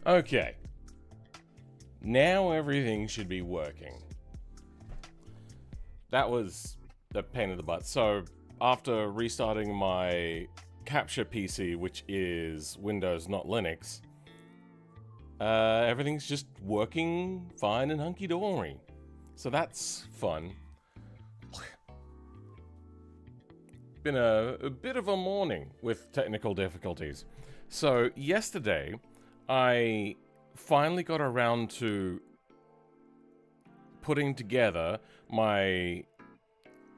Okay. Now everything should be working. That was a pain in the butt. So, after restarting my capture PC, which is Windows, not Linux, everything's just working fine and hunky-dory. So that's fun. Been a bit of a morning with technical difficulties. So yesterday, I finally got around to putting together my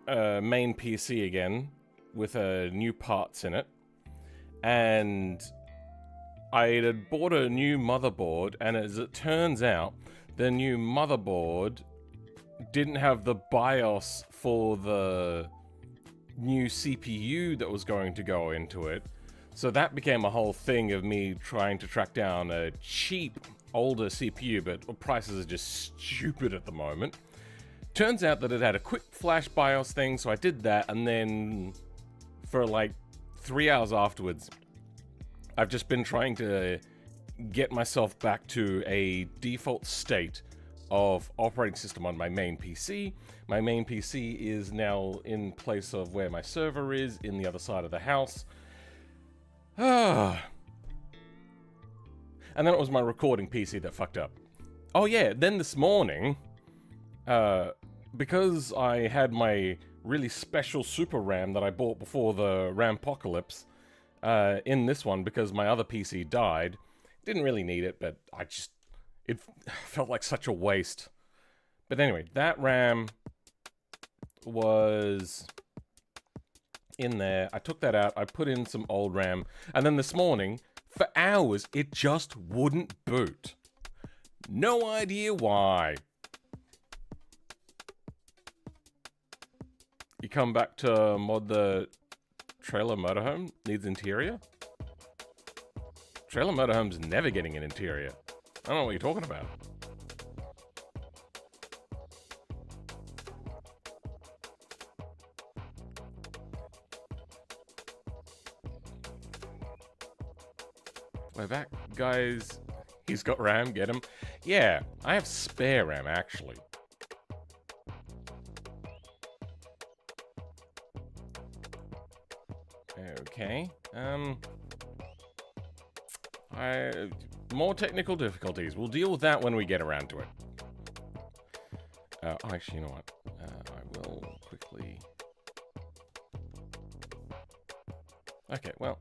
main PC again with new parts in it. And I had bought a new motherboard, and as it turns out, the new motherboard didn't have the BIOS for the new CPU that was going to go into it. So that became a whole thing of me trying to track down a cheap, older CPU, but prices are just stupid at the moment. Turns out that it had a quick flash BIOS thing, so I did that, and then for like 3 hours afterwards, I've just been trying to get myself back to a default state of operating system on my main PC. My main PC is now in place of where my server is, in the other side of the house. And then it was my recording PC that fucked up. Oh yeah, then this morning, because I had my really special super RAM that I bought before the RAM-pocalypse, in this one, because my other PC died. Didn't really need it, but it felt like such a waste. But anyway, that RAM was in there. I took that out, I put in some old RAM, and then this morning, for hours, it just wouldn't boot. No idea why. You come back to mod the trailer motorhome, needs interior? Trailer motorhome's never getting an interior. I don't know what you're talking about. We're back, guys. He's got RAM, get him. Yeah, I have spare RAM, actually. Okay, more technical difficulties. We'll deal with that when we get around to it. Actually, you know what? I will quickly... Okay, well...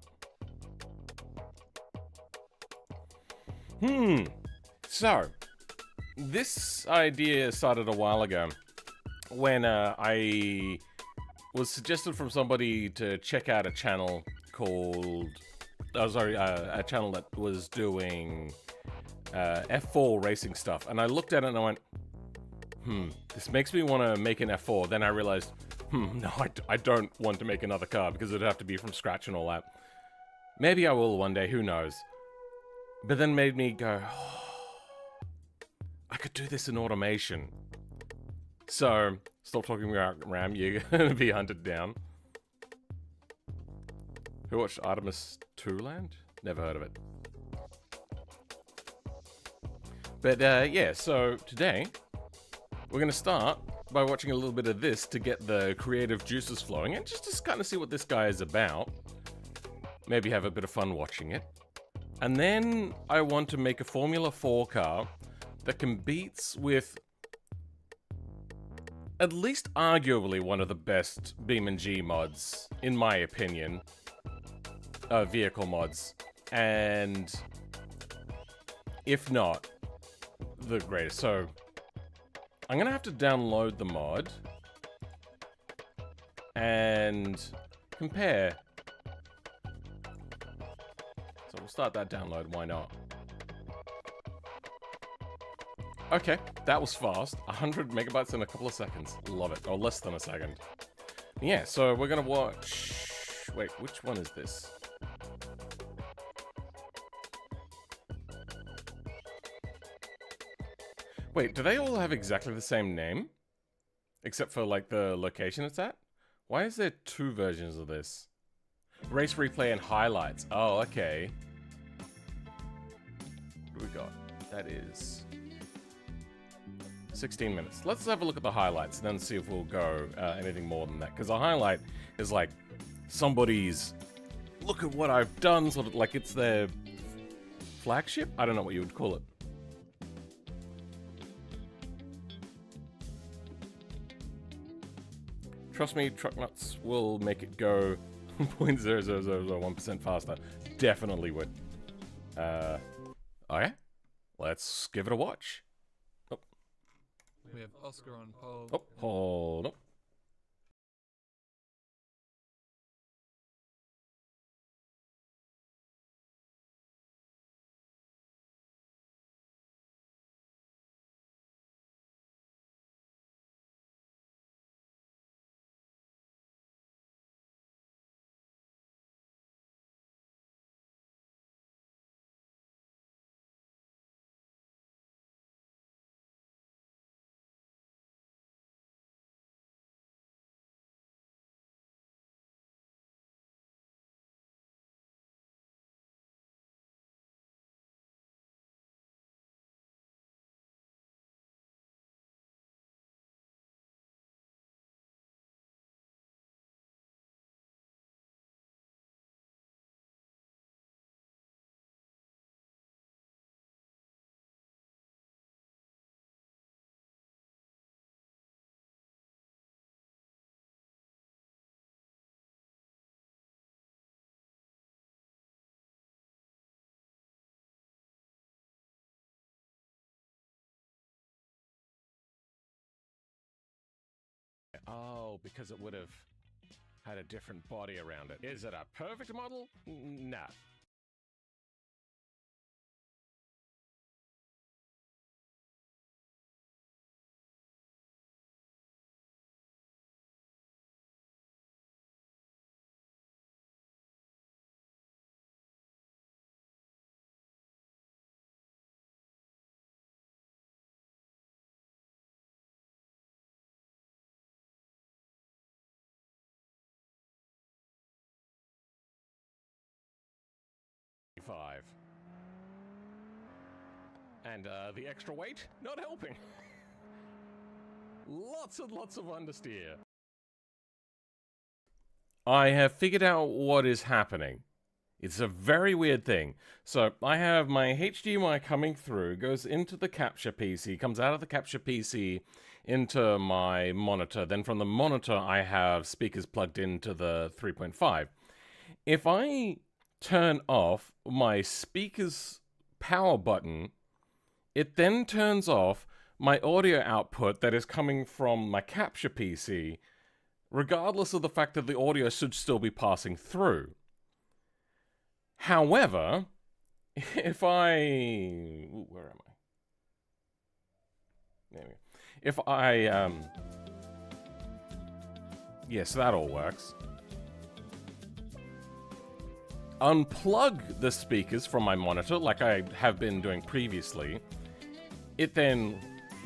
So, this idea started a while ago when I was suggested from somebody to check out a channel called... a channel that was doing F4 racing stuff. And I looked at it and I went, this makes me want to make an F4. Then I realized, no, I don't want to make another car because it'd have to be from scratch and all that. Maybe I will one day, who knows. But then made me go, I could do this in automation. So, stop talking about RAM, you're going to be hunted down. Who watched Artemis 2 Land? Never heard of it. But yeah, so today, we're going to start by watching a little bit of this to get the creative juices flowing and just to kind of see what this guy is about. Maybe have a bit of fun watching it. And then I want to make a Formula 4 car that competes with at least arguably one of the best BeamNG mods, in my opinion. Vehicle mods. And if not, the greatest. So, I'm gonna have to download the mod and compare. So we'll start that download, why not? Okay, that was fast. 100 megabytes in a couple of seconds. Love it. Or less than a second. Yeah, so we're gonna watch... Wait, which one is this? Wait, do they all have exactly the same name? Except for, like, the location it's at? Why is there two versions of this? Race replay and highlights. Oh, okay. What do we got? That is 16 minutes. Let's have a look at the highlights and then see if we'll go anything more than that. Because a highlight is like somebody's, look at what I've done, sort of like it's their flagship? I don't know what you would call it. Trust me, truck nuts will make it go 0.00001% faster. Definitely would. Okay, let's give it a watch. Oh. We have Oscar on pole. Oh, hold up. Oh, because it would have had a different body around it. Is it a perfect model? Nah. Five. And the extra weight, not helping. Lots and lots of understeer. I have figured out what is happening. It's a very weird thing. So I have my HDMI coming through, goes into the capture PC, comes out of the capture PC into my monitor. Then from the monitor, I have speakers plugged into the 3.5. If I turn off my speaker's power button, it then turns off my audio output that is coming from my capture PC, regardless of the fact that the audio should still be passing through. However, if I... Ooh, where am I? There we go. If I... Yes, that all works. Unplug the speakers from my monitor, like I have been doing previously, it then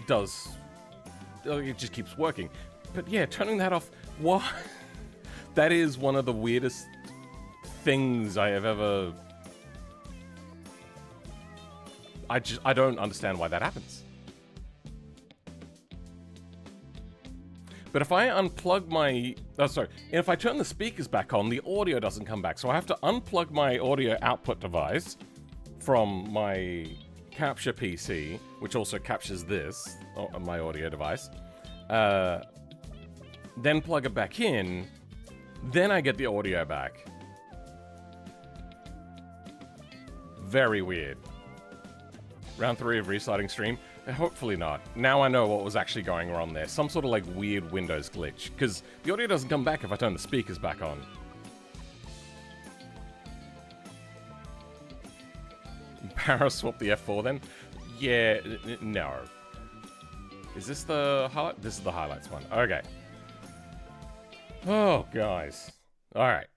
does... It just keeps working. But yeah, turning that off... What? That is one of the weirdest things I have ever... I don't understand why that happens. But if I unplug my... Oh, sorry. If I turn the speakers back on, the audio doesn't come back. So I have to unplug my audio output device from my capture PC, which also captures this, my audio device. Then plug it back in. Then I get the audio back. Very weird. Round 3 of restarting stream. Hopefully not. Now I know what was actually going on there. Some sort of like weird Windows glitch. Because the audio doesn't come back if I turn the speakers back on. Para swap the F4 then? Yeah, no. Is this the highlight? This is the highlights one. Okay. Oh, guys. Alright.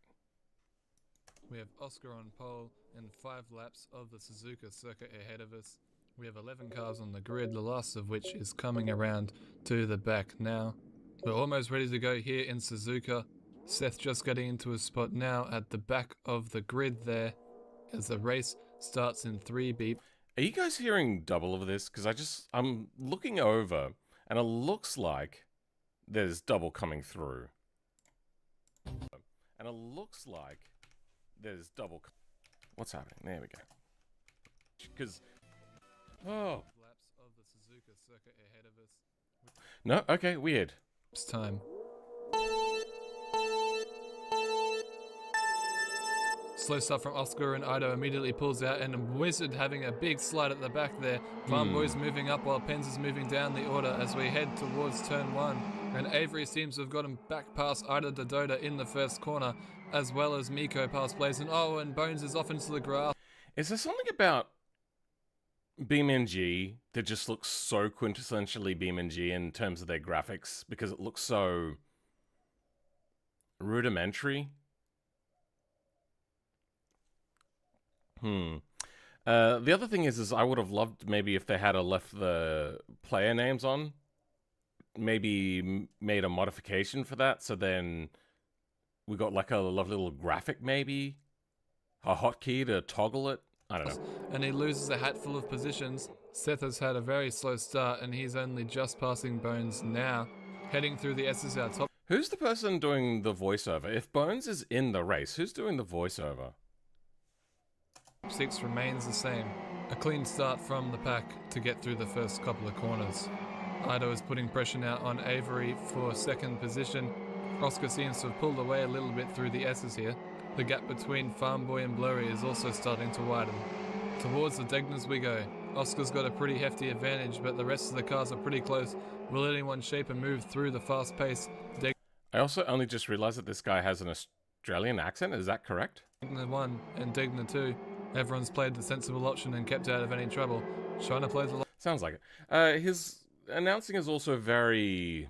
We have Oscar on pole and 5 laps of the Suzuka circuit ahead of us. We have 11 cars on the grid, the last of which is coming around to the back now. We're almost ready to go here in Suzuka. Seth just getting into a spot now at the back of the grid there as the race starts in 3 beep. Are you guys hearing double of this? Because I'm looking over, and it looks like there's double coming through. And it looks like there's double. What's happening? There we go. Because, oh. Laps of the Suzuka circuit ahead of us. No, okay, weird. It's time. Slow stuff from Oscar, and Ido immediately pulls out, and Wizard having a big slide at the back there. Farmboy's moving up while Pens is moving down the order as we head towards turn 1. And Avery seems to have gotten back past Ida the Dota in the first corner, as well as Miko past Blazin'. Oh, and Bones is off into the grass. Is there something about BeamNG that just looks so quintessentially BeamNG in terms of their graphics? Because it looks so rudimentary. The other thing is I would have loved maybe if they had left the player names on. Maybe made a modification for that, so then we got like a lovely little graphic, maybe a hotkey to toggle it. I don't know. And he loses a hatful of positions. Seth has had a very slow start, and he's only just passing Bones now, heading through the SSR top. Who's the person doing the voiceover? If Bones is in the race, who's doing the voiceover? 6 remains the same. A clean start from the pack to get through the first couple of corners. Ido is putting pressure now on Avery for second position. Oscar seems to have pulled away a little bit through the S's here. The gap between Farmboy and Blurry is also starting to widen. Towards the Degners we go. Oscar's got a pretty hefty advantage, but the rest of the cars are pretty close. Will anyone shape a move through the fast pace? I also only just realized that this guy has an Australian accent. Is that correct? Degner 1 and Degner 2. Everyone's played the sensible option and kept out of any trouble. Trying to play the... Sounds like it. His announcing is also very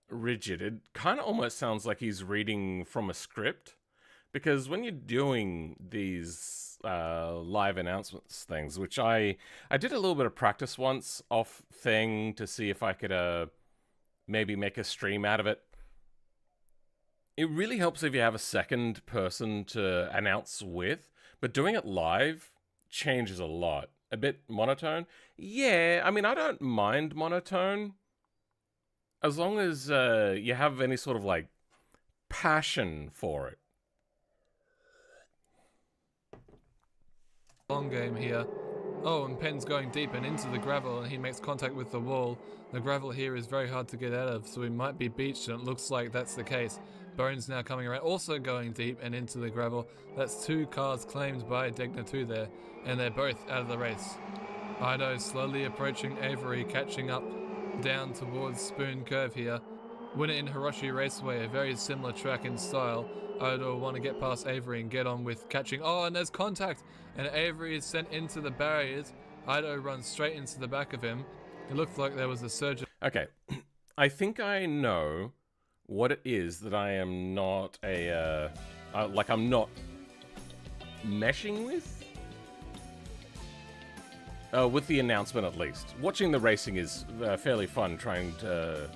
rigid. It kind of almost sounds like he's reading from a script, because when you're doing these live announcements things, which I did a little bit of practice once off thing to see if I could maybe make a stream out of it. It really helps if you have a second person to announce with, but doing it live changes a lot. A bit monotone? Yeah, I mean, I don't mind monotone, as long as you have any sort of, like, passion for it. Long game here. Oh, and Pen's going deep and into the gravel, and he makes contact with the wall. The gravel here is very hard to get out of, so he might be beached, and it looks like that's the case. Bones now coming around, also going deep and into the gravel. That's 2 cars claimed by Degner 2 there, and they're both out of the race. Ido slowly approaching Avery, catching up down towards Spoon Curve here. Winner in Hiroshi Raceway, a very similar track in style. Ido will want to get past Avery and get on with catching. Oh, and there's contact, and Avery is sent into the barriers. Ido runs straight into the back of him. It looked like there was a surge. Okay, I think I know what it is that I am not I'm not meshing with the announcement at least. Watching the racing is fairly fun. Trying to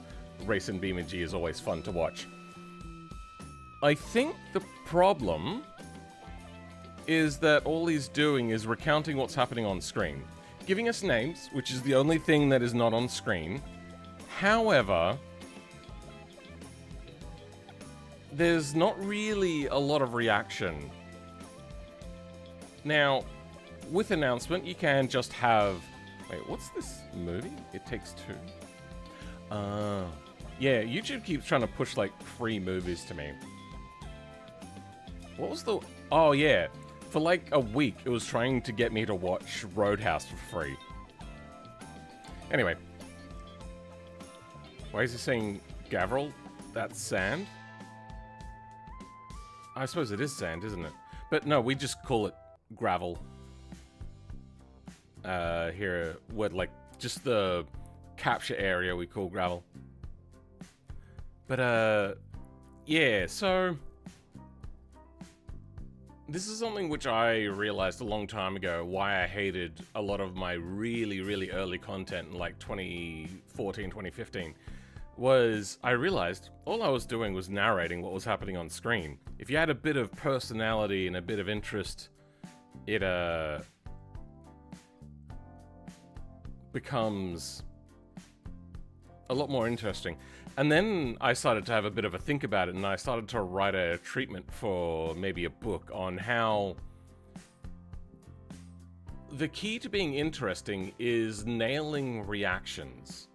race in BeamNG is always fun to watch. I think the problem is that all he's doing is recounting what's happening on screen. Giving us names, which is the only thing that is not on screen. However, there's not really a lot of reaction. Now, with announcement, you can just have... Wait, what's this movie? It Takes Two. Yeah, YouTube keeps trying to push, like, free movies to me. What was the... Oh, yeah. For, like, a week, it was trying to get me to watch Roadhouse for free. Anyway. Why is he saying Gavril? That's sand? I suppose it is sand, isn't it? But no, we just call it gravel. Here, what, like, just the capture area we call gravel. But, yeah, so... This is something which I realized a long time ago, why I hated a lot of my really, really early content in, like, 2014, 2015. Was I realized all I was doing was narrating what was happening on screen. If you had a bit of personality and a bit of interest it becomes a lot more interesting. And then I started to have a bit of a think about it, and I started to write a treatment for maybe a book on how the key to being interesting is nailing reactions.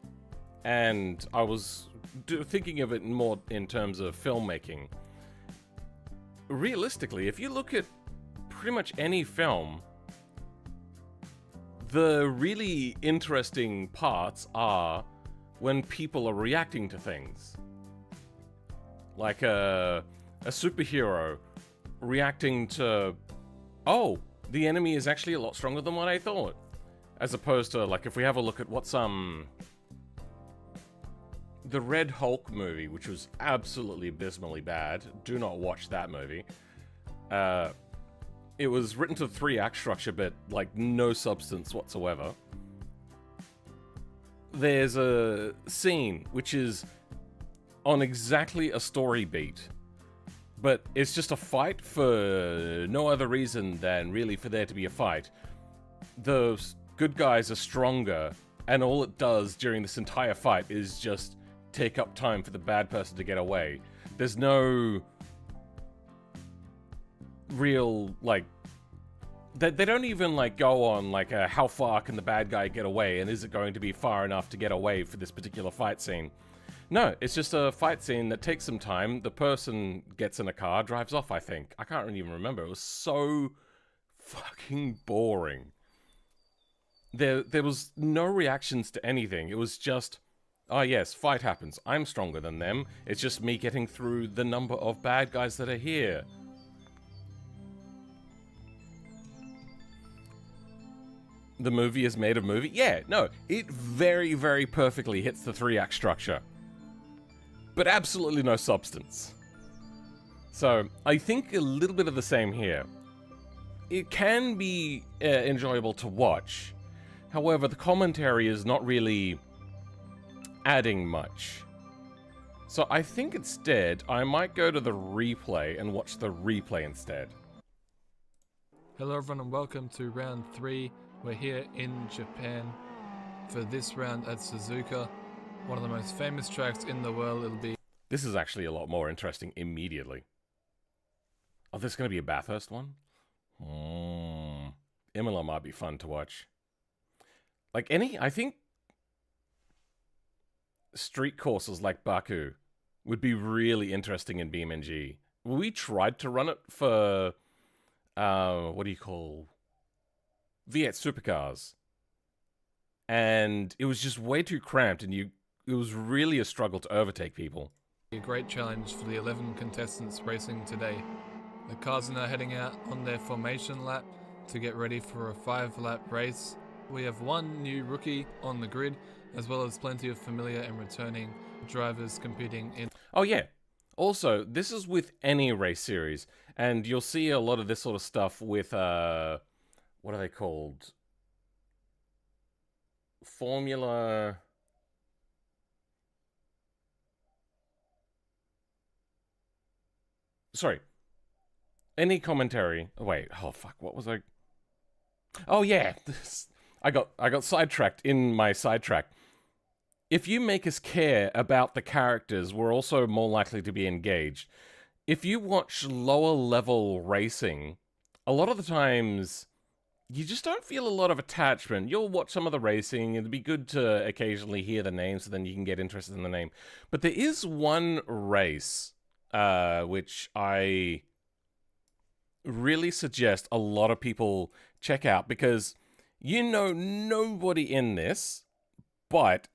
And I was thinking of it more in terms of filmmaking. Realistically, if you look at pretty much any film, the really interesting parts are when people are reacting to things. Like a superhero reacting to, oh, the enemy is actually a lot stronger than what I thought. As opposed to, like, if we have a look at what's, the Red Hulk movie, which was absolutely abysmally bad. Do not watch that movie. It was written to 3-act structure, but, like, no substance whatsoever. There's a scene which is on exactly a story beat, but it's just a fight for no other reason than really for there to be a fight. The good guys are stronger, and all it does during this entire fight is just take up time for the bad person to get away. There's no real, like, they don't even, like, go on, like, how far can the bad guy get away, and is it going to be far enough to get away for this particular fight scene? No, it's just a fight scene that takes some time. The person gets in a car, drives off, I think. I can't even remember. It was so fucking boring. There was no reactions to anything. It was just, oh yes, fight happens. I'm stronger than them. It's just me getting through the number of bad guys that are here. The movie is made of movie? Yeah, no, it very, very perfectly hits the 3-act structure. But absolutely no substance. So, I think a little bit of the same here. It can be enjoyable to watch. However, the commentary is not really adding much. So I think instead, I might go to the replay and watch the replay instead. Hello everyone and welcome to round 3. We're here in Japan for this round at Suzuka, one of the most famous tracks in the world. It'll be... This is actually a lot more interesting immediately. Oh, there's going to be a Bathurst one? Imola might be fun to watch. Like I think street courses like Baku would be really interesting in BeamNG. We tried to run it for, what do you call... V8 supercars, and it was just way too cramped, and it was really a struggle to overtake people. A great challenge for the 11 contestants racing today. The cars are now heading out on their formation lap to get ready for a 5-lap race. We have one new rookie on the grid, as well as plenty of familiar and returning drivers competing in... Oh yeah, also, this is with any race series, and you'll see a lot of this sort of stuff with, what are they called? Formula... Sorry. Any commentary... Oh, wait. Oh, fuck. What was I... Oh, yeah. I got sidetracked in my sidetrack. If you make us care about the characters, we're also more likely to be engaged. If you watch lower level racing, a lot of the times... you just don't feel a lot of attachment. You'll watch some of the racing. It'd be good to occasionally hear the name so then you can get interested in the name. But there is one race which I really suggest a lot of people check out because you know nobody in this, but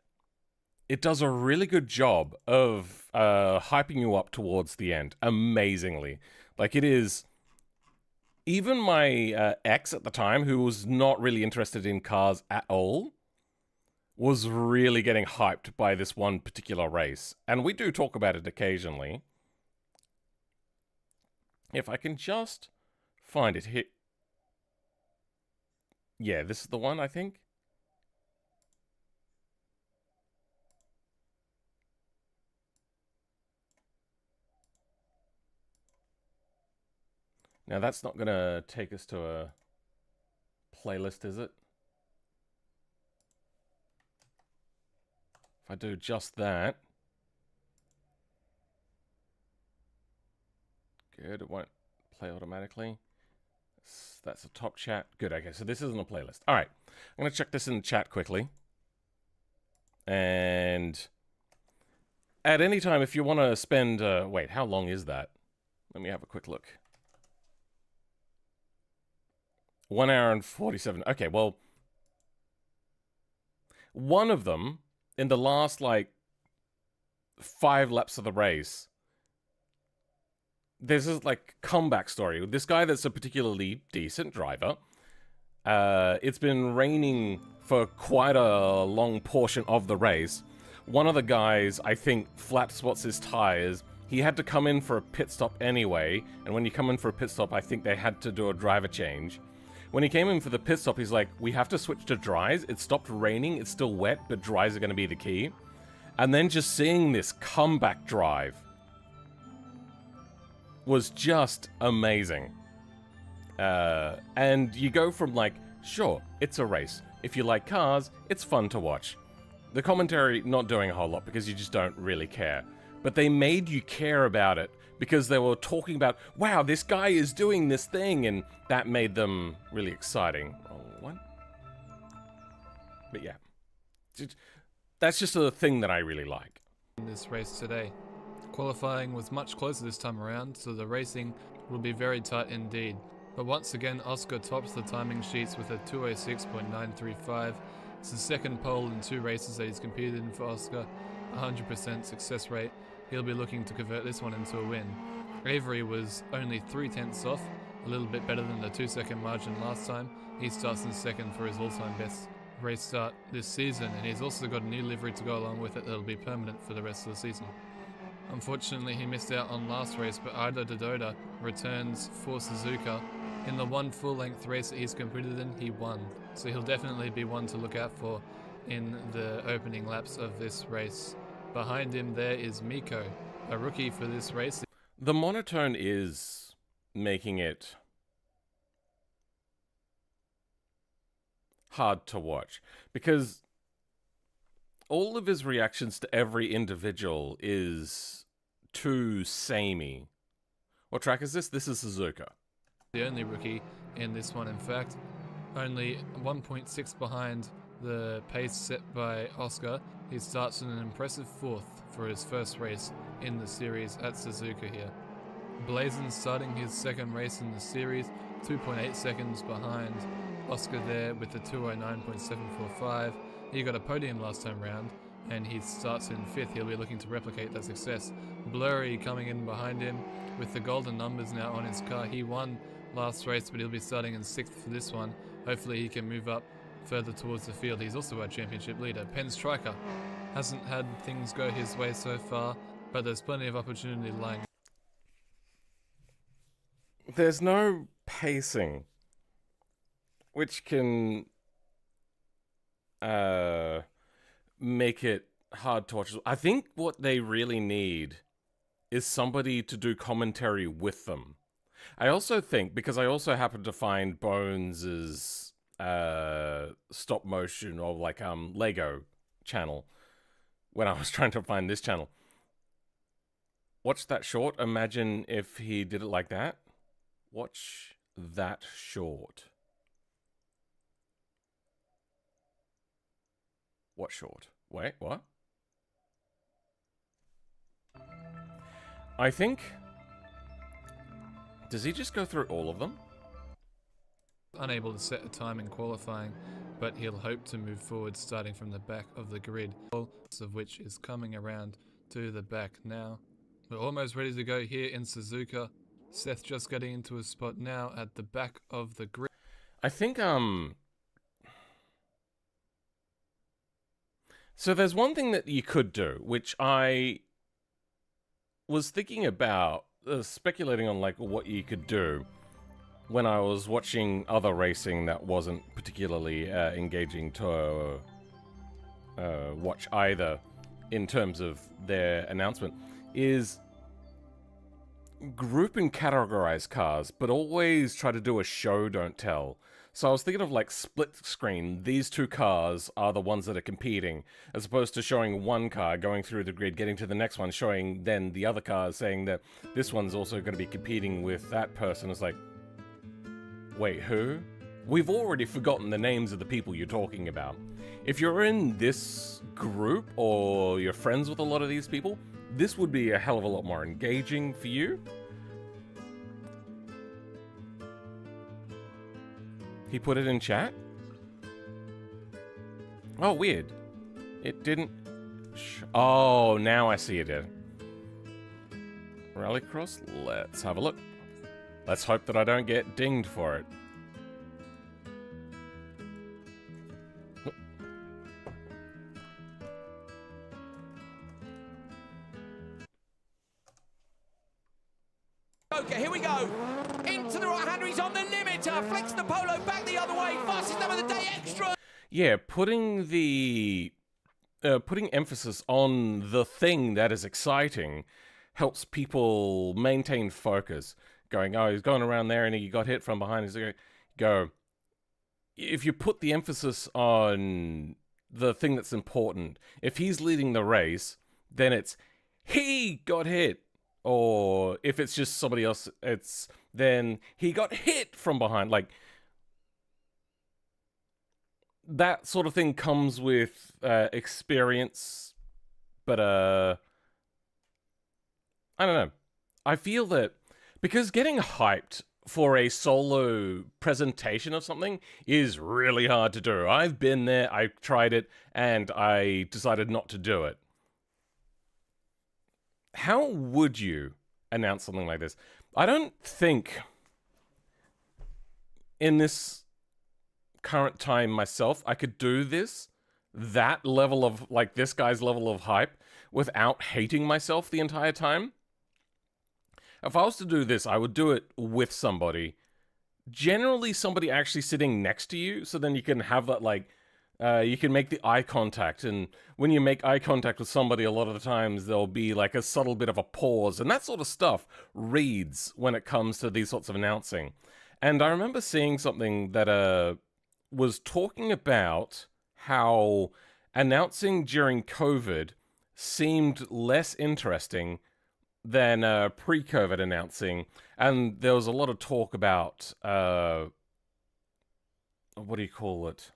it does a really good job of hyping you up towards the end amazingly. Like it is... Even my ex at the time, who was not really interested in cars at all, was really getting hyped by this one particular race. And we do talk about it occasionally. If I can just find it here. Yeah, this is the one, I think. Now, that's not going to take us to a... playlist is it? If I do just that. Good, it won't play automatically. That's a top chat. Good, okay, so this isn't a playlist. All right, I'm going to check this in the chat quickly. And at any time, if you want to spend... wait, how long is that? Let me have a quick look. 1 hour and 47. Okay, well... one of them, in the last, like, 5 laps of the race... there's this, like, comeback story. This guy that's a particularly decent driver. It's been raining for quite a long portion of the race. One of the guys, I think, flat spots his tires. He had to come in for a pit stop anyway. And when you come in for a pit stop, I think they had to do a driver change. When he came in for the pit stop, he's like, we have to switch to dries. It stopped raining. It's still wet, but dries are going to be the key. And then just seeing this comeback drive was just amazing. And you go from like, sure, it's a race. If you like cars, it's fun to watch. The commentary not doing a whole lot because you just don't really care. But they made you care about it because they were talking about, wow, this guy is doing this thing, and that made them really exciting. Oh, what? But yeah, that's just a thing that I really like. In this race today, qualifying was much closer this time around, so the racing will be very tight indeed. But once again, Oscar tops the timing sheets with a 2:06.935. It's the second pole in 2 races that he's competed in for Oscar. 100% success rate. He'll be looking to convert this one into a win. Avery was only 3/10 off, a little bit better than the 2-second margin last time. He starts in second for his all-time best race start this season, and he's also got a new livery to go along with it that'll be permanent for the rest of the season. Unfortunately, he missed out on last race, but Ida Dodota returns for Suzuka. In the one full-length race that he's competed in, he won. So he'll definitely be one to look out for in the opening laps of this race. Behind him there is Miko, a rookie for this race. The monotone is making it hard to watch because all of his reactions to every individual is too samey. What track is this? This is Suzuka. The only rookie in this one, in fact. Only 1.6 behind the pace set by Oscar. He starts in an impressive 4th for his first race in the series at Suzuka here. Blazin starting his second race in the series, 2.8 seconds behind Oscar there with the 2:09.745. He got a podium last time round, and he starts in 5th. He'll be looking to replicate that success. Blurry coming in behind him with the golden numbers now on his car. He won last race, but he'll be starting in 6th for this one. Hopefully he can move up further towards the field. He's also our championship leader. Penn Striker hasn't had things go his way so far, but there's plenty of opportunity lying. There's no pacing, which can make it hard to watch. I think what they really need is somebody to do commentary with them. I also think, because I also happened to find Bones's stop motion or like Lego channel when I was trying to find this channel. Watch that short. Imagine if he did it like that. Watch that short. What short? Wait, what? I think... Does he just go through all of them? Unable to set a time in qualifying, but he'll hope to move forward starting from the back of the grid, all of which is coming around to the back now. We're almost ready to go here in Suzuka. Seth just getting into a spot now at the back of the grid. I think, so there's one thing that you could do, which I was thinking about, speculating on like what you could do when I was watching other racing that wasn't particularly engaging to watch either in terms of their announcement, is group and categorize cars, but always try to do a show, don't tell. So I was thinking of like split screen. These two cars are the ones that are competing, as opposed to showing one car going through the grid, getting to the next one, showing then the other car, saying that this one's also going to be competing with that person. It's like, wait, who? We've already forgotten the names of the people you're talking about. If you're in this group or you're friends with a lot of these people, this would be a hell of a lot more engaging for you. He put it in chat? Oh, weird. It didn't... Oh, now I see it. Rallycross? Let's have a look. Let's hope that I don't get dinged for it. Okay, here we go. Into the right-hander, he's on the limiter. Flex the polo back the other way. Fastest lap of the day, extra. Yeah, putting emphasis on the thing that is exciting helps people maintain focus. Going, oh, he's going around there and he got hit from behind. He's like, go. If you put the emphasis on the thing that's important, if he's leading the race, then it's he got hit. Or if it's just somebody else, it's then he got hit from behind. Like, that sort of thing comes with experience, but I don't know. I feel that because getting hyped for a solo presentation of something is really hard to do. I've been there, I tried it, and I decided not to do it. How would you announce something like this? I don't think in this current time myself I could do that level of, like, this guy's level of hype without hating myself the entire time. If I was to do this, I would do it with somebody. Generally somebody actually sitting next to you, so then you can have that, like, you can make the eye contact, and when you make eye contact with somebody, a lot of the times there'll be like a subtle bit of a pause, and that sort of stuff reads when it comes to these sorts of announcing. And I remember seeing something that was talking about how announcing during COVID seemed less interesting than pre-COVID announcing, and there was a lot of talk about what do you call it?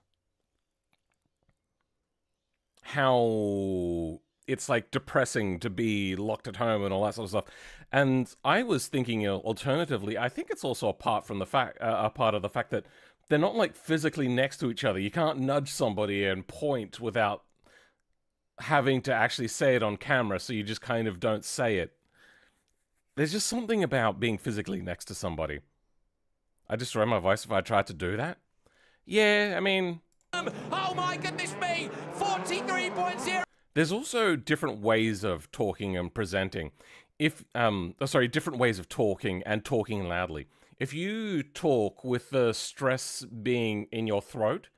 How it's like depressing to be locked at home and all that sort of stuff. And I was thinking alternatively, I think it's also a part of the fact that they're not like physically next to each other. You can't nudge somebody and point without having to actually say it on camera, so you just kind of don't say it. There's just something about being physically next to somebody. I destroy my voice if I tried to do that. Yeah, I mean... Oh my goodness me! 43.0. There's also different ways of talking and presenting. Different ways of talking and talking loudly. If you talk with the stress being in your throat,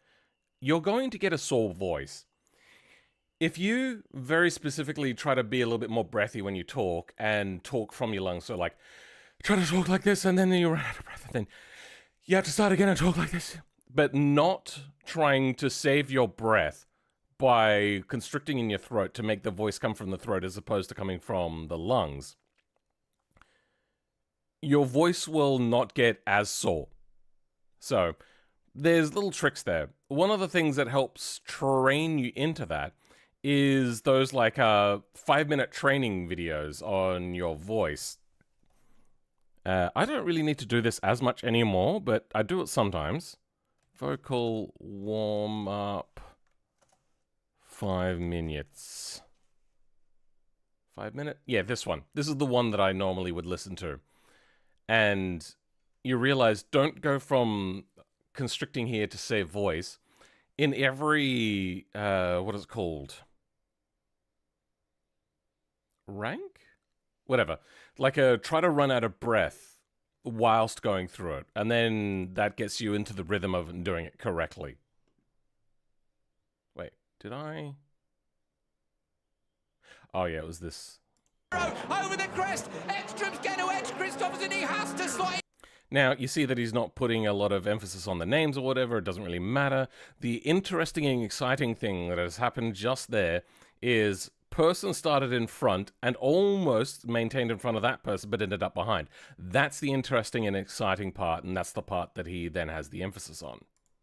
you're going to get a sore voice. If you very specifically try to be a little bit more breathy when you talk and talk from your lungs, so like, try to talk like this and then you run out of breath and then you have to start again and talk like this, but not trying to save your breath by constricting in your throat to make the voice come from the throat as opposed to coming from the lungs, your voice will not get as sore. So there's little tricks there. One of the things that helps train you into that is those like 5-minute training videos on your voice. I don't really need to do this as much anymore, but I do it sometimes. Vocal warm up 5 minutes. 5 minute? Yeah, this one. This is the one that I normally would listen to. And you realize, don't go from constricting here to save voice. In every, what is it called? Rank? Whatever. Like try to run out of breath whilst going through it. And then that gets you into the rhythm of doing it correctly. Wait, did I? Oh yeah, it was this. Over the crest, Ekstrom's going to edge Christopherson, he has to slide. Now, you see that he's not putting a lot of emphasis on the names or whatever. It doesn't really matter. The interesting and exciting thing that has happened just there is person started in front and almost maintained in front of that person, but ended up behind. That's the interesting and exciting part, and that's the part that he then has the emphasis on.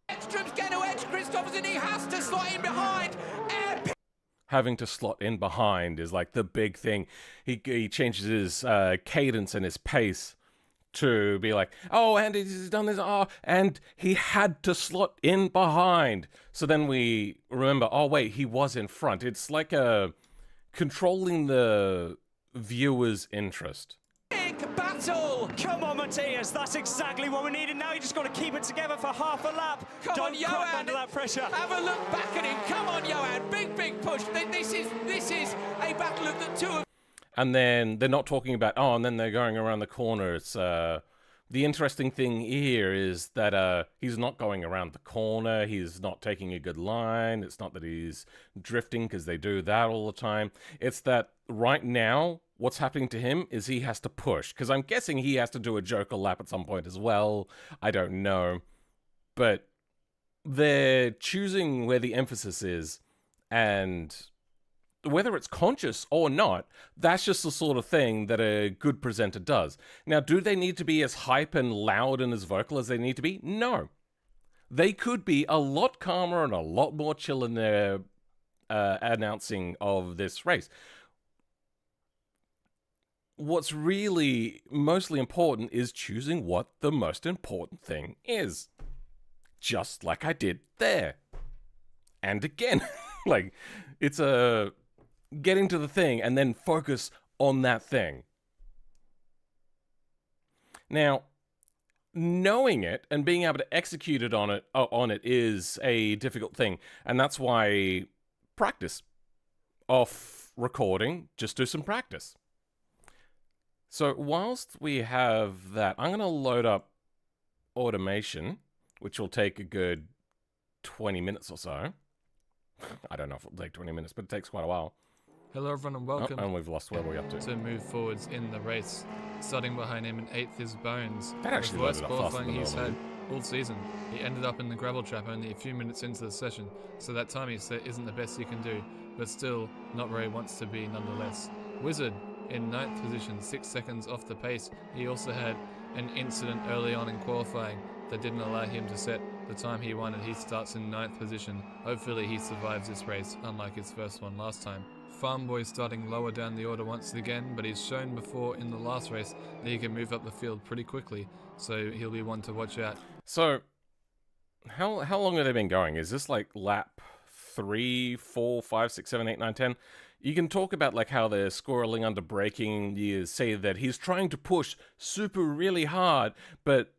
Ekstrom's going to edge Christophers and he has to slot in behind. Having to slot in behind is like the big thing. He changes his cadence and his pace to be like, oh, and he's done this, oh, and he had to slot in behind. So then we remember, oh, wait, he was in front. It's like controlling the viewer's interest. Big battle! Come on, Matthias, that's exactly what we needed. Now you just got to keep it together for half a lap. Come Don't on, crack Johan. under that pressure. Have a look back at him. Come on, Johan. Big push. This is a battle of the two of. And then they're not talking about, oh, and then they're going around the corner. It's the interesting thing here is that he's not going around the corner. He's not taking a good line. It's not that he's drifting, because they do that all the time. It's that right now, what's happening to him is he has to push, because I'm guessing he has to do a Joker lap at some point as well. I don't know. But they're choosing where the emphasis is, and whether it's conscious or not, that's just the sort of thing that a good presenter does. Now, do they need to be as hype and loud and as vocal as they need to be? No. They could be a lot calmer and a lot more chill in their announcing of this race. What's really mostly important is choosing what the most important thing is. Just like I did there. And again, like, it's getting to the thing and then focus on that thing. Now, knowing it and being able to execute it on it is a difficult thing, and that's why practice. Off recording, just do some practice. So whilst we have that, I'm going to load up automation, which will take a good 20 minutes or so. I don't know if it'll take 20 minutes, but it takes quite a while. Hello everyone and Oh, welcome and we've lost where we're up to. to move forwards in the race. Starting behind him in 8th is Bones. That actually the worst loaded up faster qualifying than he's normal. had all season. He ended up in the gravel trap only a few minutes into the session, so that time he set isn't the best he can do, but still not where he wants to be nonetheless. Wizard in 9th position, 6 seconds off the pace. He also had an incident early on in qualifying that didn't allow him to set the time he wanted. He starts in 9th position. Hopefully he survives this race, unlike his first one last time. Farmboy starting lower down the order once again, but he's shown before in the last race that he can move up the field pretty quickly, so he'll be one to watch out. So, how long have they been going? Is this like lap 3, 4, 5, 6, 7, 8, 9, 10? You can talk about like how they're squirreling under braking. You say that he's trying to push super really hard, but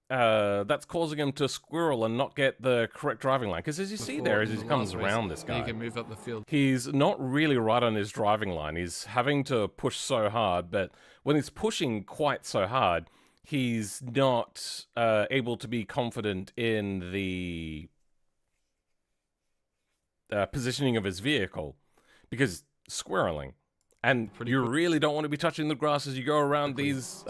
that's causing him to squirrel and not get the correct driving line. Because as you see there, as he comes around this guy, he can move up the field. He's not really right on his driving line. He's having to push so hard, but when he's pushing quite so hard, he's not able to be confident in the positioning of his vehicle because squirreling. And you really don't want to be touching the grass as you go around these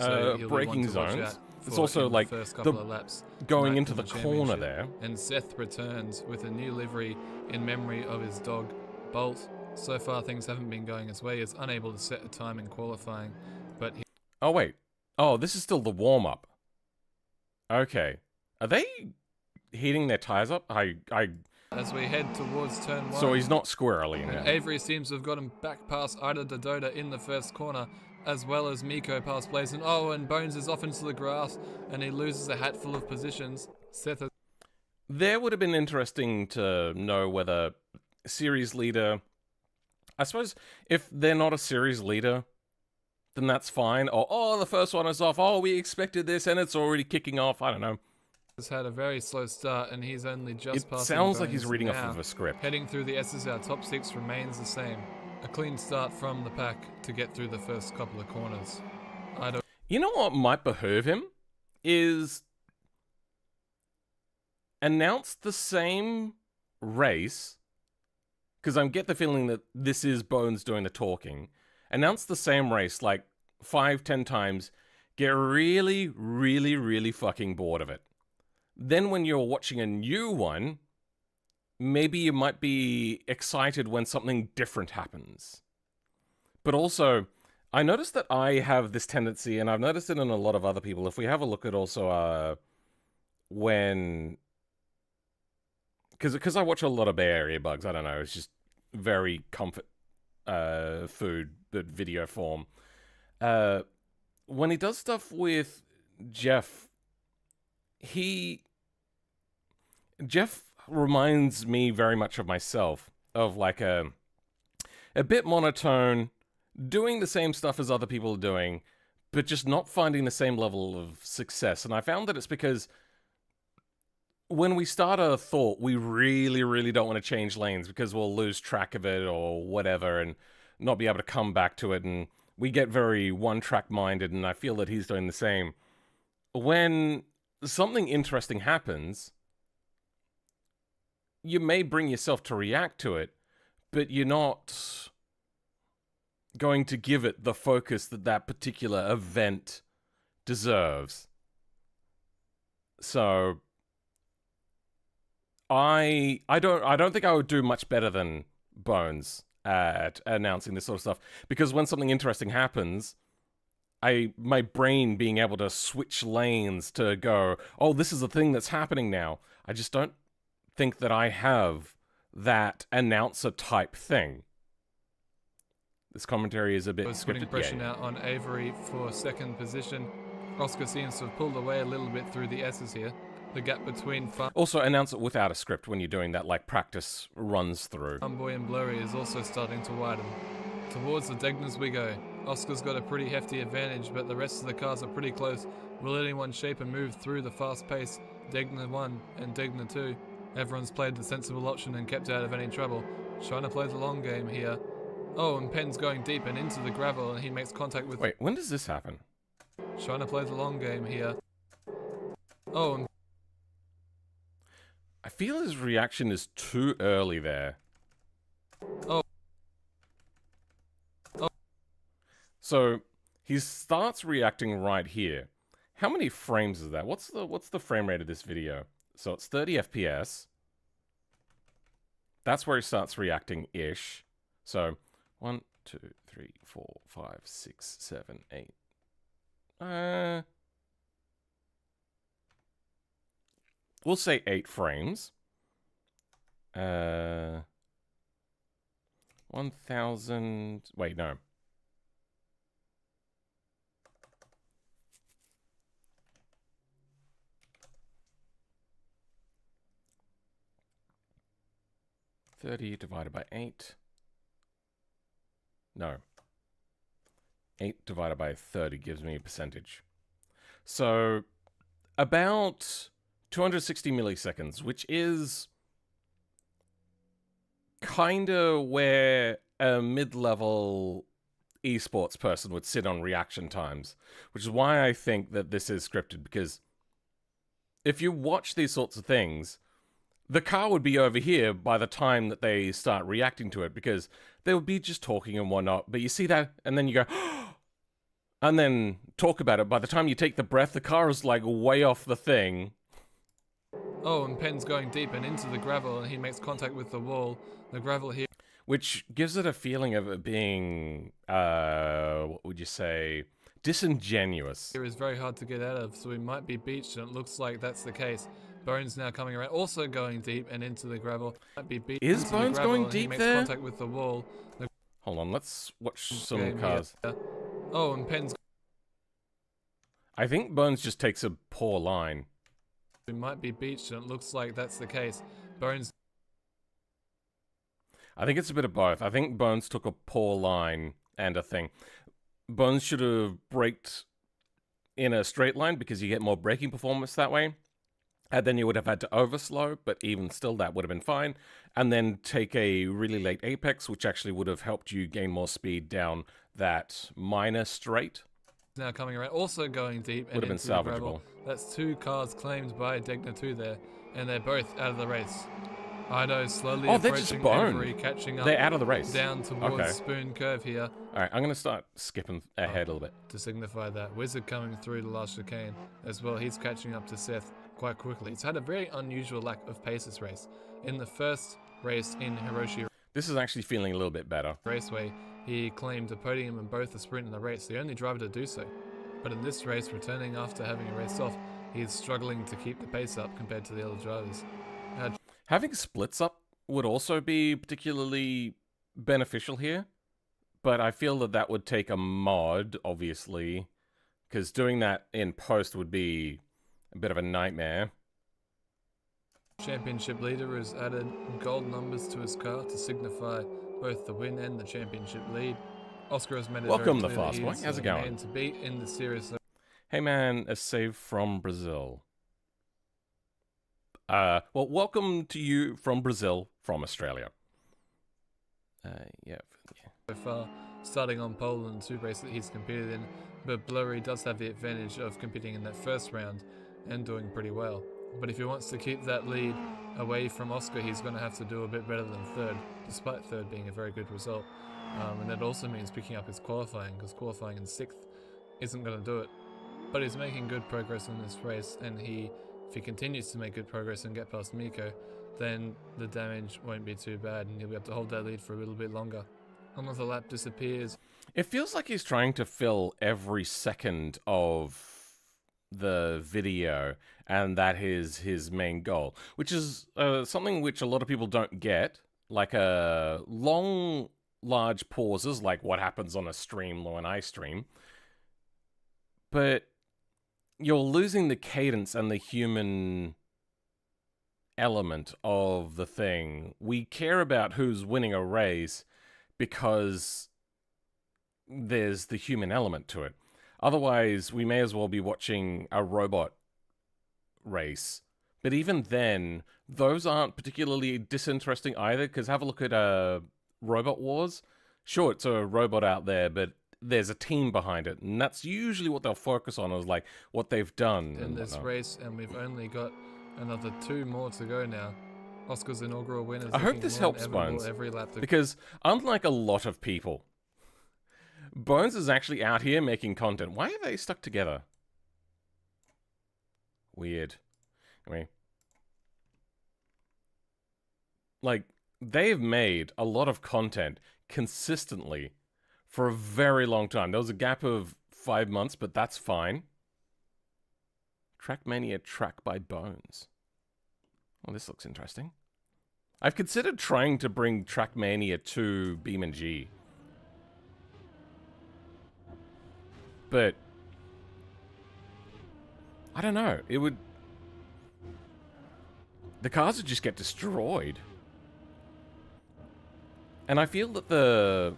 braking zones. It's also like the laps, going into the corner there. And Seth returns with a new livery in memory of his dog, Bolt. So far things haven't been going his way. He is unable to set a time in qualifying, but he... Oh, wait. Oh, this is still the warm-up. Okay. Are they heating their tires up? As we head towards turn 1. So he's not squirrely now. And Avery seems to have got him back past Ida Dodota in the first corner, as well as Miko past Blaze. And Bones is off into the grass, and he loses a hatful of positions. Seth There would have been interesting to know whether series leader... I suppose if they're not a series leader, then that's fine. Or, oh, the first one is off. Oh, we expected this, and it's already kicking off. I don't know. Has had a very slow start, and he's only just passed. It sounds like he's reading off of a script. Heading through the SSR top 6 remains the same. A clean start from the pack to get through the first couple of corners. You know what might behoove him? Is announce the same race, because I get the feeling that this is Bones doing the talking. Announce the same race like 5-10 times. get really, really, really fucking bored of it. Then when you're watching a new one, maybe you might be excited when something different happens. But also, I noticed that I have this tendency, and I've noticed it in a lot of other people. If we have a look at also when... Because I watch a lot of Bay Area bugs, I don't know, it's just very comfort food, but video form. When he does stuff with Jeff, Jeff reminds me very much of myself, of like a bit monotone, doing the same stuff as other people are doing, but just not finding the same level of success. And I found that it's because when we start a thought, we really, really don't want to change lanes because we'll lose track of it or whatever and not be able to come back to it. And we get very one-track minded, and I feel that he's doing the same. When something interesting happens, you may bring yourself to react to it, but you're not going to give it the focus that that particular event deserves. So I don't think I would do much better than Bones at announcing this sort of stuff, because when something interesting happens, my brain being able to switch lanes to go, oh, this is the thing that's happening now. I just don't think that I have that announcer type thing. This commentary is a bit Was putting scripted. pressure now on Avery for second position. Oscar seems to have pulled away a little bit through the S's here. The gap between Also, announce it without a script when you're doing that, like practice runs through. Farmboy and Blurry is also starting to widen. Towards the Degnas we go. Oscar's got a pretty hefty advantage, but the rest of the cars are pretty close. Will anyone shape and move through the fast pace? Degna 1 and Degna 2. Everyone's played the sensible option and kept out of any trouble. Trying to play the long game here. Oh, and Penn's going deep and into the gravel, and he makes contact with... Wait, when does this happen? Trying to play the long game here. Oh, and... I feel his reaction is too early there. Oh. Oh. So, he starts reacting right here. How many frames is that? What's the frame rate of this video? So it's 30 FPS. That's where he starts reacting-ish. So, 1, 2, 3, 4, 5, 6, 7, 8. We'll say 8 frames. 1,000... Wait, no. $30 divided by 8. No. 8 divided by 30 gives me a percentage. So, about 260 milliseconds, which is kinda where a mid-level esports person would sit on reaction times, which is why I think that this is scripted, because if you watch these sorts of things, the car would be over here by the time that they start reacting to it, because they would be just talking and whatnot, but you see that, and then you go, and then talk about it. By the time you take the breath, the car is like way off the thing. Oh, and Penn's going deep and into the gravel, and he makes contact with the wall. The gravel here... Which gives it a feeling of it being, what would you say, disingenuous. Here is very hard to get out of, so we might be beached, and it looks like that's the case. Bones now coming around, also going deep and into the gravel. Might be beached Is into the Bones gravel, going and he deep makes there? contact with the wall. The Hold on, let's watch some game cars. here. Oh, and Penn's... I think Bones just takes a poor line. We might be beached, and it looks like that's the case. Bones... I think it's a bit of both. I think Bones took a poor line and a thing. Bones should have braked in a straight line because you get more braking performance that way. And then you would have had to overslow, but even still that would have been fine. And then take a really late apex, which actually would have helped you gain more speed down that minor straight. Now coming around, also going deep and Would have been into the gravel. salvageable. That's 2 cars claimed by Degna 2 there, and they're both out of the race. Ido slowly Oh, they're just approaching boned. Avery, catching up They're out of the race. down towards Okay. Spoon Curve here Alright, I'm gonna start skipping ahead a little bit. to signify that. Wizard coming through the last chicane as well. He's catching up to Seth quite quickly. It's had a very unusual lack of pace this race. In the first race in Hiroshi This is actually feeling a little bit better. Raceway, he claimed a podium in both the sprint and the race, the only driver to do so. But in this race, returning after having a race off, he is struggling to keep the pace up compared to the other drivers. Having splits up would also be particularly beneficial here, but I feel that that would take a mod, obviously, because doing that in post would be a bit of a nightmare. Championship leader has added gold numbers to his car to signify both the win and the championship lead. Oscar has made it Welcome, very the clear fast that boy. he's How's it the going? man to beat in the series. Hey man, a save from Brazil. Well, welcome to you from Brazil, from Australia. Yeah. So far, starting on pole in the 2 races that he's competed in, but Blurry does have the advantage of competing in that first round and doing pretty well. But if he wants to keep that lead away from Oscar, he's going to have to do a bit better than third, despite third being a very good result. And that also means picking up his qualifying, because qualifying in 6th isn't going to do it. But he's making good progress in this race, and if he continues to make good progress and get past Miko, then the damage won't be too bad, and he'll be able to hold that lead for a little bit longer. Another lap disappears. It feels like he's trying to fill every second of the video, and that is his main goal, which is something which a lot of people don't get, like long, large pauses, like what happens on a stream when I stream. But you're losing the cadence and the human element of the thing. We care about who's winning a race because there's the human element to it. Otherwise, we may as well be watching a robot race. But even then, those aren't particularly disinteresting either, because have a look at Robot Wars. Sure, it's a robot out there, but there's a team behind it, and that's usually what they'll focus on, is like what they've done in this race, and we've only got another 2 more to go now. Oscar's inaugural win is I hope this helps Bones, every lap because unlike a lot of people, Bones is actually out here making content. Why are they stuck together? Weird. I mean, like, they've made a lot of content consistently for a very long time. There was a gap of 5 months, but that's fine. Trackmania track by Bones. Oh, this looks interesting. I've considered trying to bring Trackmania to BeamNG. But I don't know. It would... The cars would just get destroyed. And I feel that the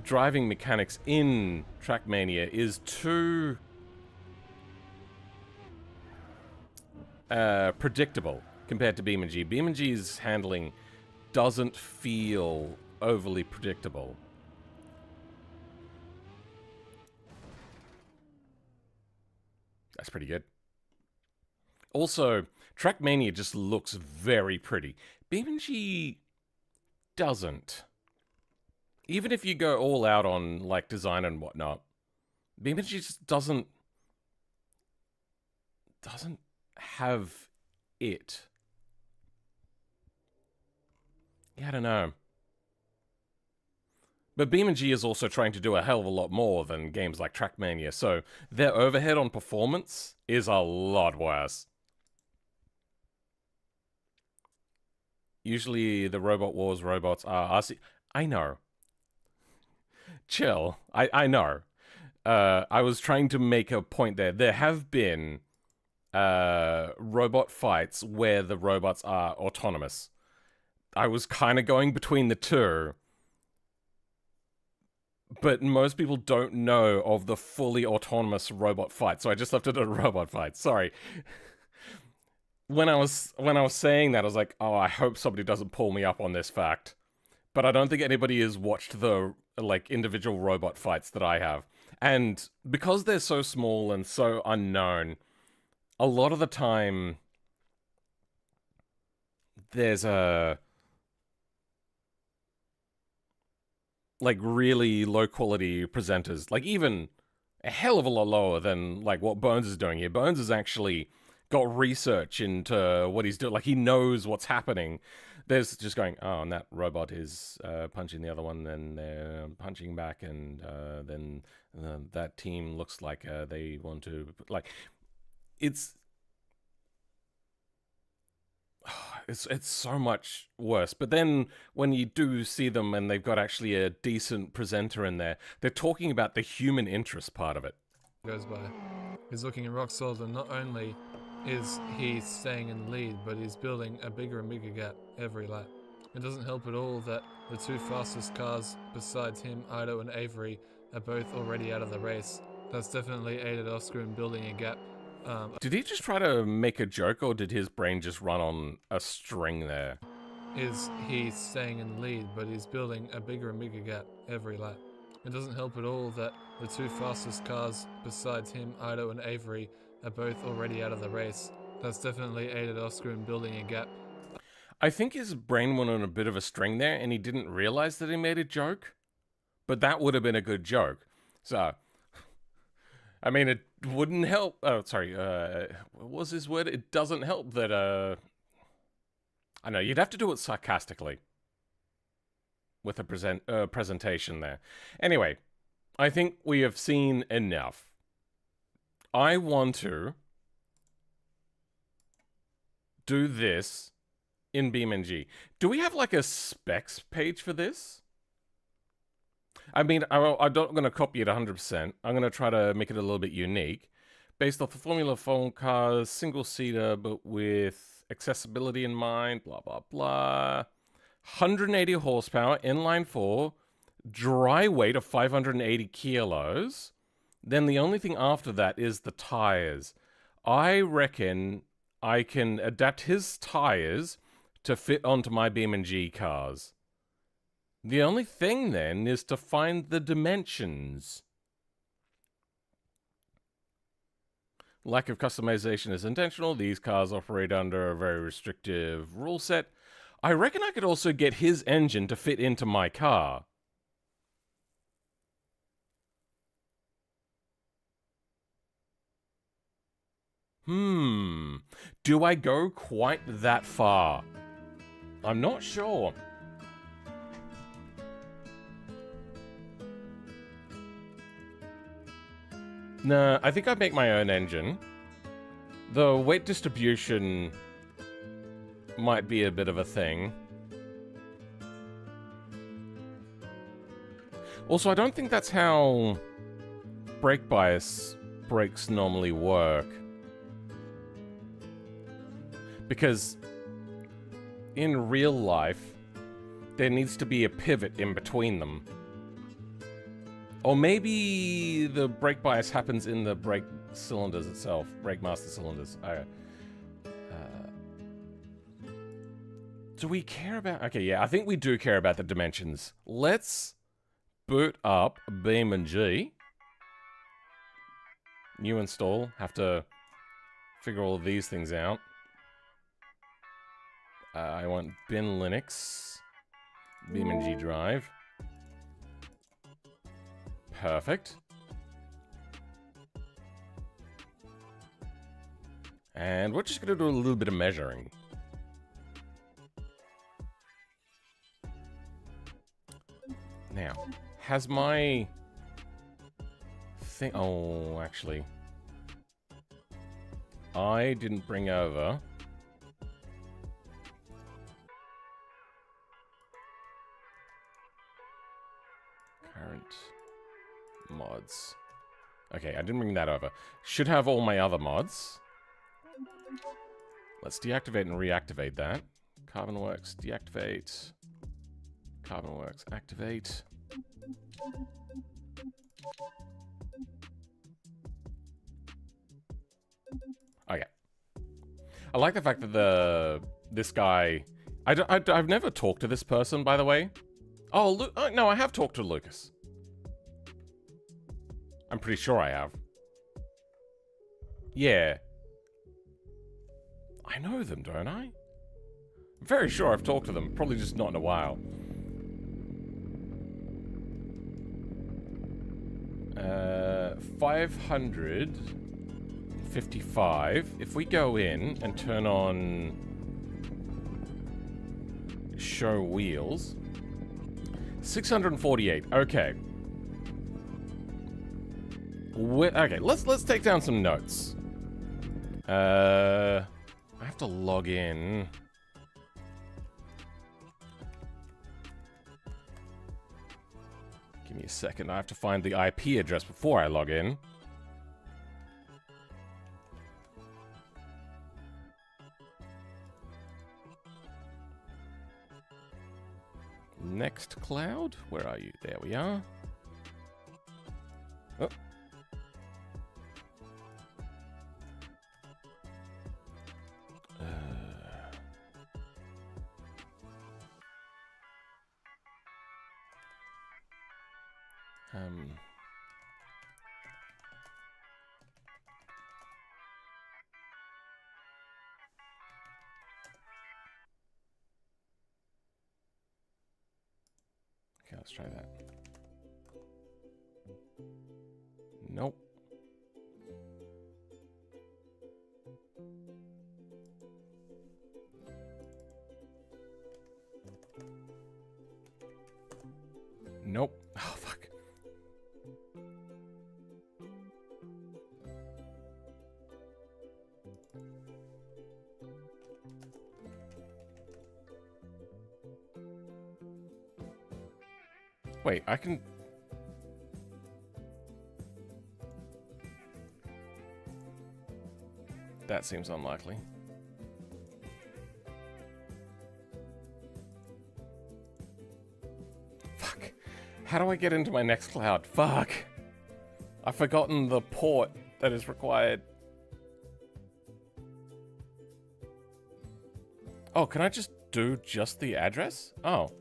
driving mechanics in Trackmania is too predictable compared to BeamNG. BeamNG's handling doesn't feel overly predictable. That's pretty good. Also, Trackmania just looks very pretty. BeamNG doesn't. Even if you go all out on, like, design and whatnot, BeamNG just doesn't have it. Yeah, I don't know. But BeamNG is also trying to do a hell of a lot more than games like Trackmania, so their overhead on performance is a lot worse. Usually the Robot Wars robots are RC... I know. Chill. I know. I was trying to make a point there. There have been robot fights where the robots are autonomous. I was kind of going between the two. But most people don't know of the fully autonomous robot fight, so I just left it at a robot fight. Sorry. When I was saying that, I was like, oh, I hope somebody doesn't pull me up on this fact. But I don't think anybody has watched the, like, individual robot fights that I have. And because they're so small and so unknown, a lot of the time, there's a like really low quality presenters, like even a hell of a lot lower than like what Bones is doing here. Bones has actually got research into what he's doing. Like he knows what's happening. There's just going, oh, and that robot is punching the other one, then they're punching back, and then that team looks like they want to, like, it's so much worse. But then when you do see them and they've got actually a decent presenter in there, they're talking about the human interest part of it. Goes by. He's looking rock solid, and not only is he staying in the lead, but he's building a bigger and bigger gap every lap. It doesn't help at all that the two fastest cars besides him, Ido and Avery, are both already out of the race. That's definitely aided Oscar in building a gap. Did he just try to make a joke, or did his brain just run on a string there? Is he staying in the lead, but he's building a bigger and bigger gap every lap. It doesn't help at all that the two fastest cars besides him, Ido and Avery, are both already out of the race. That's definitely aided Oscar in building a gap. I think his brain went on a bit of a string there, and he didn't realize that he made a joke. But that would have been a good joke. So, I mean, it wouldn't help. Oh, sorry. What was his word? It doesn't help that, I know, you'd have to do it sarcastically with a presentation there. Anyway, I think we have seen enough. I want to do this in BeamNG. Do we have like a specs page for this? I mean, I'm not going to copy it 100%. I'm going to try to make it a little bit unique. Based off the Formula 4 cars, single-seater, but with accessibility in mind, blah, blah, blah. 180 horsepower, inline 4, dry weight of 580 kilos. Then the only thing after that is the tires. I reckon I can adapt his tires to fit onto my BeamNG cars. The only thing then is to find the dimensions. Lack of customization is intentional. These cars operate under a very restrictive rule set. I reckon I could also get his engine to fit into my car. Do I go quite that far? I'm not sure. Nah, I think I'd make my own engine. The weight distribution might be a bit of a thing. Also, I don't think that's how brake bias brakes normally work. Because in real life, there needs to be a pivot in between them. Or maybe the brake bias happens in the brake cylinders itself, brake master cylinders. Do we care about... Okay, yeah, I think we do care about the dimensions. Let's boot up BeamNG. New install. Have to figure all of these things out. I want bin Linux. BeamNG drive. Perfect. And we're just going to do a little bit of measuring. Now, has my thing... Oh, actually. I didn't bring over... Current mods. Okay, I didn't bring that over. Should have all my other mods. Let's deactivate and reactivate that. CarbonWorks, deactivate. CarbonWorks, activate. Okay. I like the fact that this guy... I've never talked to this person, by the way. Oh, no, I have talked to Lucas. I'm pretty sure I have. Yeah. I know them, don't I? I'm very sure I've talked to them, probably just not in a while. 555. If we go in and turn on show wheels, 648. Okay. Okay, let's take down some notes. I have to log in. Give me a second. I have to find the IP address before I log in. Nextcloud? Where are you? There we are. Oh. Okay, let's try that. Nope. Nope. Oh, fuck. Wait, I can... That seems unlikely. Fuck. How do I get into my Nextcloud? Fuck. I've forgotten the port that is required. Oh, can I just do just the address? Oh.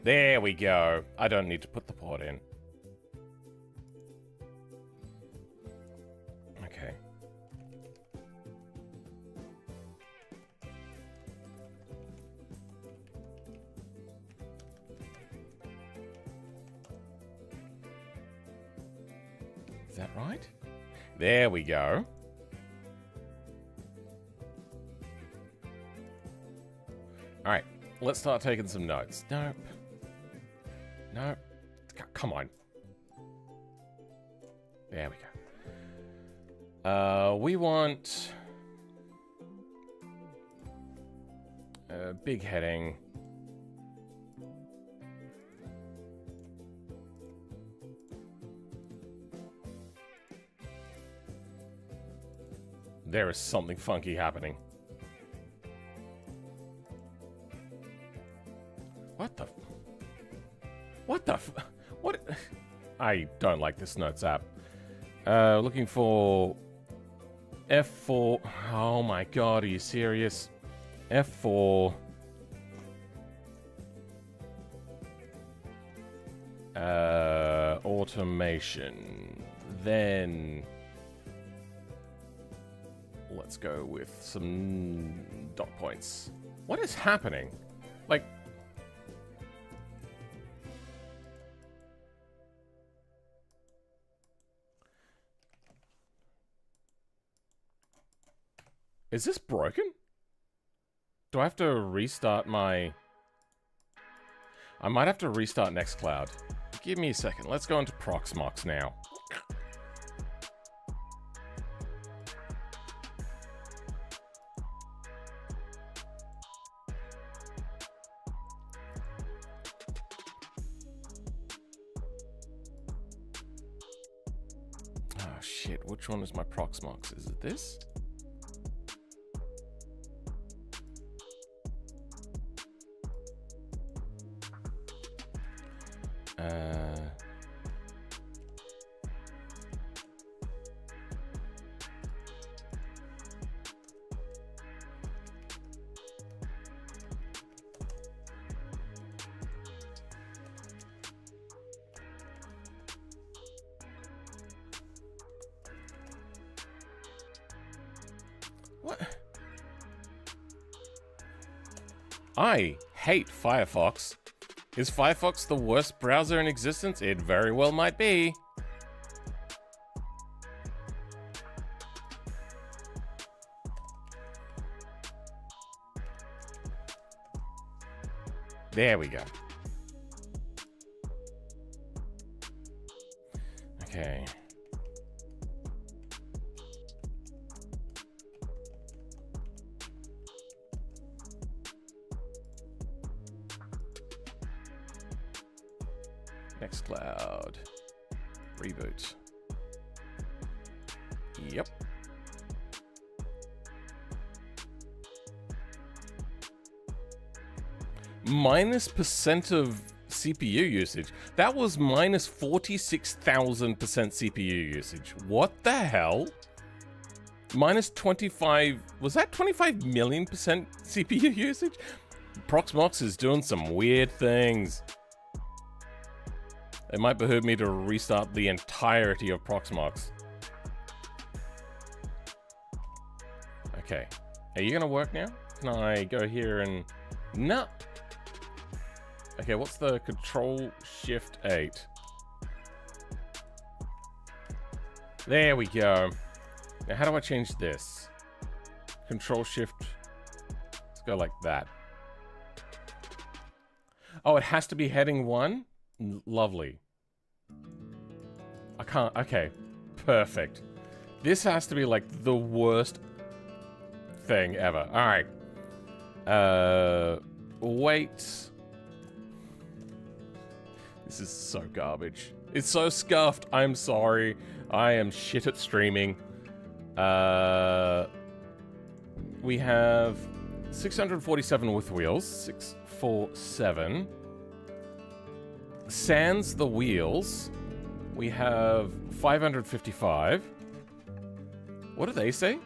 There we go. I don't need to put the port in. Okay. Is that right? There we go. All right, let's start taking some notes. Nope. No. Come on. There we go. We want a big heading. There is something funky happening. What the... What the f... What... I don't like this Notes app. Looking for... F4... Oh my god, are you serious? F4... Automation. Then... Let's go with some dot points. What is happening? Like... Is this broken? Do I have to restart my... I might have to restart Nextcloud. Give me a second. Let's go into Proxmox now. Oh shit, which one is my Proxmox? Is it this? What? I hate Firefox. Is Firefox the worst browser in existence? It very well might be. There we go. Okay. Nextcloud. Reboot. Yep. -% of CPU usage. That was -46,000% CPU usage. What the hell? -25, was that 25 million% CPU usage? Proxmox is doing some weird things. It might behoove me to restart the entirety of Proxmox. Okay. Are you gonna work now? Can I go here and... No! Okay, what's the Control-Shift-8? There we go. Now, how do I change this? Control-Shift... Let's go like that. Oh, it has to be heading 1? Lovely. I can't... Okay. Perfect. This has to be, like, the worst thing ever. Alright. Wait... This is so garbage. It's so scuffed. I'm sorry. I am shit at streaming. We have 647 with wheels. 647. Sans the wheels. We have 555. What do they say?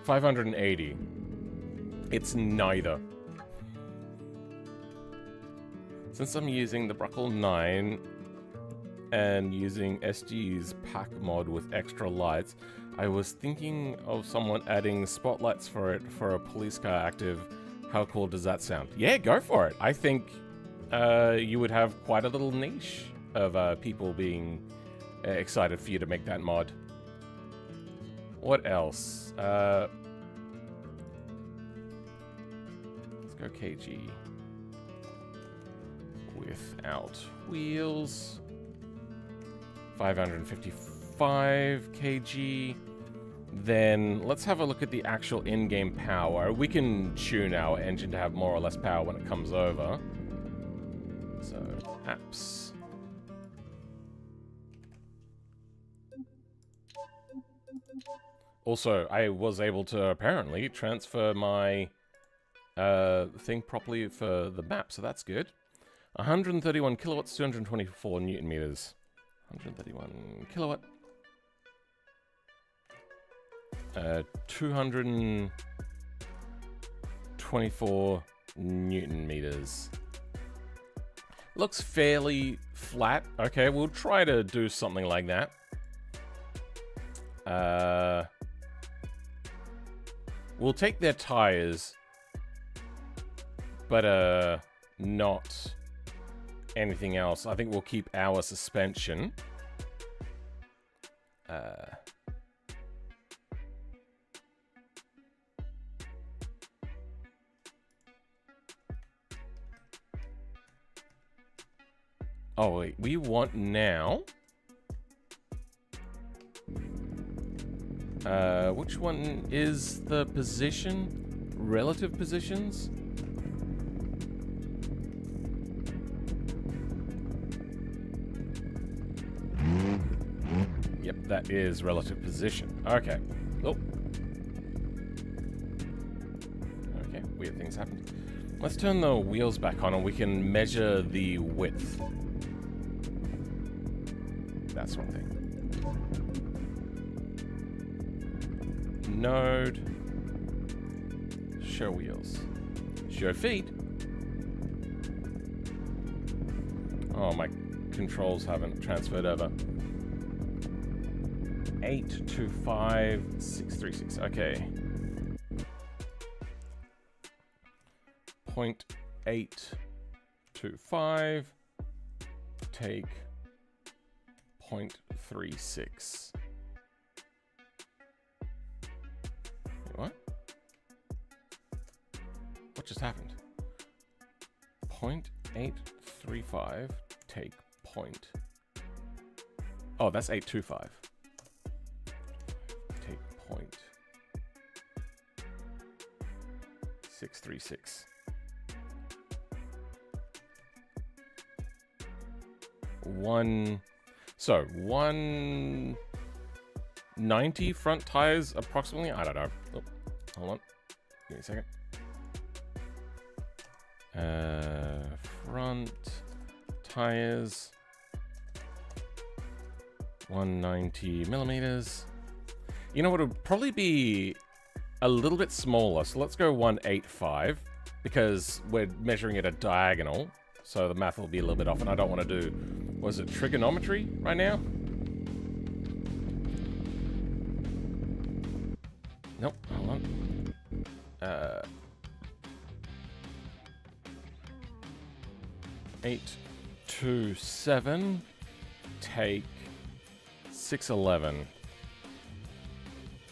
580. It's neither. Since I'm using the Bruckle 9 and using SG's pack mod with extra lights, I was thinking of someone adding spotlights for it for a police car active. How cool does that sound? Yeah, go for it. I think you would have quite a little niche of people being excited for you to make that mod. What else? Let's go KG. Without wheels. 555 kg. Then let's have a look at the actual in-game power. We can tune our engine to have more or less power when it comes over. So, apps. Also, I was able to apparently transfer my thing properly for the map, so that's good. 131 kilowatts, 224 newton meters. 131 kilowatt. 224 newton meters. Looks fairly flat. Okay, we'll try to do something like that. We'll take their tires, but not anything else. I think we'll keep our suspension. Oh wait, we want now. Which one is the position? Relative positions? Yep, that is relative position. Okay. Oh. Okay, weird things happened. Let's turn the wheels back on and we can measure the width. That's one thing. Node. Show wheels. Show feet. Oh, my controls haven't transferred over. 825636. Okay. 0.825. Take 0.36. Wait, what? What just happened? 0.835. Take point. Oh, that's 825. Take point. 636. 190 front tires approximately. I don't know. Oh, hold on. Give me a second. Front tires. 190 millimeters. You know what? It would probably be a little bit smaller. So let's go 185 because we're measuring it a diagonal. So the math will be a little bit off, and I don't want to do, was it trigonometry right now? Nope, hold on. 827, take 611.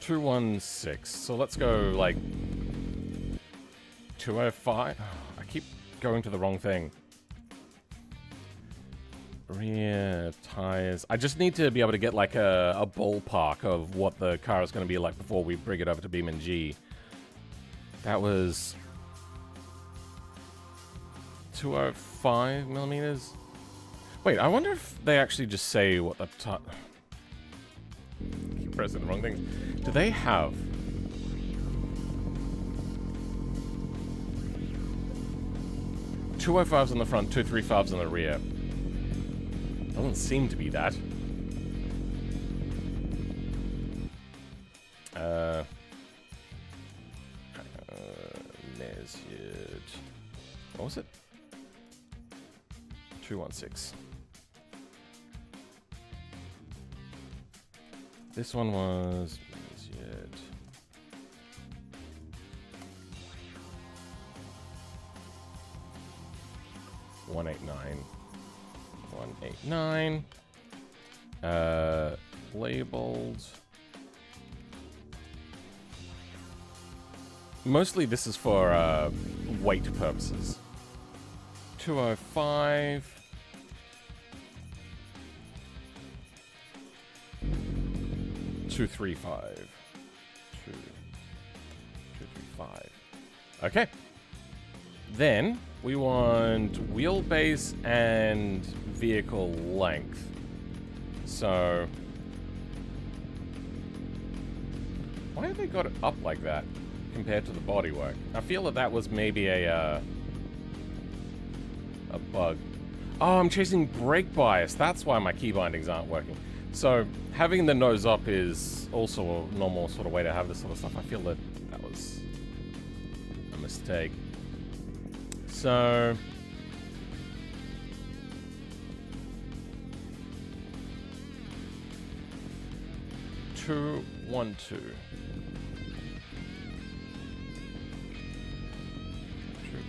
216. So let's go like 205. Oh, I keep going to the wrong thing. Rear tires. I just need to be able to get like a ballpark of what the car is going to be like before we bring it over to BeamNG. That was 205 millimeters. Wait, I wonder if they actually just say what the keep pressing the wrong things. Do they have 205s on the front, 235s on the rear? Doesn't seem to be that. Measured. What was it? 216. This one was measured. $189. Labeled. Mostly this is for weight purposes. 205. 235. 235. Okay. Then we want wheelbase and vehicle length. So why have they got it up like that compared to the bodywork? I feel that that was maybe a bug. Oh, I'm chasing brake bias. That's why my key bindings aren't working. So having the nose up is also a normal sort of way to have this sort of stuff. I feel that that was a mistake. So 212.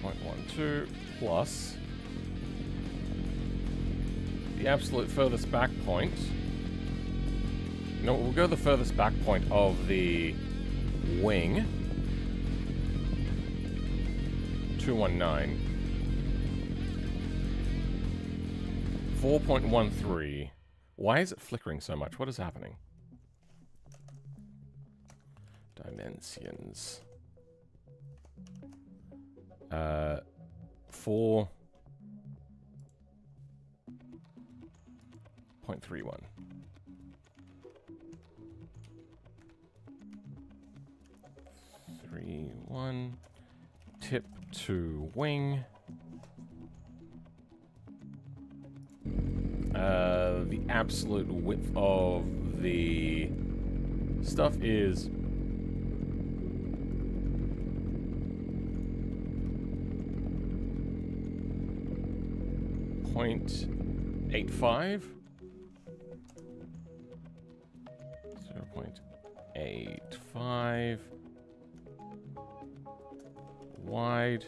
2.12 plus the absolute furthest back point. No, we'll go the furthest back point of the wing. 219. 4.13. Why is it flickering so much? What is happening? Dimensions. 4.31. Tip to wing. The absolute width of the stuff is 0.85. 0.85 wide.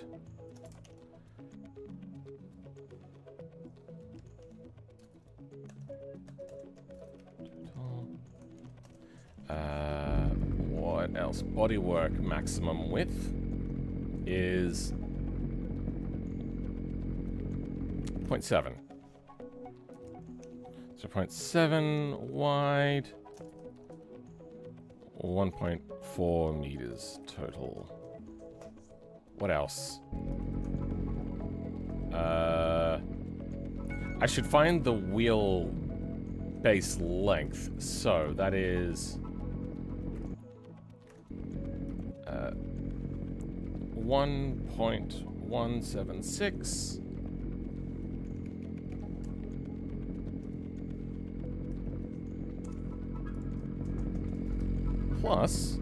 What else? Bodywork maximum width is 0.7. So 0.7 wide, 1.4 meters total. What else? I should find the wheel base length. So that is 1.176 plus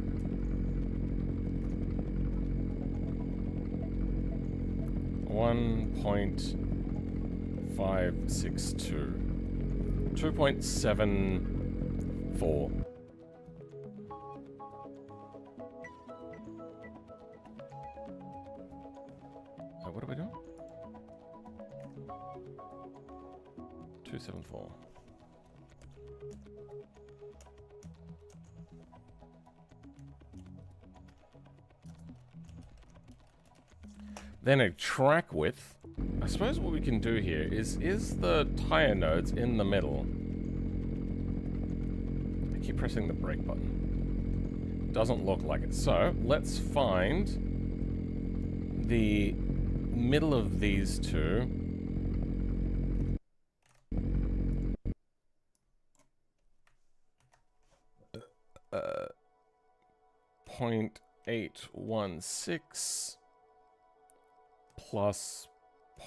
1.562. 2.74. What are we doing? 274. Then a track width. I suppose what we can do here is the tire nodes in the middle. I keep pressing the brake button. Doesn't look like it. So let's find the middle of these two. Uh, 0.816 plus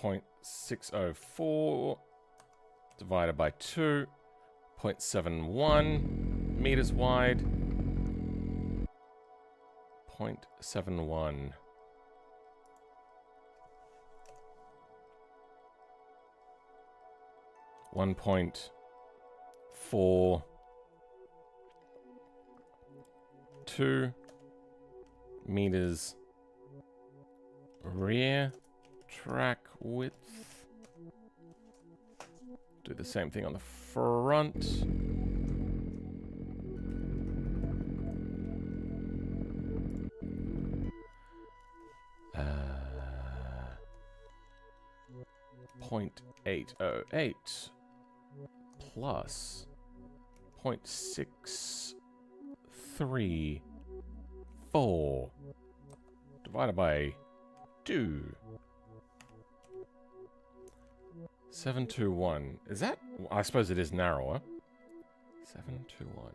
0.604 divided by 2, 0.71 meters wide, 0.71. One 1.42 meters rear track width. Do the same thing on the front. Uh, 0.808 plus 0.634 divided by 2. 721. Is that? I suppose it is narrower. 721.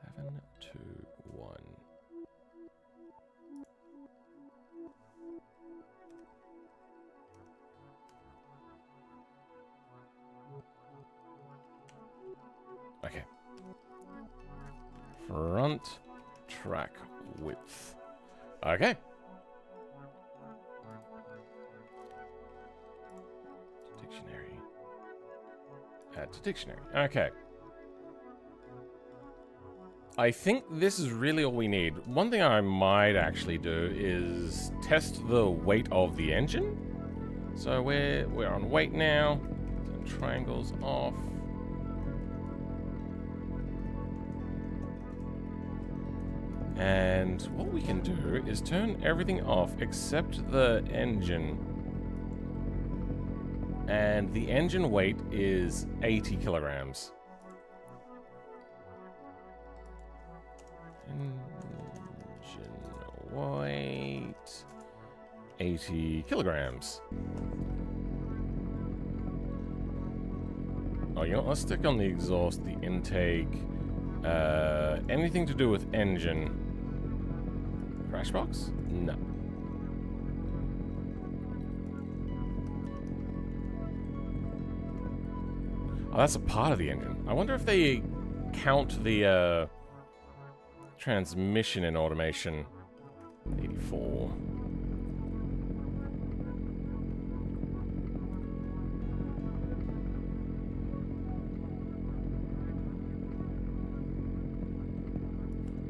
721. Okay. Front track width. Okay. Dictionary. Add to dictionary. Okay. I think this is really all we need. One thing I might actually do is test the weight of the engine. So we're on weight now. Turn triangles off. And what we can do is turn everything off except the engine. And the engine weight is 80 kilograms. Engine weight 80 kilograms. Oh, you know, let's stick on the exhaust, the intake, anything to do with engine. Crash box? No. Oh, that's a part of the engine. I wonder if they count the transmission in automation. 84.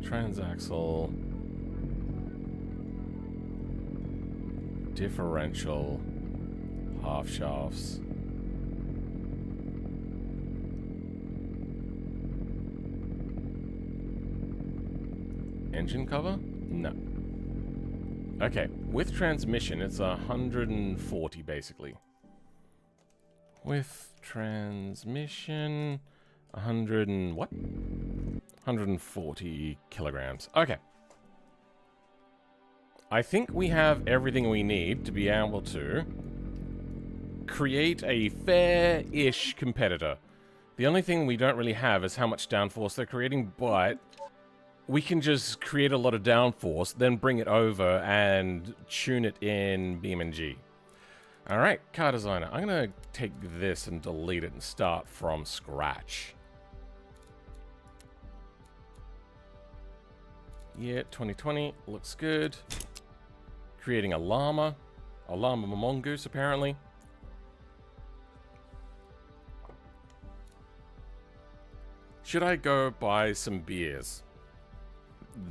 Transaxle. Differential. Half shafts. engine cover? No. Okay, with transmission, it's 140 basically. With transmission, 100 and what? 140 kilograms. Okay. I think we have everything we need to be able to create a fair-ish competitor. The only thing we don't really have is how much downforce they're creating, but we can just create a lot of downforce, then bring it over and tune it in BeamNG. Alright, car designer. I'm going to take this and delete it and start from scratch. Yeah, 2020. Looks good. Creating a llama. A llama mongoose, apparently. Should I go buy some beers?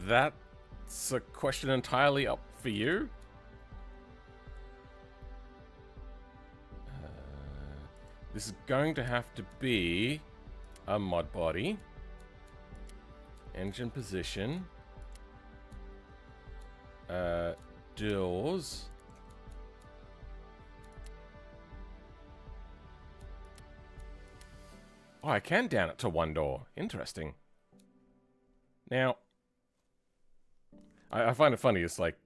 That's a question entirely up for you. This is going to have to be a mod body. Engine position. Doors. Oh, I can down it to one door. Interesting. Now, I find it funny. It's like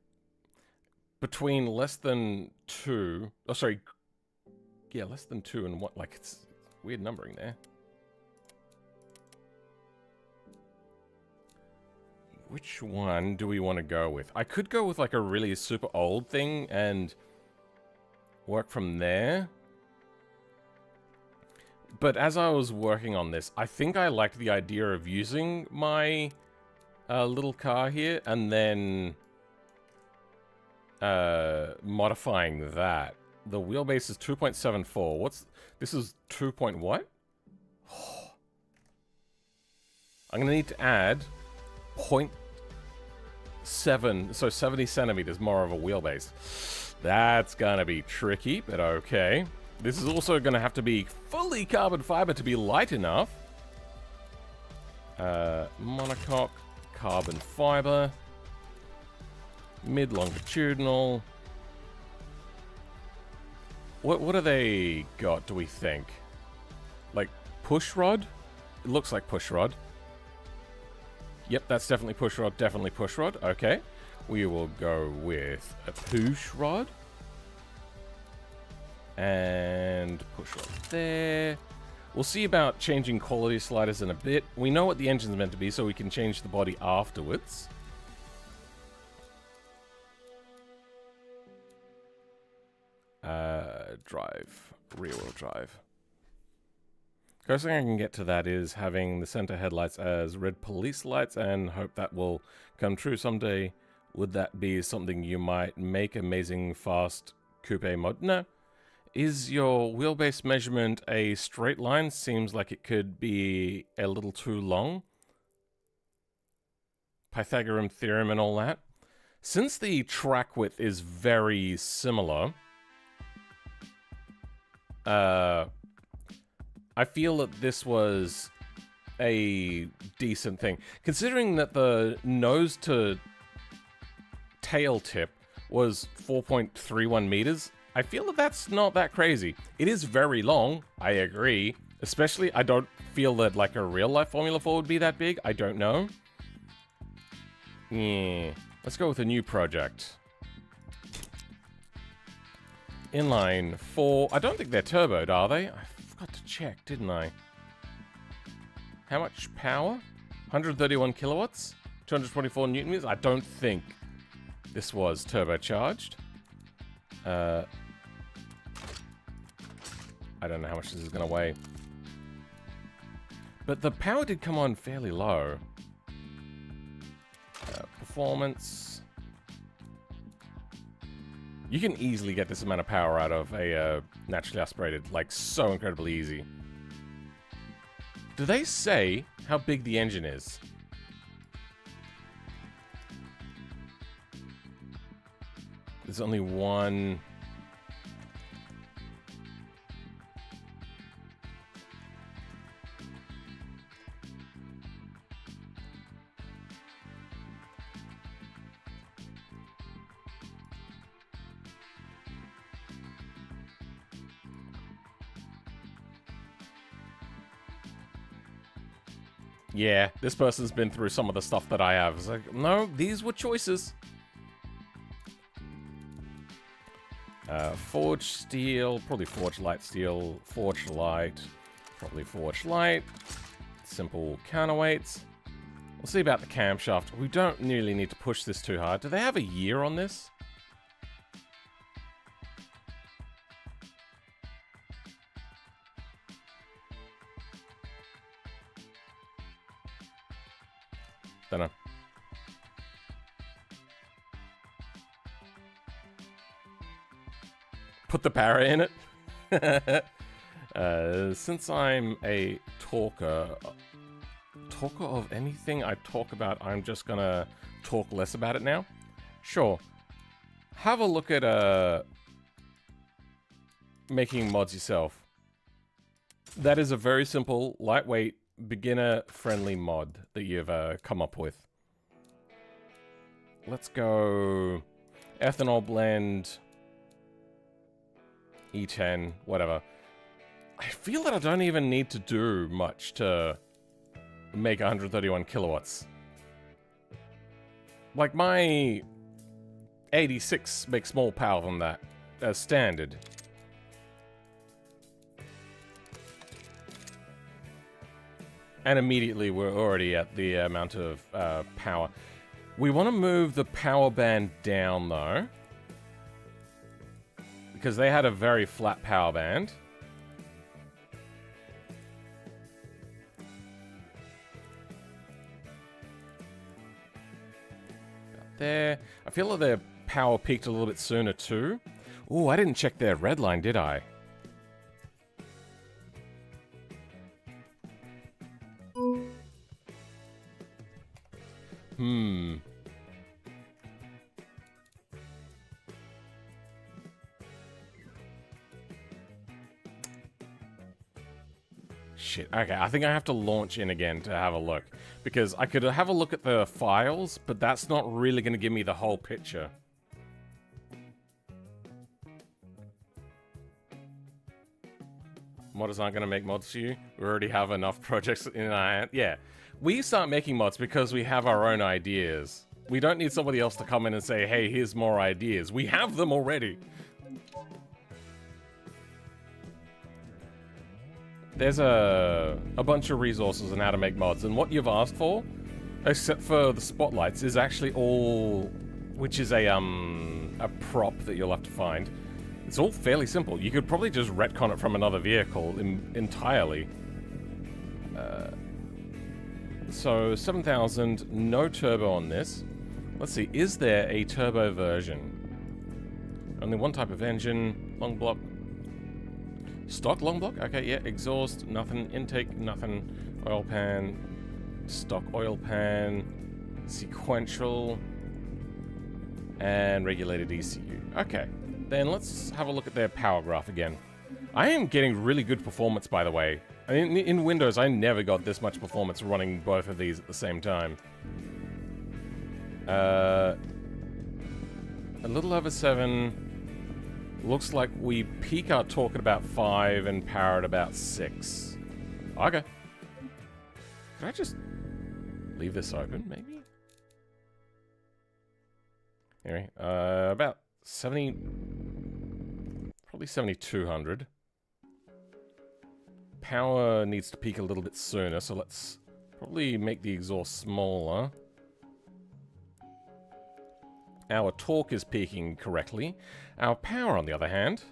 between less than 2. Oh, sorry. Yeah, less than 2 and what? Like it's weird numbering there. Which one do we want to go with? I could go with like a really super old thing and work from there. But as I was working on this, I think I liked the idea of using my little car here and then modifying that. The wheelbase is 2.74. This is 2 point what? I'm gonna need to add 0.7, so 70 centimeters more of a wheelbase. That's gonna be tricky, but okay. This is also gonna have to be fully carbon fiber to be light enough. Monocoque, carbon fiber, mid-longitudinal. What do they got, do we think? Like push rod? It looks like push rod. Yep, that's definitely push rod, definitely push rod. Okay. We will go with a push rod. And push rod there. We'll see about changing quality sliders in a bit. We know what the engine's meant to be, so we can change the body afterwards. Drive. Rear-wheel drive. First thing I can get to that is having the center headlights as red police lights and hope that will come true someday. Would that be something you might make amazing fast coupe mod? No. Is your wheelbase measurement a straight line? Seems like it could be a little too long. Pythagorean theorem and all that. Since the track width is very similar, I feel that this was a decent thing. Considering that the nose to tail tip was 4.31 meters, I feel that that's not that crazy. It is very long, I agree. Especially, I don't feel that like a real-life Formula 4 would be that big. I don't know. Yeah, let's go with a new project. Inline 4. I don't think they're turboed, are they? I forgot to check, didn't I? How much power? 131 kilowatts? 224 newton meters? I don't think this was turbocharged. I don't know how much this is going to weigh. But the power did come on fairly low. Performance. You can easily get this amount of power out of a naturally aspirated, like so incredibly easy. Do they say how big the engine is? There's only one. yeah, this person's been through some of the stuff that I have. It's like, no, these were choices. Forged steel, probably forged light steel, forged light, probably forged light, simple counterweights. We'll see about the camshaft. We don't really need to push this too hard. Do they have a year on this? Don't know. Put the para in it. Since I'm a talker of anything I talk about, I'm just gonna talk less about it now. Sure. Have a look at making mods yourself. That is a very simple, lightweight, beginner-friendly mod that you've come up with. Let's go ethanol blend, E10, whatever. I feel that I don't even need to do much to make 131 kilowatts. Like, my 86 makes more power than that as standard. And immediately we're already at the amount of power. We want to move the power band down, though, because they had a very flat power band. There. I feel like their power peaked a little bit sooner, too. Oh, I didn't check their red line, did I? Shit. Okay, I think I have to launch in again to have a look. Because I could have a look at the files, but that's not really going to give me the whole picture. Modders aren't going to make mods for you. We already have enough projects in our hand. Yeah. We start making mods because we have our own ideas. We don't need somebody else to come in and say, hey, here's more ideas. We have them already. There's a bunch of resources on how to make mods, and what you've asked for, except for the spotlights, is actually all, which is a prop that you'll have to find. It's all fairly simple. You could probably just retcon it from another vehicle entirely. So 7,000, no turbo on this. Let's see, is there a turbo version? Only one type of engine, long block. Stock long block? Okay, yeah, exhaust, nothing, intake, nothing, oil pan, stock oil pan, sequential, and regulated ECU. Okay, then let's have a look at their power graph again. I am getting really good performance, by the way. I mean, in Windows, I never got this much performance running both of these at the same time. A little over 7. Looks like we peak our torque at about 5 and power at about 6. Okay. Can I just leave this open, maybe? Anyway, about 70... Probably 7,200. Power needs to peak a little bit sooner, so let's probably make the exhaust smaller. Our torque is peaking correctly. Our power, on the other hand,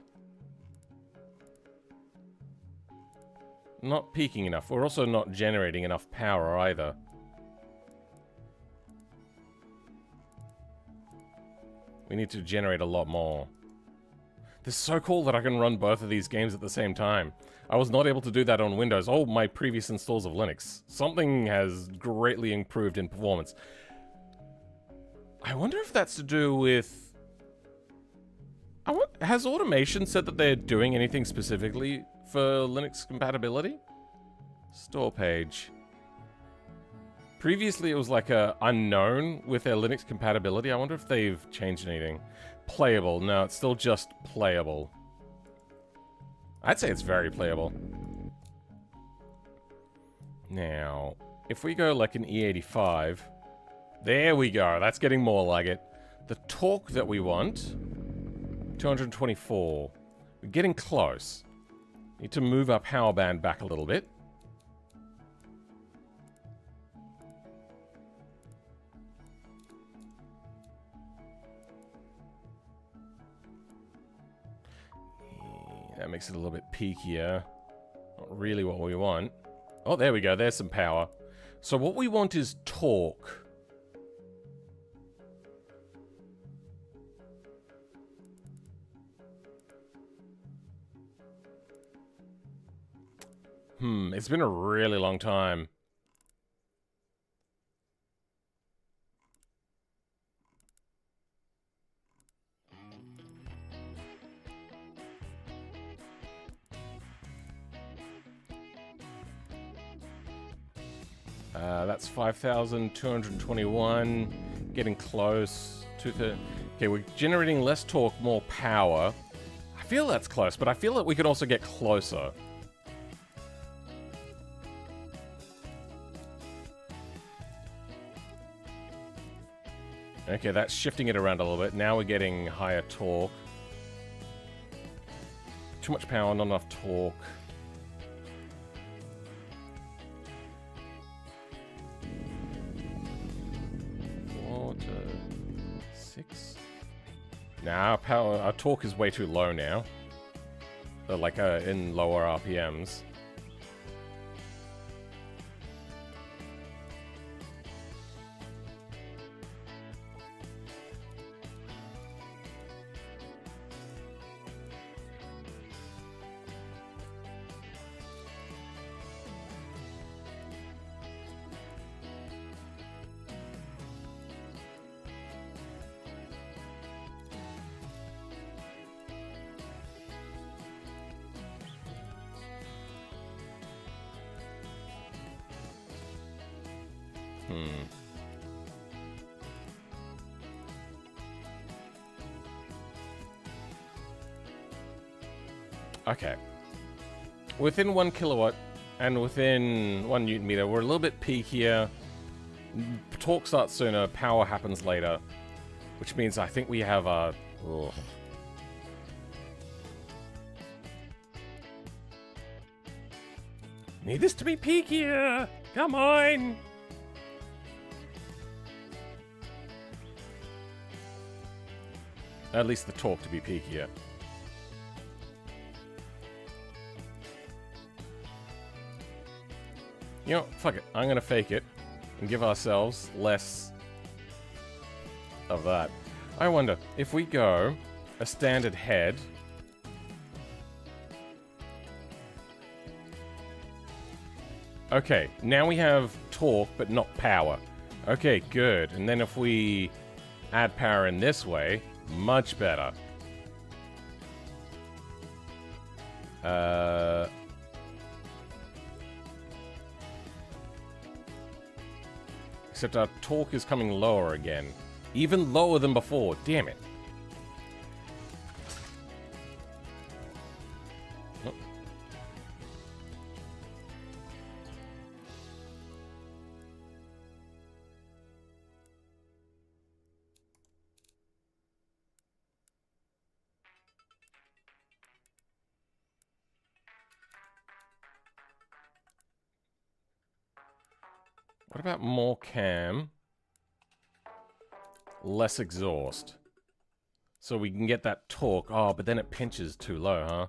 not peaking enough. We're also not generating enough power either. We need to generate a lot more. This is so cool that I can run both of these games at the same time. I was not able to do that on Windows. Oh, my previous installs of Linux. Something has greatly improved in performance. I wonder if that's to do with... Has Automation said that they're doing anything specifically for Linux compatibility? Store page. Previously it was like a unknown with their Linux compatibility. I wonder if they've changed anything. Playable. No, it's still just playable. I'd say it's very playable. Now, if we go like an E85, there we go. That's getting more like it. The torque that we want, 224. We're getting close. Need to move our power band back a little bit. That makes it a little bit peakier. Not really what we want. Oh, there we go. There's some power. So what we want is torque. It's been a really long time. That's 5,221. Getting close. Okay, we're generating less torque, more power. I feel that's close, but I feel that we could also get closer. Okay, that's shifting it around a little bit. Now we're getting higher torque. Too much power, not enough torque. Nah, our torque is way too low now. Like in lower RPMs. Okay. Within 1 kilowatt and within 1 newton meter, we're a little bit peakier. Torque starts sooner, power happens later. Which means I think we have a... Ugh. Need this to be peakier! Come on! At least the torque to be peakier. You know, fuck it. I'm gonna fake it and give ourselves less of that. I wonder, if we go a standard head... Okay, now we have torque, but not power. Okay, good. And then if we add power in this way, much better. Except our torque is coming lower again. Even lower than before. Damn it. Oh. What about more cam? Less exhaust. So we can get that torque. Oh, but then it pinches too low, huh?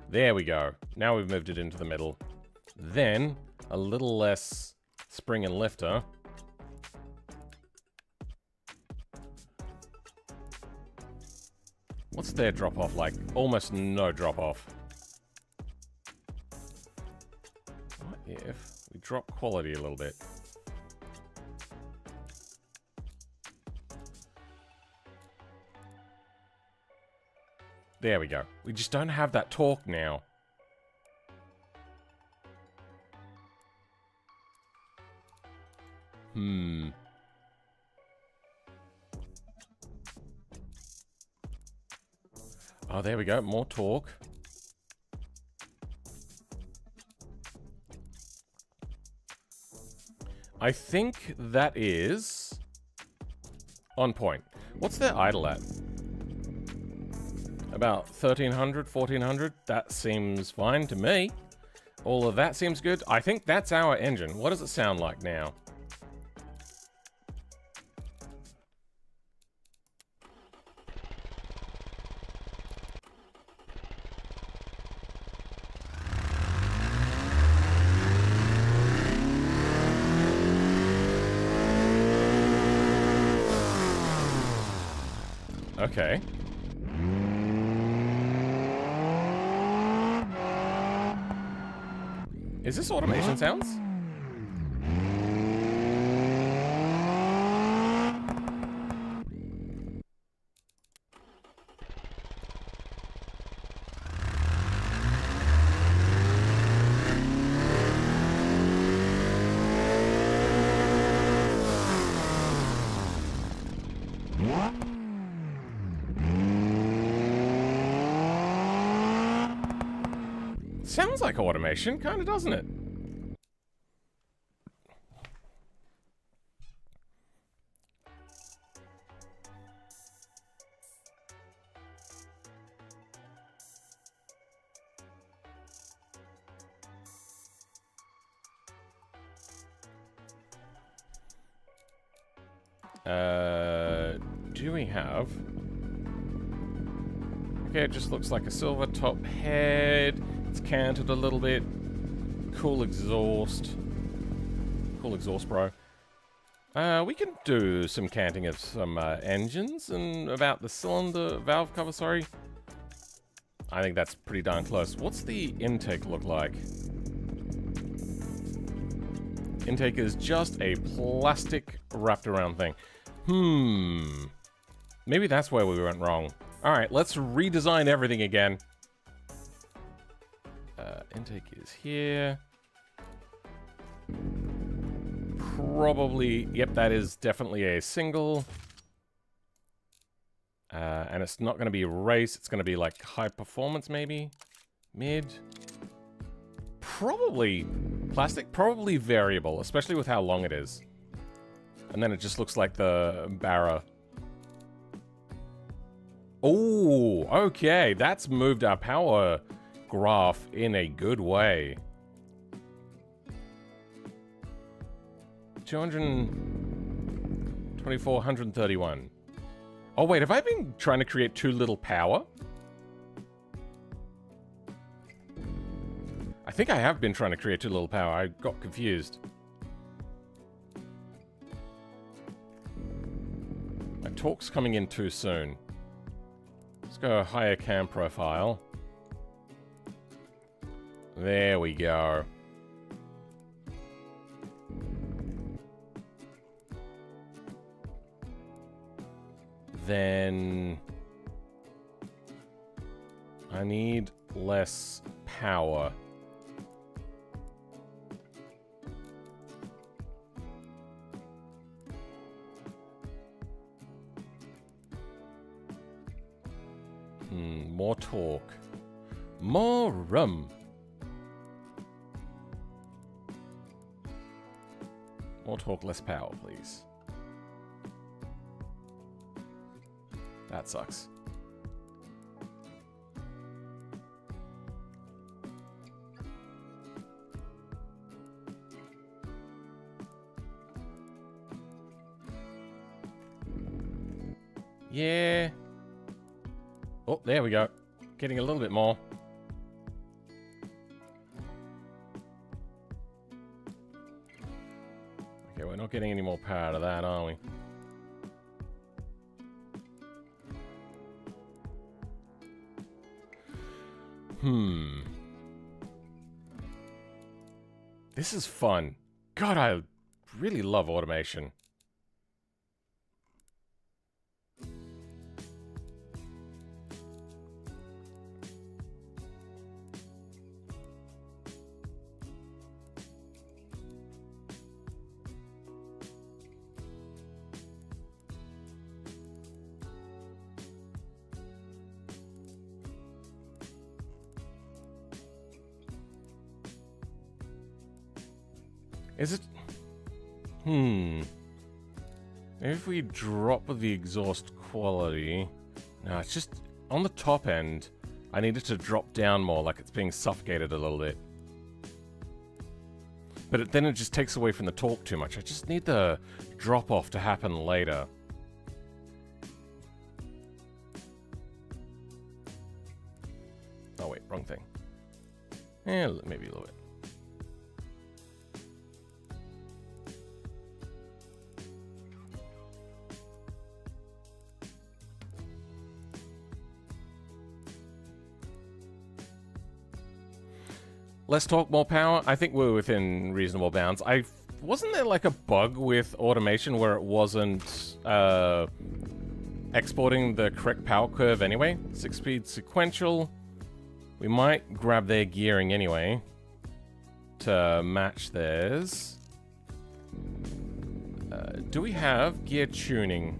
There we go. Now we've moved it into the middle. Then, a little less spring and lifter. What's their drop-off like? Almost no drop-off. What if we drop quality a little bit? There we go. We just don't have that torque now. Oh, there we go. More torque. I think that is on point. What's their idle at? About 1300, 1400? That seems fine to me. All of that seems good. I think that's our engine. What does it sound like now? Okay. Is this automation sounds? Sounds like automation, kind of, doesn't it? Do we have... Okay, it just looks like a silver top head. It's canted a little bit. Cool exhaust. Cool exhaust, bro. We can do some canting of some engines and about the cylinder valve cover, sorry. I think that's pretty darn close. What's the intake look like? Intake is just a plastic wrapped around thing. Maybe that's where we went wrong. Alright, let's redesign everything again. Intake is here. Probably, yep, that is definitely a single. And it's not going to be race, it's going to be like high performance maybe. Mid. Probably plastic, probably variable, especially with how long it is. And then it just looks like the Barra. Oh, okay, that's moved our power graph in a good way. 224, 131. Oh wait, have I been trying to create too little power? I think I have been trying to create too little power. I got confused. My torque's coming in too soon. Let's go higher cam profile. There we go. Then I need less power. More torque. More rum. More torque, less power, please. That sucks. Yeah. Oh, there we go. Getting a little bit more. Okay, we're not getting any more power out of that, are we? This is fun. God, I really love automation. Is it... Maybe if we drop the exhaust quality... No, it's just on the top end. I need it to drop down more, like it's being suffocated a little bit. But then it just takes away from the torque too much. I just need the drop-off to happen later. Oh wait, wrong thing. Yeah, maybe a little bit. Less torque, more power. I think we're within reasonable bounds. Wasn't there like a bug with automation where it wasn't exporting the correct power curve anyway? 6-speed sequential. We might grab their gearing anyway to match theirs. Do we have gear tuning?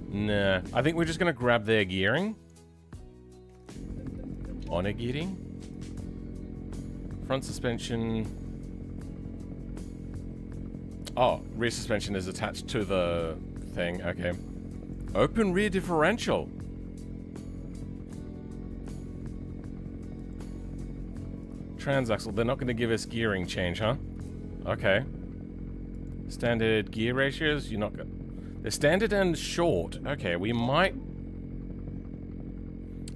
Nah. I think we're just going to grab their gearing. Honor gearing. Front suspension. Oh, rear suspension is attached to the thing. Okay. Open rear differential. Transaxle. They're not going to give us gearing change, huh? Okay. Standard gear ratios. You're not going. They're standard and short. Okay, we might.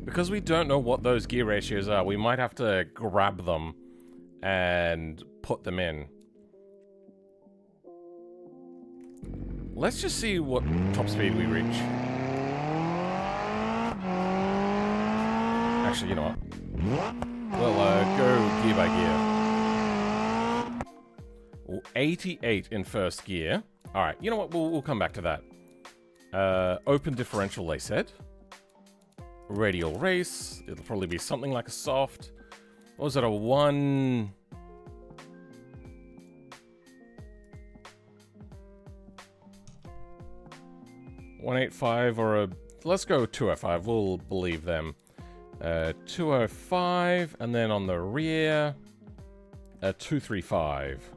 Because we don't know what those gear ratios are, we might have to grab them and put them in. Let's just see what top speed we reach. Actually, you know what? We'll go gear by gear. Well, 88 in first gear. Alright, you know what? We'll come back to that. Open differential, they said. Radial race. It'll probably be something like a soft. What was it, a 1... .185 or a... Let's go 205. We'll believe them. 205, and then on the rear, 235.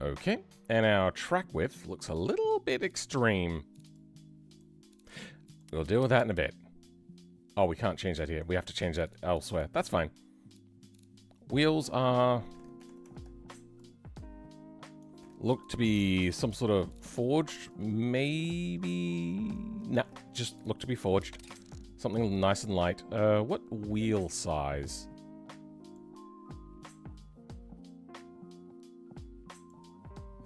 Okay, and our track width looks a little bit extreme. We'll deal with that in a bit. Oh, we can't change that here. We have to change that elsewhere. That's fine. Wheels are... look to be some sort of forged, maybe... Nah, just look to be forged. Something nice and light. What wheel size?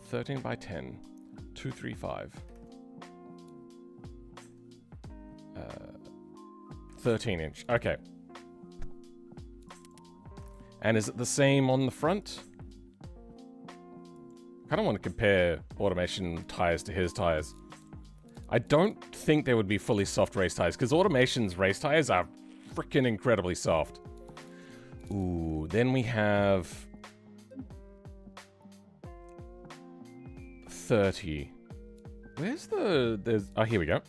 (13 by 10). 235. 13-inch. Okay. And is it the same on the front? I kind of want to compare automation tires to his tires. I don't think they would be fully soft race tires, because automation's race tires are freaking incredibly soft. Ooh, then we have 30. Where's there's, oh, here we go.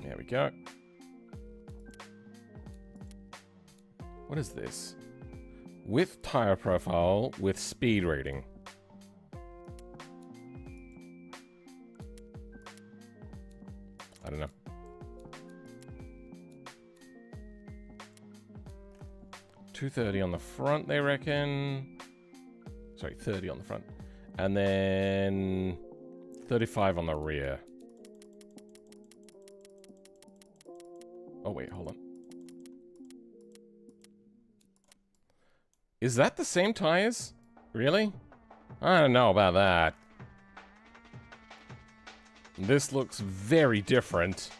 There we go. What is this? With tire profile, with speed rating. I don't know. $230 on the front, they reckon. Sorry, 30 on the front. And then 35 on the rear. Oh, wait, hold on. Is that the same tires? Really? I don't know about that. This looks very different.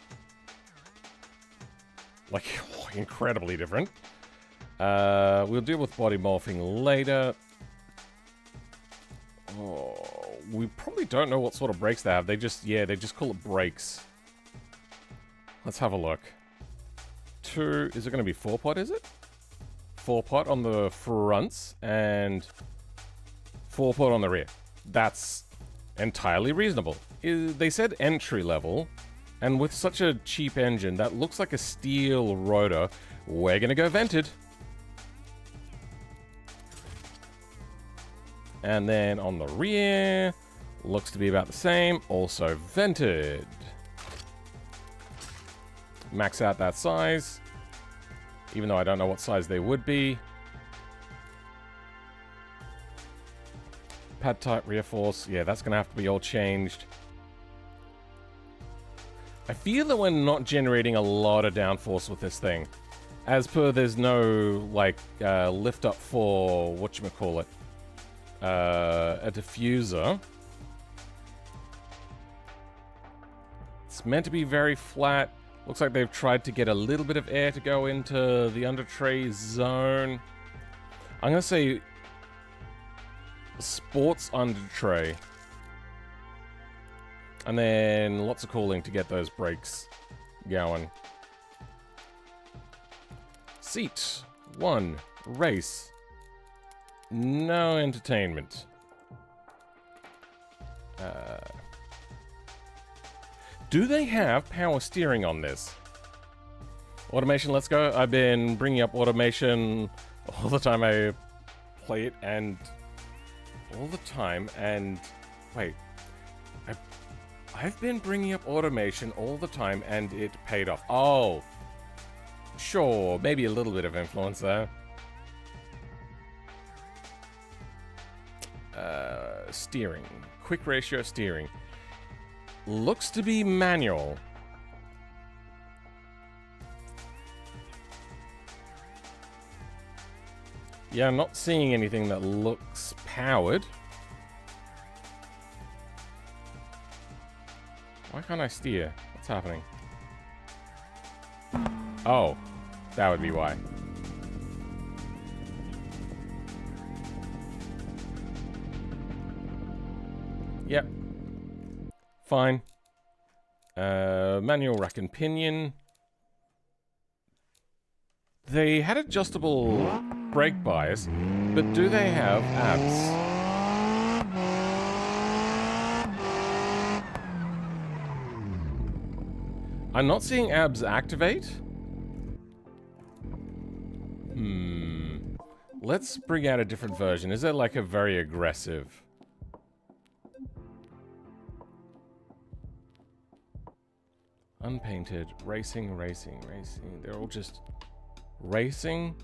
Like, incredibly different. We'll deal with body morphing later. Oh, we probably don't know what sort of brakes they have. They just, yeah, they just call it brakes. Let's have a look. Is it going to be 4-pot, is it? 4-pot on the fronts and 4-pot on the rear. That's entirely reasonable. They said entry level, And with such a cheap engine that looks like a steel rotor, we're gonna go vented. And then on the rear, looks to be about the same, also vented. Max out that size, even though I don't know what size they would be. Pad type, rear force, yeah, that's gonna have to be all changed. I feel that we're not generating a lot of downforce with this thing. As per, there's no, like, lift up for, whatchamacallit, a diffuser. It's meant to be very flat. Looks like they've tried to get a little bit of air to go into the under tray zone. I'm gonna say sports under tray. And then lots of cooling to get those brakes going. Seat 1, race. No entertainment. Do they have power steering on this? Automation, let's go. I've been bringing up automation all the time I play it, and all the time, and wait. I've been bringing up automation all the time, and it paid off. Oh, sure, maybe a little bit of influence there. Steering. Quick ratio steering. Looks to be manual. Yeah, I'm not seeing anything that looks powered. Why can't I steer? What's happening? Oh, that would be why. Yep. Fine. Manual rack and pinion. They had adjustable brake bias, but do they have abs? I'm not seeing abs activate. Let's bring out a different version. Is there like a very aggressive? Unpainted, racing, racing, racing. They're all just racing.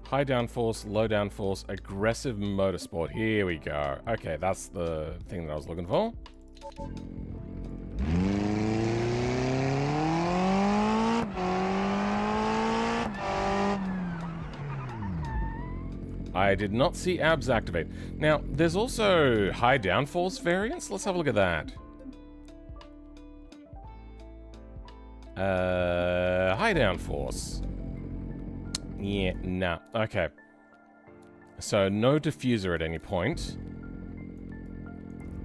High downforce, low downforce, aggressive motorsport. Here we go. Okay, that's the thing that I was looking for. I did not see abs activate. Now, there's also high downforce variants. Let's have a look at that. High downforce. Yeah, nah. Okay. So, no diffuser at any point.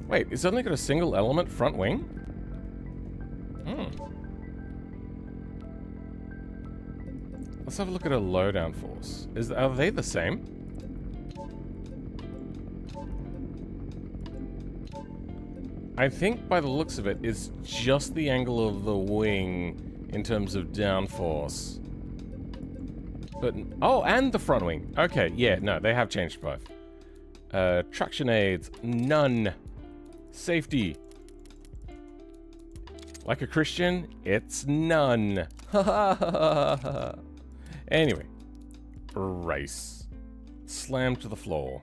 Wait, it's only got a single element front wing? Let's have a look at a low downforce. Are they the same? I think by the looks of it, it's just the angle of the wing in terms of downforce. But, oh, and the front wing. Okay, yeah, no, they have changed both. Traction aids, none. Safety. Like a Christian, it's none. Anyway, race. Slam to the floor.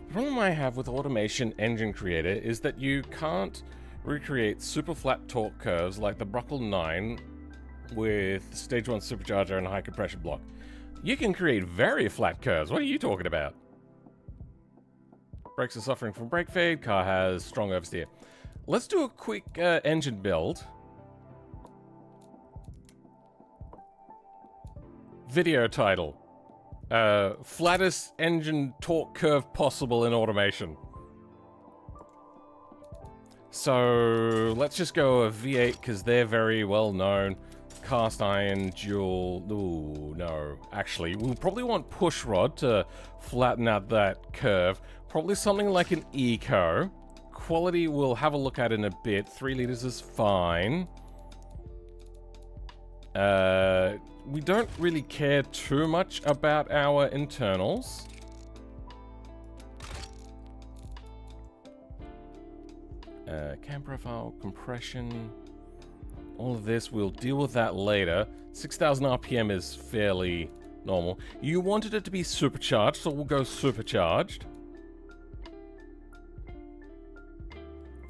The problem I have with Automation Engine Creator is that you can't recreate super flat torque curves like the Bruckle 9 with Stage 1 supercharger and a high compression block. You can create very flat curves. What are you talking about? Brakes are suffering from brake fade. Car has strong oversteer. Let's do a quick engine build. Video title. Flattest engine torque curve possible in automation. So let's just go a V8 because they're very well known. Cast iron, dual. Ooh, no. Actually, we'll probably want push rod to flatten out that curve. Probably something like an Eco. quality we'll have a look at in a bit. 3 liters is fine. We don't really care too much about our internals. Cam profile, compression, all of this, we'll deal with that later. 6,000 RPM is fairly normal. You wanted it to be supercharged, so we'll go supercharged.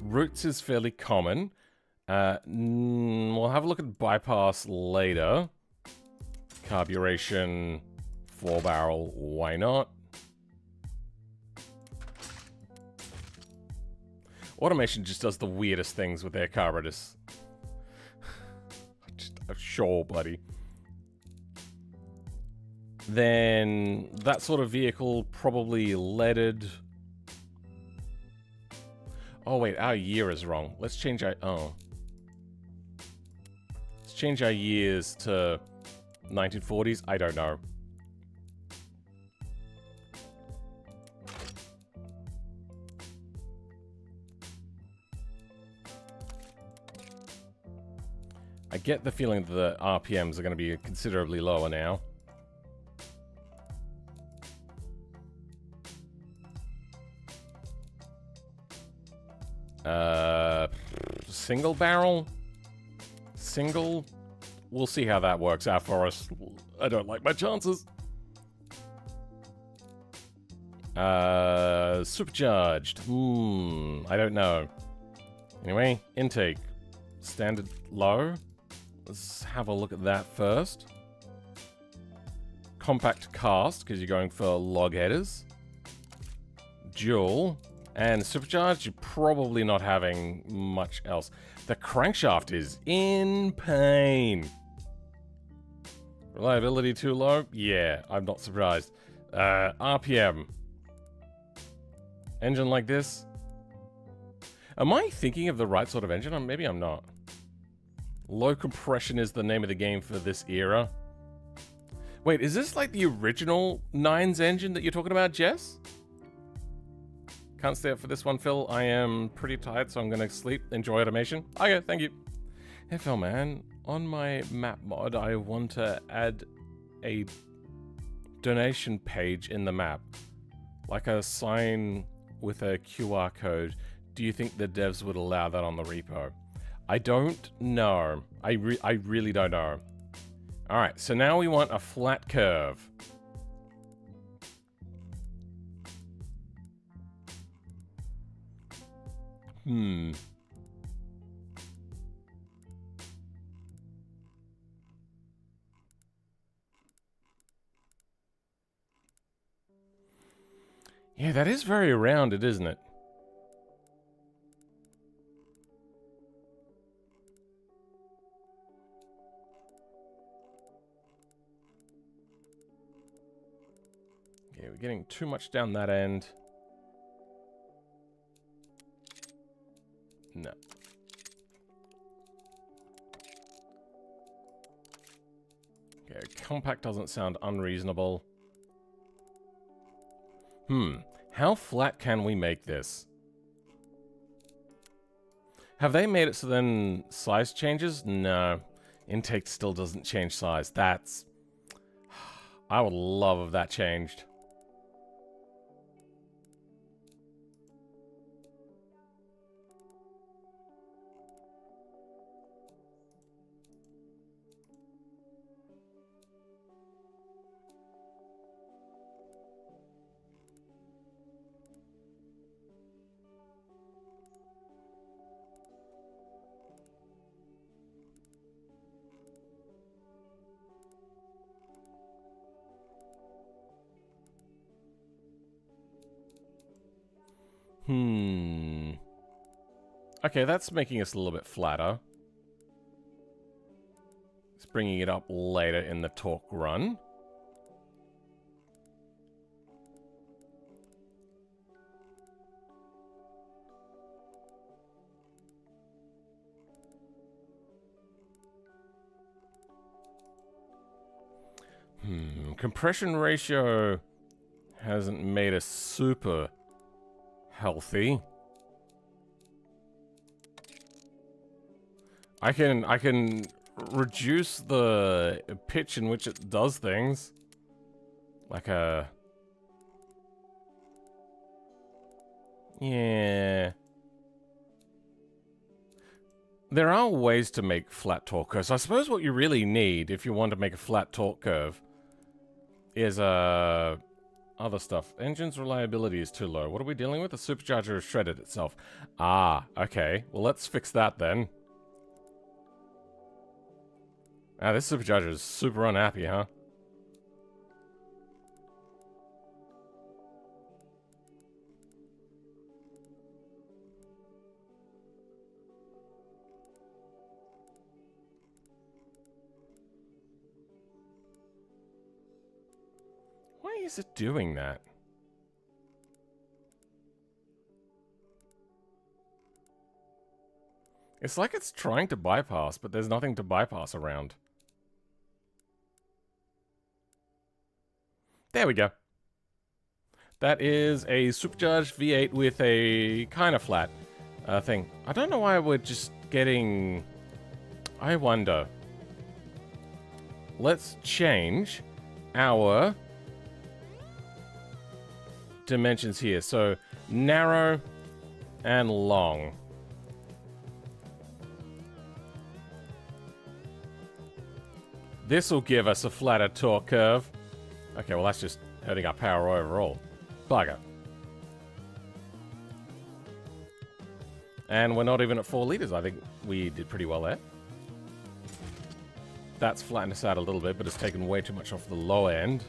Roots is fairly common. We'll have a look at bypass later. Carburation, 4-barrel, why not? Automation just does the weirdest things with their carburetors. Sure, buddy. Then that sort of vehicle, probably leaded. Oh wait, our year is wrong. Let's change our let's change our years to 1940s. I don't know. I get the feeling that the RPMs are going to be considerably lower now. Single barrel? Single? We'll see how that works out for us. I don't like my chances. Supercharged. I don't know. Anyway, intake. Standard low. Let's have a look at that first. Compact cast, because you're going for log headers. Dual. And supercharged, you're probably not having much else. The crankshaft is in pain. Reliability too low? Yeah, I'm not surprised. RPM. Engine like this? Am I thinking of the right sort of engine? Or maybe I'm not. Low compression is the name of the game for this era. Wait, is this like the original Nines engine that you're talking about, Jess? Can't stay up for this one, Phil. I am pretty tired, so I'm gonna sleep. Enjoy automation. Okay, thank you. Hey, Phil, man. On my map mod, I want to add a donation page in the map. Like a sign with a QR code. Do you think the devs would allow that on the repo? I don't know. I really don't know. Alright, so now we want a flat curve. Yeah, that is very rounded, isn't it? Yeah, we're getting too much down that end. No. Okay, compact doesn't sound unreasonable. How flat can we make this? Have they made it so then size changes? No. Intake still doesn't change size. That's... I would love if that changed. Okay, that's making us a little bit flatter. It's bringing it up later in the torque run. Compression ratio hasn't made us super healthy. I can reduce the pitch in which it does things. Like a... Yeah. There are ways to make flat torque curves. I suppose what you really need if you want to make a flat torque curve is other stuff. Engine's reliability is too low. What are we dealing with? The supercharger has shredded itself. Ah, okay. Well, let's fix that then. Ah, this supercharger is super unhappy, huh? Why is it doing that? It's like it's trying to bypass, but there's nothing to bypass around. There we go. That is a supercharged V8 with a kind of flat thing. I don't know why we're just getting... I wonder. Let's change our dimensions here. So, narrow and long. This will give us a flatter torque curve. Okay, well that's just hurting our power overall. Bugger. And we're not even at 4 liters. I think we did pretty well there. That's flattened us out a little bit, but it's taken way too much off the low end.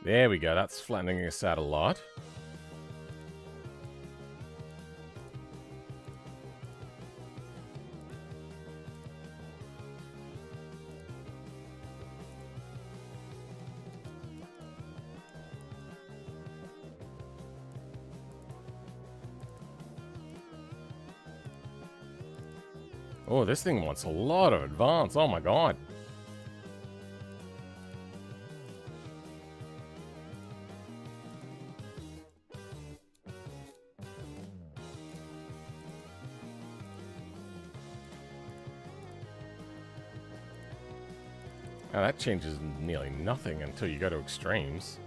There we go. That's flattening us out a lot. Oh, this thing wants a lot of advance. Oh my god. Now that changes nearly nothing until you go to extremes.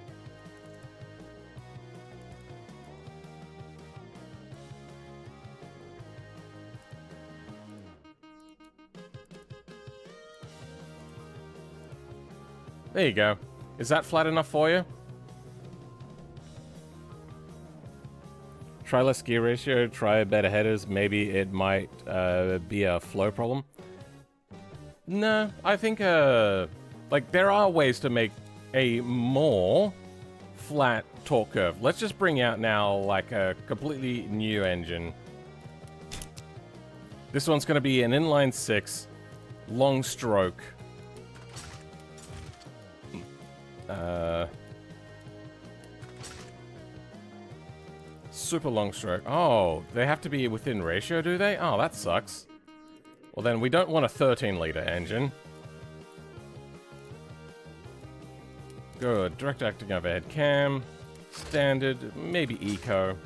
There you go. Is that flat enough for you? Try less gear ratio, try better headers. Maybe it might be a flow problem. No, I think, like, there are ways to make a more flat torque curve. Let's just bring out now, like, a completely new engine. This one's going to be an inline 6, long stroke. Super long stroke. Oh, they have to be within ratio, do they? Oh, that sucks. Well, then we don't want a 13-liter engine. Good. Direct acting overhead cam. Standard. Maybe eco.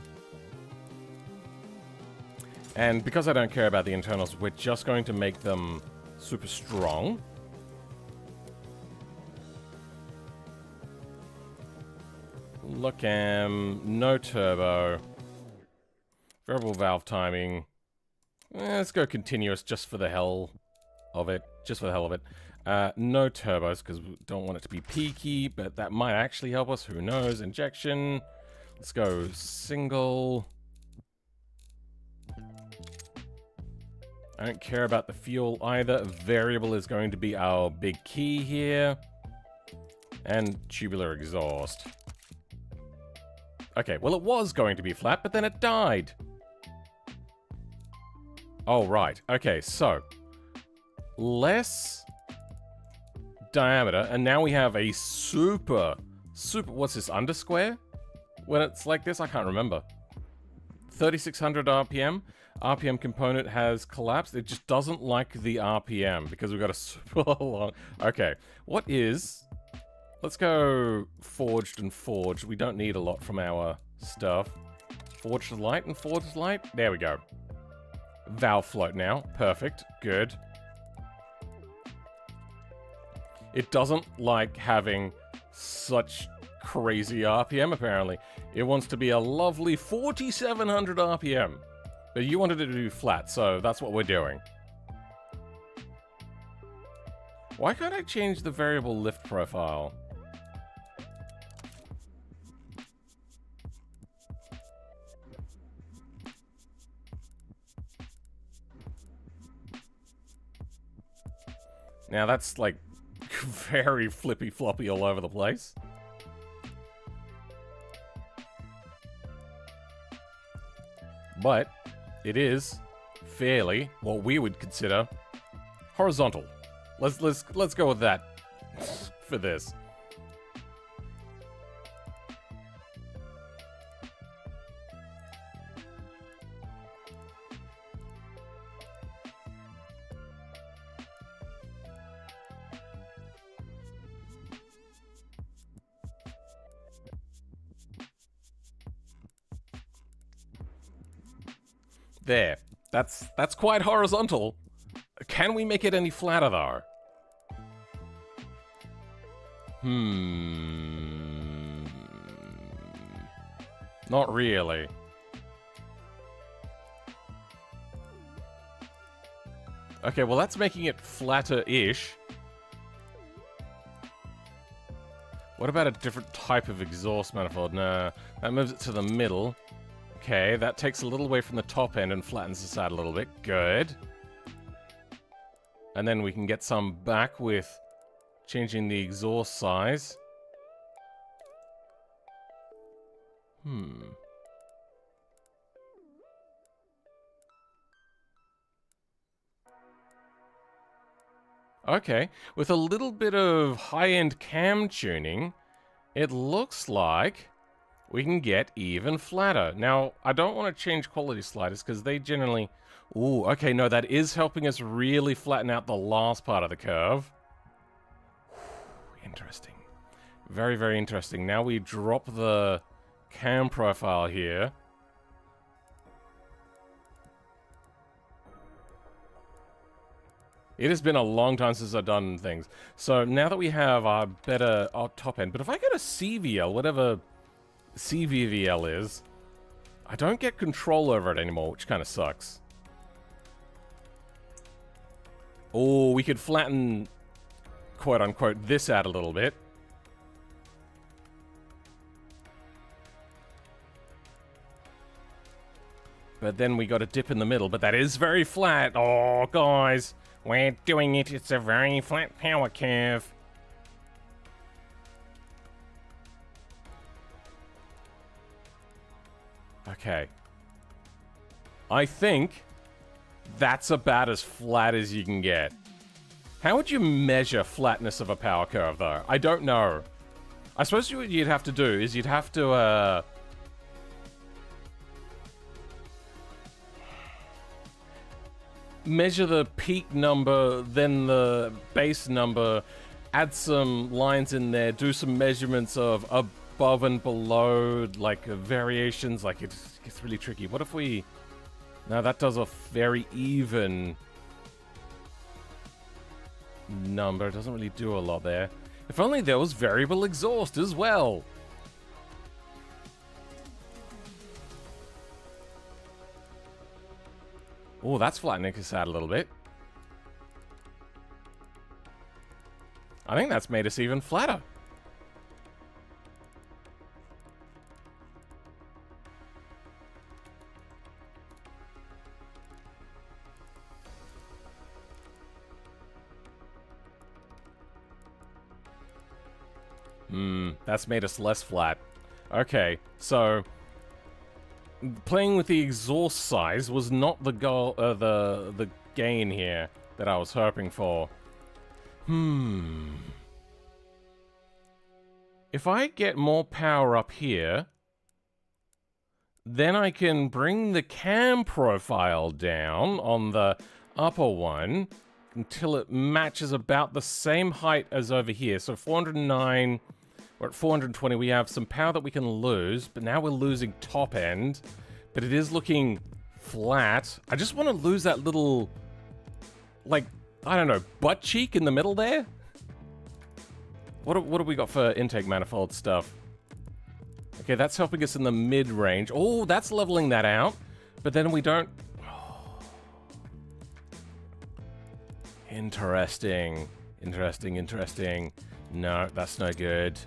And because I don't care about the internals, we're just going to make them super strong. Look, no turbo. Variable valve timing. Let's go continuous just for the hell of it. Just for the hell of it. No turbos because we don't want it to be peaky, but that might actually help us. Who knows? Injection. Let's go single. I don't care about the fuel either. Variable is going to be our big key here. And tubular exhaust. Okay, well it was going to be flat, but then it died. Oh, right. Okay, so less diameter, and now we have a super, what's this, undersquare? When it's like this, I can't remember. 3600 RPM. RPM component has collapsed. It just doesn't like the RPM because we've got a super long... Okay, what is... Let's go forged and forged. We don't need a lot from our stuff. Forge to light and forge to light. There we go. Valve float now. Perfect. Good. It doesn't like having such crazy RPM, apparently. It wants to be a lovely 4,700 RPM. But you wanted it to do flat, so that's what we're doing. Why can't I change the variable lift profile? Now that's like very flippy floppy all over the place. But it is fairly what we would consider horizontal. Let's go with that for this. There. That's quite horizontal. Can we make it any flatter though? Not really. Okay, well that's making it flatter-ish. What about a different type of exhaust manifold? Nah, that moves it to the middle. Okay, that takes a little away from the top end and flattens this out a little bit. Good. And then we can get some back with changing the exhaust size. Okay, with a little bit of high-end cam tuning, it looks like we can get even flatter. Now, I don't want to change quality sliders because they generally... Ooh, okay, no, that is helping us really flatten out the last part of the curve. Interesting. Very, very interesting. Now we drop the cam profile here. It has been a long time since I've done things. So now that we have our better top end, but if I go to CVL, whatever CVVL is, I don't get control over it anymore, which kind of sucks. Oh, we could flatten, quote-unquote, this out a little bit. But then we got a dip in the middle, but that is very flat. Oh, guys, we're doing it. It's a very flat power curve. Okay. I think that's about as flat as you can get. How would you measure flatness of a power curve, though? I don't know. I suppose what you'd have to do is you'd have to, measure the peak number, then the base number, add some lines in there, do some measurements of above and below, like variations, like it gets really tricky. What if we... Now that does a very even number. It doesn't really do a lot there. If only there was variable exhaust as well. Oh, that's flattening us out a little bit. I think that's made us even flatter. That's made us less flat. Okay, so playing with the exhaust size was not the goal, the gain here that I was hoping for. If I get more power up here, then I can bring the cam profile down on the upper one until it matches about the same height as over here. So 409, we're at 420. We have some power that we can lose, but now we're losing top end. but it is looking flat. I just want to lose that little, like, I don't know, butt cheek in the middle there? What have we got for intake manifold stuff? Okay, that's helping us in the mid-range. Oh, that's leveling that out. But then we don't... Oh. Interesting. Interesting. No, that's no good.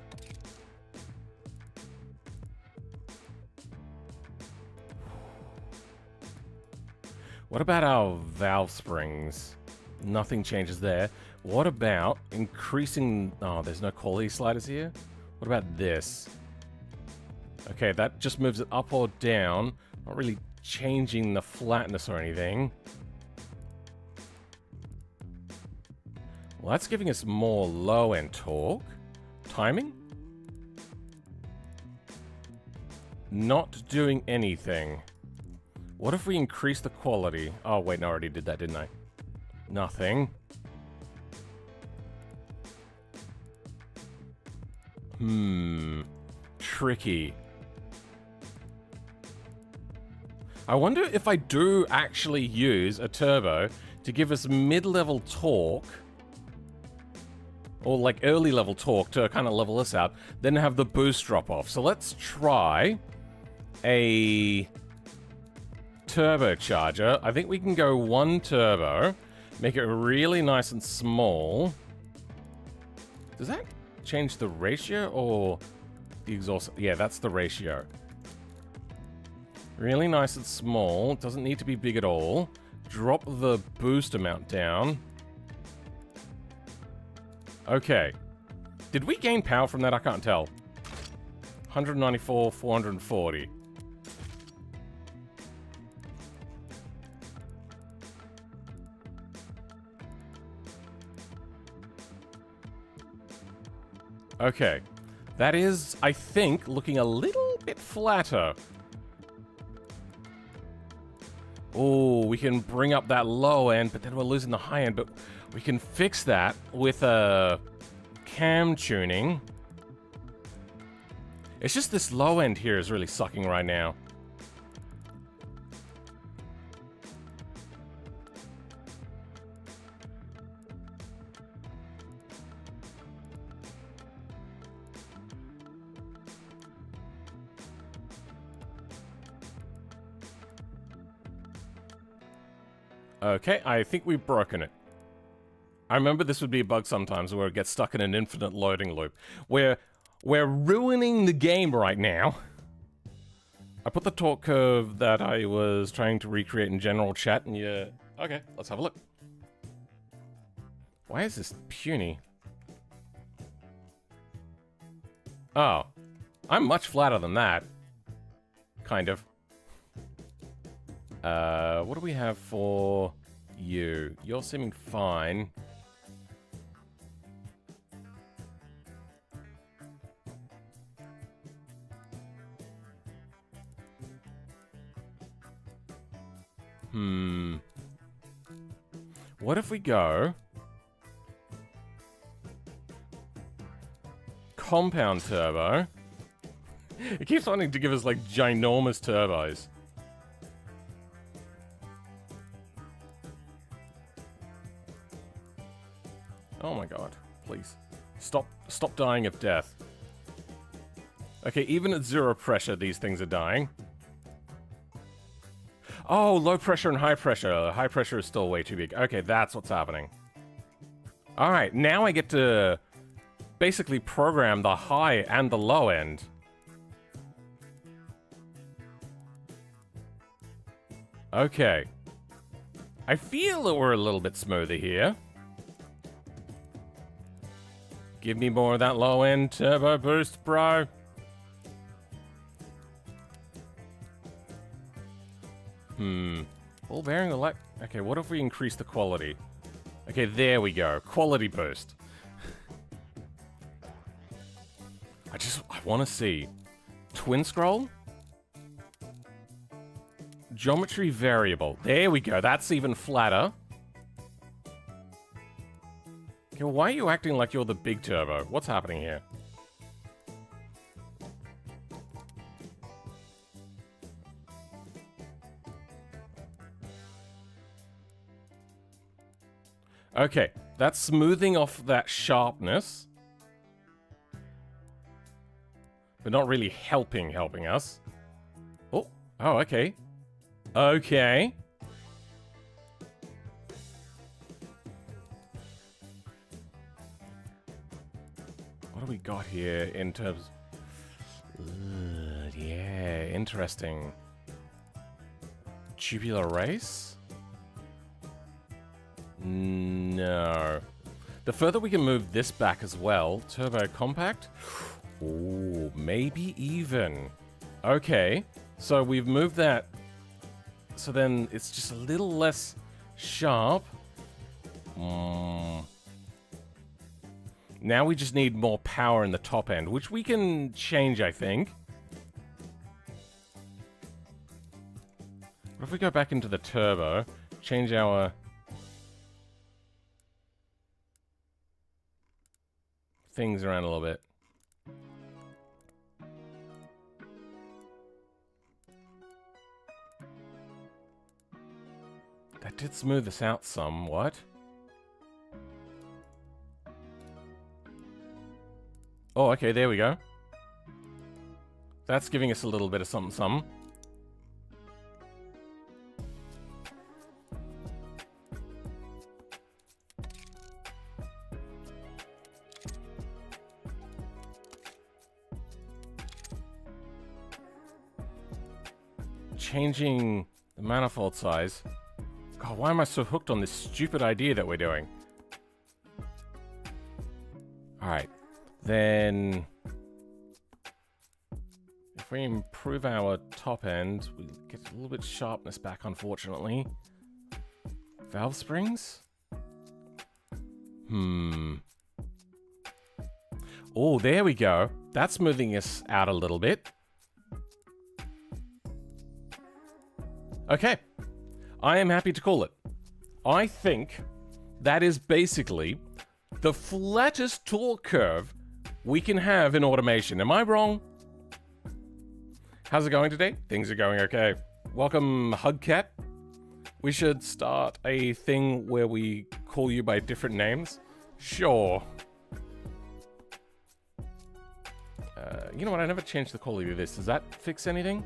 What about our valve springs? Nothing changes there. What about increasing... Oh, there's no quality sliders here? What about this? Okay, that just moves it up or down. Not really changing the flatness or anything. Well, that's giving us more low-end torque. Timing? Not doing anything. What if we increase the quality? Oh, wait, no, I already did that, didn't I? Nothing. Tricky. I wonder if I do actually use a turbo to give us mid-level torque, or like early level torque to kind of level us out, then have the boost drop off. So let's try a turbocharger. I think we can go 1 turbo, make it really nice and small. Does that change the ratio or the exhaust? Yeah, that's the ratio. Really nice and small. Doesn't need to be big at all. Drop the boost amount down. Okay. Did we gain power from that? I can't tell. 194, 440. Okay. That is, I think, looking a little bit flatter. Oh, we can bring up that low end, but then we're losing the high end. But we can fix that with a cam tuning. It's just this low end here is really sucking right now. Okay, I think we've broken it. I remember this would be a bug sometimes where it gets stuck in an infinite loading loop. We're ruining the game right now. I put the torque curve that I was trying to recreate in general chat, and yeah... Okay, let's have a look. Why is this puny? Oh. I'm much flatter than that. Kind of. What do we have for you? You're seeming fine. What if we go compound turbo? It keeps wanting to give us like ginormous turbos. Oh my god, please. Stop dying of death. Okay, even at 0 pressure, these things are dying. Oh, low pressure and high pressure. High pressure is still way too big. Okay, that's what's happening. Alright, now I get to basically program the high and the low end. Okay. I feel that we're a little bit smoother here. Give me more of that low-end turbo boost, bro. Ball bearing elect... Okay, what if we increase the quality? Okay, there we go. Quality boost. I want to see. Twin scroll? Geometry variable. There we go. That's even flatter. Okay, why are you acting like you're the big turbo? What's happening here? Okay, that's smoothing off that sharpness. But not really helping us. Oh, okay. Okay. What do we got here in terms... yeah, interesting. Tubular race? No. The further we can move this back as well, turbo compact? Ooh, maybe even. Okay, so we've moved that. So then it's just a little less sharp. Now we just need more power in the top end, which we can change, I think. What if we go back into the turbo, change our things around a little bit. That did smooth this out somewhat. Oh, okay, there we go. That's giving us a little bit of something. Changing the manifold size. God, why am I so hooked on this stupid idea that we're doing? Alright. Then... if we improve our top end, we get a little bit of sharpness back, unfortunately. Valve springs? Oh, there we go. That's smoothing us out a little bit. Okay. I am happy to call it. I think that is basically the flattest torque curve we can have in automation. Am I wrong? How's it going today? Things are going okay. Welcome, Hugcat. We should start a thing where we call you by different names. Sure. You know what? I never changed the quality of this. Does that fix anything?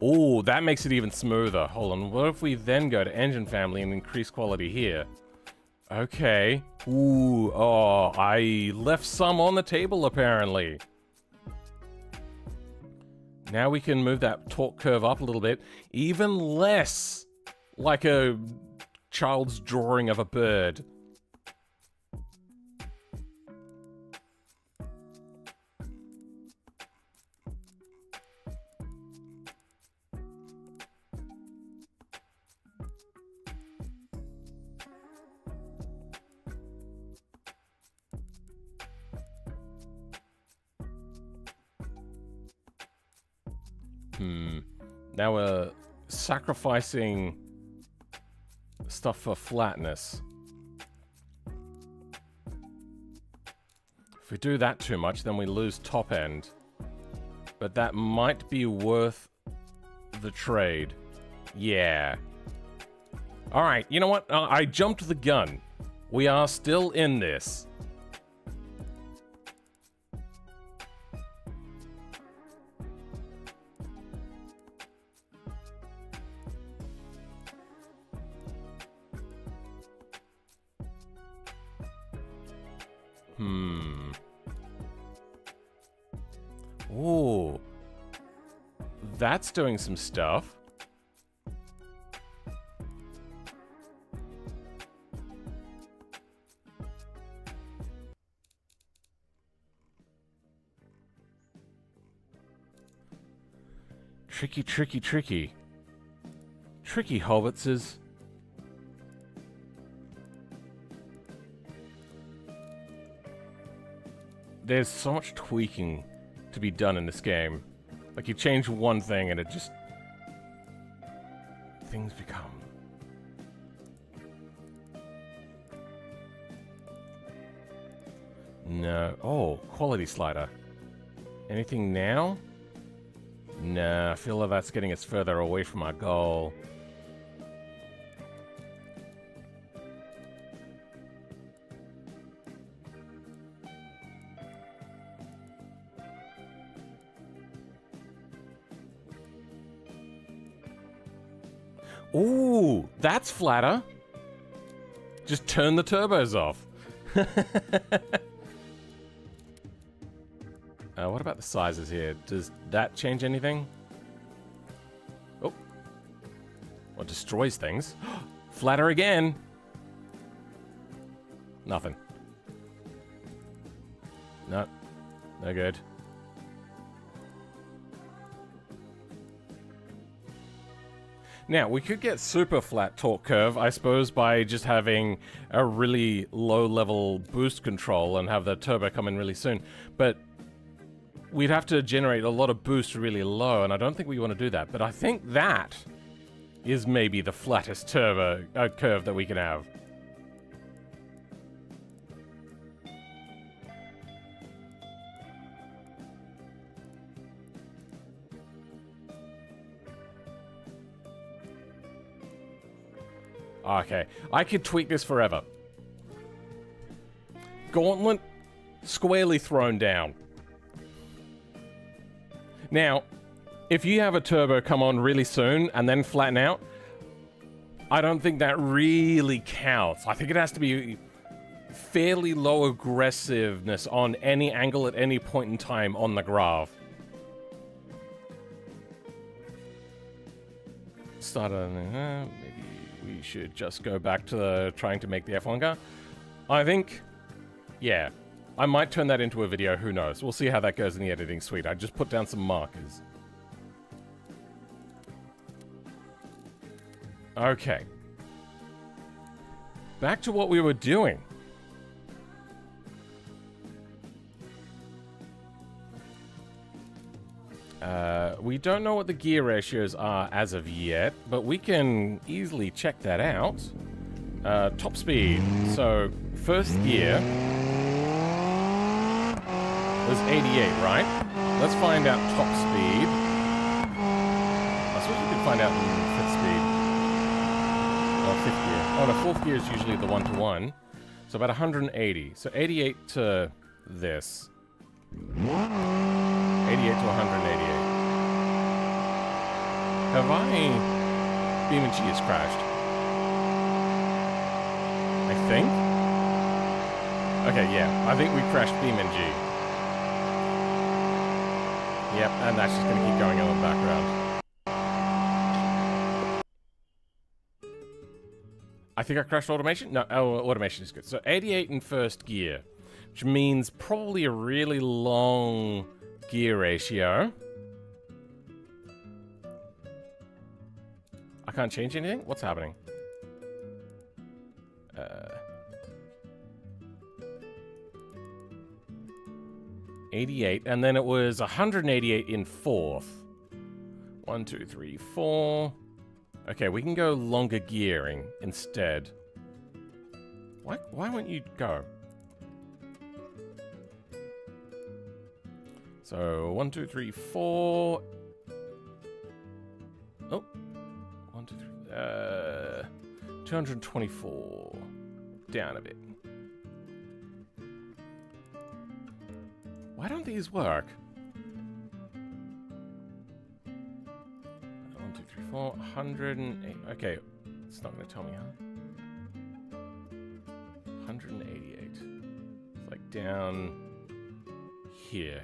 Oh, that makes it even smoother. Hold on. What if we then go to engine family and increase quality here? Okay. Ooh, oh, I left some on the table, apparently. Now we can move that torque curve up a little bit. Even less like a child's drawing of a bird. Now we're sacrificing stuff for flatness. If we do that too much, then we lose top end. But that might be worth the trade. Yeah. Alright, you know what? I jumped the gun. We are still in this. Ooh. That's doing some stuff. Tricky, tricky, tricky. Tricky howitzers. There's so much tweaking to be done in this game. Like, you change one thing and it just... things become... No. Oh, quality slider. Anything now? Nah, I feel like that's getting us further away from our goal. Ooh, that's flatter. Just turn the turbos off. What about the sizes here? Does that change anything? Oh. Well, destroys things. Flatter again. Nothing. No. No good. Now, we could get super flat torque curve, I suppose, by just having a really low-level boost control and have the turbo come in really soon. But we'd have to generate a lot of boost really low, and I don't think we want to do that. But I think that is maybe the flattest turbo curve that we can have. Okay, I could tweak this forever. Gauntlet, squarely thrown down. Now, if you have a turbo come on really soon and then flatten out, I don't think that really counts. I think it has to be fairly low aggressiveness on any angle at any point in time on the graph. Start on, maybe we should just go back to trying to make the F1 car. I think, yeah, I might turn that into a video, who knows. We'll see how that goes in the editing suite. I just put down some markers. Okay. Back to what we were doing. We don't know what the gear ratios are as of yet, but we can easily check that out. Top speed. So, first gear was 88, right? Let's find out top speed. I suppose we could find out in fifth speed. Oh, fifth gear. Oh, no, fourth gear is usually the one-to-one. So about 180. So 88 to this. 88 to 188. Have BeamNG's crashed? I think? Okay, yeah. I think we crashed BeamNG. Yep, and that's just going to keep going on in the background. I think I crashed automation? No, automation is good. So 88 in first gear, which means probably a really long gear ratio. I can't change anything? What's happening? 88, and then it was 188 in fourth. 1, 2, 3, 4. Okay, we can go longer gearing instead. Why won't you go? So 1, 2, 3, 4. Oh. 1, 2, 3. 224. Down a bit. Why don't these work? 1, 2, 3, 4. 108. Okay, it's not going to tell me, huh? 188. It's like down here.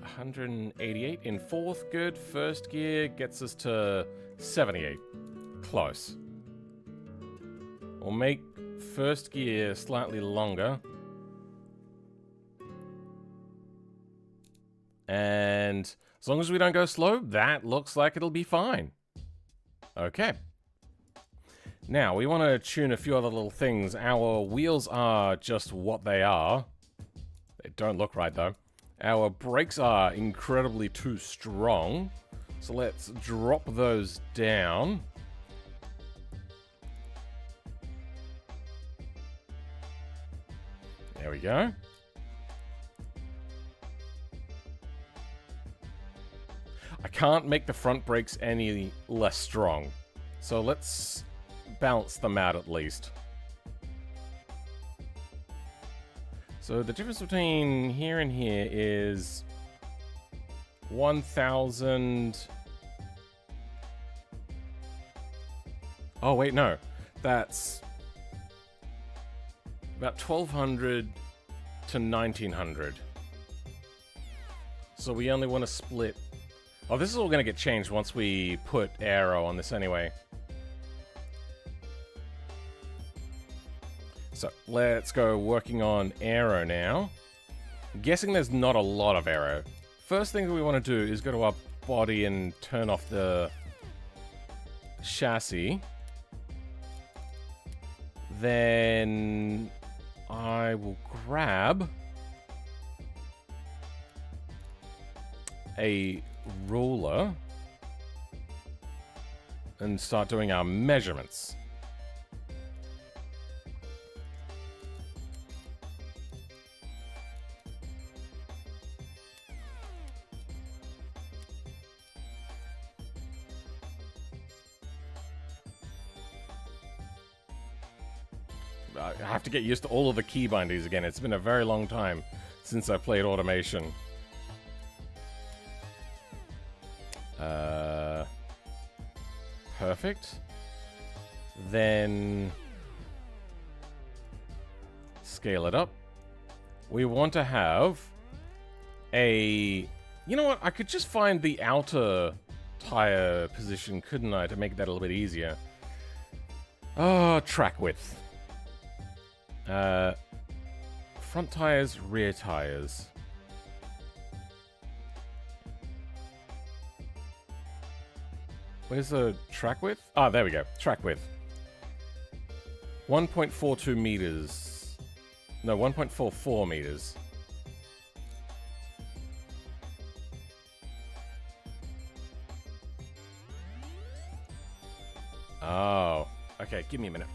188 in fourth, good. First gear gets us to 78. Close. We'll make first gear slightly longer. And as long as we don't go slow, that looks like it'll be fine. Okay. Now, we want to tune a few other little things. Our wheels are just what they are. They don't look right, though. Our brakes are incredibly too strong. So let's drop those down. There we go. I can't make the front brakes any less strong. So let's balance them out at least. So the difference between here and here is 1,000. Oh, wait, no. That's about 1,200 to 1,900. So we only want to split. Oh, this is all going to get changed once we put aero on this anyway. So let's go working on aero now. I'm guessing there's not a lot of aero. First thing that we want to do is go to our body and turn off the chassis. Then I will grab a ruler and start doing our measurements. I have to get used to all of the key bindings again. It's been a very long time since I played automation. Perfect. Then scale it up. We want to have a... You know what? I could just find the outer tire position, couldn't I, to make that a little bit easier. Oh, track width. Front tires, rear tires. Where's the track width? Ah, there we go. Track width. 1.42 meters. No, 1.44 meters. Oh. Okay, give me a minute.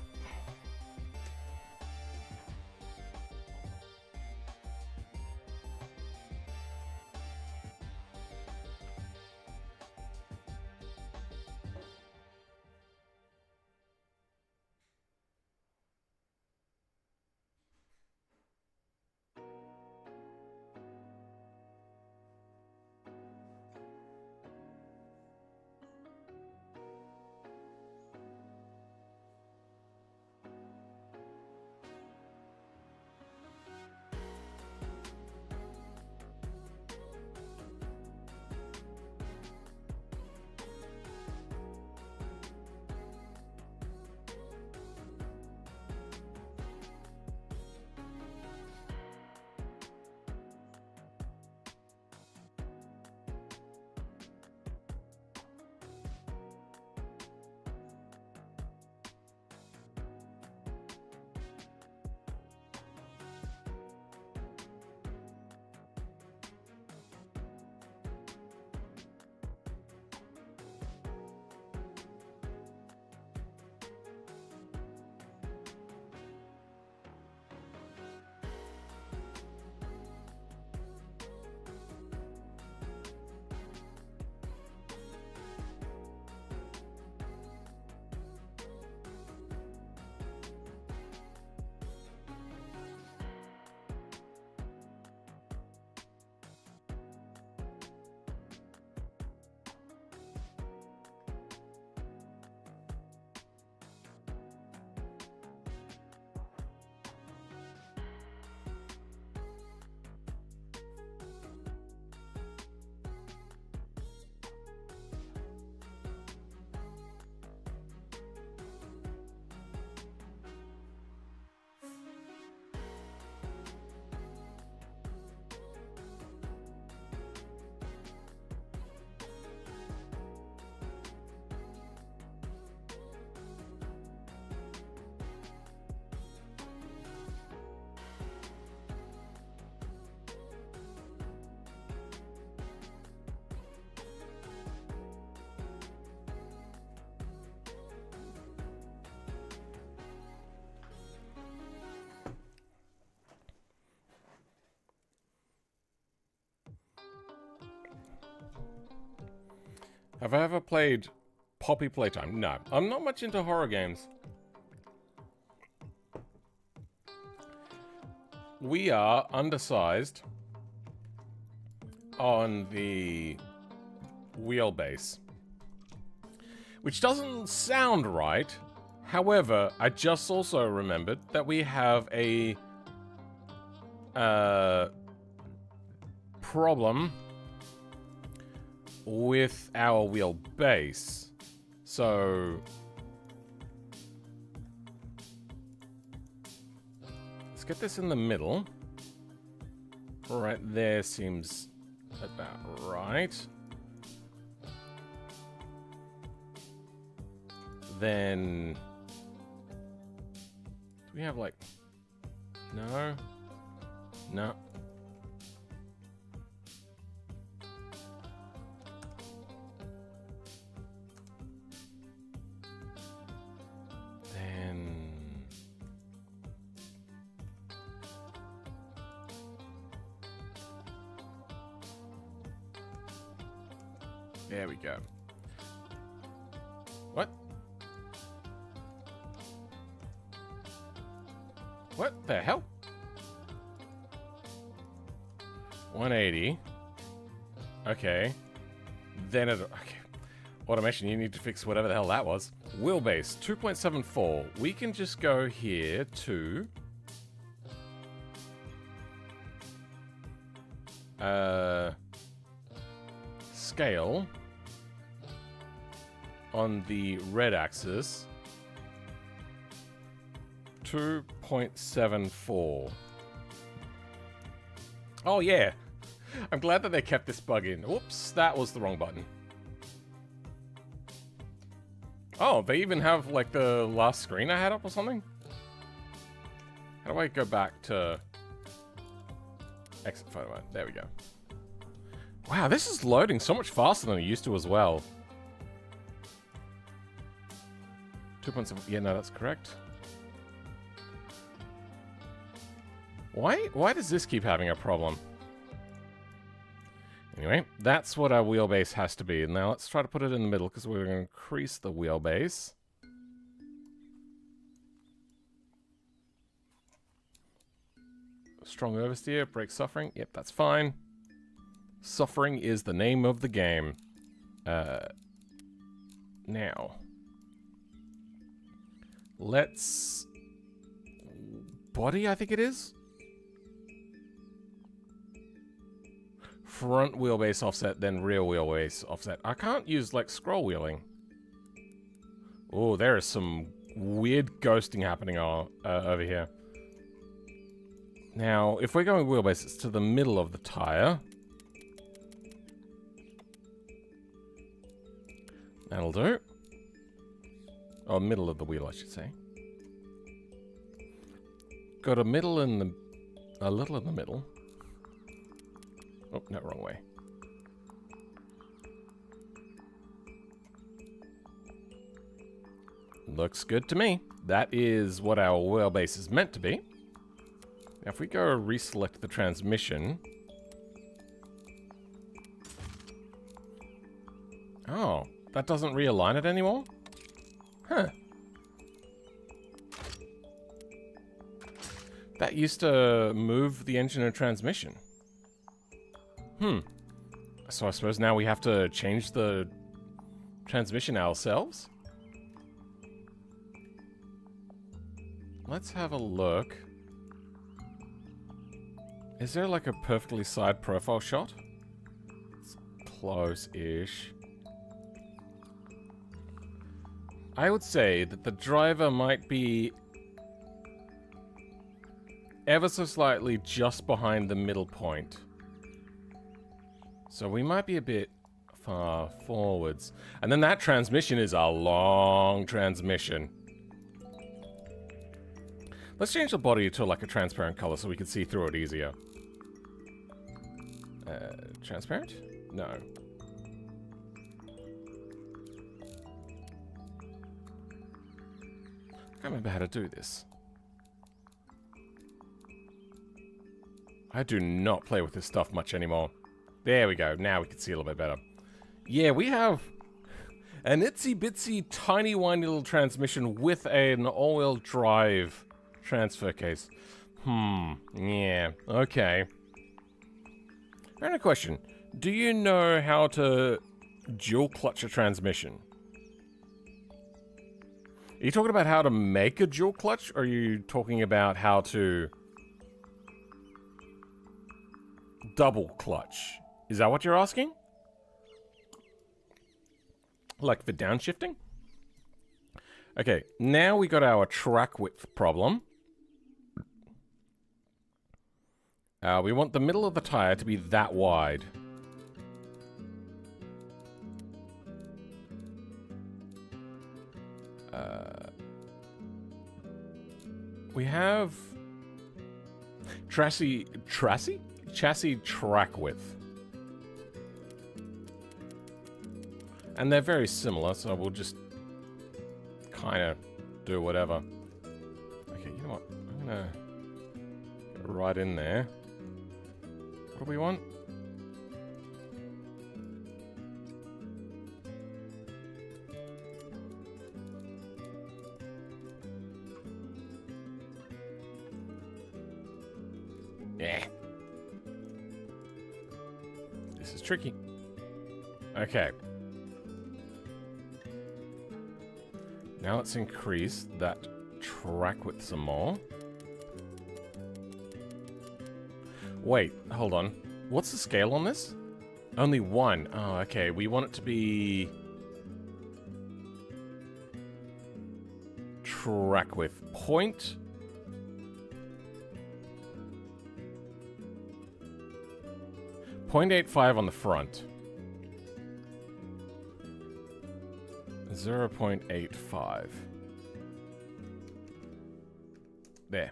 Have I ever played Poppy Playtime? No. I'm not much into horror games. we are undersized on the wheelbase, which doesn't sound right. However, I just also remembered that we have a problem with our wheelbase. So let's get this in the middle. Right there seems about right. Then do we have like no. There we go. What? What the hell? 180. Okay. Then it... Okay. Automation, you need to fix whatever the hell that was. Wheelbase, 2.74. We can just go here to... scale on the red axis, 2.74. Oh yeah, I'm glad that they kept this bug in. Whoops, that was the wrong button. Oh, they even have like the last screen I had up or something? How do I go back to exit photo mode? There we go. Wow, this is loading so much faster than it used to as well. 2.7, yeah, no, that's correct. Why does this keep having a problem? Anyway, that's what our wheelbase has to be. Now let's try to put it in the middle because we're going to increase the wheelbase. Strong oversteer, break suffering. Yep, that's fine. Suffering is the name of the game. Now, let's... Body, I think it is? Front wheelbase offset, then rear wheelbase offset. I can't use, like, scroll wheeling. Oh, there is some weird ghosting happening over here. Now, if we're going wheelbase, it's to the middle of the tire. That'll do. Oh, middle of the wheel, I should say. Got a middle in the... a little in the middle. Oh, no, wrong way. Looks good to me. That is what our wheelbase is meant to be. Now, if we go reselect the transmission... Oh, that doesn't realign it anymore? Huh. That used to move the engine and transmission. So I suppose now we have to change the transmission ourselves? Let's have a look. Is there like a perfectly side profile shot? It's close-ish. I would say that the driver might be ever so slightly just behind the middle point. So we might be a bit far forwards. And then that transmission is a long transmission. Let's change the body to like a transparent color so we can see through it easier. Transparent? No. I can't remember how to do this. I do not play with this stuff much anymore. There we go. Now we can see a little bit better. Yeah, we have an itsy-bitsy, tiny, whiny little transmission with an all-wheel drive transfer case. Yeah, okay. And a question. Do you know how to dual clutch a transmission? Are you talking about how to make a dual clutch, or are you talking about how to double clutch? Is that what you're asking? Like for downshifting? Okay, now we got our track width problem. We want the middle of the tire to be that wide. We have chassis track width. And they're very similar, so we'll just kind of do whatever. Okay, you know what? I'm gonna go right in there. What do we want? Yeah. This is tricky. Okay. Now let's increase that track width some more. Wait, hold on. What's the scale on this? Only 1. Oh, okay. We want it to be track width. 0.85 on the front. 0.85. There.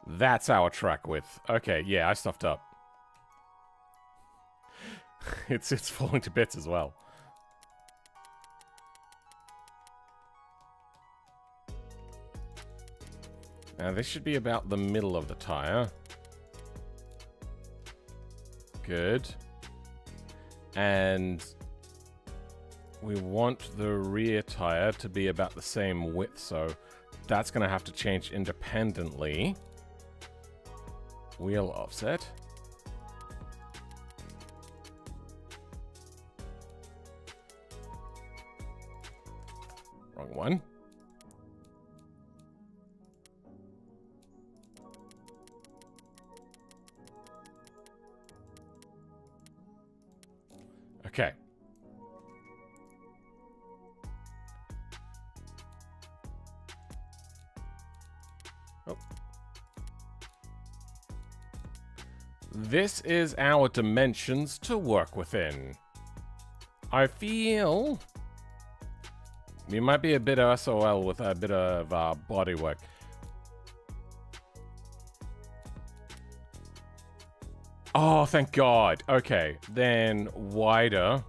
That's our track width. Okay, yeah, I stuffed up. It's falling to bits as well. Now this should be about the middle of the tire. Good. And we want the rear tire to be about the same width, so that's going to have to change independently. Wheel offset. Wrong one. Okay. Oh. This is our dimensions to work within. I feel we might be a bit SOL with a bit of bodywork. Oh, thank God. Okay, then wider.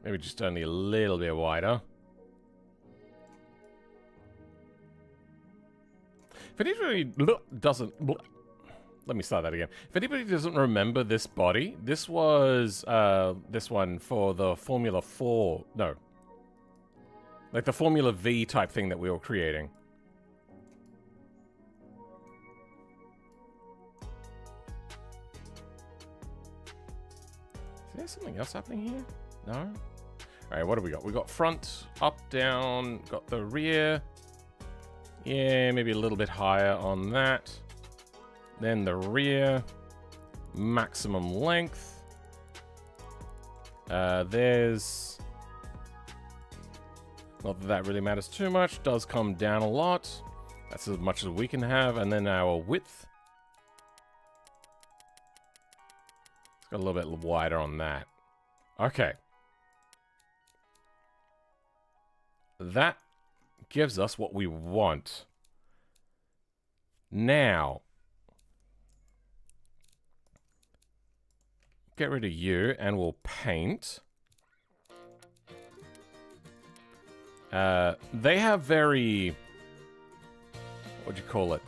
Maybe just only a little bit wider. If anybody doesn't... Let me start that again. If anybody doesn't remember this body, this was this one for the Formula 4... No. Like the Formula V type thing that we were creating. Is there something else happening here? No? Alright, what do we got? We got front, up, down, got the rear. Yeah, maybe a little bit higher on that. Then the rear. Maximum length. There's... Not that that really matters too much. Does come down a lot. That's as much as we can have. And then our width. It's got a little bit wider on that. Okay. That gives us what we want. Now, get rid of you and we'll paint. They have very, what do you call it?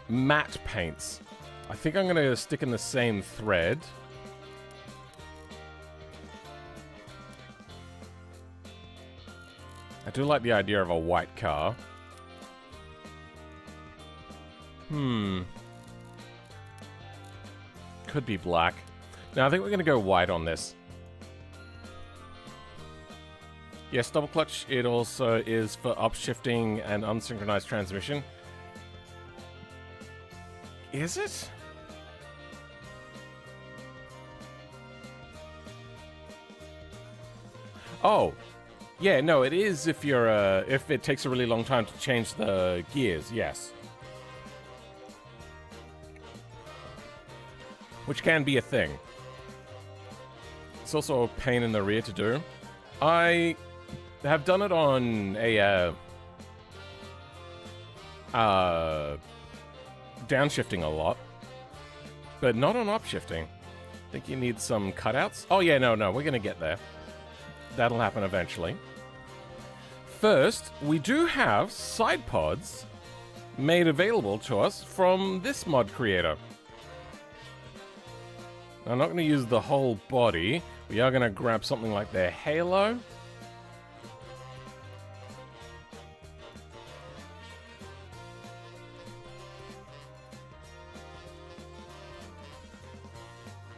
Matte paints. I think I'm going to stick in the same thread. I do like the idea of a white car. Could be black. No, I think we're going to go white on this. Yes, double clutch. It also is for upshifting and unsynchronized transmission. Is it? Oh. Yeah, no, it is if you're, if it takes a really long time to change the gears, yes. Which can be a thing. It's also a pain in the rear to do. I have done it on a, downshifting a lot. But not on upshifting. I think you need some cutouts. Oh yeah, no, we're gonna get there. That'll happen eventually. First, we do have side pods made available to us from this mod creator. I'm not going to use the whole body. We are going to grab something like their halo.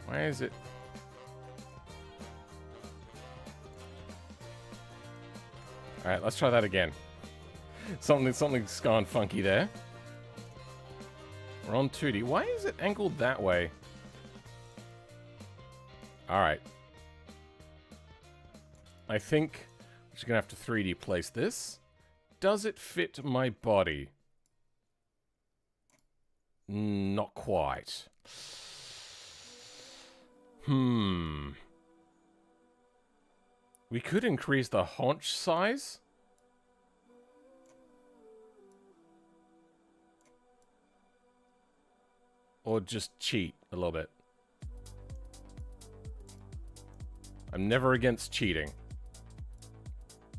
Why is it? Alright, let's try that again. Something's gone funky there. We're on 2D. Why is it angled that way? Alright. I think I'm just gonna have to 3D place this. Does it fit my body? Not quite. We could increase the haunch size. Or just cheat a little bit. I'm never against cheating.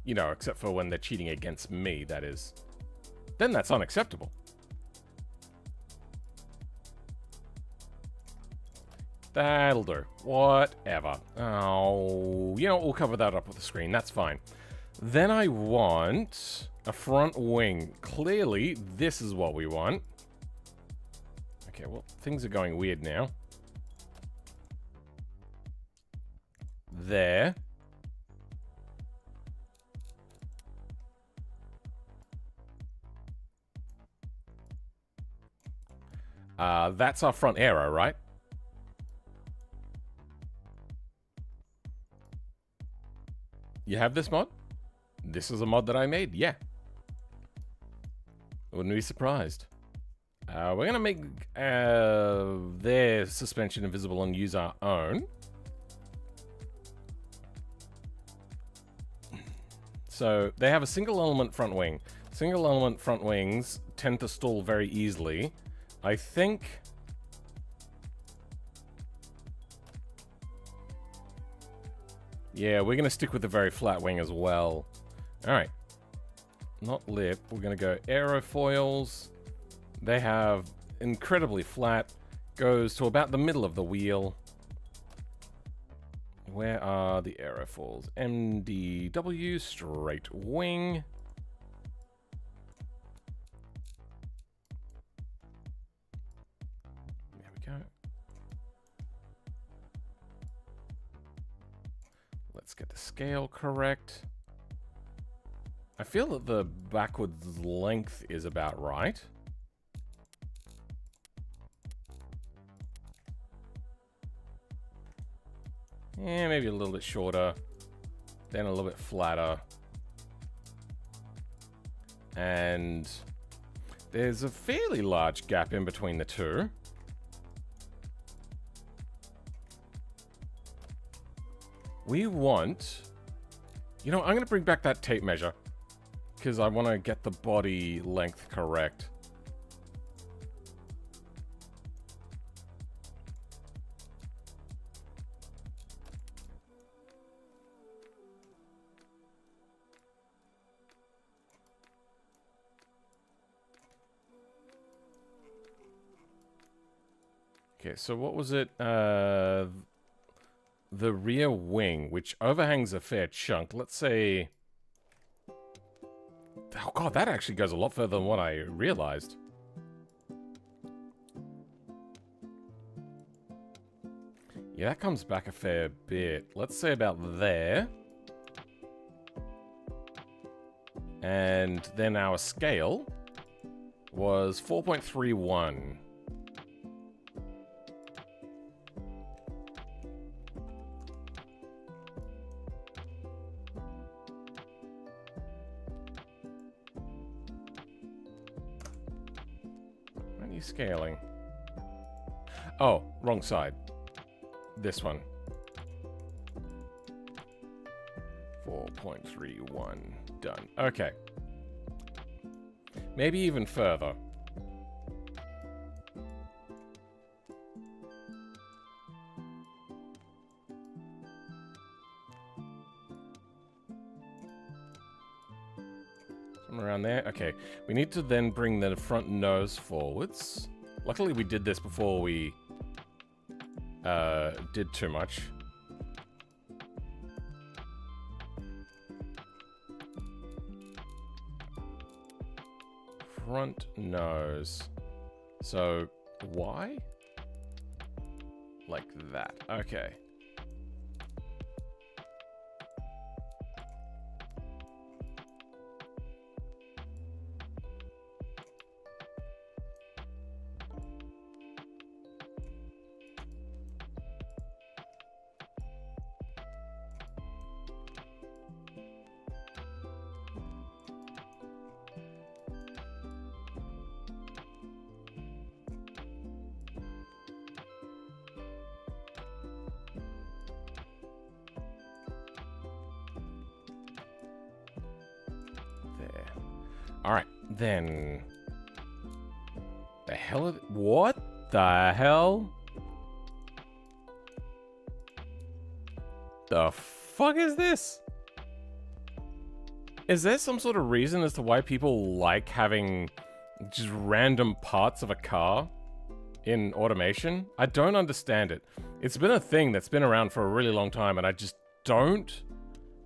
You know, except for when they're cheating against me, that is. Then that's unacceptable. That'll do. Whatever. Oh, you know, we'll cover that up with the screen. That's fine. Then I want a front wing. Clearly, this is what we want. Okay, well, things are going weird now. There. That's our front aero, right? You have this mod? This is a mod that I made, yeah. Wouldn't be surprised. We're going to make their suspension invisible and use our own. So they have a single element front wing. Single element front wings tend to stall very easily. I think... yeah, we're going to stick with the very flat wing as well. Alright. Not lip. We're going to go aerofoils. They have incredibly flat. Goes to about the middle of the wheel. Where are the aerofoils? MDW, straight wing. There we go. Let's get the scale correct. I feel that the backwards length is about right. Yeah, maybe a little bit shorter, then a little bit flatter. And there's a fairly large gap in between the two. We want... you know, I'm going to bring back that tape measure, because I want to get the body length correct. Okay, so what was it? The rear wing, which overhangs a fair chunk. Let's say Oh god, that actually goes a lot further than what I realized. Yeah, that comes back a fair bit. Let's say about there. And then our scale was 4.31. Why are you scaling? Oh, wrong side. This one. 4.31. Done. Okay. Maybe even further. Somewhere around there. Okay. We need to then bring the front nose forwards. Luckily we did this before we did too much. Front nose. So, why? Like that. Okay. Alright, then... The hell is... What the hell? The fuck is this? Is there some sort of reason as to why people like having just random parts of a car in automation? I don't understand it. It's been a thing that's been around for a really long time, and I just don't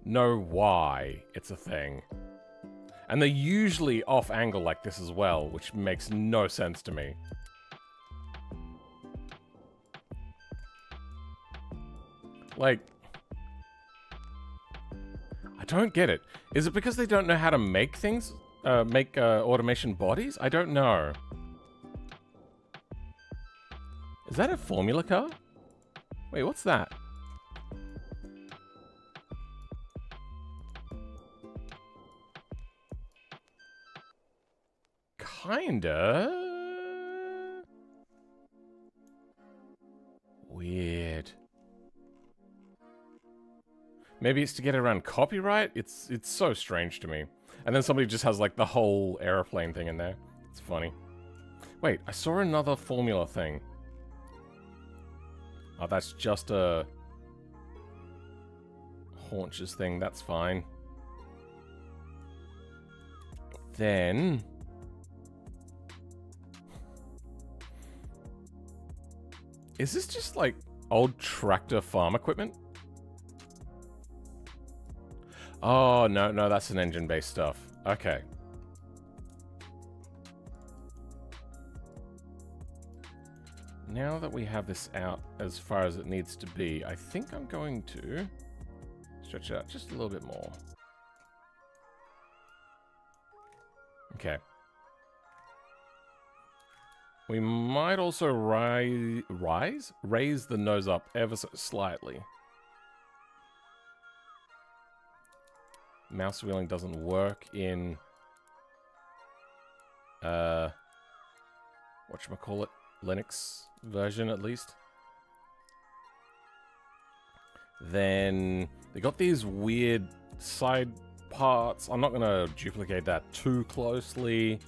know why it's a thing. And they're usually off angle like this as well, which makes no sense to me. Like, I don't get it. Is it because they don't know how to make things? Make automation bodies? I don't know. Is that a formula car? Wait, what's that? Kinda weird. Maybe it's to get around copyright? It's so strange to me. And then somebody just has like the whole airplane thing in there. It's funny. Wait, I saw another formula thing. Oh, that's just a haunches thing. That's fine. Then... Is this just, like, old tractor farm equipment? Oh, no, that's an engine-based stuff. Okay. Now that we have this out as far as it needs to be, I think I'm going to stretch it out just a little bit more. Okay. We might also raise the nose up ever so slightly. Mouse wheeling doesn't work in whatchamacallit, Linux version at least. Then they got these weird side parts. I'm not gonna duplicate that too closely.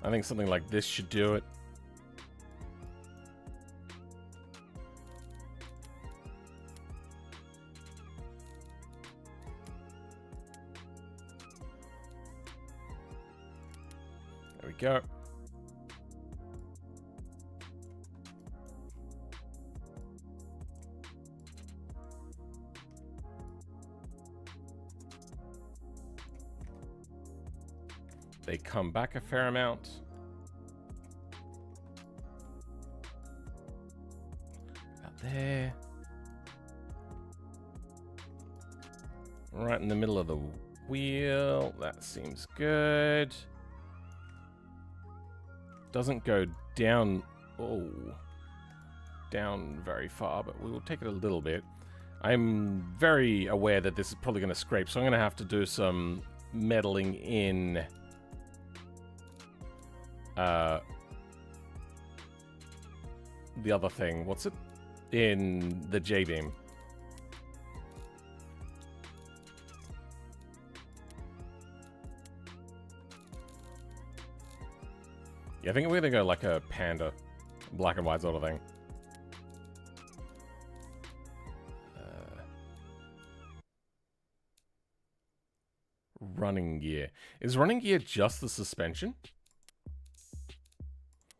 I think something like this should do it. There we go. They come back a fair amount. About there. Right in the middle of the wheel. That seems good. Doesn't go down. Oh. Down very far, but we will take it a little bit. I'm very aware that this is probably going to scrape, so I'm going to have to do some meddling in the other thing. What's it? In the J-beam. Yeah, I think we're going to go like a panda. Black and white sort of thing. Running gear. Is running gear just the suspension?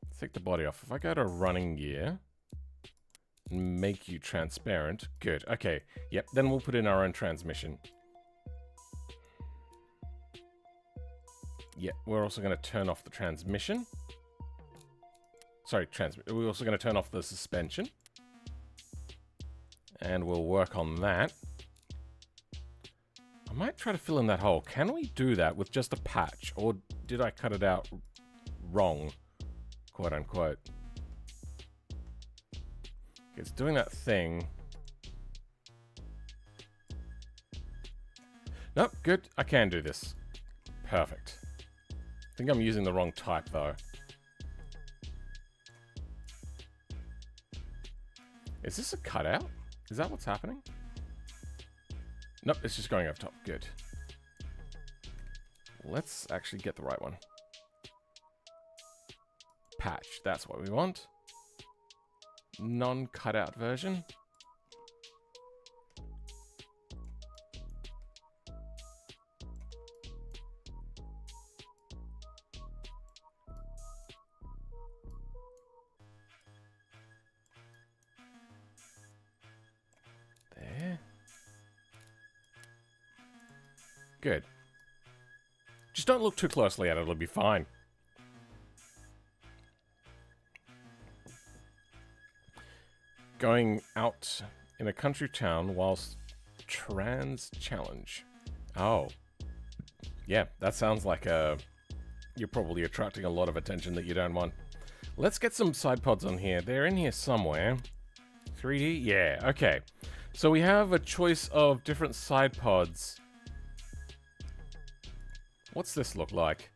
Let's take the body off. If I go to running gear and make you transparent. Good. Okay. Yep. Then we'll put in our own transmission. Yep. We're also going to turn off the transmission. Sorry, we're also going to turn off the suspension. And we'll work on that. I might try to fill in that hole. Can we do that with just a patch? Or did I cut it out wrong? Quote unquote. It's doing that thing. Nope, good. I can do this. Perfect. I think I'm using the wrong type though. Is this a cutout? Is that what's happening? Nope, it's just going up top. Good. Let's actually get the right one. Patch, that's what we want. Non-cutout version. There. Good. Just don't look too closely at it, it'll be fine. Going out in a country town whilst trans challenge. Oh. Yeah, that sounds like you're probably attracting a lot of attention that you don't want. Let's get some side pods on here. They're in here somewhere. 3D? Yeah, okay. So we have a choice of different side pods. What's this look like?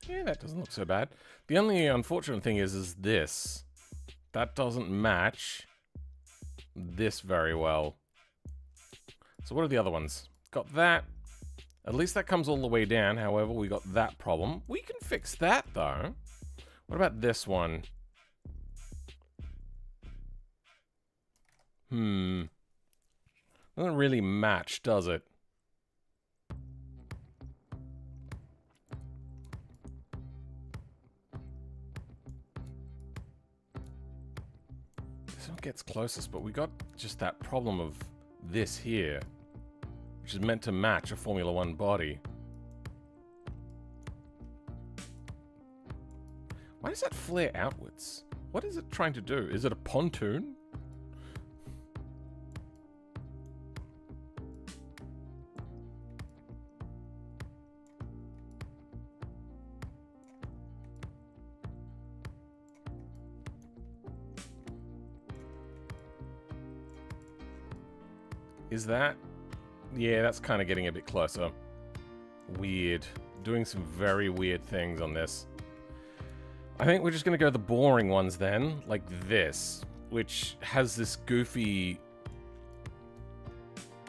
Yeah, that doesn't look so bad. The only unfortunate thing is this. That doesn't match this very well. So what are the other ones? Got that. At least that comes all the way down. However, we got that problem. We can fix that, though. What about this one? Doesn't really match, does it? This one gets closest, but we got just that problem of this here, which is meant to match a Formula 1 body. Why does that flare outwards? What is it trying to do? Is it a pontoon? Is that? Yeah, that's kind of getting a bit closer. Weird. Doing some very weird things on this. I think we're just going to go the boring ones then, like this, which has this goofy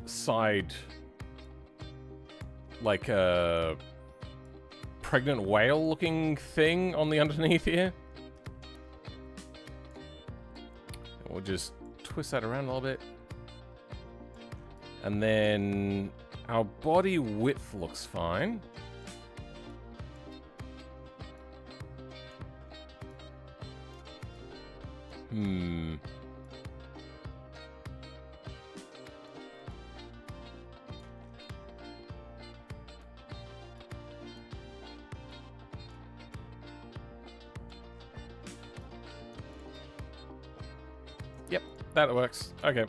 side, like a pregnant whale looking thing on the underneath here. We'll just twist that around a little bit. And then Our body width looks fine. Yep, that works. Okay.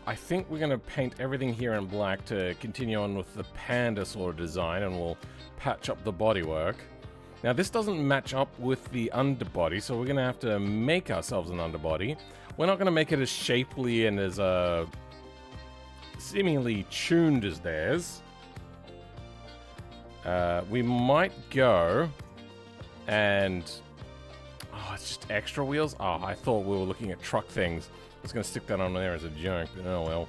I think we're going to paint everything here in black to continue on with the panda sort of design, and we'll patch up the bodywork. Now, this doesn't match up with the underbody, so we're going to have to make ourselves an underbody. We're not going to make it as shapely and as seemingly tuned as theirs. We might go and... Oh, it's just extra wheels? Oh, I thought we were looking at truck things. I was going to stick that on there as a joke, but oh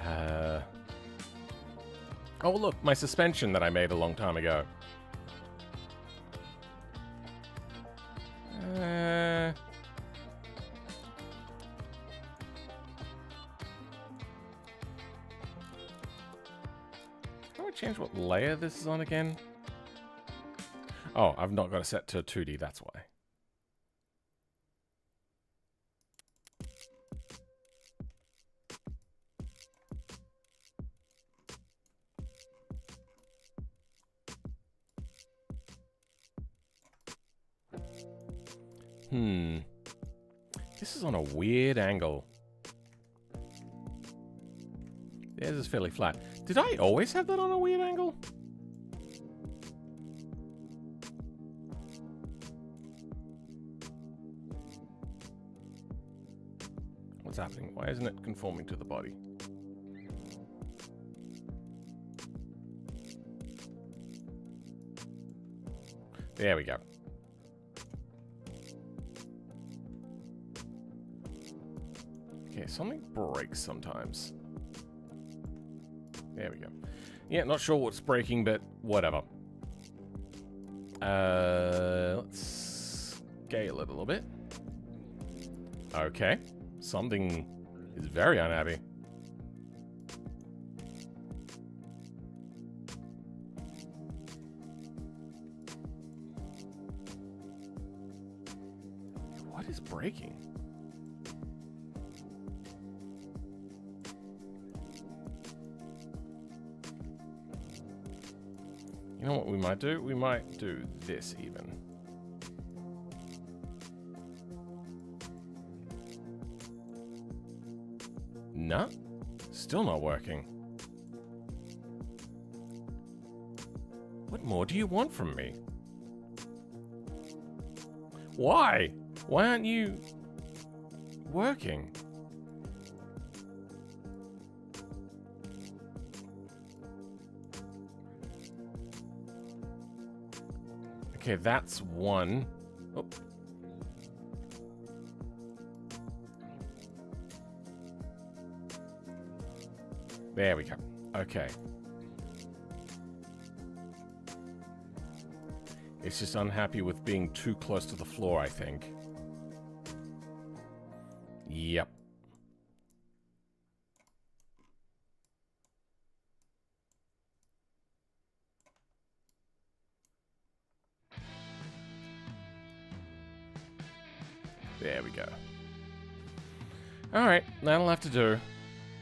well. Oh, look, my suspension that I made a long time ago. Can I change what layer this is on again? Oh, I've not got it set to 2D, that's why. This is on a weird angle. Theirs is fairly flat. Did I always have that on a weird angle? What's happening? Why isn't it conforming to the body? There we go. Okay, something breaks sometimes. There we go. Yeah, not sure what's breaking, but whatever. Let's scale it a little bit. Okay. Something is very unhappy. What is breaking? You know what we might do? We might do this even. No, still not working. What more do you want from me? Why? Why aren't you working? Okay, that's one. Oh. There we go. Okay. It's just unhappy with being too close to the floor, I think. Yep. There we go. Alright, that'll have to do.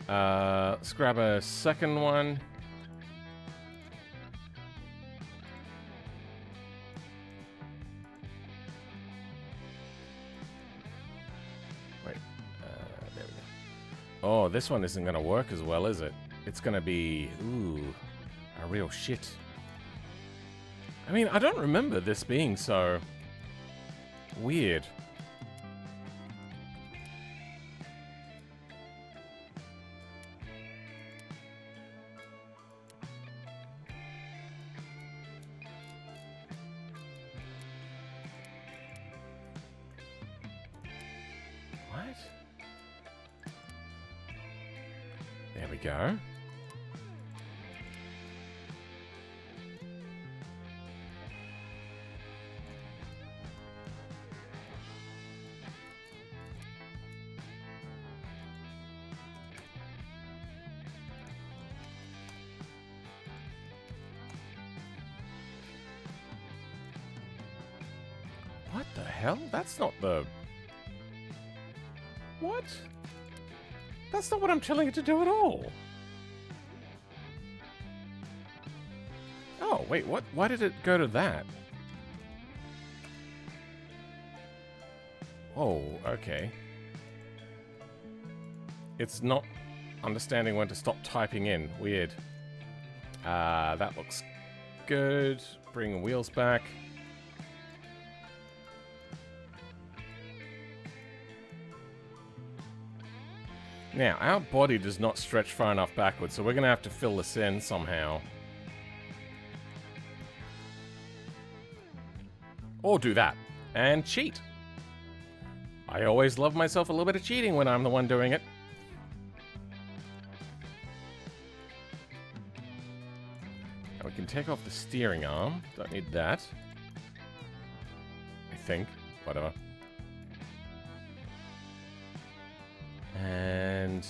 Let's grab a second one. Wait, there we go. Oh, this one isn't going to work as well, is it? It's going to be, ooh, a real shit. I mean, I don't remember this being so weird. There we go. What the hell? That's not the... What? That's not what I'm telling it to do at all. Oh, wait, what? Why did it go to that? Oh, okay. It's not understanding when to stop typing in. Weird. That looks good. Bring wheels back. Now, our body does not stretch far enough backwards, so we're going to have to fill this in somehow. Or do that. And cheat. I always love myself a little bit of cheating when I'm the one doing it. Now we can take off the steering arm. Don't need that. I think. Whatever. And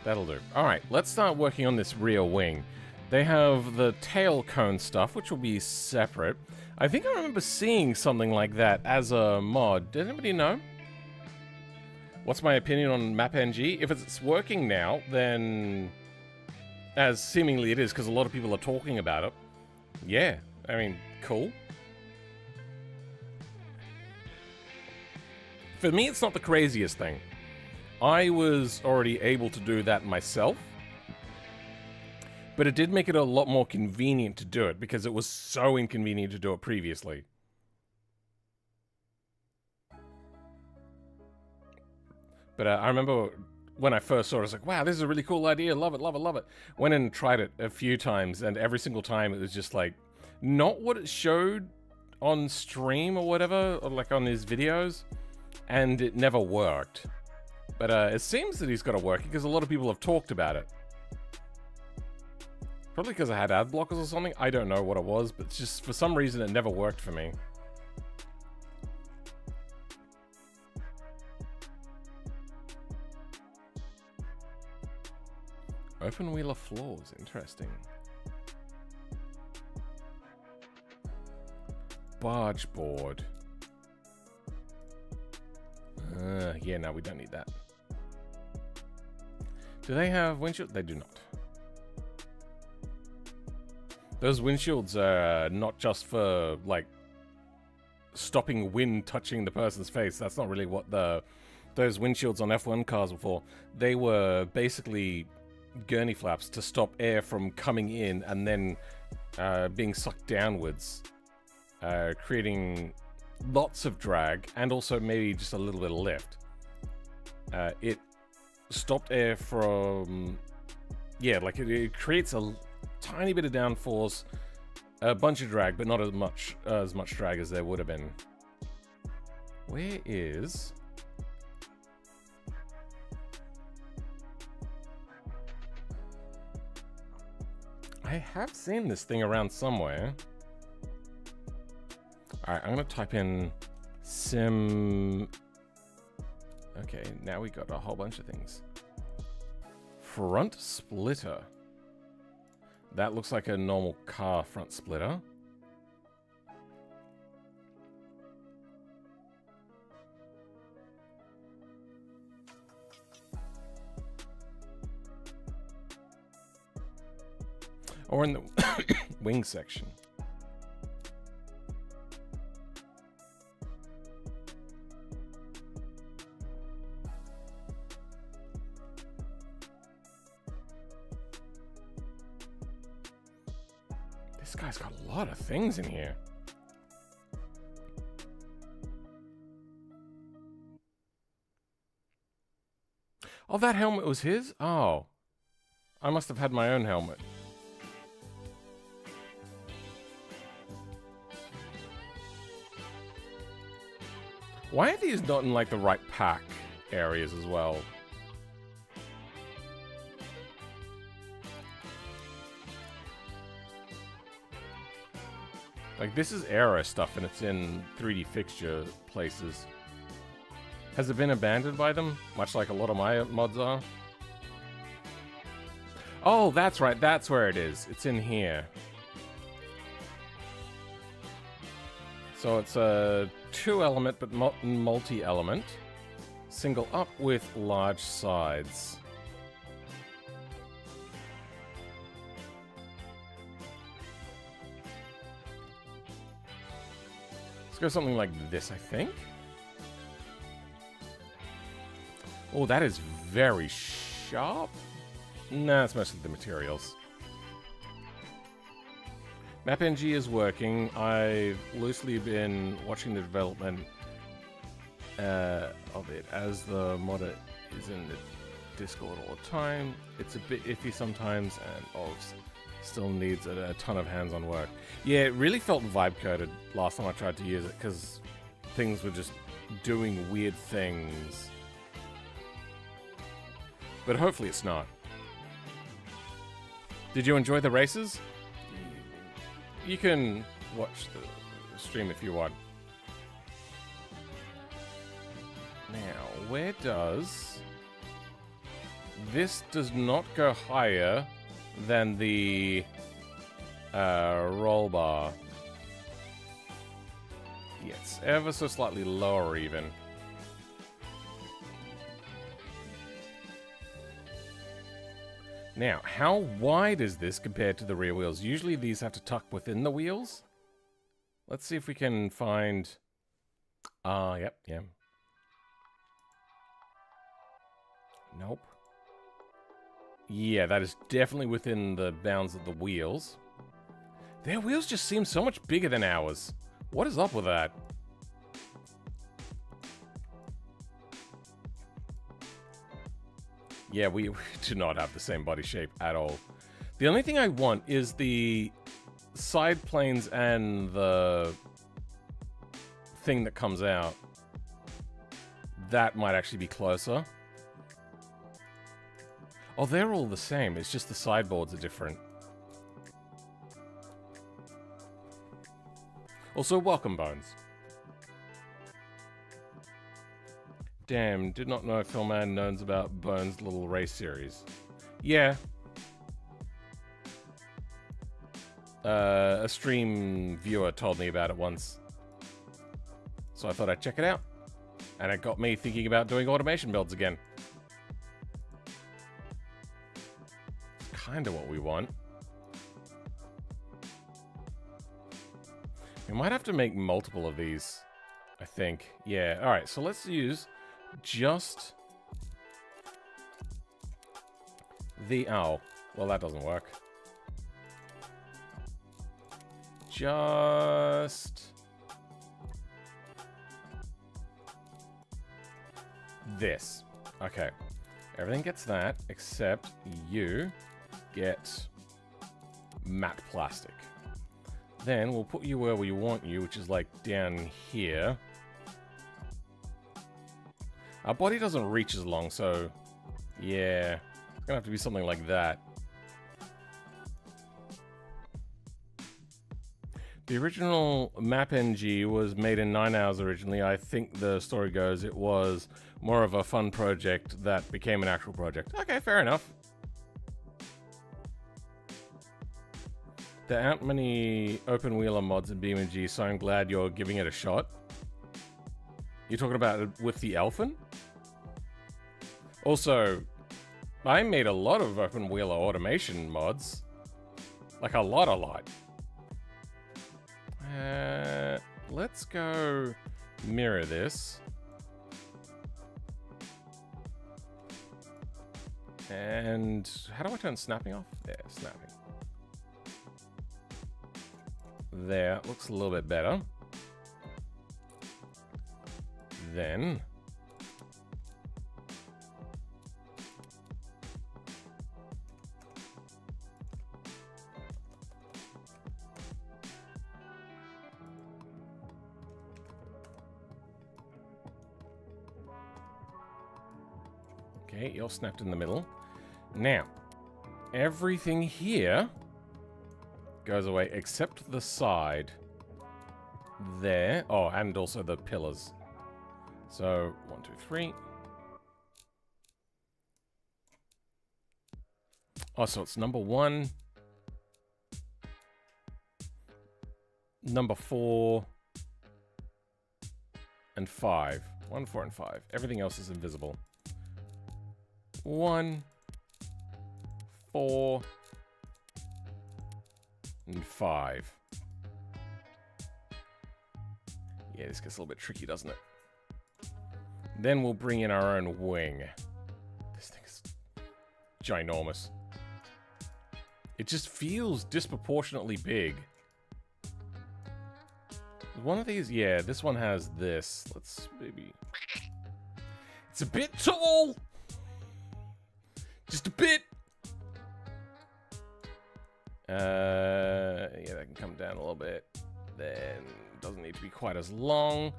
that'll do. Alright, let's start working on this rear wing. They have the tail cone stuff, which will be separate. I think I remember seeing something like that as a mod. Did anybody know? What's my opinion on BeamNG? If it's working now, then... as seemingly it is, because a lot of people are talking about it. Yeah, I mean, cool. For me, it's not the craziest thing. I was already able to do that myself. But it did make it a lot more convenient to do it, because it was so inconvenient to do it previously. But I remember when I first saw it, I was like, wow, this is a really cool idea. Love it, love it, love it. Went in and tried it a few times, and every single time it was just like, not what it showed on stream or whatever, or like on his videos, and it never worked. But it seems that he's got it working, because a lot of people have talked about it. Probably because I had ad blockers or something. I don't know what it was, but it's just for some reason it never worked for me. Open wheeler floors, interesting. Barge board. Yeah, no, we don't need that. Do they have windshield? They do not. Those windshields are not just for, like, stopping wind touching the person's face. That's not really what those windshields on F1 cars were for. They were basically gurney flaps to stop air from coming in and then being sucked downwards, creating lots of drag and also maybe just a little bit of lift. It stopped air from... yeah, like it creates a tiny bit of downforce, a bunch of drag, but not as much drag as there would have been. Where is... I have seen this thing around somewhere. Alright, I'm gonna type in sim... okay, now we got a whole bunch of things. Front splitter. That looks like a normal car front splitter. Or in the wing section. This guy's got a lot of things in here. Oh, that helmet was his? Oh. I must have had my own helmet. Why are these not in, like, the right pack areas as well? Like, this is Aero stuff, and it's in 3D fixture places. Has it been abandoned by them? Much like a lot of my mods are? Oh, that's right. That's where it is. It's in here. So it's a 2-element but multi-element. Single up with large sides. Let's go something like this, I think. Oh, that is very sharp. Nah, it's mostly the materials. BeamNG is working. I've loosely been watching the development of it as the modder is in the Discord all the time. It's a bit iffy sometimes and still needs a ton of hands-on work. Yeah, it really felt vibe-coded last time I tried to use it because things were just doing weird things. But hopefully it's not. Did you enjoy the races? You can watch the stream if you want. Now, where does... This does not go higher than the roll bar. Yes, ever so slightly lower even. Now, how wide is this compared to the rear wheels? Usually these have to tuck within the wheels. Let's see if we can find... yep. Nope. Yeah, that is definitely within the bounds of the wheels. Their wheels just seem so much bigger than ours. What is up with that? Yeah, we do not have the same body shape at all. The only thing I want is the side planes and the thing that comes out. That might actually be closer. Oh, they're all the same. It's just the sideboards are different. Also, welcome, Bones. Damn, did not know Philman knows about Bones' little race series. Yeah. A stream viewer told me about it once. So I thought I'd check it out. And it got me thinking about doing automation builds again. It's kind of what we want. We might have to make multiple of these, I think. Yeah, alright, so let's use just the... Oh, well that doesn't work. Just... this. Okay. Everything gets that, except you get matte plastic. Then we'll put you where we want you, which is like down here. Our body doesn't reach as long, so yeah, it's gonna have to be something like that. The original BeamNG was made in 9 hours originally. I think the story goes it was more of a fun project that became an actual project. Okay, fair enough. There aren't many open wheeler mods in BeamNG, so I'm glad you're giving it a shot. You're talking about it with the Elfin? Also, I made a lot of open wheeler automation mods. Like a lot. Let's go mirror this. And how do I turn snapping off? There, snapping. There, looks a little bit better. Then okay, you're snapped in the middle. Now, everything here goes away except the side there. Oh, and also the pillars. So 1, 2, 3. Oh, so it's number 1, number 4, and 5. 1, 4, and 5. Everything else is invisible. 1, 4, and 5. Yeah, this gets a little bit tricky, doesn't it? Then we'll bring in our own wing. This thing is ginormous. It just feels disproportionately big. One of these, yeah, this one has this. Let's maybe... It's a bit tall! Just a bit! Yeah, that can come down a little bit. Then it doesn't need to be quite as long.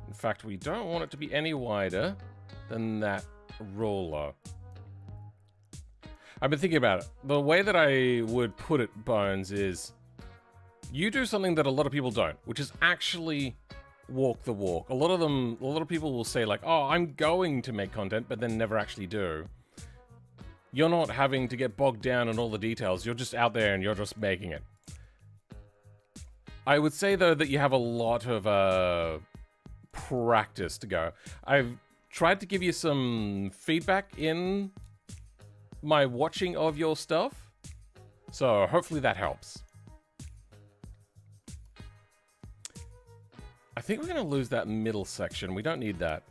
In fact, we don't want it to be any wider than that ruler. I've been thinking about it. The way that I would put it, Bones, is you do something that a lot of people don't, which is actually walk the walk. A lot of people will say like, oh, I'm going to make content, but then never actually do. You're not having to get bogged down in all the details. You're just out there and you're just making it. I would say, though, that you have a lot of practice to go. I've tried to give you some feedback in my watching of your stuff, so hopefully that helps. I think we're going to lose that middle section. We don't need that.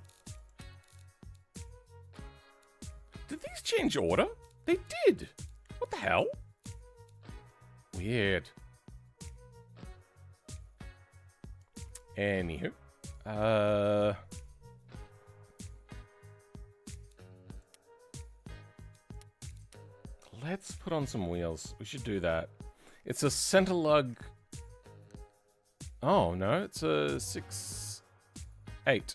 Did these change order? They did. What the hell? Weird. Anywho. Let's put on some wheels. We should do that. It's a center lug. Oh, no. It's a 6/8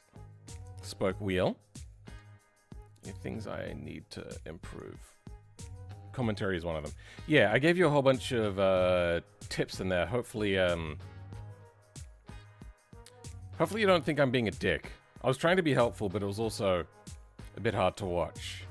spoke wheel. Things I need to improve. Commentary is one of them. Yeah, I gave you a whole bunch of tips in there. Hopefully, hopefully you don't think I'm being a dick. I was trying to be helpful, but it was also a bit hard to watch.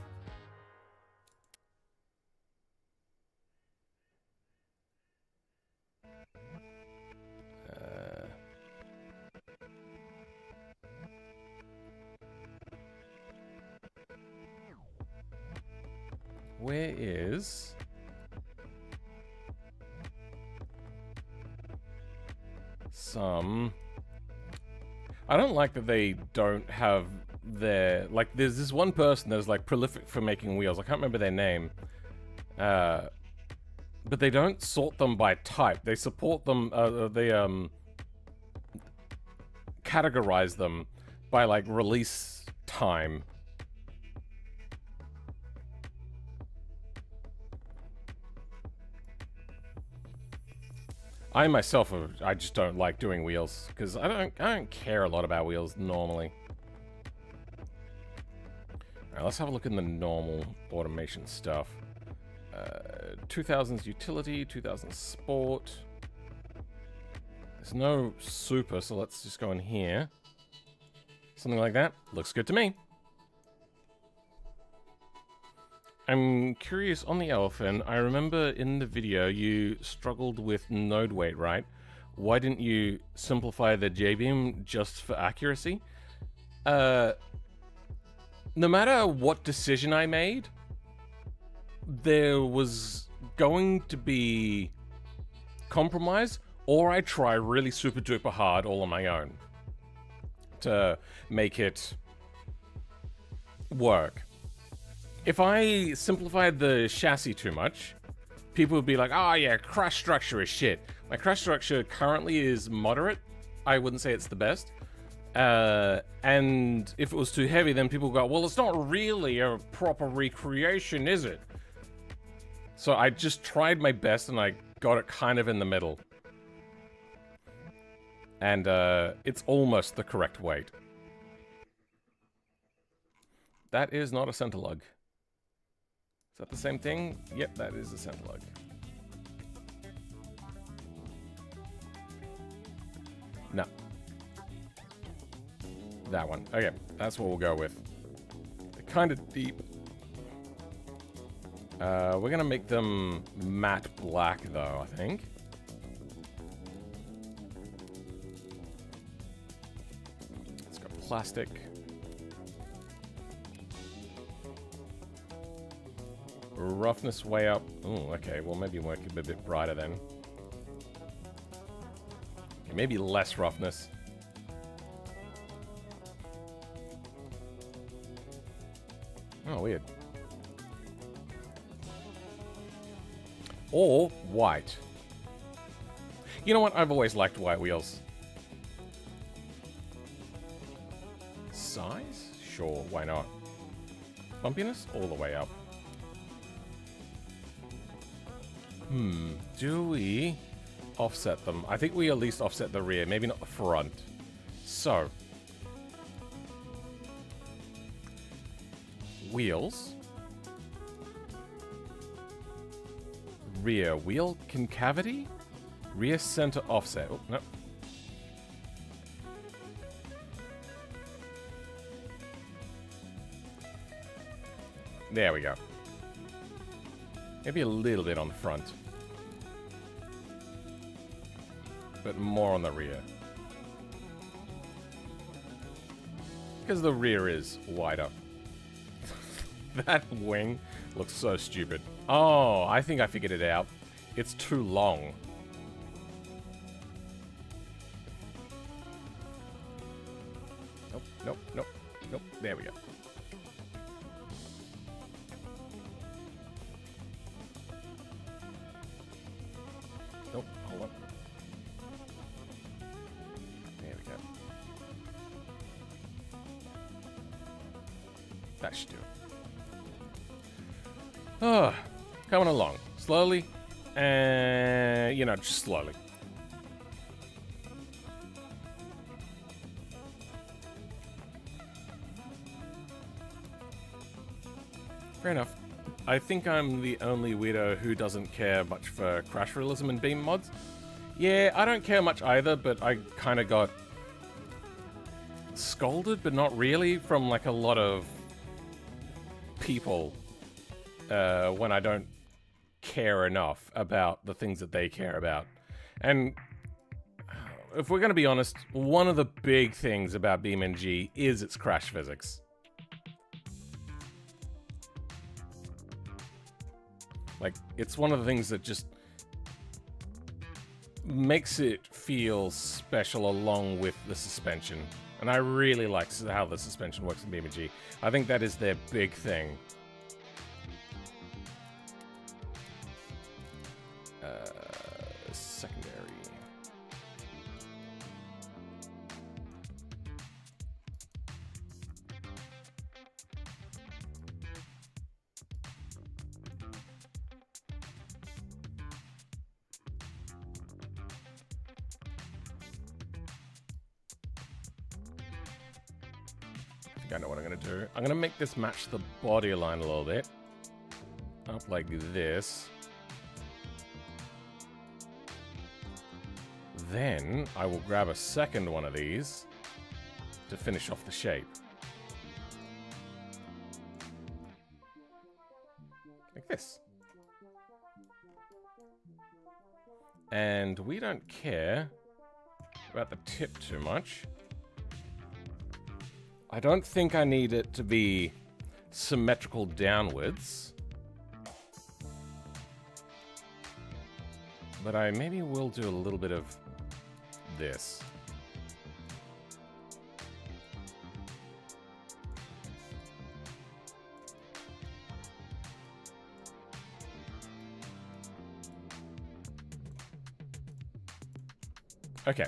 Where is... some... I don't like that they don't have their... Like, there's this one person that's, like, prolific for making wheels. I can't remember their name. But they don't sort them by type. They support them... they categorize them by, like, release time. I myself, I just don't like doing wheels because I don't care a lot about wheels normally. All right, let's have a look in the normal automation stuff. 2000's utility, 2000 sport. There's no super, so let's just go in here. Something like that looks good to me. I'm curious on the elephant. I remember in the video you struggled with node weight, right? Why didn't you simplify the JBeam just for accuracy? No matter what decision I made, there was going to be compromise, or I try really super duper hard all on my own to make it work. If I simplified the chassis too much, people would be like, oh yeah, crash structure is shit. My crash structure currently is moderate. I wouldn't say it's the best. And if it was too heavy, then people go, well, it's not really a proper recreation, is it? So I just tried my best and I got it kind of in the middle. And it's almost the correct weight. That is not a center lug. Is that the same thing? Yep, that is a center lug. No. That one. Okay, that's what we'll go with. They're kind of deep. We're gonna make them matte black, though, I think. Let's go plastic. Roughness way up. Oh, okay. Well, maybe work a bit brighter then. Okay, maybe less roughness. Oh, weird. Or white. You know what? I've always liked white wheels. Size? Sure, why not? Bumpiness? All the way up. Do we offset them? I think we at least offset the rear, maybe not the front. So. Wheels. Rear wheel concavity? Rear center offset. Oh, no. There we go. Maybe a little bit on the front. But more on the rear. Because the rear is wider. That wing looks so stupid. Oh, I think I figured it out. It's too long. Nope, nope, nope, nope. There we go. Nope, hold on. There we go. That should do it. Oh, coming along. Slowly. And, you know, just slowly. Fair enough. I think I'm the only weirdo who doesn't care much for crash realism and beam mods. Yeah, I don't care much either, but I kind of got scolded, but not really, from like a lot of people when I don't care enough about the things that they care about. And if we're going to be honest, one of the big things about BeamNG is its crash physics. Like, it's one of the things that just makes it feel special along with the suspension. And I really like how the suspension works in BeamNG. I think that is their big thing. Secondary. I think I know what I'm going to do. I'm going to make this match the body line a little bit. Up like this. Then I will grab a second one of these to finish off the shape. Like this. And we don't care about the tip too much. I don't think I need it to be symmetrical downwards. But I maybe will do a little bit of this. Okay.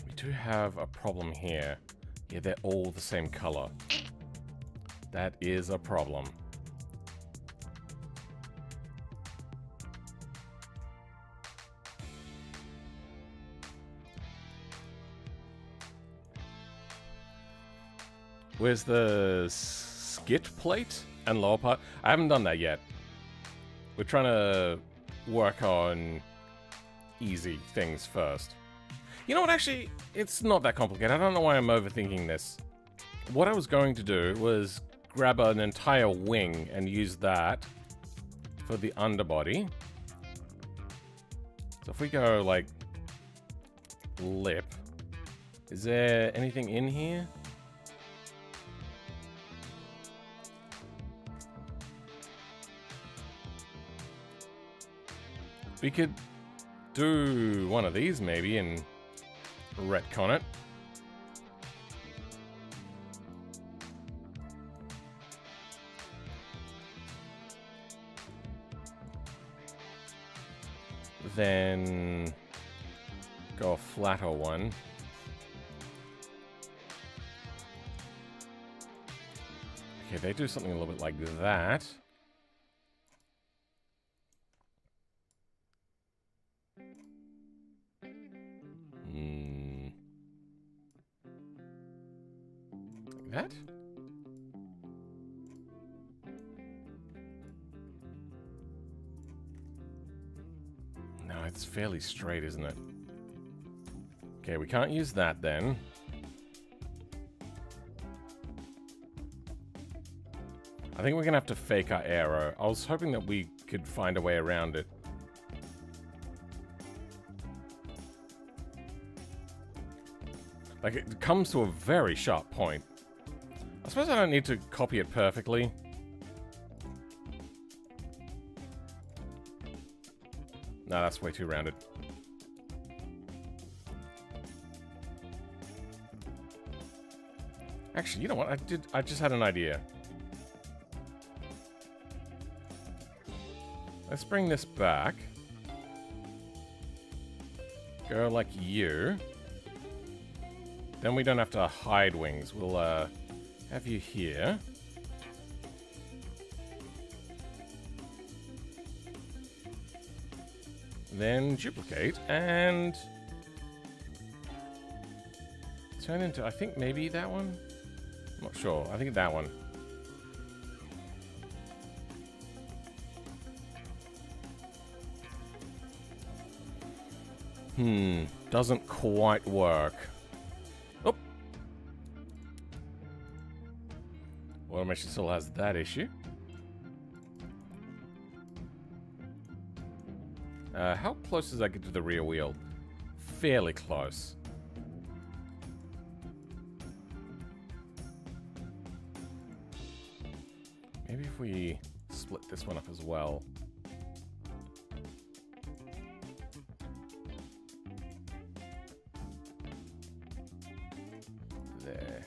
We do have a problem here. Yeah, they're all the same color. That is a problem. Where's the skit plate and lower part? I haven't done that yet. We're trying to work on easy things first. You know what, actually, it's not that complicated. I don't know why I'm overthinking this. What I was going to do was grab an entire wing and use that for the underbody. So if we go like lip Is there anything in here? We could do one of these maybe and retcon it. Then go a flatter one. Okay, they do something a little bit like that. Like that? No, it's fairly straight, isn't it? Okay, we can't use that then. I think we're gonna have to fake our arrow. I was hoping that we could find a way around it. Like, it comes to a very sharp point. I suppose I don't need to copy it perfectly. No, that's way too rounded. Actually, you know what? I just had an idea. Let's bring this back. Go like you. Then we don't have to hide wings. We'll have you here. Then duplicate and turn into, I think maybe that one? I'm not sure. I think that one. Doesn't quite work. Oh! Automation still has that issue. How close does that get to the rear wheel? Fairly close. Maybe if we split this one up as well. There.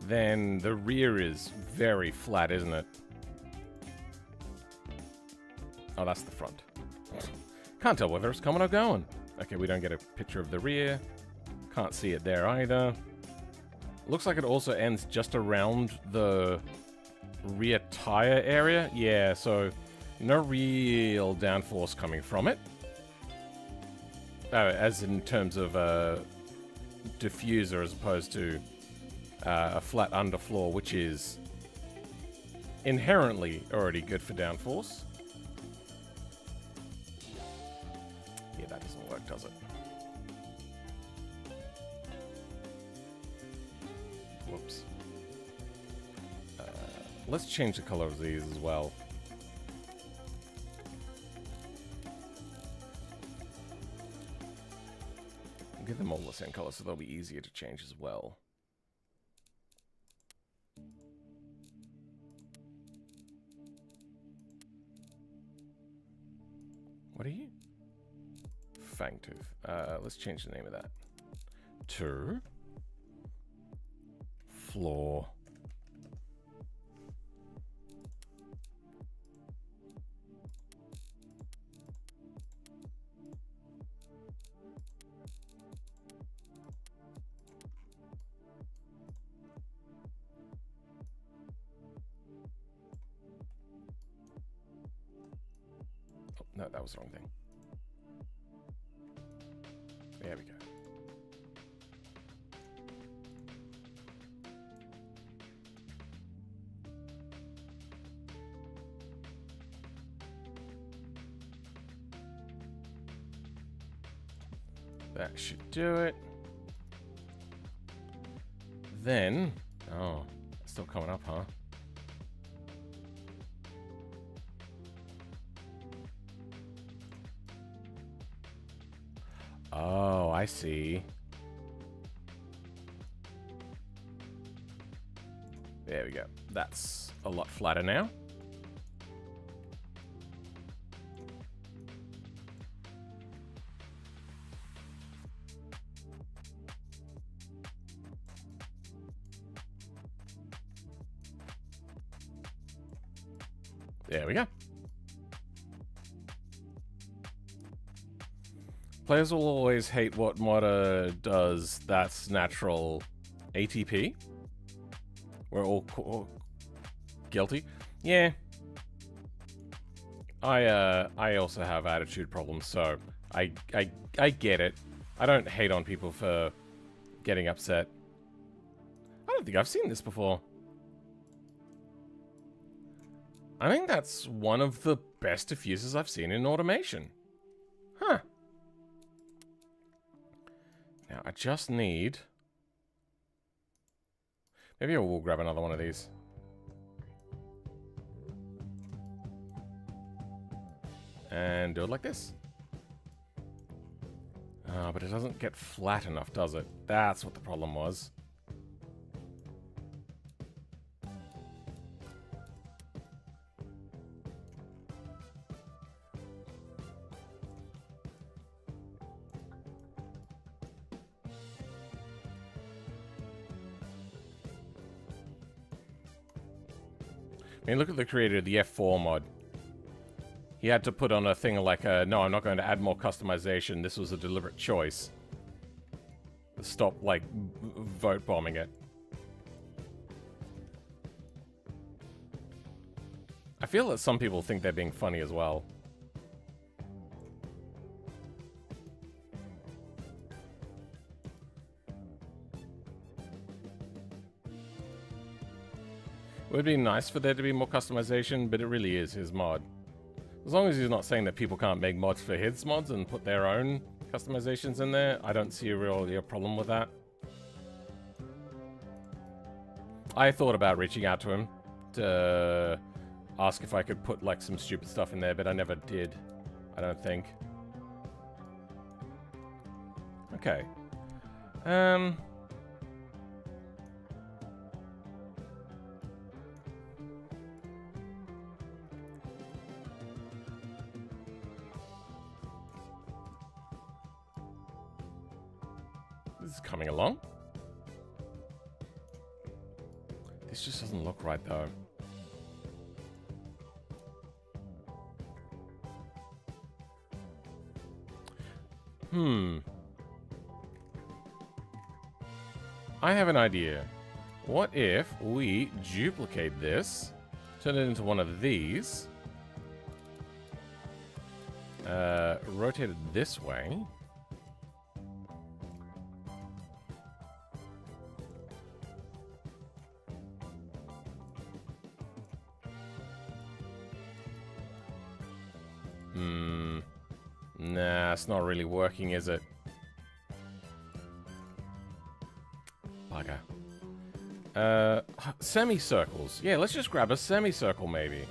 Then the rear is very flat, isn't it? Oh, that's the front. Can't tell whether it's coming or going. Okay, we don't get a picture of the rear. Can't see it there either. Looks like it also ends just around the rear tire area. Yeah, so no real downforce coming from it. As in terms of a diffuser as opposed to a flat underfloor, which is inherently already good for downforce. Yeah, that doesn't work, does it? Whoops. Let's change the color of these as well. Give them all the same color so they'll be easier to change as well. What are you? Fangtooth. Let's change the name of that to Floor. Oh, no, that was the wrong thing. There we go. That should do it. Then, oh, it's still coming up, huh? Oh, I see. There we go. That's a lot flatter now. There we go. Players will always hate what modder does. That's natural. ATP? We're all guilty. Yeah. I also have attitude problems, so I get it. I don't hate on people for getting upset. I don't think I've seen this before. I think that's one of the best diffusers I've seen in automation. Huh. Now, I just need... Maybe I will grab another one of these. And do it like this. But it doesn't get flat enough, does it? That's what the problem was. I mean, look at the creator of the F4 mod. He had to put on a thing like, no, I'm not going to add more customization. This was a deliberate choice. Stop, like, vote bombing it. I feel that some people think they're being funny as well. It would be nice for there to be more customization, but it really is his mod. As long as he's not saying that people can't make mods for his mods and put their own customizations in there, I don't see a problem with that. I thought about reaching out to him to ask if I could put like some stupid stuff in there, but I never did. I don't think. Okay. This is coming along. This just doesn't look right, though. I have an idea. What if we duplicate this, turn it into one of these, rotate it this way, nah, it's not really working, is it? Bugger. Semicircles. Yeah, let's just grab a semicircle, maybe.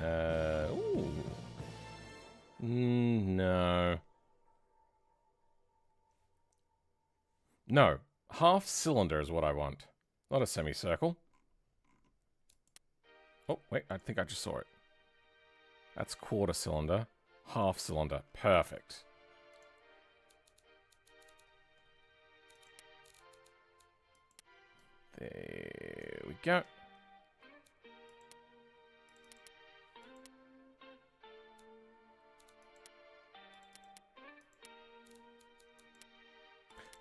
Ooh. No. No. Half cylinder is what I want. Not a semicircle. Oh, wait, I think I just saw it. That's quarter cylinder. Half cylinder. Perfect. There we go.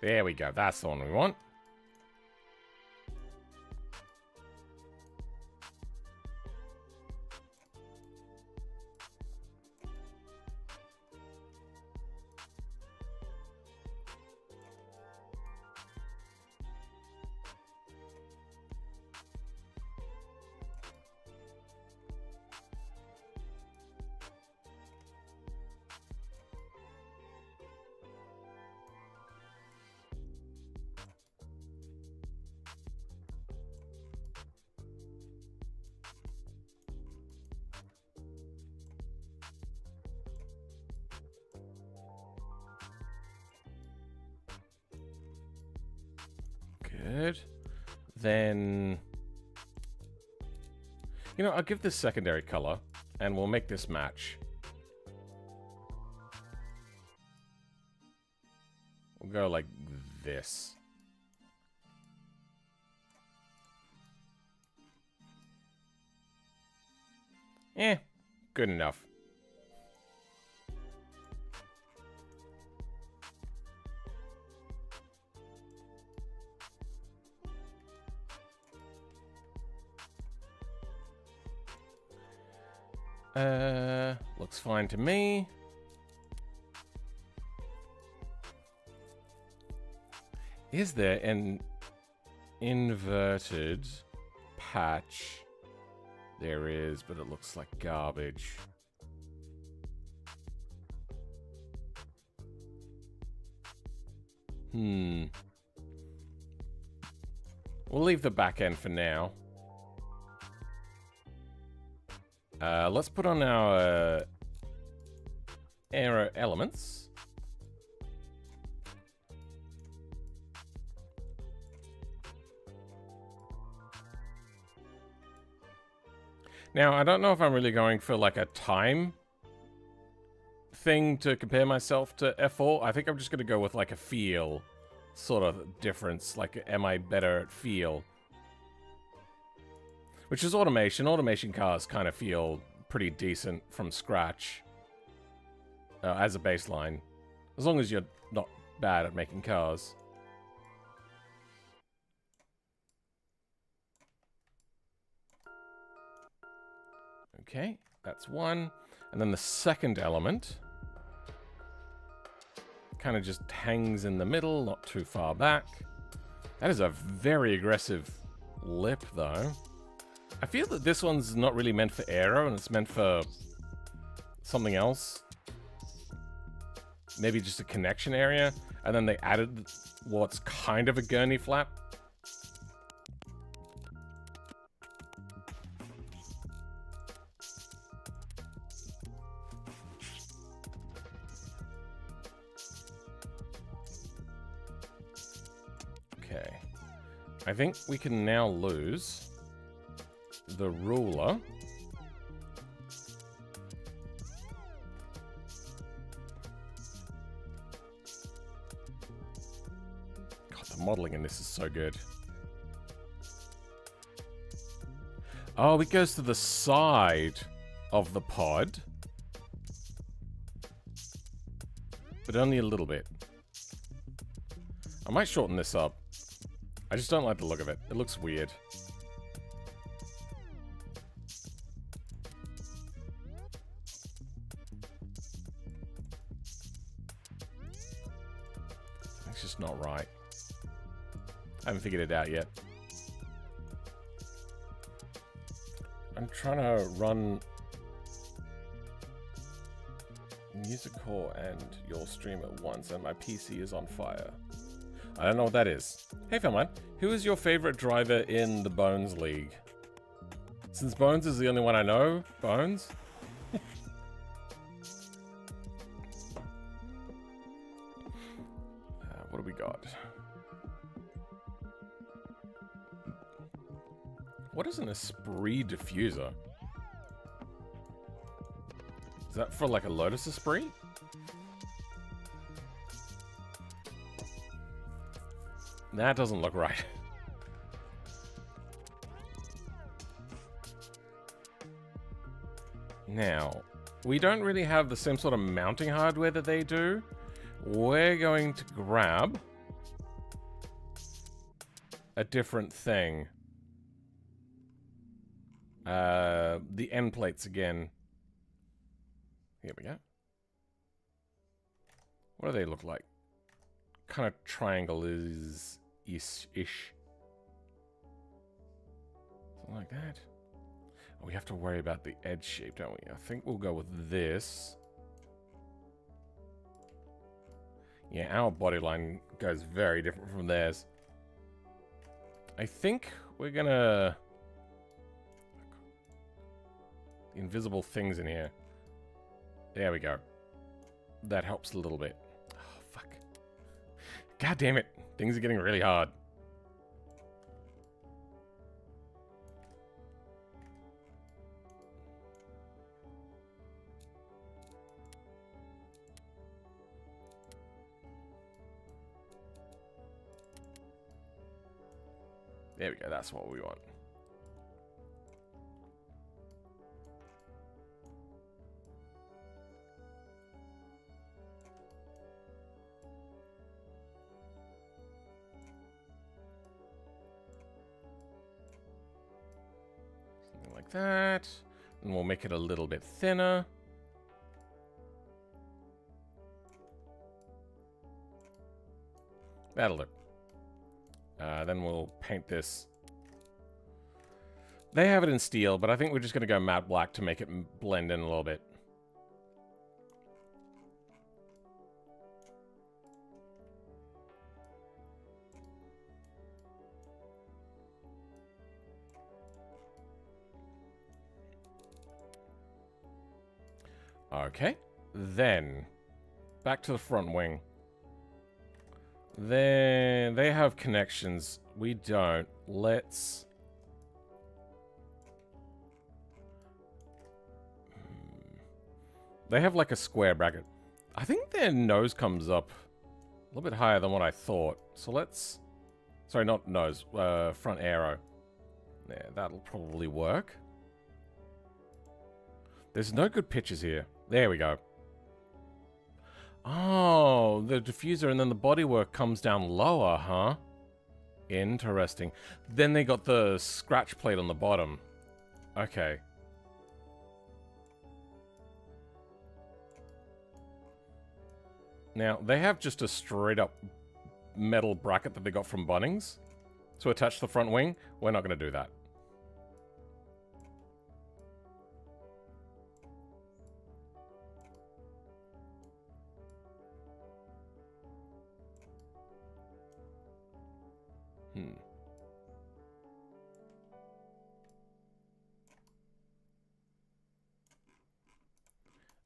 There we go. That's the one we want. good. Then, you know, I'll give this secondary color, and we'll make this match. We'll go like this. Good enough. Looks fine to me. Is there an inverted patch? There is, but it looks like garbage. We'll leave the back end for now. Let's put on our aero elements. Now, I don't know if I'm really going for like a time thing to compare myself to F4. I think I'm just going to go with like a feel sort of difference. Like, am I better at feel? Which is automation. Automation cars kind of feel pretty decent from scratch as a baseline. As long as you're not bad at making cars. Okay, that's one. And then the second element kind of just hangs in the middle, not too far back. That is a very aggressive lip, though. I feel that this one's not really meant for aero, and it's meant for something else. Maybe just a connection area, and then they added what's kind of a gurney flap. Okay. I think we can now lose the ruler. God, the modeling in this is so good. Oh, it goes to the side of the pod. But only a little bit. I might shorten this up. I just don't like the look of it. It looks weird. It's just not right. I haven't figured it out yet. I'm trying to run Music Core and your stream at once, and my PC is on fire. I don't know what that is. Hey, Filmline, who is your favorite driver in the Bones League? Since Bones is the only one I know, Bones? What do we got? What is an Esprit diffuser? Is that for like a Lotus Esprit? That doesn't look right. Now, we don't really have the same sort of mounting hardware that they do. We're going to grab a different thing. The end plates again. Here we go. What do they look like? Kind of triangle is ish. Something like that. Oh, we have to worry about the edge shape, don't we? I think we'll go with this. Yeah, our body line goes very different from theirs. I think we're gonna... The invisible things in here. There we go. That helps a little bit. Oh, fuck. God damn it. Things are getting really hard. There we go, that's what we want. Something like that. And we'll make it a little bit thinner. That'll do. Then we'll paint this. They have it in steel, but I think we're just going to go matte black to make it blend in a little bit. Okay. Then, back to the front wing. Then they have connections. We don't. Let's... They have like a square bracket. I think their nose comes up a little bit higher than what I thought. So let's... Sorry, not nose. Front arrow. Yeah, that'll probably work. There's no good pictures here. There we go. Oh, the diffuser and then the bodywork comes down lower, huh? Interesting. Then they got the scratch plate on the bottom. Okay. Now, they have just a straight up metal bracket that they got from Bunnings to attach the front wing. We're not going to do that.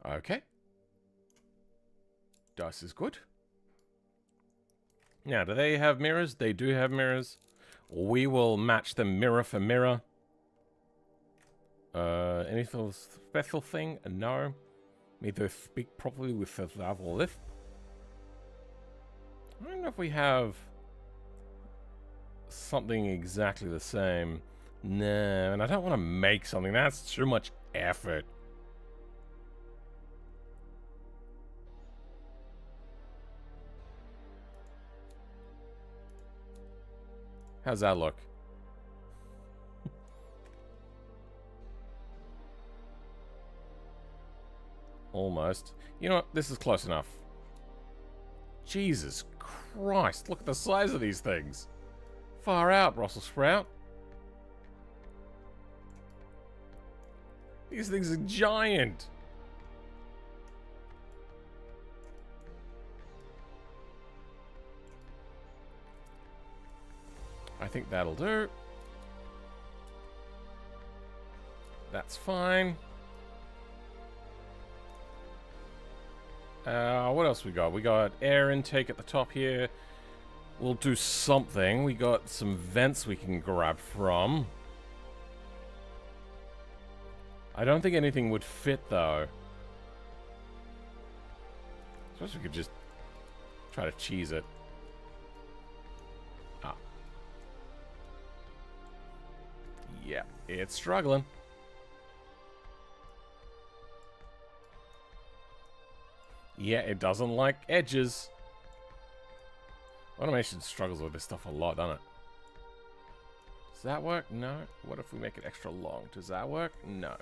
Okay. Dice is good. Now, do they have mirrors? They do have mirrors. We will match them mirror for mirror. Anything special thing? No. Need to speak properly with the level lift. I don't know if we have something exactly the same. No, and I don't want to make something. That's too much effort. How's that look? Almost. You know what? This is close enough. Jesus Christ, look at the size of these things. Far out, Brussels sprout. These things are giant. I think that'll do. That's fine. What else we got? We got air intake at the top here. We'll do something. We got some vents we can grab from. I don't think anything would fit, though. I suppose we could just try to cheese it. Ah. Yeah, it's struggling. Yeah, it doesn't like edges. Automation struggles with this stuff a lot, doesn't it? Does that work? No. What if we make it extra long? Does that work? No.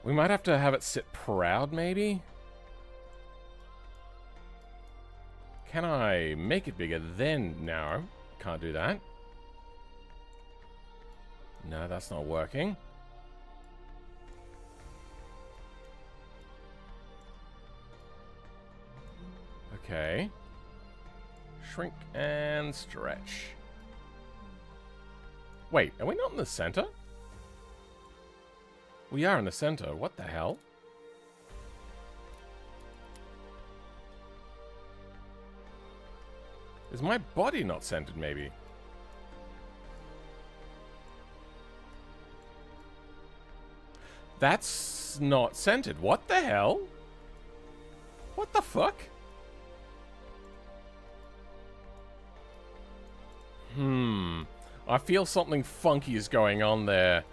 We might have to have it sit proud, maybe? Can I make it bigger? Then, no. Can't do that. No, that's not working. Okay. Shrink and stretch. Wait, are we not in the center? We are in the center. What the hell? Is my body not centered, maybe? That's not centered. What the hell? What the fuck? I feel something funky is going on there.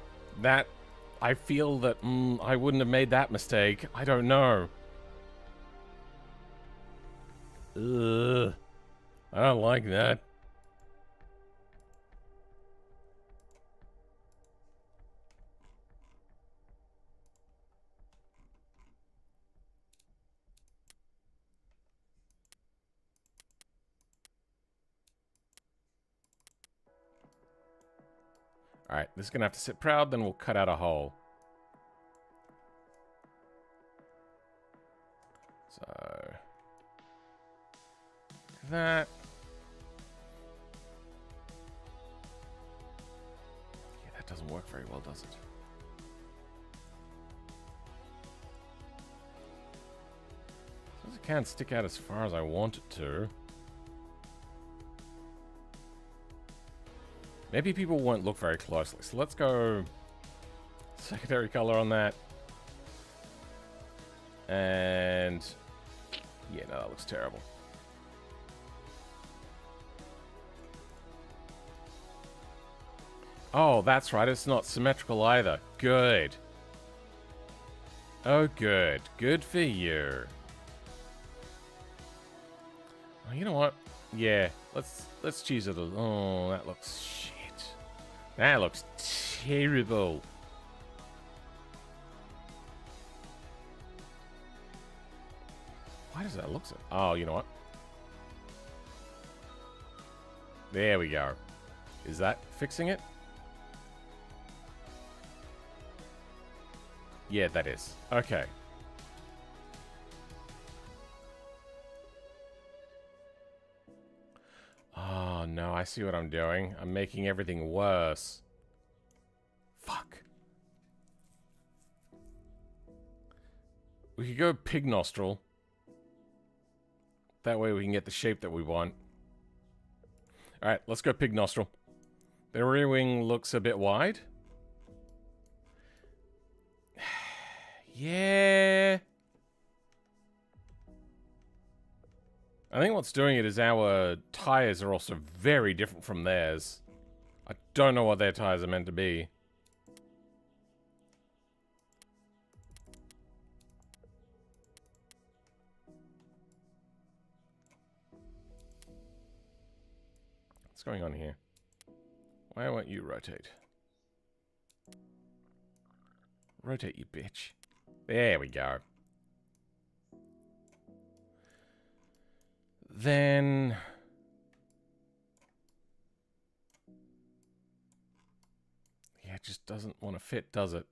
That... I feel that, I wouldn't have made that mistake. I don't know. Ugh. I don't like that. Alright, this is gonna have to sit proud, then we'll cut out a hole. So... that... yeah, that doesn't work very well, does it? It can't stick out as far as I want it to. Maybe people won't look very closely, so let's go secondary color on that. And yeah, no, that looks terrible. Oh, that's right, it's not symmetrical either. Good. Oh, good. Good for you. Oh, you know what? Yeah, let's choose it. Oh, that looks shit. That looks terrible. Why does that look so? Oh, you know what? There we go. Is that fixing it? Yeah, that is. Okay. Oh, no, I see what I'm doing. I'm making everything worse. Fuck. We could go pig nostril. That way we can get the shape that we want. Alright, let's go pig nostril. The rear wing looks a bit wide. Yeah. I think what's doing it is our tires are also very different from theirs. I don't know what their tires are meant to be. What's going on here? Why won't you rotate? Rotate, you bitch. There we go. Then... yeah, it just doesn't want to fit, does it?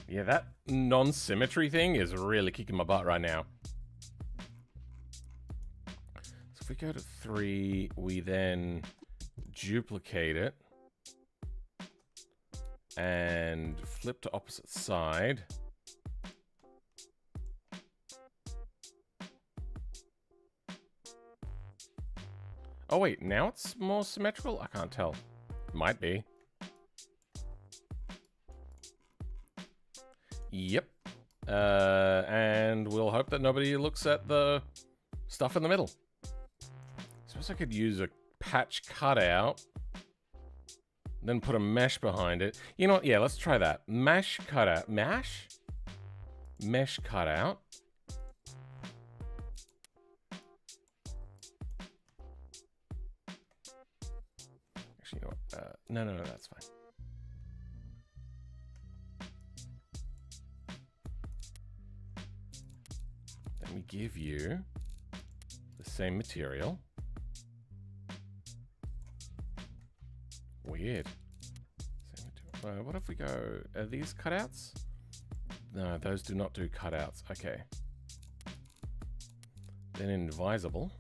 Yeah, that non-symmetry thing is really kicking my butt right now. So if we go to 3, we then duplicate it and flip to opposite side. Oh wait, now it's more symmetrical? I can't tell. Might be. Yep. And we'll hope that nobody looks at the stuff in the middle. Suppose I could use a patch cutout, then put a mesh behind it. You know what? Yeah, let's try that. Mesh cutout. Mesh? Mesh cutout. Actually, you know what? No, that's fine. Let me give you the same material. We weird. What if we go... Are these cutouts? No, those do not do cutouts. Okay. Then invisible.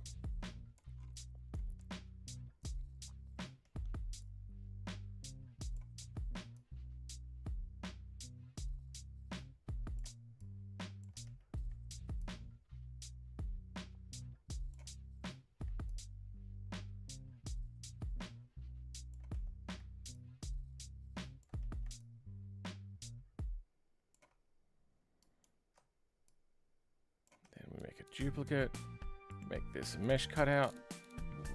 Duplicate, make this a mesh cutout,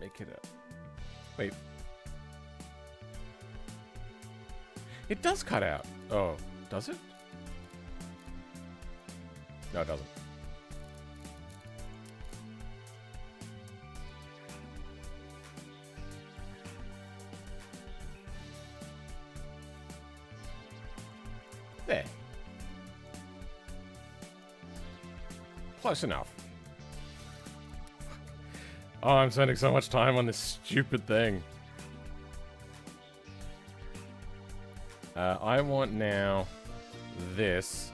make it a... Wait. It does cut out. Oh, does it? No, it doesn't. There. Close enough. Oh, I'm spending so much time on this stupid thing. I want now this.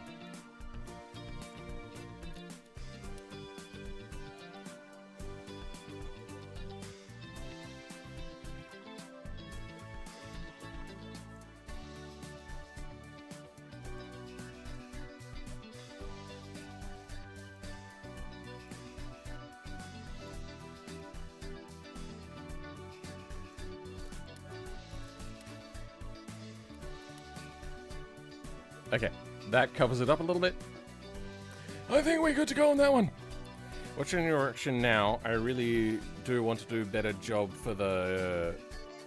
Okay, that covers it up a little bit. I think we're good to go on that one. Watching your action now, I really do want to do a better job for the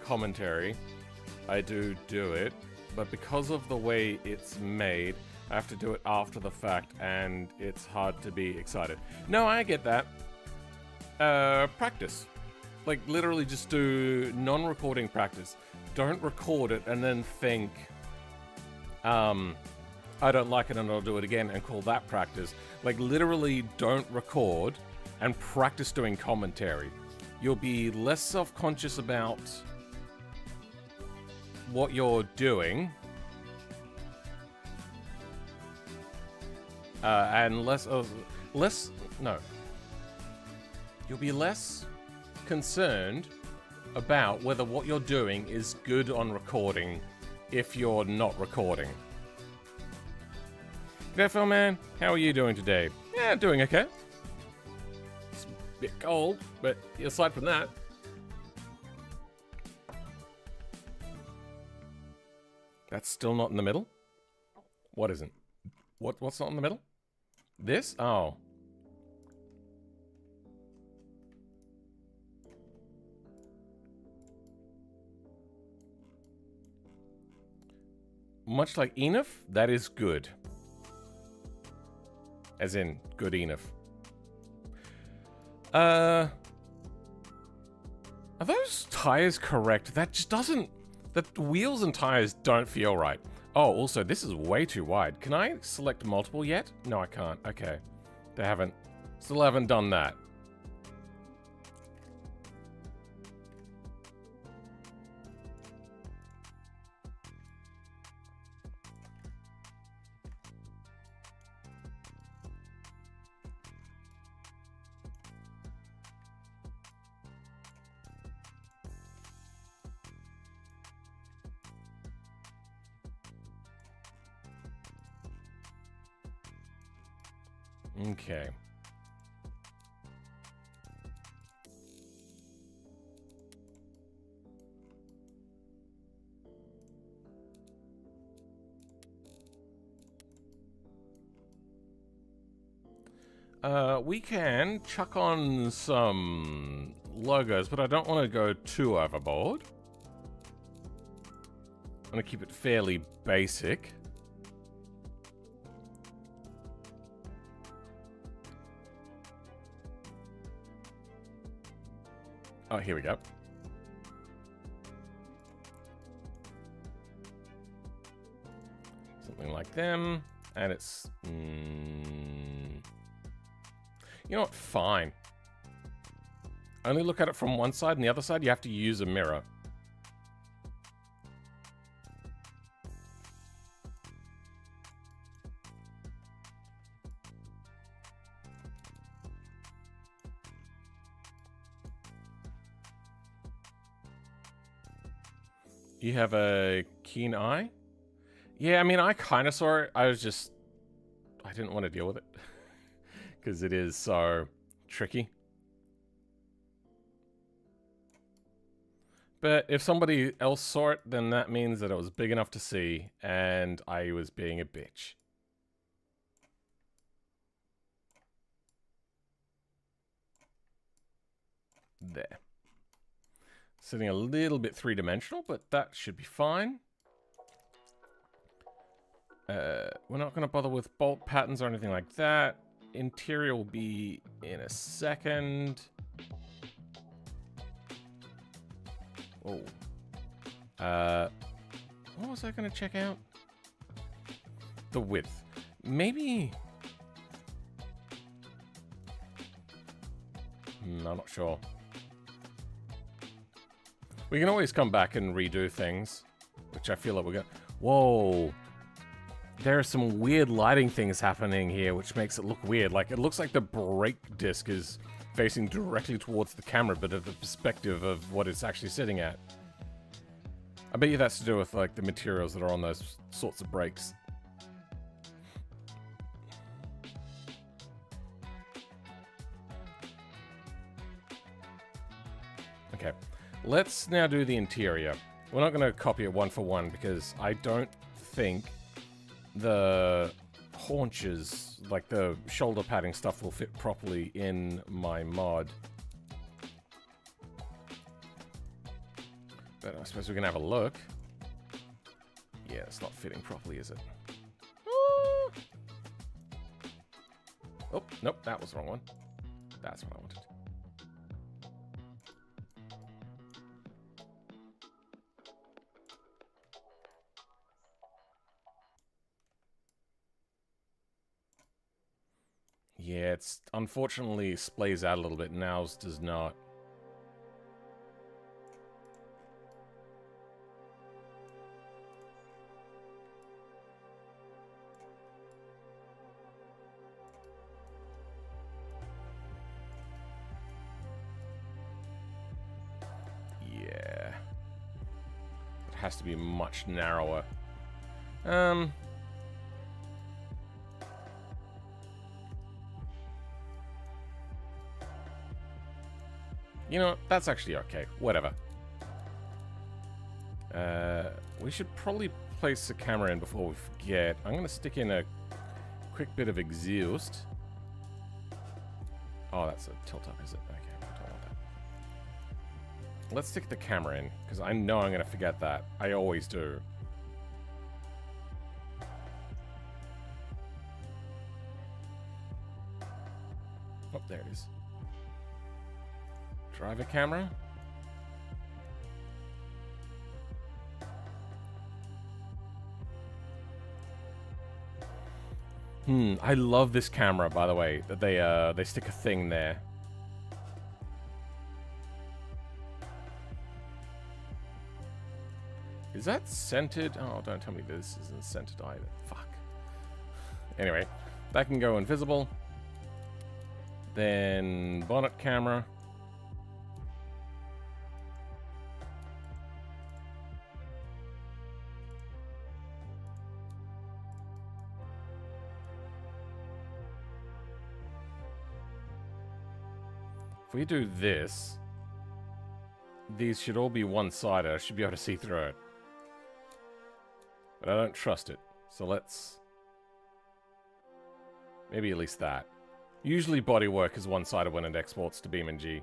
commentary. I do it, but because of the way it's made, I have to do it after the fact, and it's hard to be excited. No, I get that. Practice. Like, literally just do non-recording practice. Don't record it and then think, I don't like it and I'll do it again and call that practice. Like, literally don't record and practice doing commentary. You'll be less self-conscious about what you're doing. And you'll be less concerned about whether what you're doing is good on recording if you're not recording. G'day, Phil, man. How are you doing today? Yeah, doing okay. It's a bit cold, but aside from that... That's still not in the middle? What isn't? What's not in the middle? This? Oh. Much like enough, that is good. As in, good enough. Are those tires correct? That just doesn't... The wheels and tires don't feel right. Oh, also, this is way too wide. Can I select multiple yet? No, I can't. Okay. Still haven't done that. Okay. We can chuck on some logos, but I don't want to go too overboard. I'm going to keep it fairly basic. Oh, here we go. Something like them. And it's... You know what? Fine. Only look at it from one side, and the other side you have to use a mirror. You have a keen eye? Yeah, I mean, I kind of saw it. I didn't want to deal with it. Because it is so tricky. But if somebody else saw it, then that means that it was big enough to see, and I was being a bitch. There. Sitting a little bit three-dimensional, but that should be fine. We're not going to bother with bolt patterns or anything like that. Interior will be in a second. Oh. What was I going to check out? The width. Maybe... I'm not sure. We can always come back and redo things, which I feel like we're going to... Whoa! There are some weird lighting things happening here, which makes it look weird. Like, it looks like the brake disc is facing directly towards the camera, but at the perspective of what it's actually sitting at. I bet you that's to do with, like, the materials that are on those sorts of brakes. Okay, let's now do the interior. We're not going to copy it one for one because I don't think the haunches, like the shoulder padding stuff, will fit properly in my mod. But I suppose we can have a look. Yeah, it's not fitting properly, is it? Oh, nope, that was the wrong one. That's what I wanted. Yeah, it's unfortunately splays out a little bit. Now's does not. Yeah. It has to be much narrower. You know, that's actually okay. Whatever. We should probably place the camera in before we forget. I'm going to stick in a quick bit of exhaust. Oh, that's a tilt-up, is it? Okay, I don't want that. Let's stick the camera in, because I know I'm going to forget that. I always do. Oh, there it is. Driver camera. I love this camera, by the way, that they stick a thing there. Is that centered? Oh, don't tell me this isn't centered either. Fuck. Anyway, that can go invisible. Then bonnet camera. If we do this, these should all be one-sided. I should be able to see through it. But I don't trust it. So let's... maybe at least that. Usually bodywork is one-sided when it exports to BeamNG.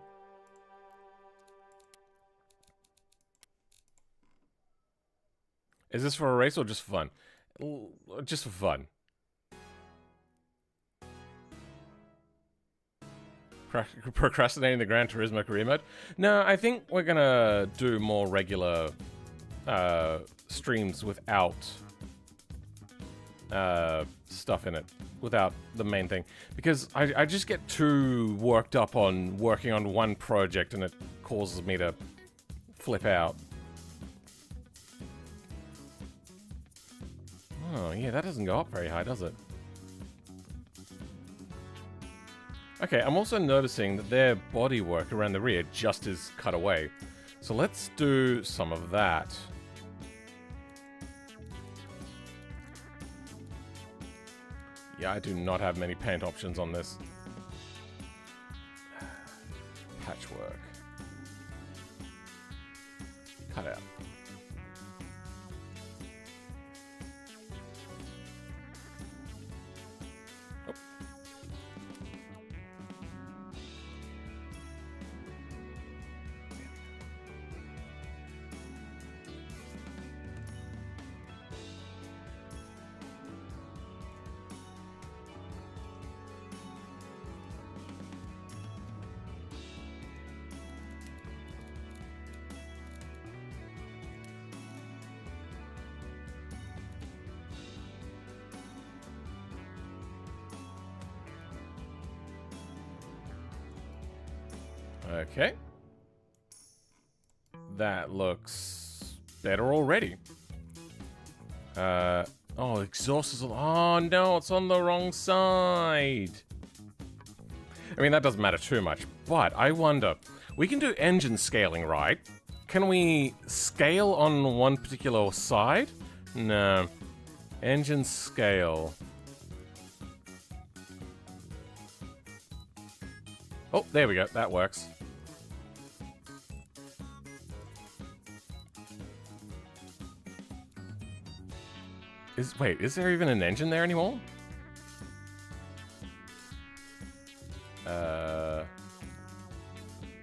Is this for a race or just for fun? Just for fun. Procrastinating the Gran Turismo career mode? No, I think we're gonna do more regular streams without stuff in it, without the main thing, because I just get too worked up on working on one project and it causes me to flip out. Oh yeah, that doesn't go up very high, does it? Okay, I'm also noticing that their bodywork around the rear just is cut away. So let's do some of that. Yeah, I do not have many paint options on this. Patchwork. Cut out. Oh. Okay. That looks better already. Oh, exhaust is... Oh, no, it's on the wrong side. I mean, that doesn't matter too much, but I wonder... We can do engine scaling, right? Can we scale on one particular side? No. Engine scale. Oh, there we go. That works. Wait, is there even an engine there anymore?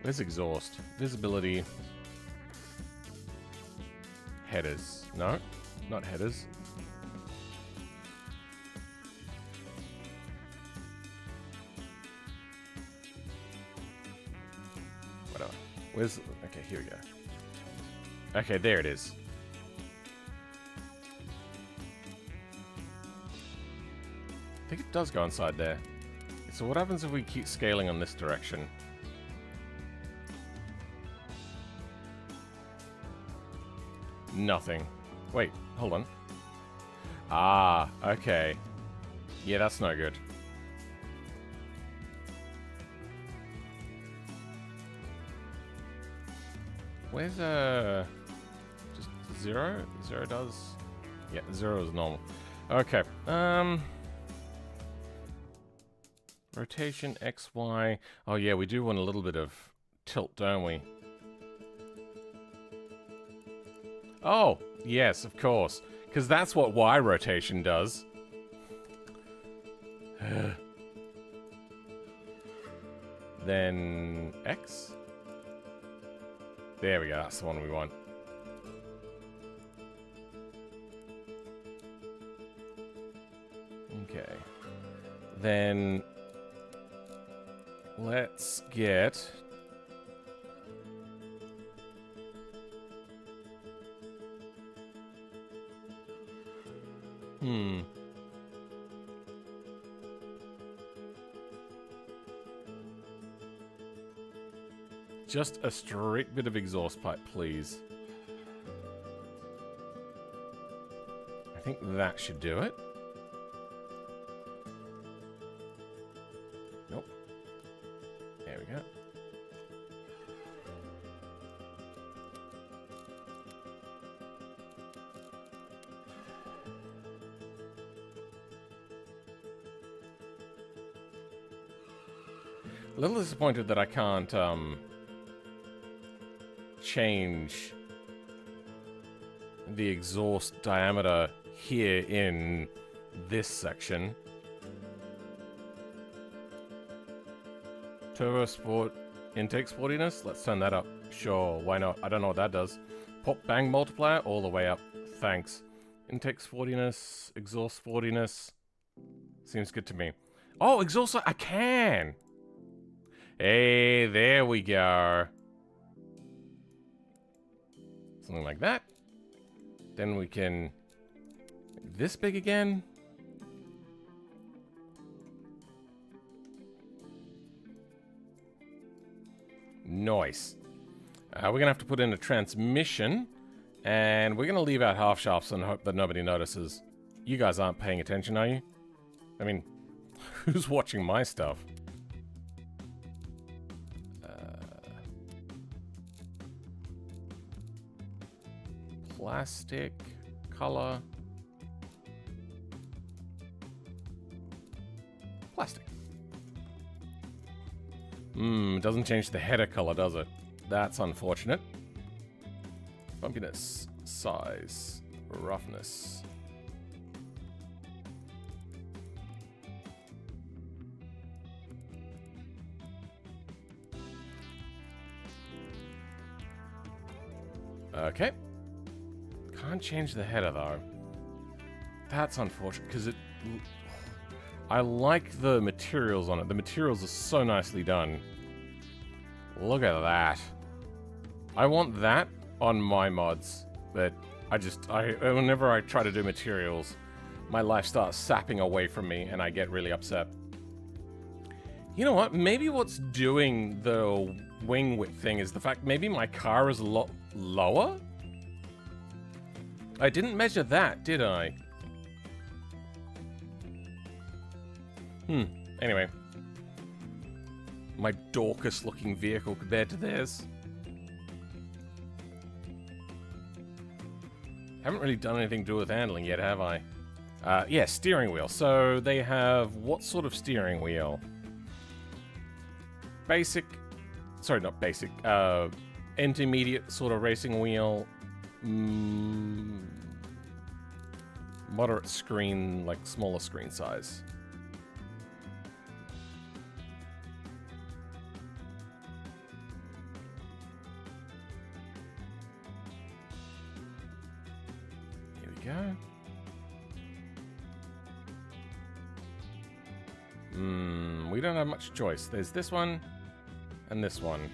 Where's exhaust? Visibility. Headers. No, not headers. Whatever. Where's... Okay, here we go. Okay, there it is. I think it does go inside there. So what happens if we keep scaling on this direction? Nothing. Wait, hold on. Ah, okay. Yeah, that's no good. Where's just 0? 0 does... Yeah, 0 is normal. Okay, rotation, X, Y. Oh yeah, we do want a little bit of tilt, don't we? Oh, yes, of course. Because that's what Y rotation does. Then X? There we go, that's the one we want. Okay. Then... let's get... Just a straight bit of exhaust pipe, please. I think that should do it. Nope. There we go. A little disappointed that I can't, change the exhaust diameter here in this section. Turbo Sport intake sportiness, let's turn that up. Sure, why not? I don't know what that does. Pop bang multiplier all the way up. Thanks. Intake sportiness, exhaust sportiness. Seems good to me. Oh, exhaust, I can! Hey, there we go. Something like that. Then we can make this big again. Nice. We're gonna have to put in a transmission, and we're gonna leave out half shafts and hope that nobody notices. You guys aren't paying attention, are you? I mean, who's watching my stuff? Plastic, color. Doesn't change the header color, does it? That's unfortunate. Bumpiness, size, roughness. Okay. Can't change the header though. That's unfortunate because it. I like the materials on it. The materials are so nicely done. Look at that. I want that on my mods, but whenever I try to do materials, my life starts sapping away from me and I get really upset. You know what? Maybe what's doing the wing width thing is the fact maybe my car is a lot lower? I didn't measure that, did I? Anyway. My Dorcas looking vehicle compared to theirs. Haven't really done anything to do with handling yet, have I? Yeah, steering wheel. So they have what sort of steering wheel? Basic. Sorry, not basic. Intermediate sort of racing wheel. Moderate screen, like smaller screen size. Go. We don't have much choice. There's this one and this one.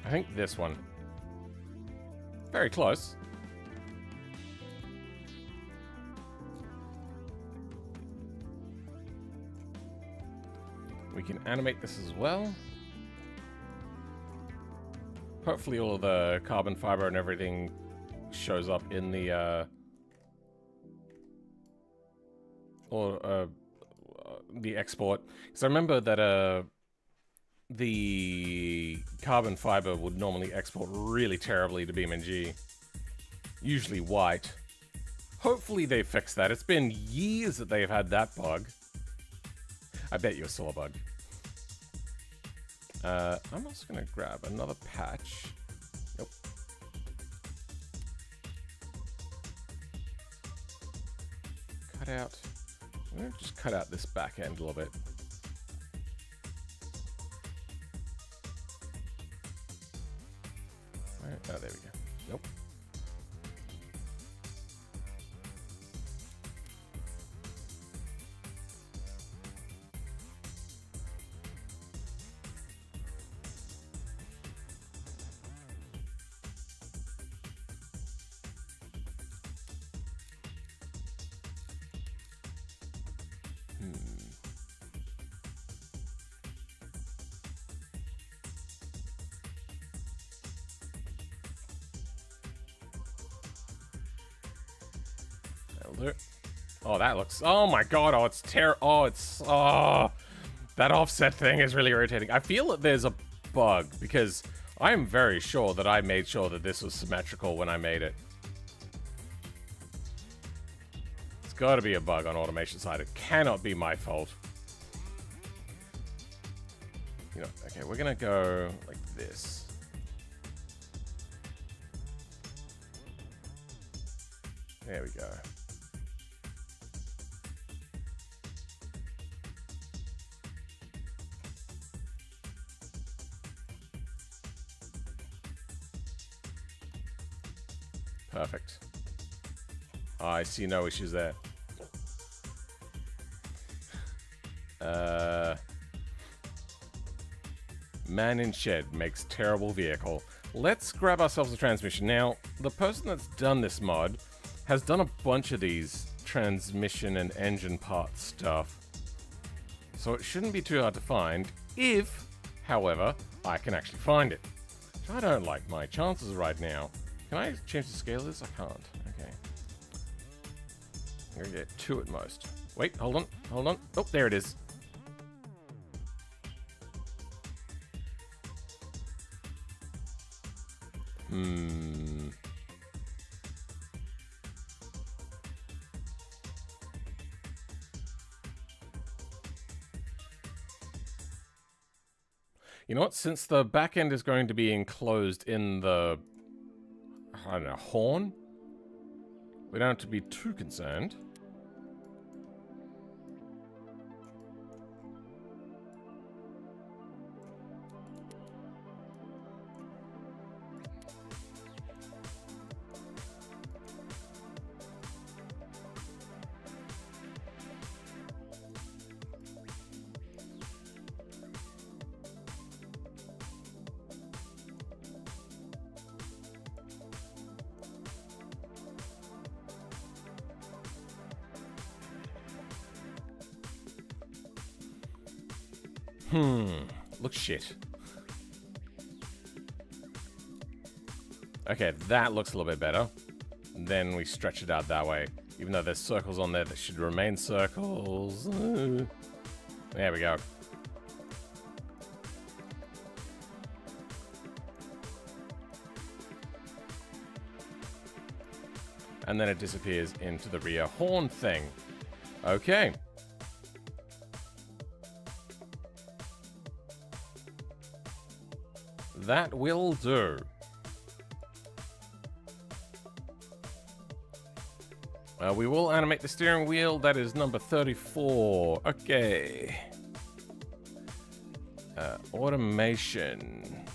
I think this one. Very close. We can animate this as well. Hopefully all of the carbon fiber and everything shows up in the export. Because I remember that the carbon fiber would normally export really terribly to BeamNG. Usually white. Hopefully they fixed that. It's been years that they've had that bug. I bet you saw a bug. I'm also gonna grab another patch. Nope. Cut out. I'm gonna just cut out this back end a little bit. Where? Oh, there we go. Nope. Oh, that looks... Oh my god, oh, it's that offset thing is really irritating. I feel that there's a bug, because I'm very sure that I made sure that this was symmetrical when I made it. It's gotta be a bug on automation side. It cannot be my fault. You know, okay, we're gonna go like this. There we go. Perfect. I see no issues there. Man in shed makes terrible vehicle. Let's grab ourselves a transmission. Now, the person that's done this mod has done a bunch of these transmission and engine part stuff. So it shouldn't be too hard to find if, however, I can actually find it. Which I don't like my chances right now. Can I change the scale of this? I can't. Okay. I'm gonna get 2 at most. Wait, hold on. Hold on. Oh, there it is. You know what? Since the back end is going to be enclosed in the, I don't know, horn, we don't have to be too concerned. Looks shit. Okay, that looks a little bit better. Then we stretch it out that way. Even though there's circles on there that should remain circles. There we go. And then it disappears into the rear horn thing. Okay. That will do. We will animate the steering wheel. That is number 34. Okay. Automation.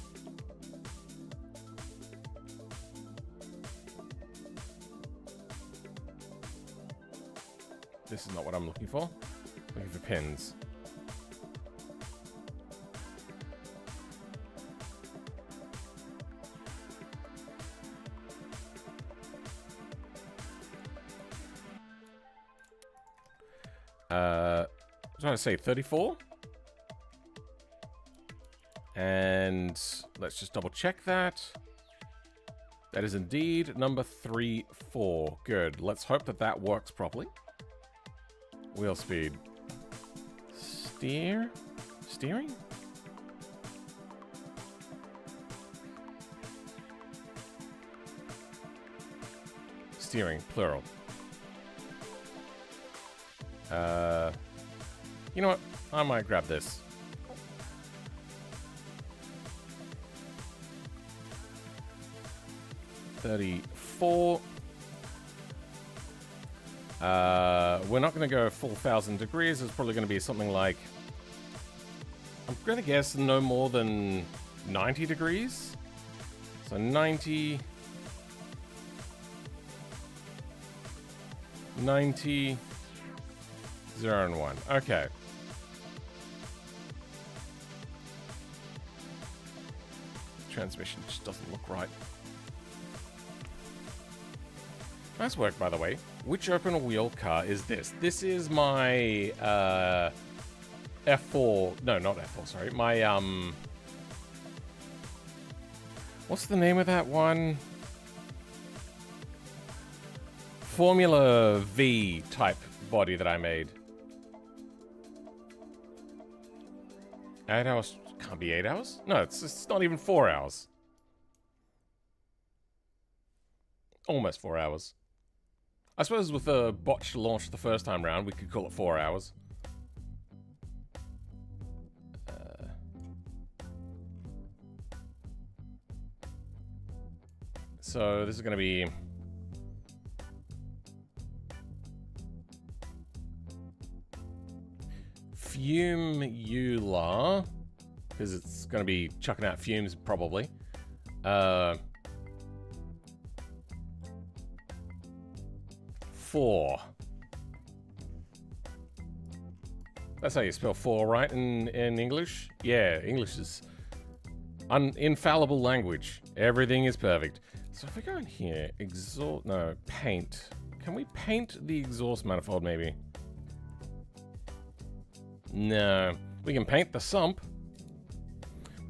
This is not what I'm looking for. Looking for pins. I was trying to say 34. And let's just double check that. That is indeed number 34. Good. Let's hope that that works properly. Wheel speed. Steering? Steering, plural. You know what? I might grab this. $34. We're not going to go full 1,000 degrees. It's probably going to be something like, I'm going to guess no more than 90 degrees. So 90, 0 and 1. Okay. Transmission just doesn't look right. Nice work, by the way. Which open wheel car is this? This is my F4. No, not F4. Sorry, my what's the name of that one? Formula V type body that I made. 8 hours. Can't be 8 hours? No, it's not even 4 hours. Almost 4 hours. I suppose with a botched launch the first time round, we could call it 4 hours. So this is going to be... Fumula, because it's going to be chucking out fumes probably. 4. That's how you spell 4, right? In English? Yeah, English is infallible language. Everything is perfect. So if we go in here, exhaust, no, paint. Can we paint the exhaust manifold maybe? No, we can paint the sump,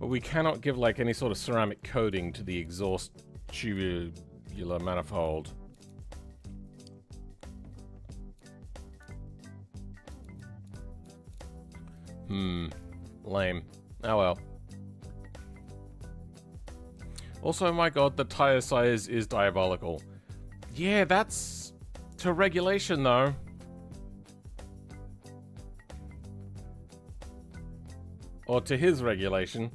but we cannot give like any sort of ceramic coating to the exhaust tubular manifold. Lame. Oh well. Also, my god, the tire size is diabolical. Yeah, that's to regulation though. Or to his regulation.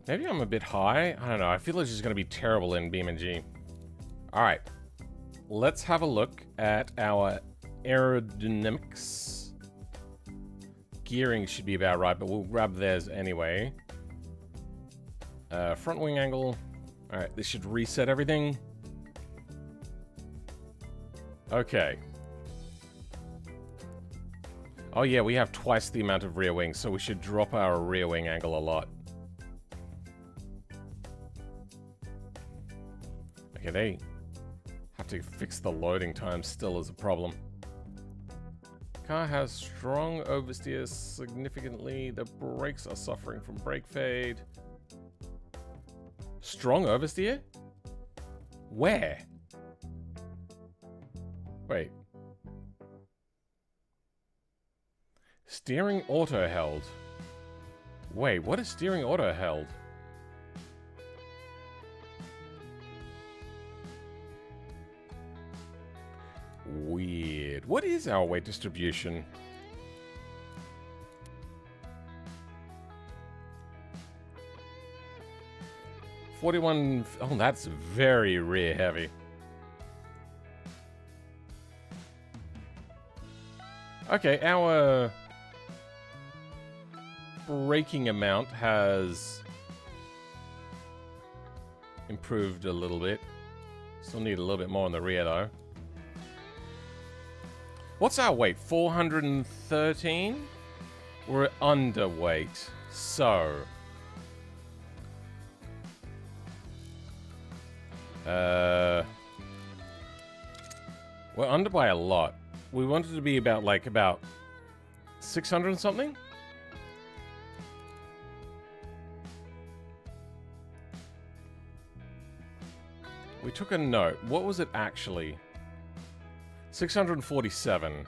Maybe I'm a bit high. I don't know. I feel it's just going to be terrible in BeamNG. All right. Let's have a look at our aerodynamics. Gearing should be about right, but we'll grab theirs anyway. Front wing angle. All right, this should reset everything. Okay. Oh yeah, we have twice the amount of rear wing, so we should drop our rear wing angle a lot. Okay, they have to fix the loading time still as a problem. Car has strong oversteer significantly. The brakes are suffering from brake fade. Strong oversteer? Where? Wait. Steering auto held. Wait, what is steering auto held? Weird. What is our weight distribution? $41. Oh, that's very rear heavy. Okay, our braking amount has improved a little bit. Still need a little bit more in the rear though. What's our weight? 413? We're underweight. So we're under by a lot. We wanted to be about 600 and something? We took a note. What was it actually? 647.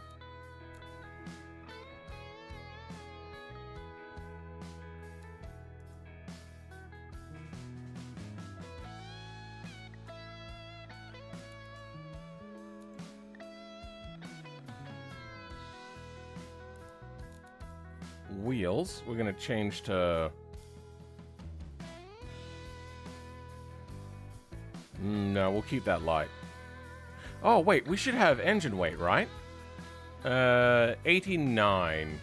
Wheels, we're going to change to... No, we'll keep that light. Oh, wait, we should have engine weight, right? 89.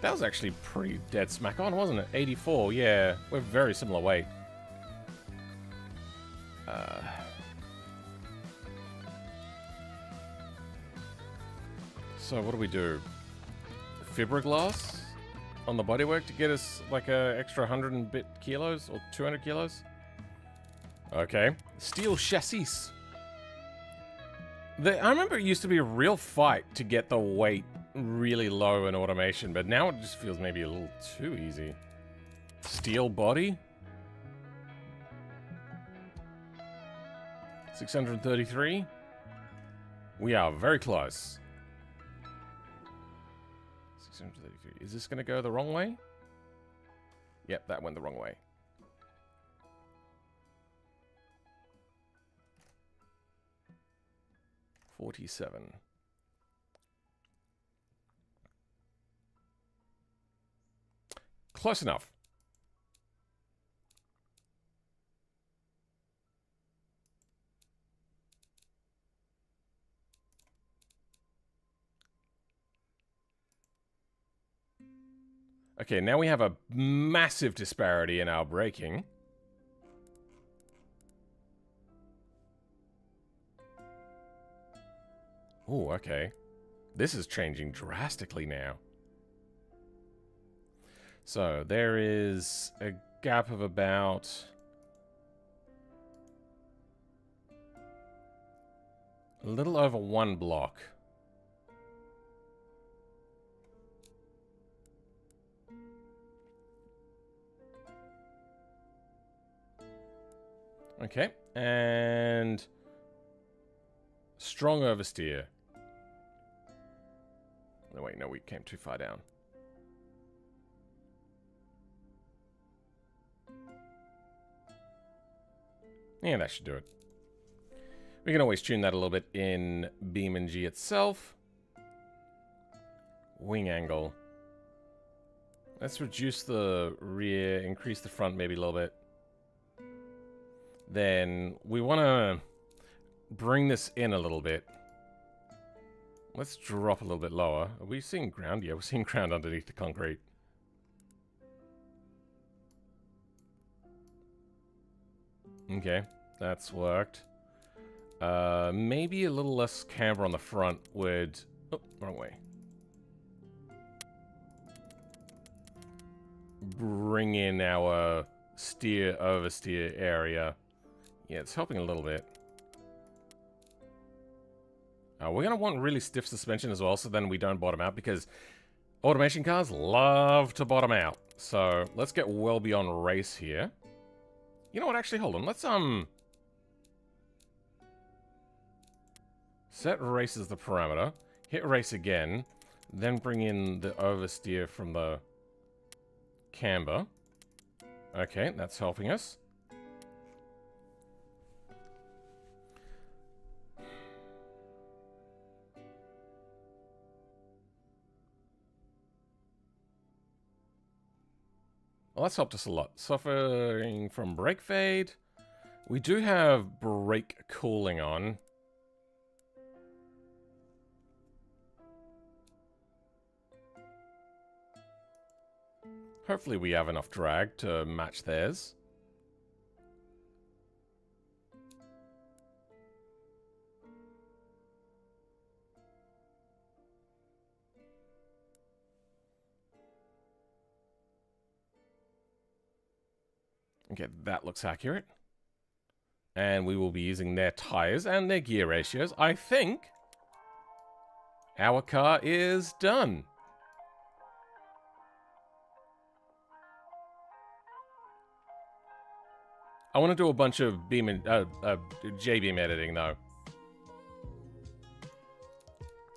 That was actually pretty dead smack on, wasn't it? 84, yeah. We're very similar weight. So what do we do? Fiberglass on the bodywork to get us like a extra 100 and bit kilos or 200 kilos? Okay. Steel chassis. I remember it used to be a real fight to get the weight really low in automation, but now it just feels maybe a little too easy. Steel body. 633. We are very close. 633. Is this going to go the wrong way? Yep, that went the wrong way. $47. Close enough. Okay, now we have a massive disparity in our braking. Oh, okay. This is changing drastically now. So, there is a gap of about... a little over 1 block. Okay, and... strong oversteer. No, wait, no, we came too far down. Yeah, that should do it. We can always tune that a little bit in BeamNG itself. Wing angle. Let's reduce the rear, increase the front maybe a little bit. Then we want to bring this in a little bit. Let's drop a little bit lower. Are we seeing ground? Yeah, we're seeing ground underneath the concrete. Okay, that's worked. Maybe a little less camber on the front would... Oh, wrong way. Bring in our oversteer area. Yeah, it's helping a little bit. We're going to want really stiff suspension as well, so then we don't bottom out, because automation cars love to bottom out. So let's get well beyond race here. You know what, actually, hold on. Let's, set race as the parameter. Hit race again. Then bring in the oversteer from the camber. Okay, that's helping us. Well, that's helped us a lot. Suffering from brake fade. We do have brake cooling on. Hopefully we have enough drag to match theirs. Okay, that looks accurate. And we will be using their tires and their gear ratios. I think our car is done. I want to do a bunch of JBeam editing, though.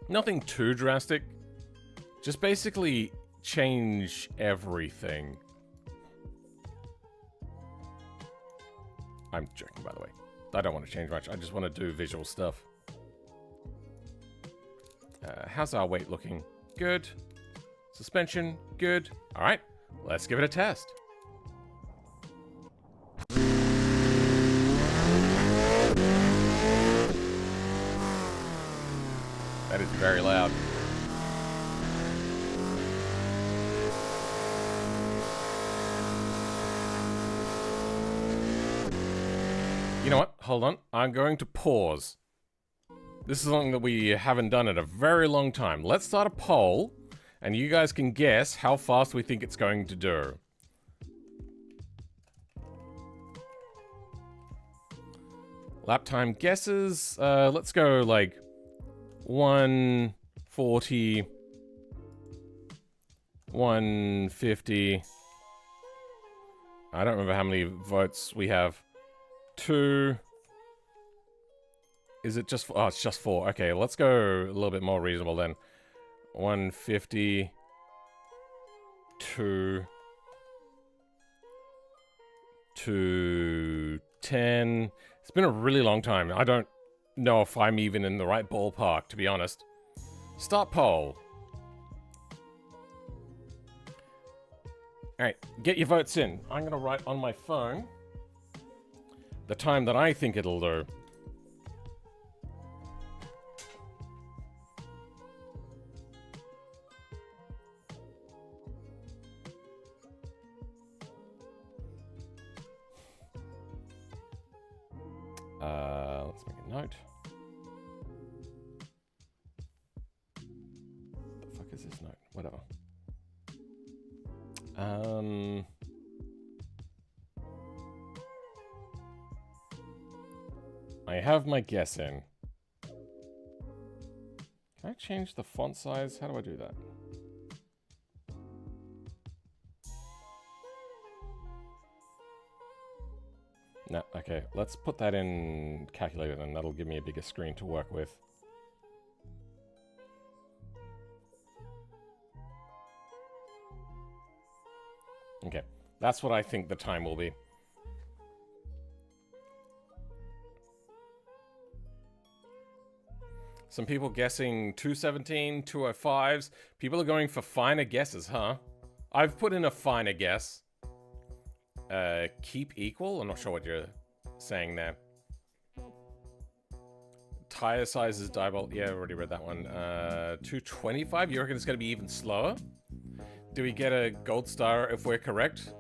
Nothing too drastic. Just basically change everything. I'm joking, by the way. I don't want to change much. I just want to do visual stuff. How's our weight looking? Good. Suspension? Good. All right. Let's give it a test. That is very loud. You know what? Hold on. I'm going to pause. This is something that we haven't done in a very long time. Let's start a poll, and you guys can guess how fast we think it's going to do. Lap time guesses. Let's go like 140, 150. I don't remember how many votes we have. 2. Is it just... Oh, it's just 4. Okay, let's go a little bit more reasonable then. 150. 2. 210. It's been a really long time. I don't know if I'm even in the right ballpark, to be honest. Start poll. Alright, get your votes in. I'm going to write on my phone the time that I think it'll do. Let's make a note. What the fuck is this note? Whatever. I have my guess in. Can I change the font size? How do I do that? No, okay. Let's put that in calculator then. That'll give me a bigger screen to work with. Okay. That's what I think the time will be. Some people guessing 217, 205s. People are going for finer guesses, huh? I've put in a finer guess. Keep equal? I'm not sure what you're saying there. Tire sizes, diebolt. Yeah, I already read that one. 225? You reckon it's going to be even slower? Do we get a gold star if we're correct?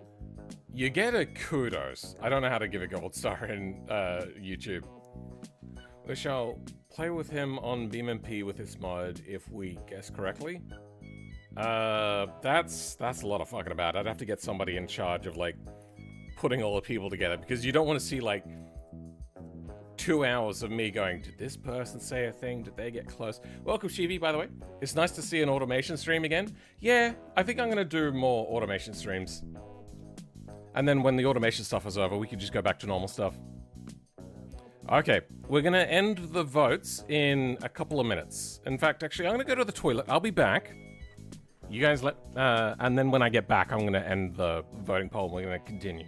You get a kudos. I don't know how to give a gold star in YouTube. We shall play with him on BeamNP with this mod if we guess correctly. That's a lot of fucking about. I'd have to get somebody in charge of, like, putting all the people together, because you don't want to see, like, 2 hours of me going, did this person say a thing? Did they get close? Welcome, Shivi, by the way. It's nice to see an automation stream again. Yeah, I think I'm going to do more automation streams. And then when the automation stuff is over, we can just go back to normal stuff. Okay, we're going to end the votes in a couple of minutes. In fact, actually, I'm going to go to the toilet. I'll be back. You guys and then when I get back, I'm going to end the voting poll. We're going to continue.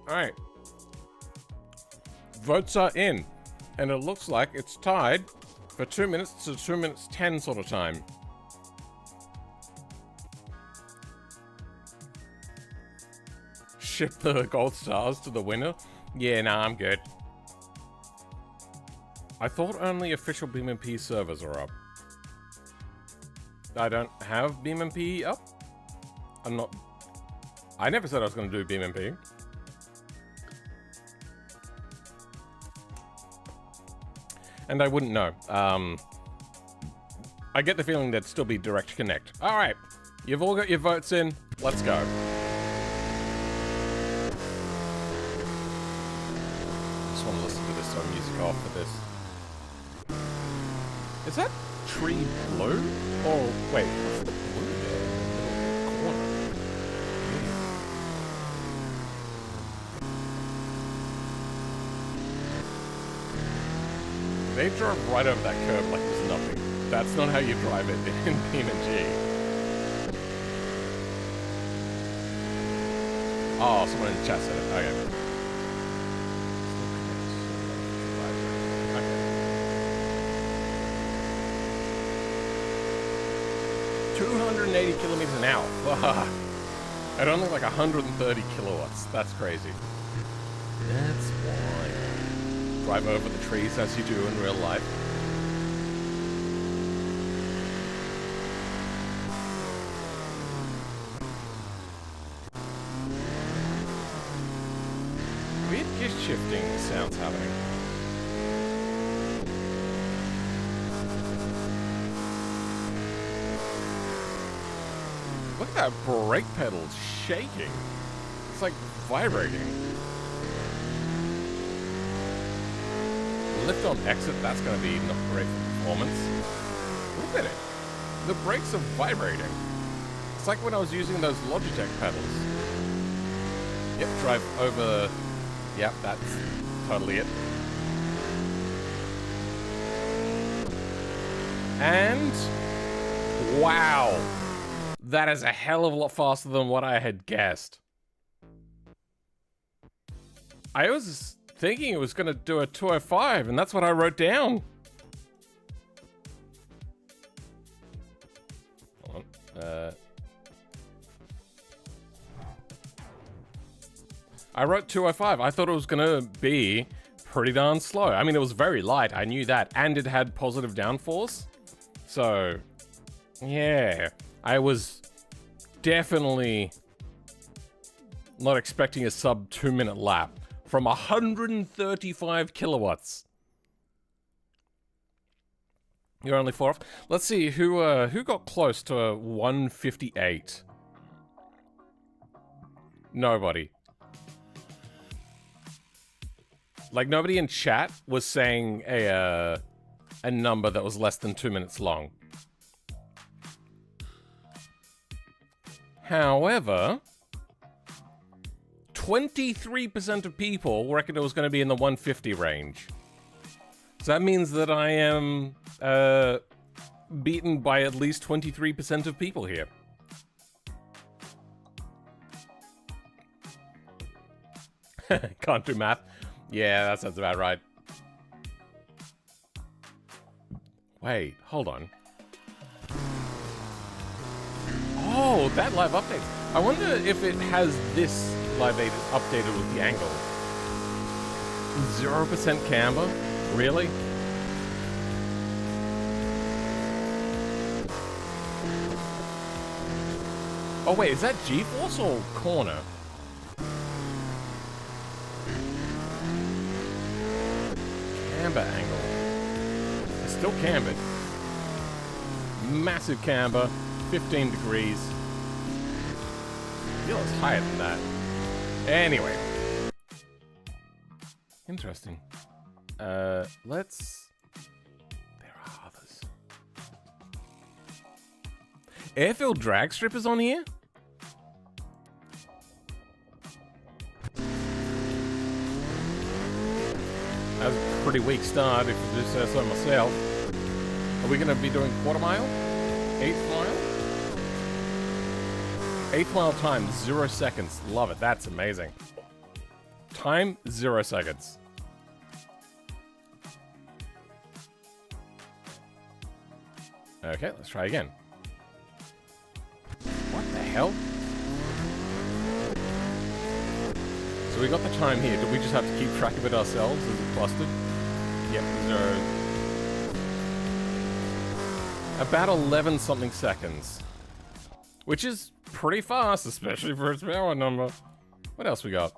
Alright. Votes are in. And it looks like it's tied for 2 minutes to 2 minutes 10 sort of time. Ship the gold stars to the winner? Yeah, nah, I'm good. I thought only official BeamNP servers are up. I don't have BeamNP up? I never said I was going to do BeamNP. And I wouldn't know. I get the feeling there'd still be direct connect. Alright, you've all got your votes in. Let's go. Just want to listen to this music off for this. Is that tree blue? Oh, wait, what's the blue there in the middle corner? They drove right over that curb like there's nothing. That's not how you drive it in BeamNG. Oh, someone in the chat said it. Okay. Okay. 280 kilometers an hour. Fuck. At only like 130 kilowatts. That's crazy. That's why. Drive over the trees as you do in real life. Weird gear shifting sounds happening. Look at that brake pedal shaking. It's like vibrating. Lift on exit, that's going to be not great for performance. Look at it. The brakes are vibrating. It's like when I was using those Logitech pedals. Yep, drive over. Yep, that's totally it. And wow. That is a hell of a lot faster than what I had guessed. I was thinking it was going to do a 205, and that's what I wrote down. Hold on. I wrote 205. I thought it was going to be pretty darn slow. I mean, it was very light. I knew that. And it had positive downforce. So, yeah. I was definitely not expecting a sub 2-minute lap from 135 kilowatts. You're only 4 off. Let's see who got close to 158. Nobody. Like nobody in chat was saying a number that was less than 2 minutes long. However, 23% of people reckon it was going to be in the 150 range. So that means that I am beaten by at least 23% of people here. Can't do math. Yeah, that sounds about right. Wait, hold on. Oh, that live update. I wonder if it has this live updated with the angle. 0% camber? Really? Oh wait, is that G-force or corner? Camber angle. It's still cambered. Massive camber. 15 degrees. I feel it's higher than that. Anyway. Interesting. Let's... There are others. Airfield drag strip is on here? That was a pretty weak start, if I do say so myself. Are we going to be doing quarter mile? 8th mile? 8th mile time, 0 seconds. Love it. That's amazing. Time, 0 seconds. Okay, let's try again. What the hell? So we got the time here. Do we just have to keep track of it ourselves? Is it busted? Yep, 0. About 11 something seconds. Which is pretty fast, especially for its power number. What else we got?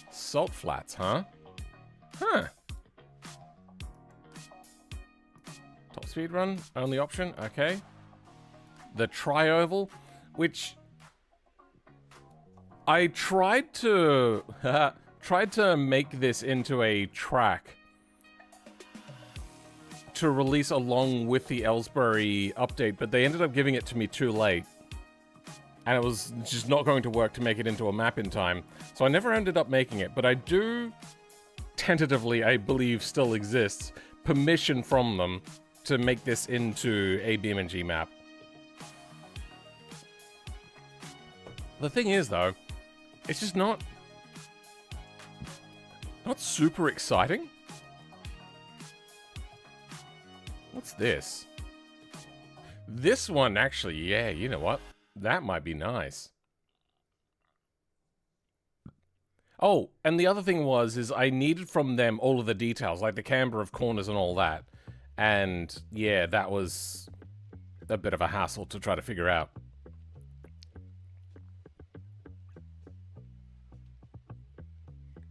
Salt flats, huh? Huh. Top speed run, only option, okay. The tri-oval, which I tried to make this into a track to release along with the Ellsbury update, but they ended up giving it to me too late. And it was just not going to work to make it into a map in time. So I never ended up making it, but I do tentatively, I believe still exists, permission from them to make this into a BeamNG map. The thing is, though, it's just not super exciting. What's this? This one, actually, yeah, you know what? That might be nice. Oh, and the other thing is I needed from them all of the details, like the camber of corners and all that. And, yeah, that was a bit of a hassle to try to figure out.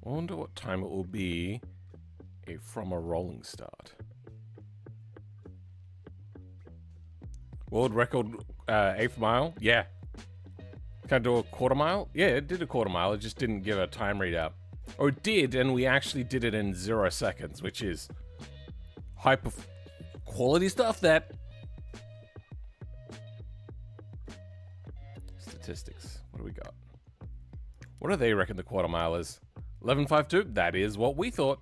I wonder what time it will be from a rolling start. World record 8th mile? Yeah. Can I do a quarter mile? Yeah, it did a quarter mile. It just didn't give a time readout. Or it did, and we actually did it in 0 seconds, which is high quality stuff that... Statistics. What do we got? What do they reckon the quarter mile is? 11.52? That is what we thought.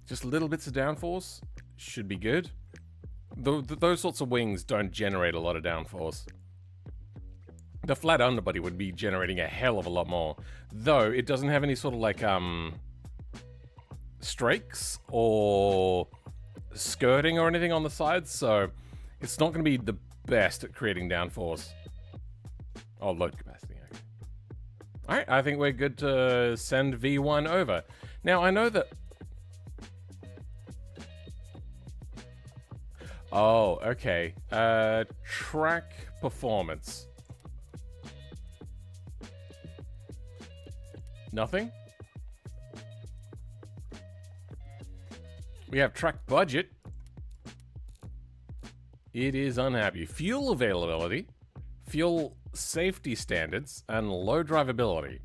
Just little bits of downforce should be good. Those sorts of wings don't generate a lot of downforce. The flat underbody would be generating a hell of a lot more. Though, it doesn't have any sort of like, strakes or skirting or anything on the sides, so it's not going to be the best at creating downforce. Oh, load capacity. Okay. Alright, I think we're good to send V1 over. Now, I know that... Oh, okay. Track performance. Nothing? We have track budget. It is unhappy. Fuel availability, fuel safety standards, and low drivability.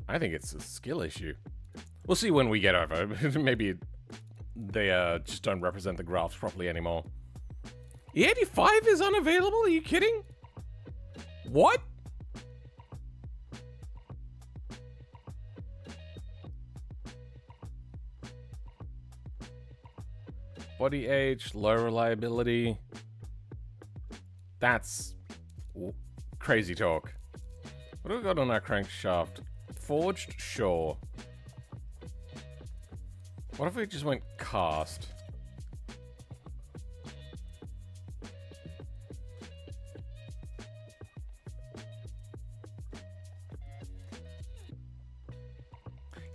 I think it's a skill issue. We'll see when we get over. Maybe they just don't represent the graphs properly anymore. E85 is unavailable? Are you kidding? What? Body age, low reliability. That's crazy talk. What do we got on our crankshaft? Forged? Sure. What if we just went cast?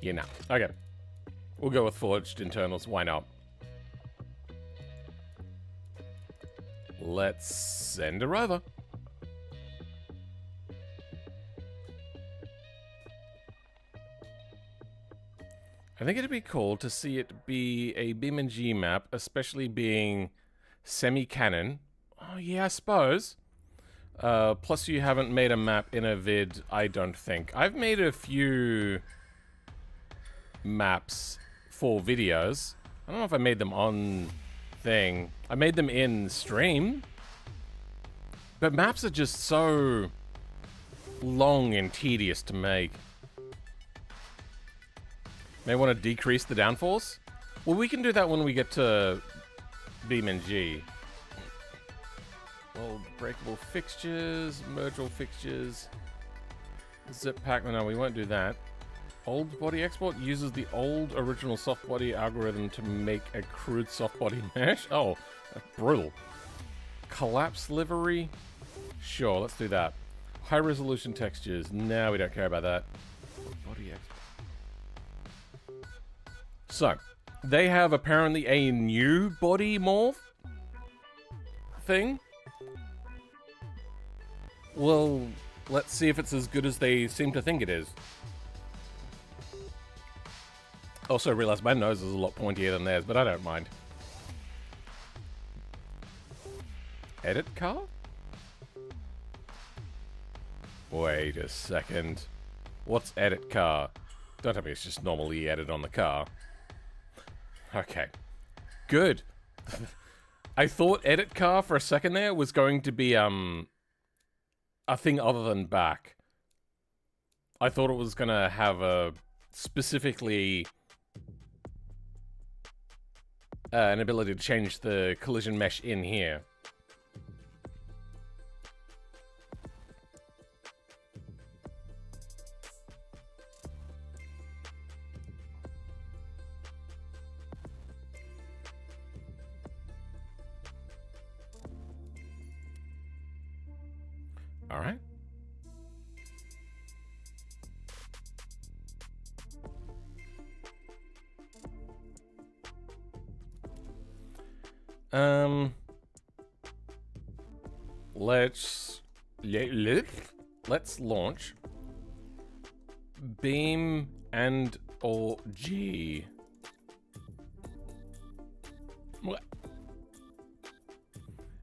Yeah, no. Okay. We'll go with forged internals. Why not? Let's send her over. I think it'd be cool to see it be a BeamNG map, especially being semi-canon. Oh, yeah, I suppose. Plus you haven't made a map in a vid, I don't think. I've made a few maps for videos. I don't know if I made them on thing. I made them in stream. But maps are just so long and tedious to make. May want to decrease the downforce? Well, we can do that when we get to BeamNG. Well, breakable fixtures, merge all fixtures, zip pack. No, we won't do that. Old body export uses the old original soft body algorithm to make a crude soft body mesh. Oh, that's brutal. Collapse livery? Sure, let's do that. High resolution textures. No, we don't care about that. Body export. So, they have apparently a new body morph thing. Well, let's see if it's as good as they seem to think it is. Also realized my nose is a lot pointier than theirs, but I don't mind. Edit car? Wait a second. What's edit car? Don't tell me it's just normally edit on the car. Okay. Good. I thought edit car for a second there was going to be, a thing other than back. I thought it was gonna have a specifically an ability to change the collision mesh in here. All right. Let's launch Beam and or G. And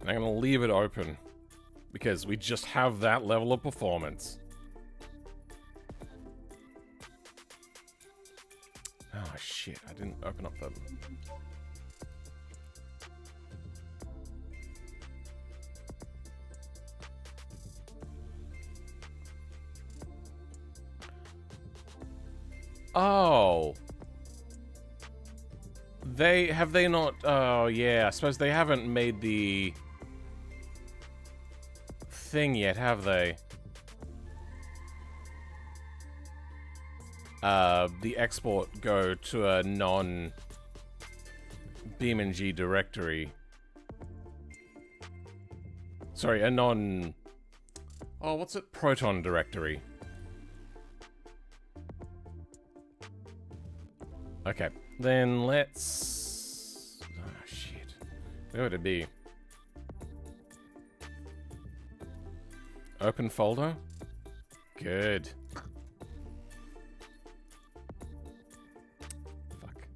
I'm gonna leave it open because we just have that level of performance. Oh shit, I didn't open up the... Oh. Have they not... Oh, yeah. I suppose they haven't made the thing yet, have they? The export go to a non-BeamNG directory. Sorry, a non... Oh, what's it? Proton directory. Okay, then let's... Oh, shit. Where would it be? Open folder? Good. Fuck.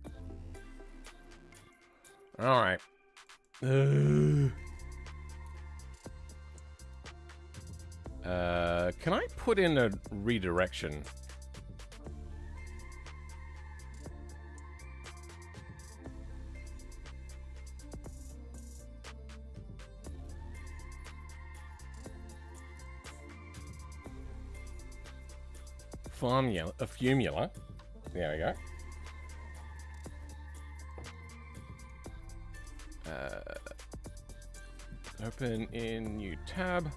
Alright. Can I put in a redirection? A fumula. There we go. Open in new tab.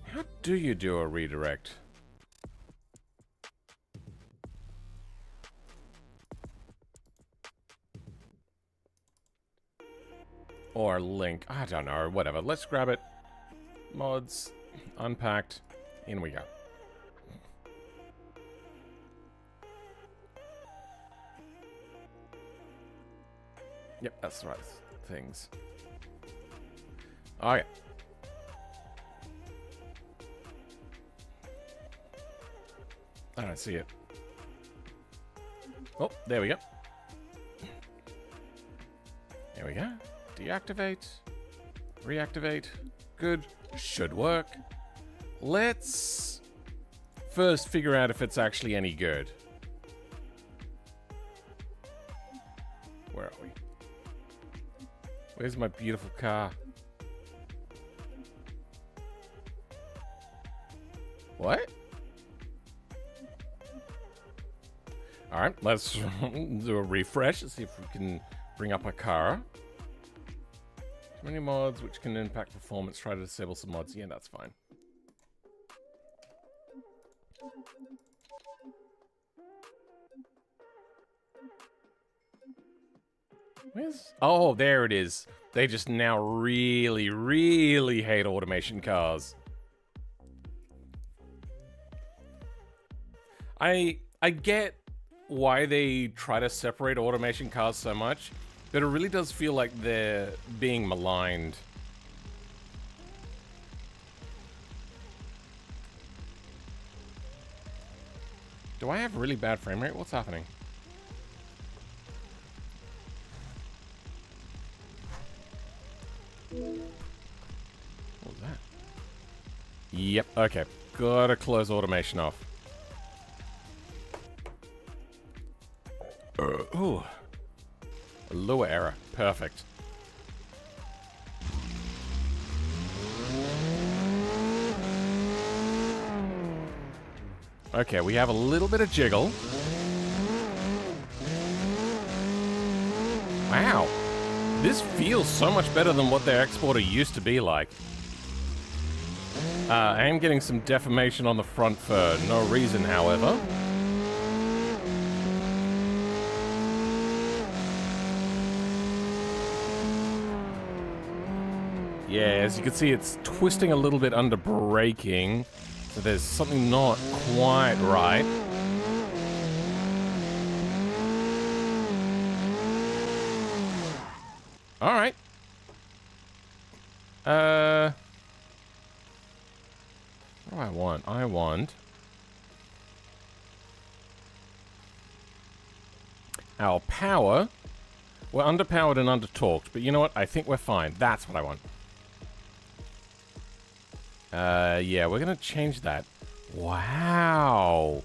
How do you do a redirect? Or link. I don't know. Whatever. Let's grab it. Mods. Unpacked. In we go. Yep, that's the right things. Oh, yeah. I don't see it. Oh, there we go. There we go. Deactivate. Reactivate. Good. Should work. Let's first figure out if it's actually any good. Where are we? Where's my beautiful car? What? Alright, let's do a refresh and see if we can bring up a car. Many mods which can impact performance. Try to disable some mods. Yeah, that's fine. Where's... Oh, there it is. They just now really, really hate automation cars. I get why they try to separate automation cars so much, but it really does feel like they're being maligned. Do I have really bad frame rate? What's happening? What was that? Yep, okay. Gotta close automation off. Ooh. A lower error. Perfect. Okay, we have a little bit of jiggle. Wow. This feels so much better than what their exporter used to be like. I am getting some deformation on the front for no reason, however. Yeah, as you can see, it's twisting a little bit under braking. So there's something not quite right. Alright. What do I want? I want our power. We're underpowered and undertorqued, but you know what? I think we're fine. That's what I want. Yeah, we're gonna change that. Wow.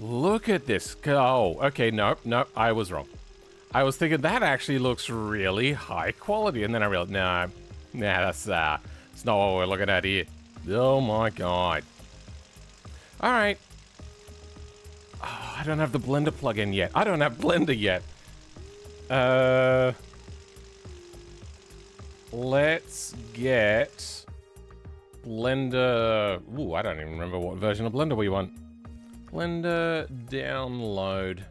Look at this. Oh, okay, nope, I was wrong. I was thinking that actually looks really high quality, and then I realized, no, that's not what we're looking at here. Oh my god. Alright. Oh, I don't have the Blender plugin yet. I don't have Blender yet. Let's get Blender. Ooh, I don't even remember what version of Blender we want. Blender download.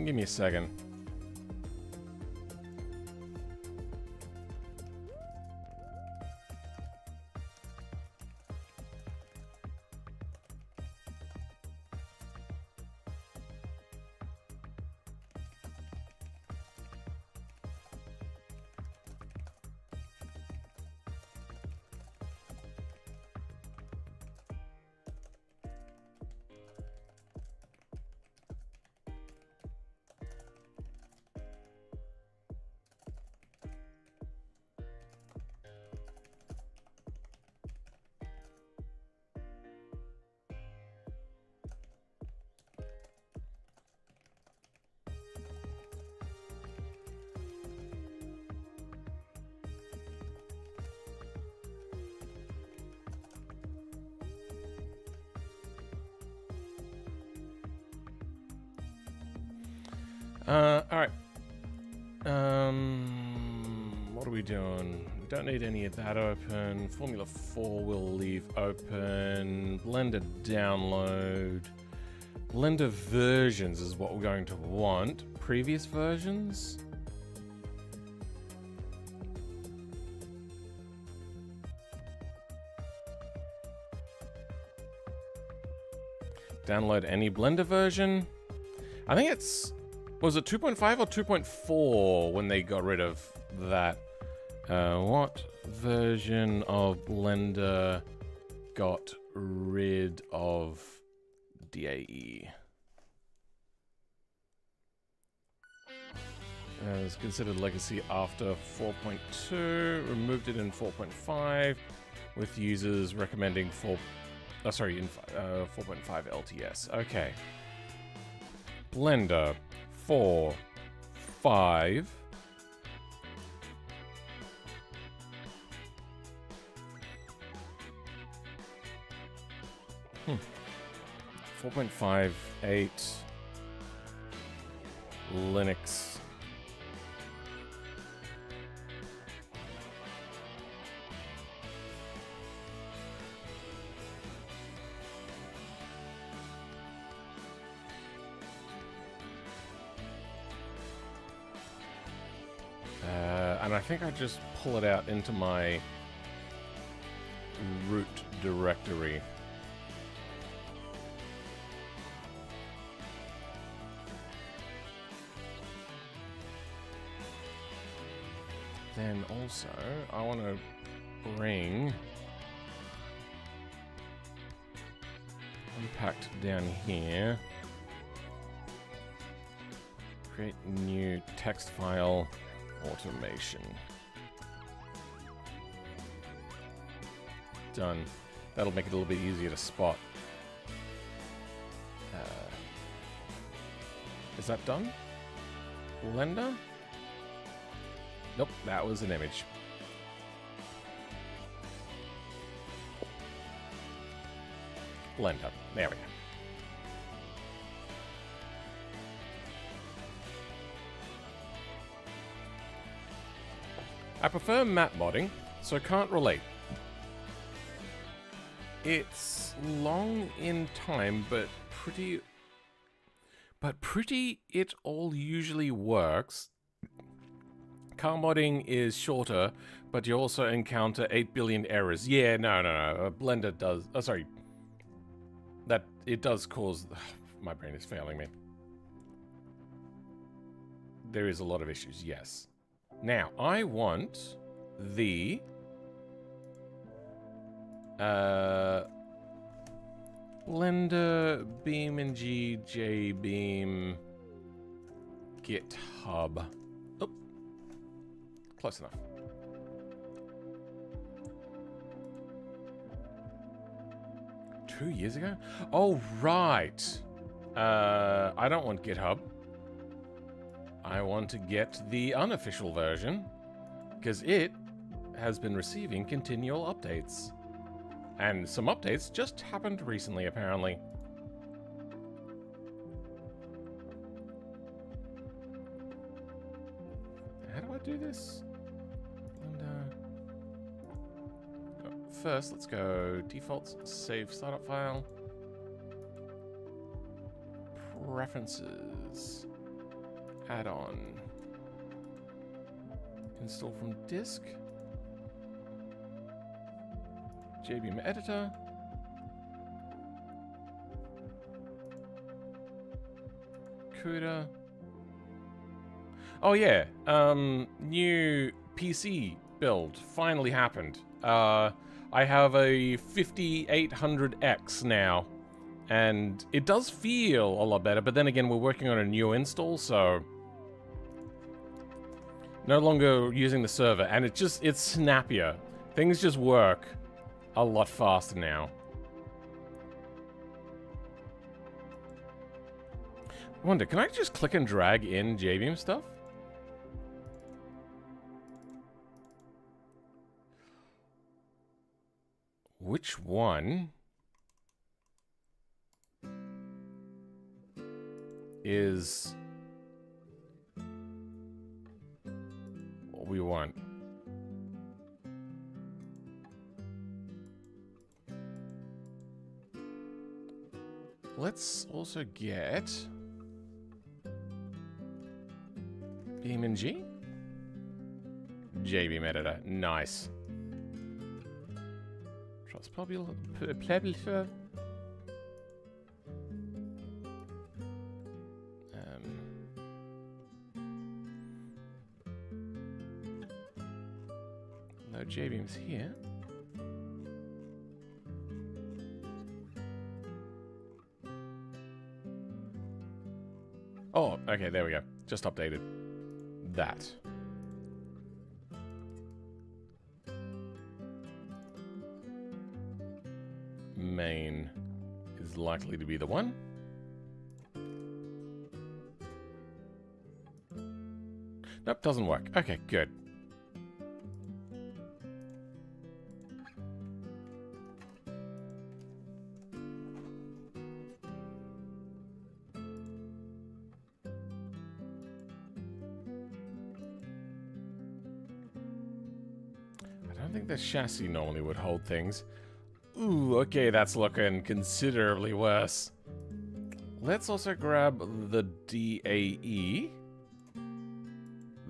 Give me a second. Alright. What are we doing? We don't need any of that open. Formula 4 we'll leave open. Blender download. Blender versions is what we're going to want. Previous versions? Download any Blender version? I think it's... Was it 2.5 or 2.4 when they got rid of that? What version of Blender got rid of DAE? It's considered legacy after 4.2, removed it in 4.5, with users recommending in 4.5 LTS. Okay. Blender 4.5. Hmm. 4.58 Linux. And I think I just pull it out into my root directory. Then also, I want to bring Unpacked down here. Create new text file automation. Done. That'll make it a little bit easier to spot. Is that done? Blender? Nope, that was an image. Blender. There we go. I prefer map modding, so can't relate. It's long in time, but pretty it all usually works. Car modding is shorter, but you also encounter 8 billion errors. Yeah, no. Blender does... Oh, sorry. That... It does cause... My brain is failing me. There is a lot of issues, yes. Now, I want the... Blender, BeamNG, JBeam, GitHub. Oh, close enough. Two years ago? Oh, right. I don't want GitHub. I want to get the unofficial version, because it has been receiving continual updates. And some updates just happened recently, apparently. How do I do this? And, first, let's go defaults, save startup file, preferences, add-on, install from disk. JBeam editor. CUDA. Oh yeah, new PC build finally happened. I have a 5800X now, and it does feel a lot better, but then again, we're working on a new install, so no longer using the server, and it's snappier. Things just work a lot faster now. I wonder, can I just click and drag in JBeam stuff? Which one is what we want? Let's also get BeamNG. JBeam editor. Nice. Trust publisher. No JBeam's here. Oh, okay, there we go. Just updated that. Main is likely to be the one. Nope, doesn't work. Okay, good. I think the chassis normally would hold things. Ooh, okay, that's looking considerably worse. Let's also grab the DAE.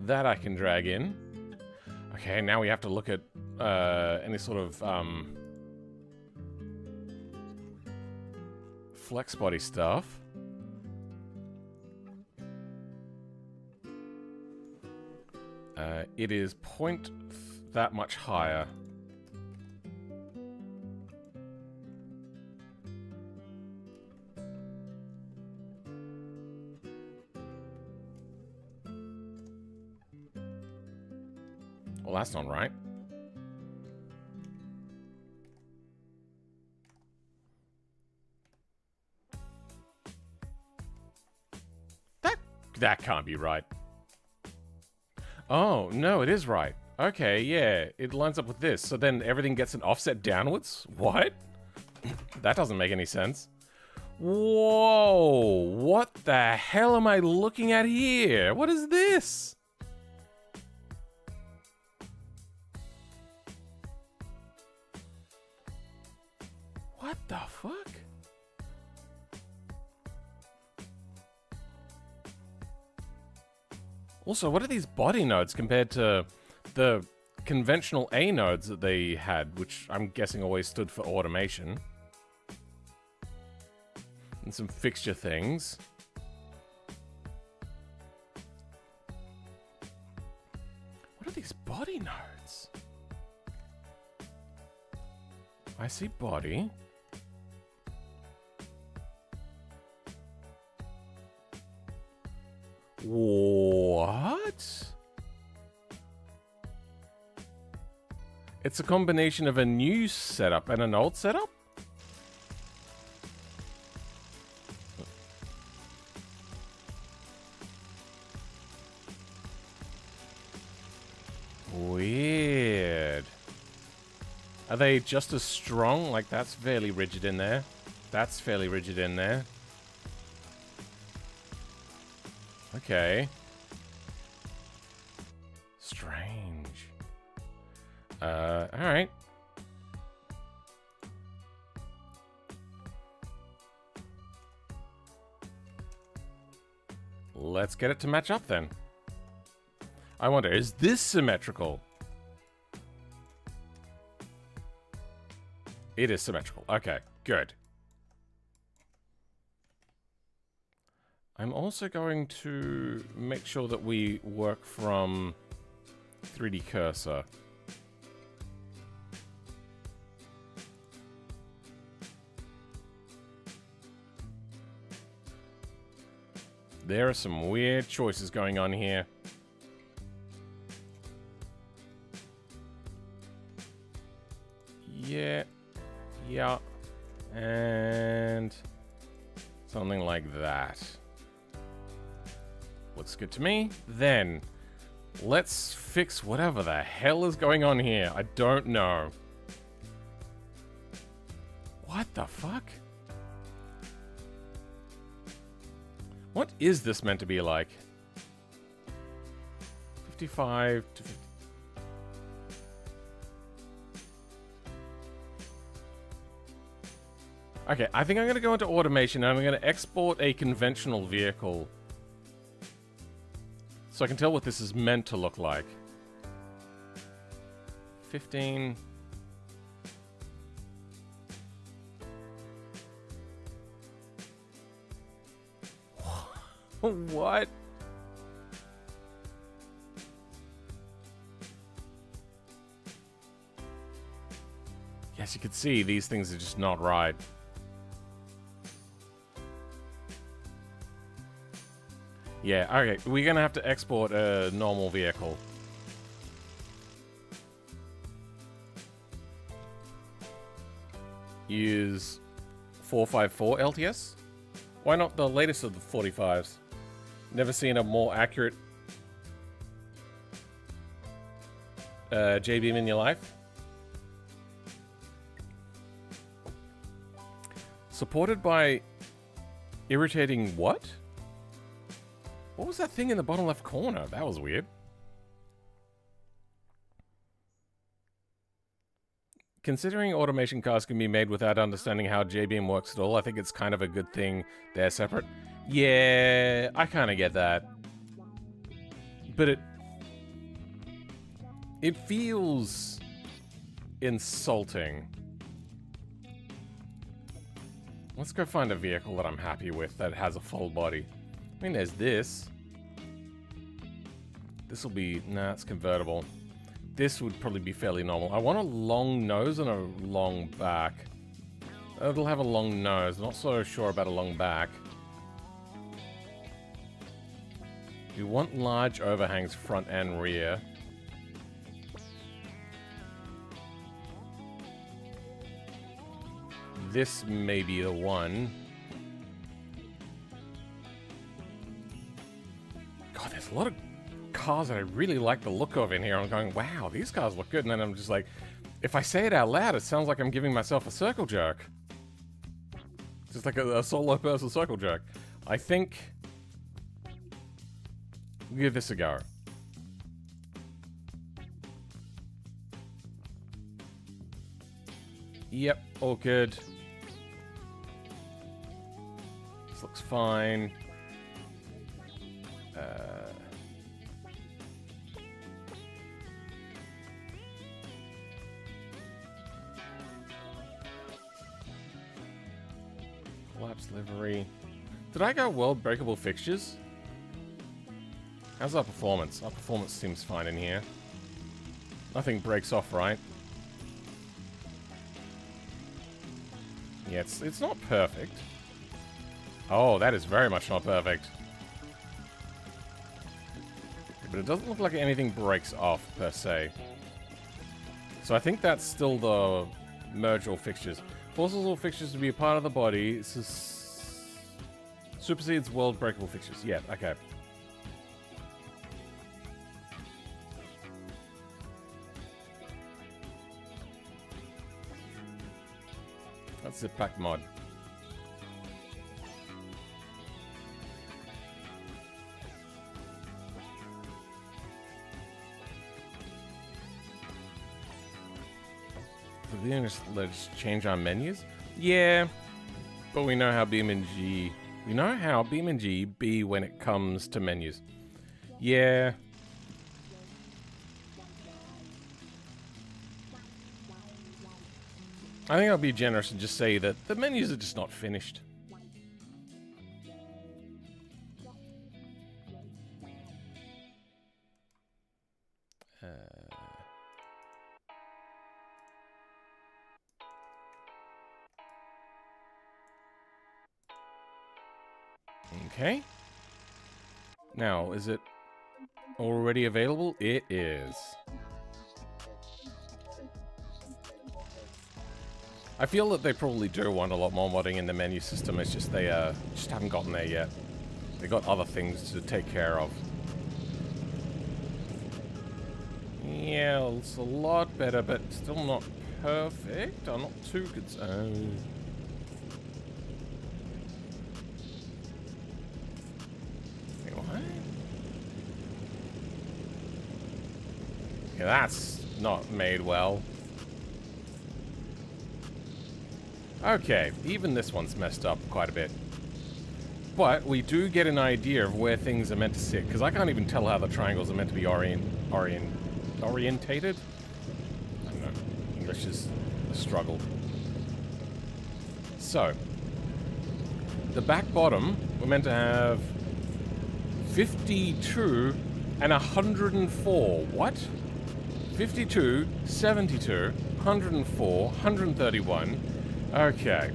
That I can drag in. Okay, now we have to look at any sort of flex body stuff. It is point that much higher. Well, that's not right. That can't be right. Oh, no, it is right. Okay, yeah, it lines up with this. So then everything gets an offset downwards? What? That doesn't make any sense. Whoa, what the hell am I looking at here? What is this? What the fuck? Also, what are these body nodes compared to the conventional A nodes that they had, which I'm guessing always stood for automation? And some fixture things. What are these body nodes? I see body. What? It's a combination of a new setup and an old setup? Weird. Are they just as strong? Like, that's fairly rigid in there. That's fairly rigid in there. Okay. Strange. Alright. Let's get it to match up then. I wonder, is this symmetrical? It is symmetrical. Okay, good. I'm also going to make sure that we work from 3D cursor. There are some weird choices going on here. Yeah. Yeah. And something like that. Looks good to me. Then, let's fix whatever the hell is going on here. I don't know. What the fuck? What is this meant to be like? 55 to 50. Okay, I think I'm going to go into automation and I'm going to export a conventional vehicle. So I can tell what this is meant to look like. 15. What? Yes, you can see these things are just not right. Yeah, okay, we're gonna have to export a normal vehicle. Use 454 LTS? Why not the latest of the 45s? Never seen a more accurate JBeam in your life? Supported by irritating what? What was that thing in the bottom left corner? That was weird. Considering automation cards can be made without understanding how JBeam works at all, I think it's kind of a good thing they're separate. Yeah, I kind of get that. But it feels insulting. Let's go find a vehicle that I'm happy with that has a full body. I mean, there's this. This will be... Nah, it's convertible. This would probably be fairly normal. I want a long nose and a long back. It'll have a long nose. Not so sure about a long back. We want large overhangs front and rear. this may be the one. God, there's a lot of cars that I really like the look of in here. I'm going, wow, these cars look good. And then I'm just like, if I say it out loud, it sounds like I'm giving myself a circle jerk. Just like a solo person circle jerk. I think we'll give this a go. Yep, all good. This looks fine. Collapse livery. Did I go world breakable fixtures? How's our performance? Our performance seems fine in here. Nothing breaks off, right? Yeah, it's not perfect. Oh, that is very much not perfect. But it doesn't look like anything breaks off, per se. So I think that's still the merge all fixtures. Forces all fixtures to be a part of the body. Supersedes world breakable fixtures. Yeah, okay. That's the pack mod. Let's change our menus. Yeah, but we know how BeamNG. We know how BeamNG be when it comes to menus. Yeah. I think I'll be generous and just say that the menus are just not finished. Okay. Now, is it already available? It is. I feel that they probably do want a lot more modding in the menu system. It's just they just haven't gotten there yet. They got other things to take care of. Yeah, it's a lot better, but still not perfect. I'm not too concerned. Wait, what? Yeah, that's not made well. Okay, even this one's messed up quite a bit. But we do get an idea of where things are meant to sit, because I can't even tell how the triangles are meant to be orientated? I don't know. English is a struggle. So, the back bottom, we're meant to have 52 and 104. What? 52, 72, 104, 131. Okay.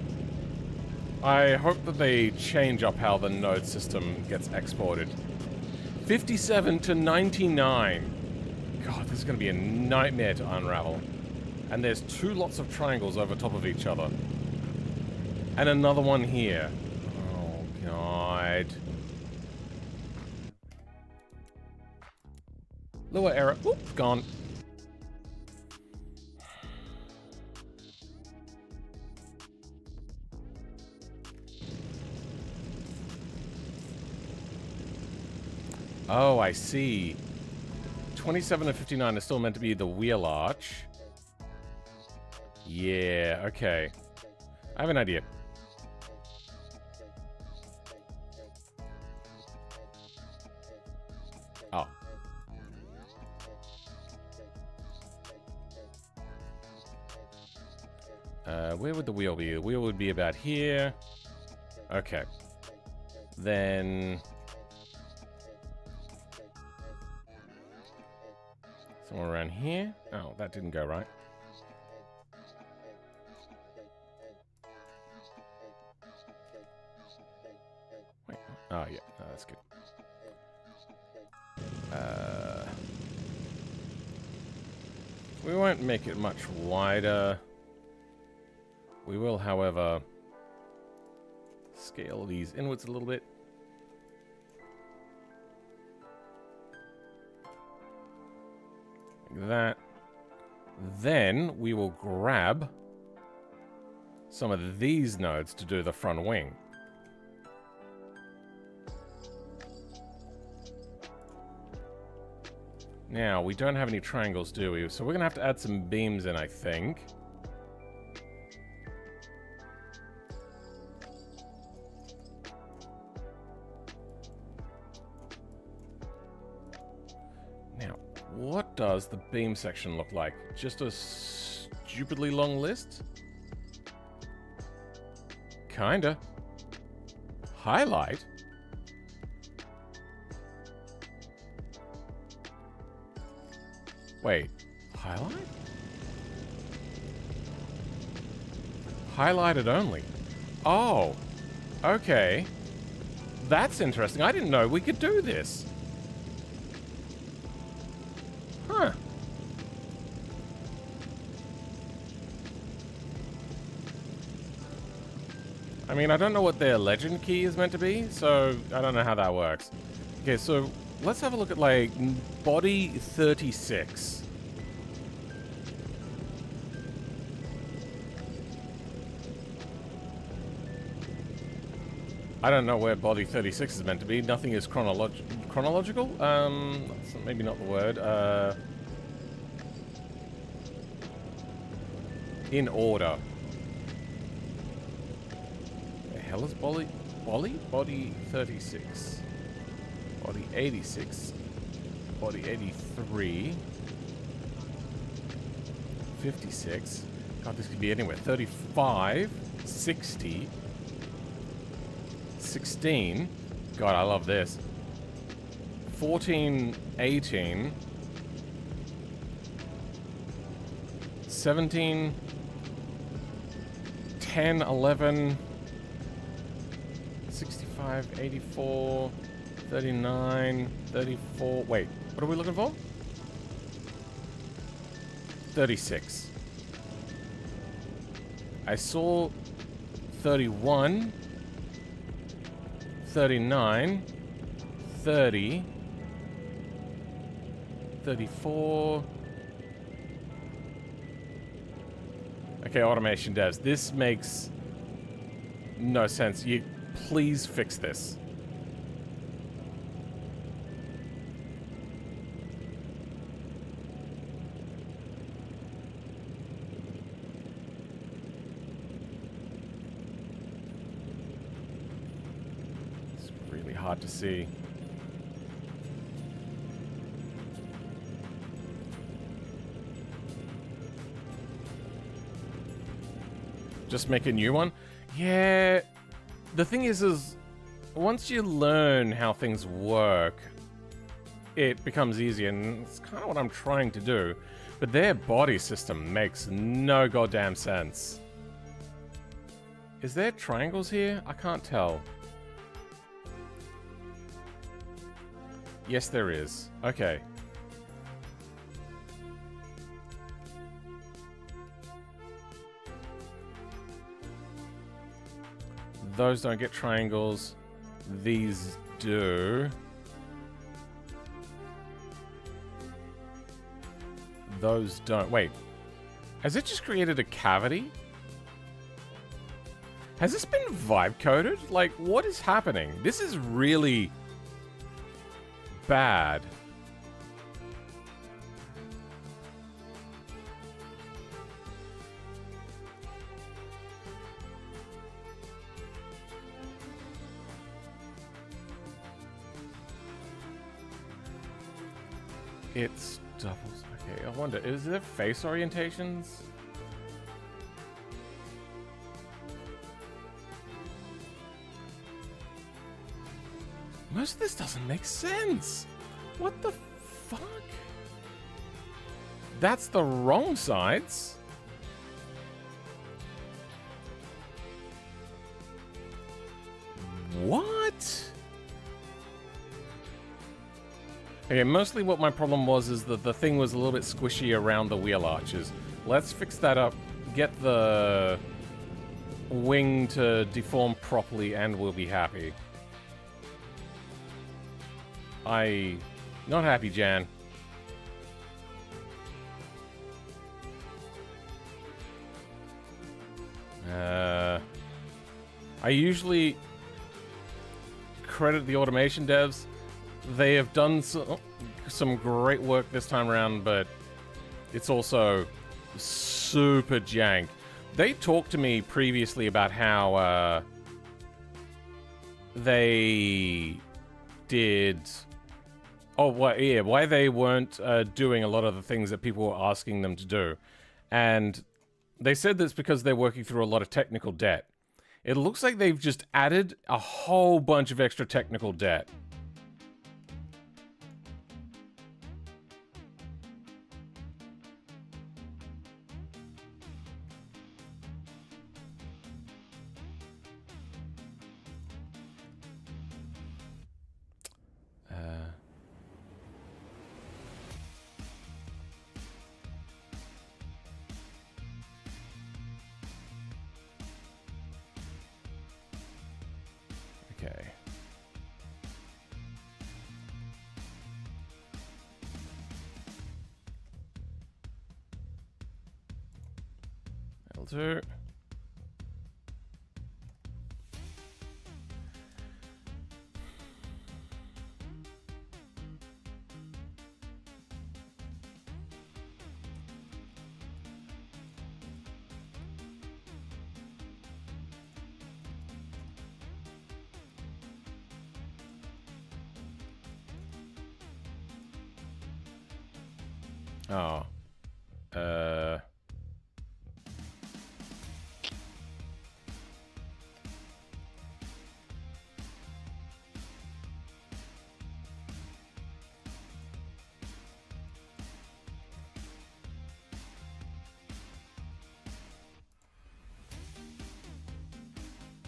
I hope that they change up how the node system gets exported. 57 to 99. God, this is going to be a nightmare to unravel. And there's two lots of triangles over top of each other. And another one here. Oh, God. Lower error. Oop, gone. Oh, I see. 27 and 59 is still meant to be the wheel arch. Yeah, okay. I have an idea. Oh. Where would the wheel be? The wheel would be about here. Okay. Then... somewhere around here. Oh, that didn't go right. Wait. Oh, yeah. Oh, that's good. We won't make it much wider. We will, however, scale these inwards a little bit. Like that. Then we will grab some of these nodes to do the front wing. Now, we don't have any triangles, do we? So we're going to have to add some beams in, I think. Now, what does the beam section look like? Just a stupidly long list? Kinda. Highlight? Wait, highlight? Highlighted only. Oh, okay. That's interesting. I didn't know we could do this. Huh. I mean, I don't know what their legend key is meant to be, so I don't know how that works. Okay, so let's have a look at, like, body 36. I don't know where body 36 is meant to be. Nothing is chronological? That's maybe not the word. In order. The hell is body 36. Body 86. Body 83. 56. God, this could be anywhere. 35. 60. 16. God, I love this. 14, 18. 17. 10, 11. 65, 84. 39, 34. Wait, what are we looking for? 36. I saw 31, 39, 30, 34. Okay, automation devs, this makes no sense. You please fix this. Hard to see. Just make a new one? Yeah. The thing is once you learn how things work, it becomes easier, and it's kind of what I'm trying to do. But their body system makes no goddamn sense. Is there triangles here? I can't tell. Yes, there is. Okay. Those don't get triangles. These do. Those don't. Wait. Has it just created a cavity? Has this been vibe coded? Like, what is happening? This is really bad. It's doubles. Okay, I wonder, is there face orientations? Most of this doesn't make sense. What the fuck? That's the wrong sides. What? Okay, mostly what my problem was is that the thing was a little bit squishy around the wheel arches. Let's fix that up. Get the wing to deform properly and we'll be happy. Not happy, Jan. I usually credit the automation devs. They have done some great work this time around, but it's also super jank. They talked to me previously about how they did... Oh, why they weren't doing a lot of the things that people were asking them to do. And they said that's because they're working through a lot of technical debt. It looks like they've just added a whole bunch of extra technical debt. Okay. That'll do. Oh.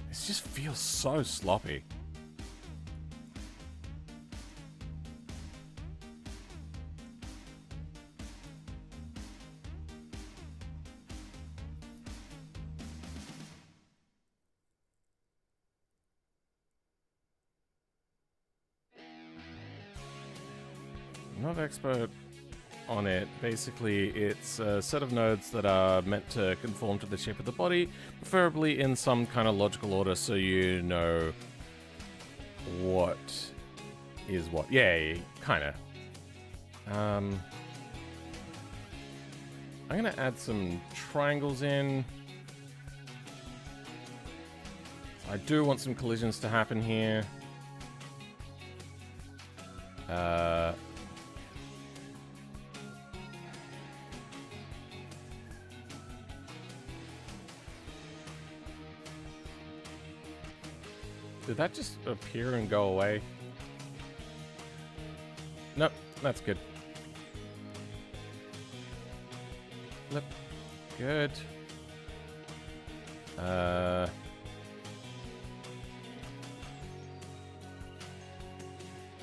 This just feels so sloppy. Not expert on it. Basically, it's a set of nodes that are meant to conform to the shape of the body, preferably in some kind of logical order so you know what is what. Yeah, kind of. I'm going to add some triangles in. I do want some collisions to happen here. Did that just appear and go away? Nope, that's good. Flip. Good. Yeah,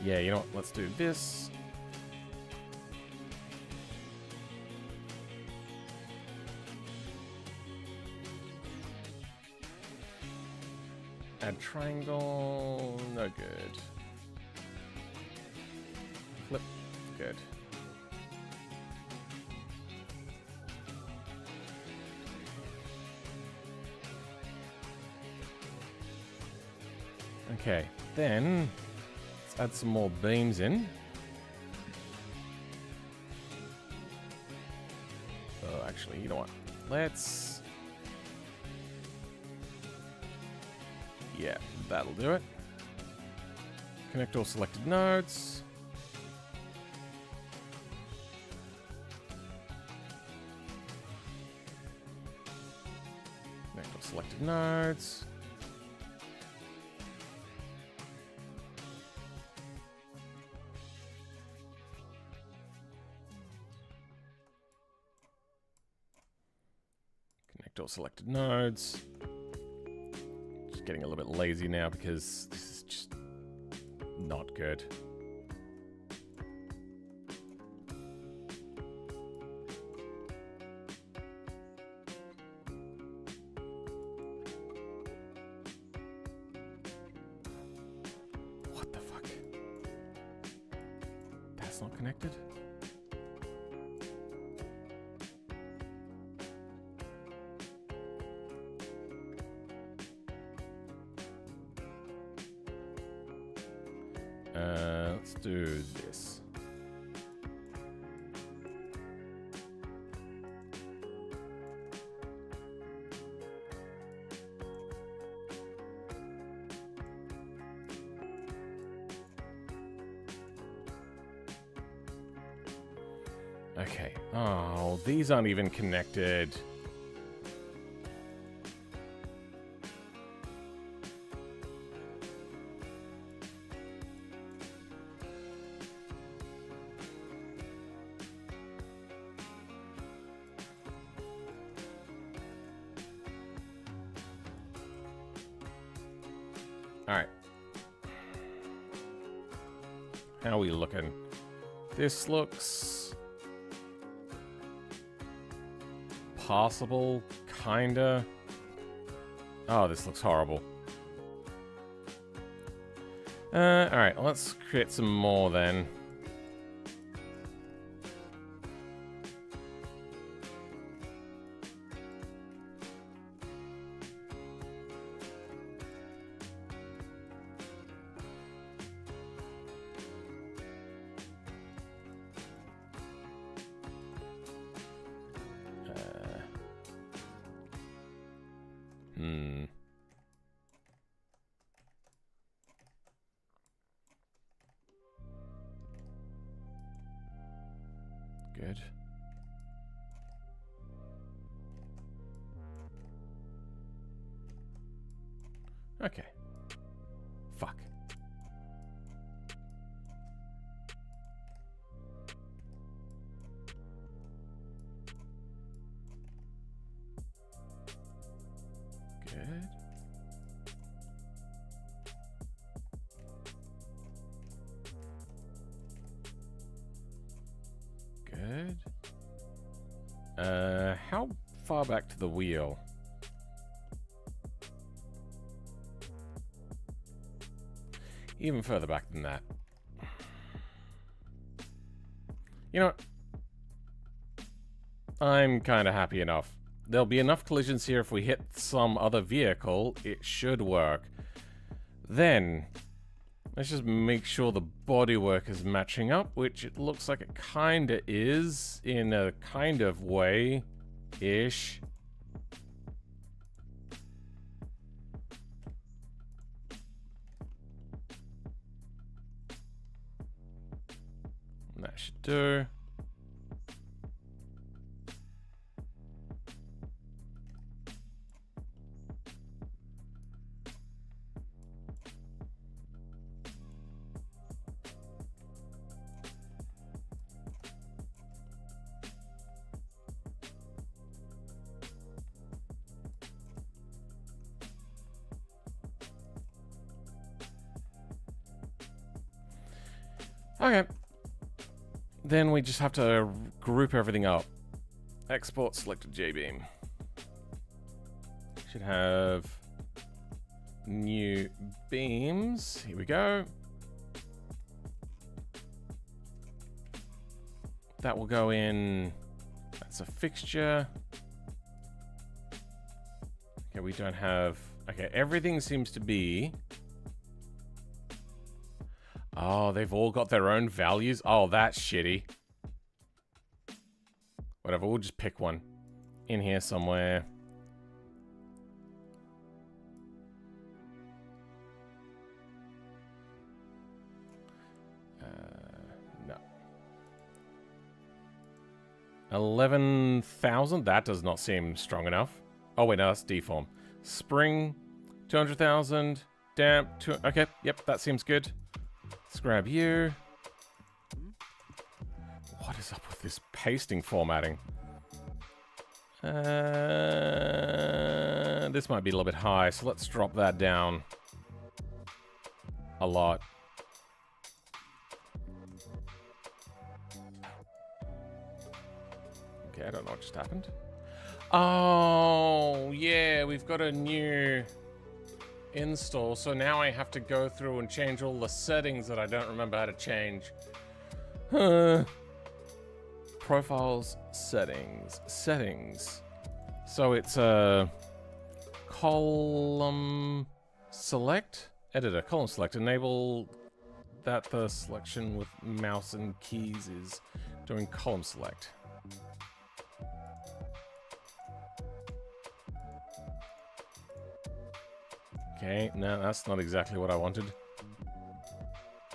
you know what? Let's do this. Add triangle, no good. Flip, good. Okay, then let's add some more beams in. Oh, actually, you know what? Let's... Yeah, that'll do it. Connect all selected nodes. Connect all selected nodes. Connect all selected nodes. Getting a little bit lazy now because this is just not good. not connected. Let's do this. Okay. Oh, these aren't even connected. All right. How are we looking? This looks possible, kinda. Oh, this looks horrible. Alright, let's create some more then. Good. Okay. Fuck. Good. Good. How far back to the wheel? Even further back than that. You know what? I'm kind of happy enough. There'll be enough collisions here if we hit some other vehicle. It should work. Then, let's just make sure the bodywork is matching up, which it looks like it kinda is, in a kind of way-ish. That should do. Okay. Then we just have to group everything up. Export selected JBeam. Should have new beams. Here we go. That will go in. That's a fixture. Okay, we don't have. Okay, everything seems to be. Oh, they've all got their own values? Oh, that's shitty. Whatever, we'll just pick one. In here somewhere. No. 11,000? That does not seem strong enough. Oh, wait, no, that's deform. Spring, 200,000. Damp, okay, yep, that seems good. Let's grab you. What is up with this pasting formatting? This might be a little bit high, so let's drop that down a lot. Okay, I don't know what just happened. Oh, yeah, we've got a new install, so now I have to go through and change all the settings that I don't remember how to change. Profiles, settings. So it's a column select, editor, column select. Enable that the selection with mouse and keys is doing column select. Okay, no, that's not exactly what I wanted.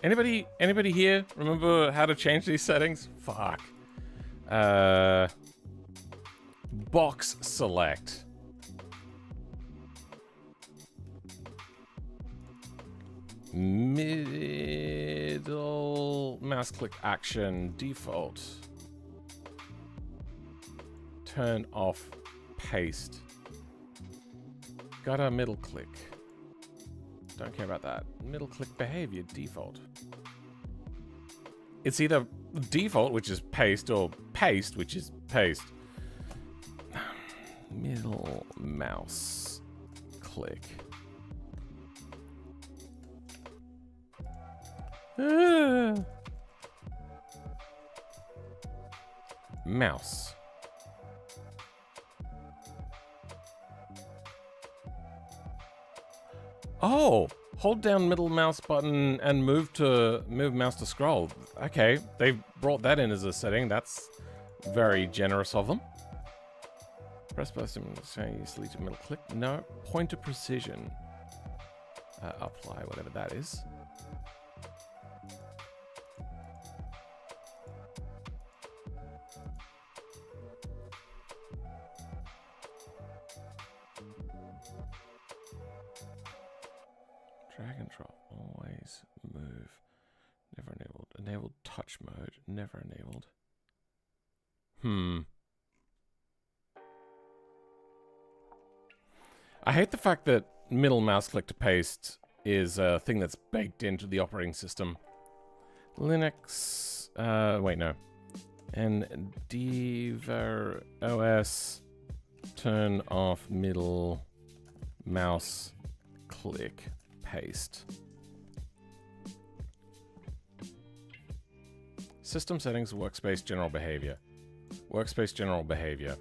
Anybody here remember how to change these settings? Fuck. Box select. Middle mouse click action default. Turn off paste. Got a middle click. Don't care about that. Middle click behavior default. It's either default, which is paste, or paste, which is paste. Middle mouse click. Mouse. Oh, hold down middle mouse button and move mouse to scroll. Okay, they've brought that in as a setting. That's very generous of them. Press button saying you select a middle click. No, pointer precision. Apply whatever that is. Drag and drop, always move. Never enabled. Enabled touch mode, never enabled. I hate the fact that middle mouse click to paste is a thing that's baked into the operating system. Linux, wait, no. EndeavourOS, turn off middle mouse click paste. System settings, workspace general behavior. Workspace general behavior.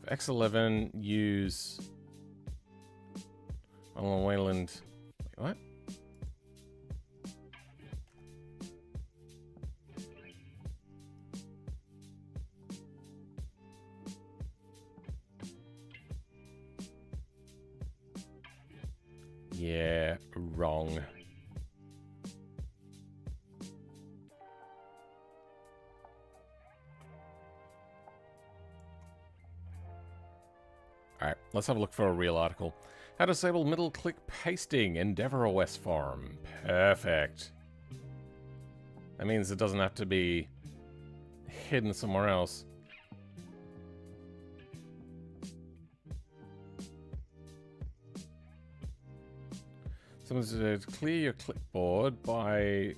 For X11, use Alan Wayland. Wait, what? Yeah, wrong. Alright, let's have a look for a real article. How to disable middle click pasting, EndeavourOS forum. Perfect. That means it doesn't have to be hidden somewhere else. Someone said clear your clipboard by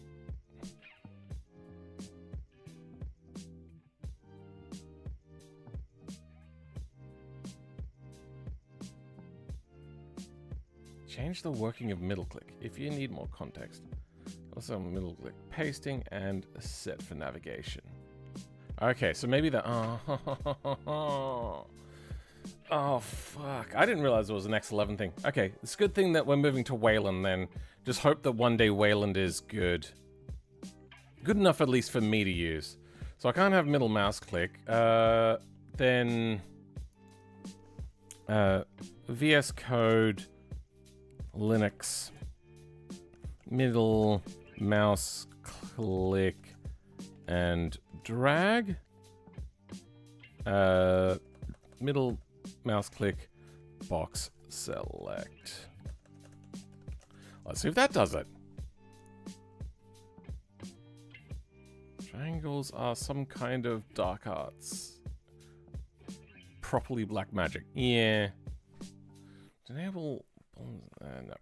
change the working of middle click if you need more context. Also middle click pasting and set for navigation. Okay, so maybe the oh, fuck. I didn't realize it was an X11 thing. Okay, it's a good thing that we're moving to Wayland then. Just hope that one day Wayland is good. Good enough at least for me to use. So I can't have middle mouse click. Then VS Code, Linux, middle mouse click, and drag. Middle mouse click, box select. Let's see if that does it. Triangles are some kind of dark arts. Properly black magic. Yeah. Enable no.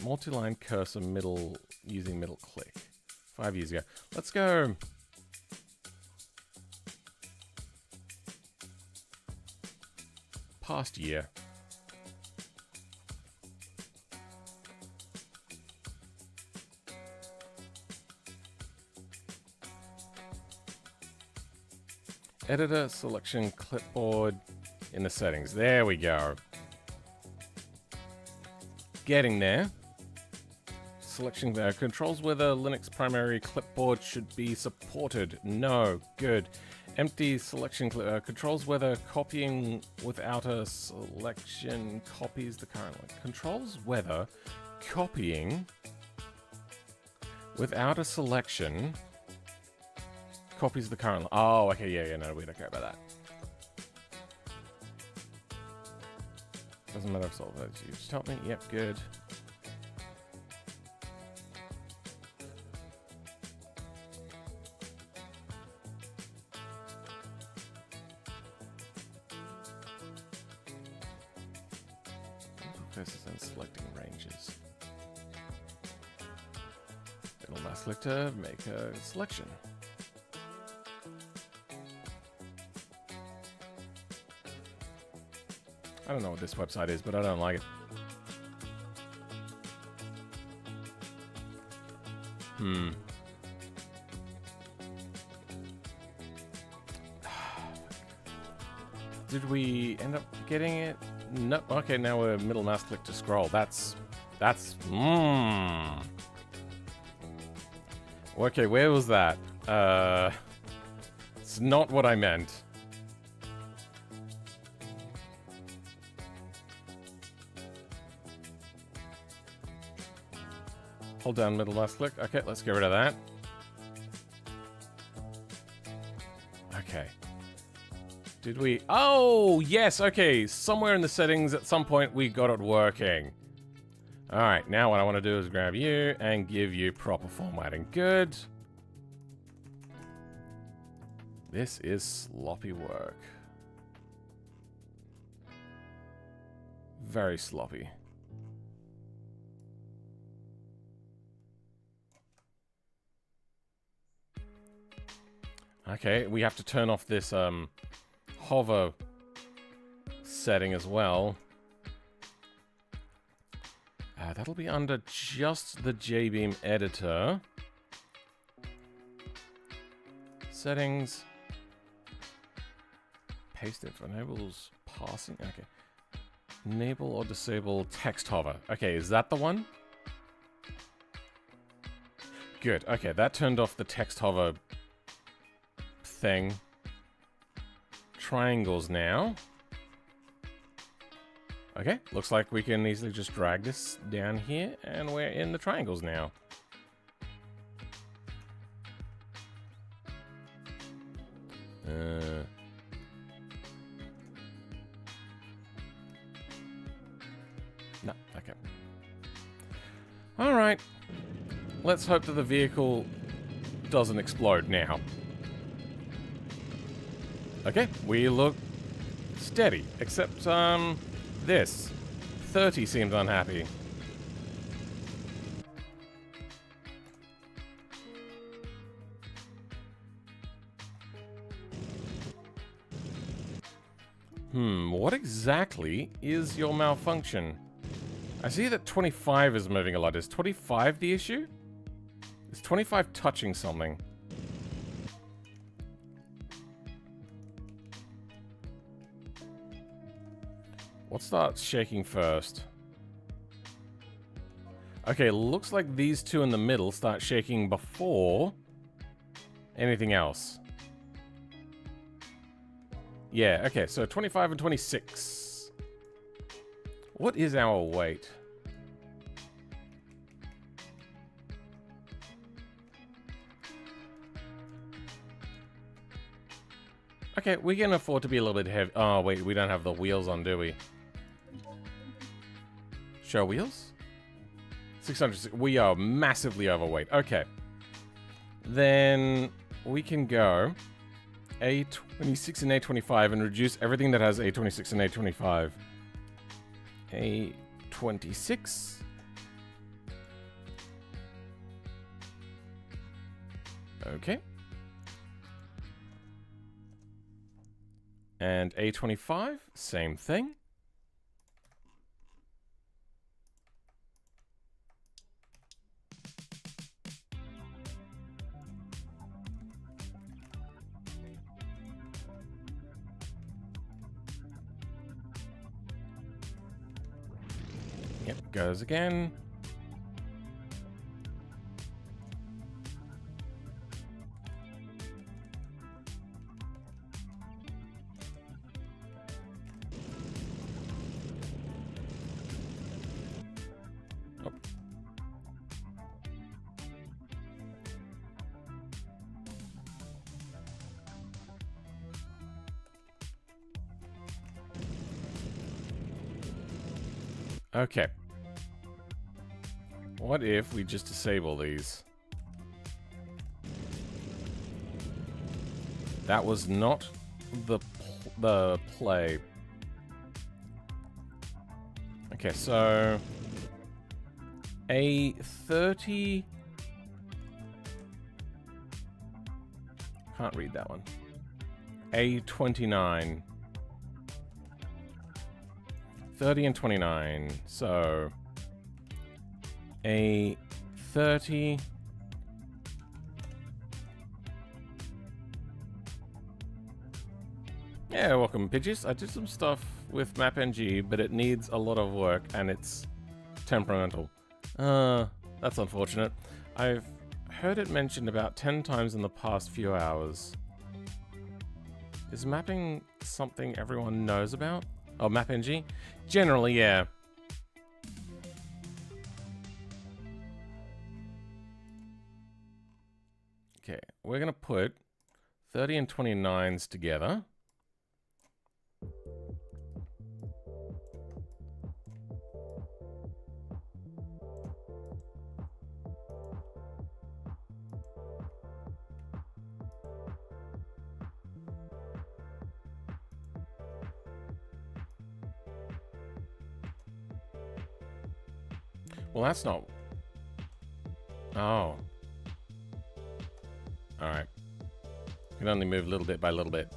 Multi-line cursor middle using middle click. 5 years ago. Let's go. Past year. Editor selection clipboard in the settings. There we go. Getting there. Selection there. Controls whether Linux primary clipboard should be supported. No. Good. Empty selection controls whether copying without a selection copies the current one. Controls whether copying without a selection copies the current. Oh, okay, yeah, no, we don't care about that. Doesn't matter if it's all those. You just help me. Yep, good. Focuses on selecting ranges. It'll now select to make a selection. I don't know what this website is, but I don't like it. Did we end up getting it? No. Okay, now we're middle mouse click to scroll. That's. Okay, where was that? It's not what I meant. Hold down middle mouse click. Okay, let's get rid of that. Okay. Did we? Oh, yes, okay. Somewhere in the settings at some point we got it working. Alright, now what I want to do is grab you and give you proper formatting. Good. This is sloppy work. Very sloppy. Okay, we have to turn off this hover setting as well. That'll be under just the JBeam editor. Settings. Paste it. Enables parsing. Okay. Enable or disable text hover. Okay, is that the one? Good. Okay, that turned off the text hover thing. Triangles now. Okay, looks like we can easily just drag this down here, and we're in the triangles now. No, okay. Alright. Let's hope that the vehicle doesn't explode now. Okay, we look steady, except, this. 30 seems unhappy. What exactly is your malfunction? I see that 25 is moving a lot. Is 25 the issue? Is 25 touching something? What starts shaking first? Okay, looks like these two in the middle start shaking before anything else. Yeah, okay, so 25 and 26. What is our weight? Okay, we can afford to be a little bit heavy. Oh, wait, we don't have the wheels on, do we? Show wheels? 600. We are massively overweight. Okay. Then we can go A26 and A25 and reduce everything that has A26 and A25. A26. Okay. And A25, same thing. Yep, goes again. Oh. Okay. What if we just disable these? That was not the play. Okay, so a 30. Can't read that one. A 29. 30 and 29. So a 30. Yeah, welcome, Pidgeys. I did some stuff with BeamNG, but it needs a lot of work and it's temperamental. That's unfortunate. I've heard it mentioned about 10 times in the past few hours. Is mapping something everyone knows about? Oh, BeamNG? Generally, yeah. Okay, we're gonna put 30 and 29s together. Well, that's not... Oh. Alright. You can only move little bit by little bit.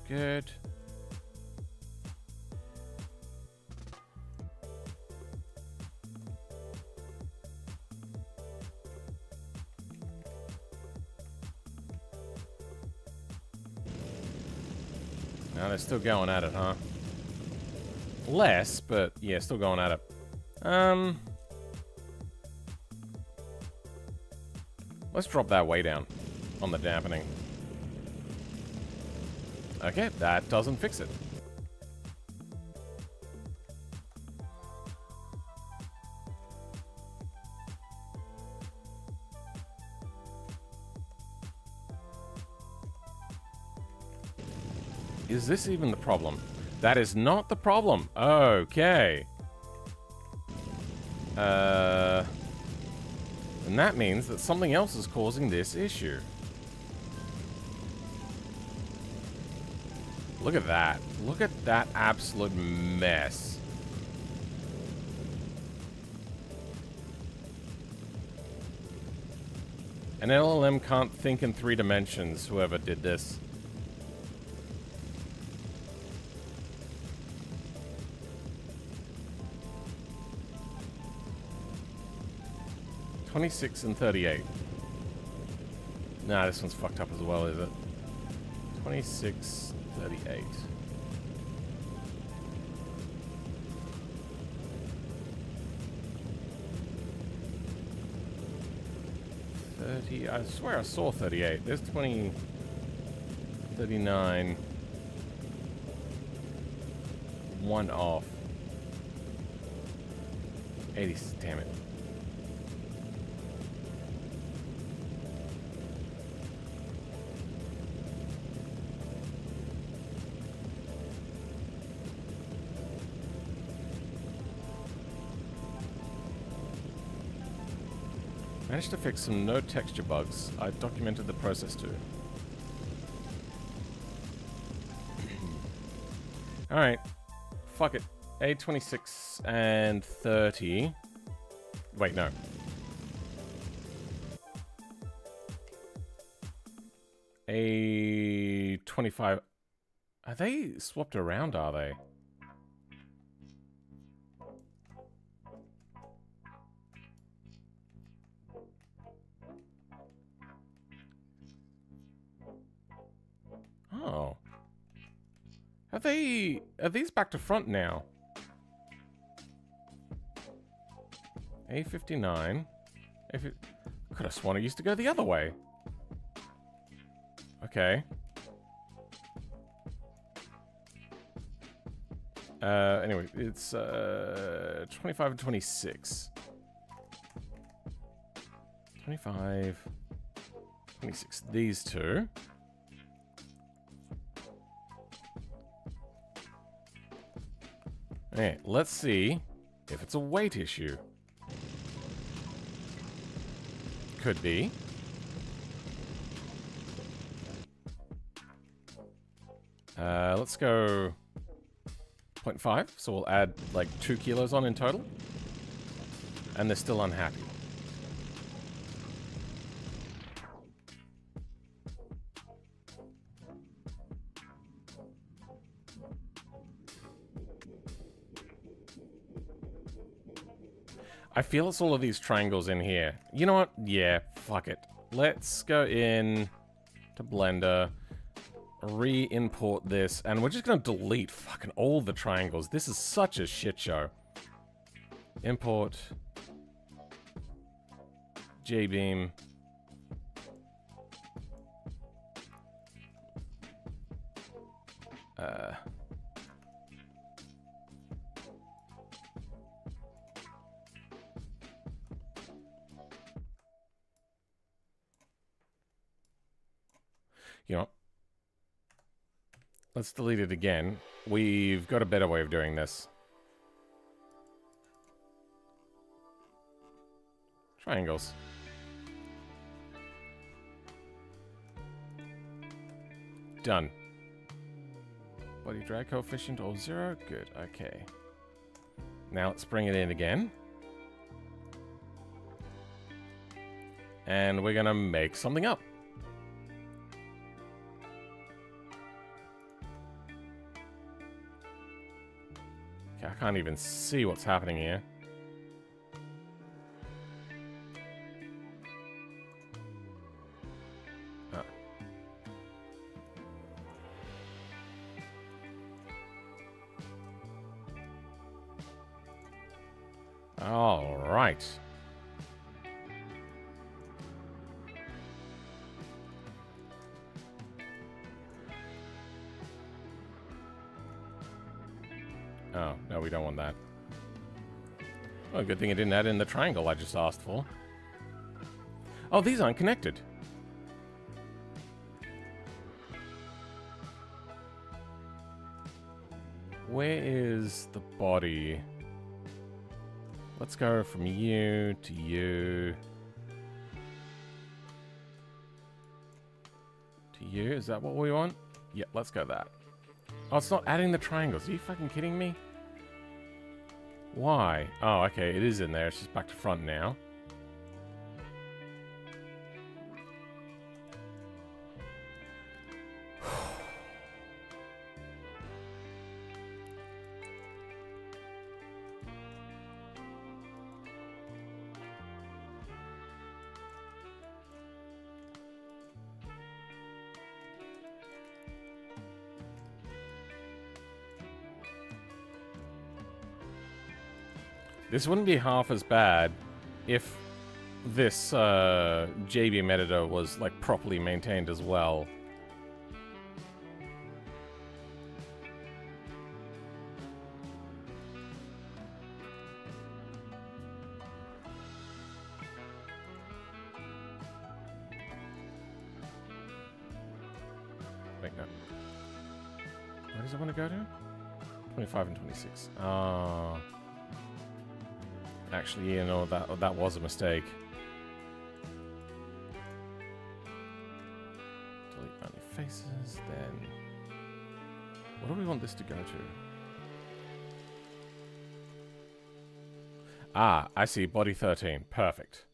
Good. Now they're still going at it, huh? Less, but yeah, still going at it. Let's drop that way down on the dampening. Okay, that doesn't fix it. Is this even the problem? That is not the problem. Okay. And that means that something else is causing this issue. Look at that. Look at that absolute mess. An LLM can't think in 3 dimensions, whoever did this. $26 and 38. Nah, this one's fucked up as well, is it? 26, 38. I swear I saw 38. There's 20, 39. 1 off. 80, damn it. Managed to fix some no texture bugs. I documented the process too. Alright. Fuck it. A26 and 30. Wait, no. A25. Are they swapped around, are they? Oh. Are these back to front now? A59. Could have sworn it used to go the other way. Okay. Anyway, it's 25 and 26. 25, 26. These two. Hey, let's see if it's a weight issue. Could be. Let's go 0.5, so we'll add like 2 kilos on in total. And they're still unhappy. I feel it's all of these triangles in here. You know what? Yeah, fuck it. Let's go in to Blender, re-import this, and we're just gonna delete fucking all the triangles. This is such a shit show. Import JBeam. You know, let's delete it again. We've got a better way of doing this. Triangles. Done. Body drag coefficient all 0. Good, okay. Now let's bring it in again. And we're gonna make something up. Okay, I can't even see what's happening here. All right. Oh, no, we don't want that. Well, good thing it didn't add in the triangle I just asked for. Oh, these aren't connected. Where is the body? Let's go from you to you. To you, is that what we want? Yep, let's go that. Oh, it's not adding the triangles. Are you fucking kidding me? Why? Oh, okay, it is in there. It's just back to front now. This wouldn't be half as bad if this JBeam editor was like properly maintained as well. Wait, no. Where does it want to go to? 25 and 26. Oh. Actually, you know, that was a mistake. Delete only faces, then... What do we want this to go to? Ah, I see. Body 13. Perfect.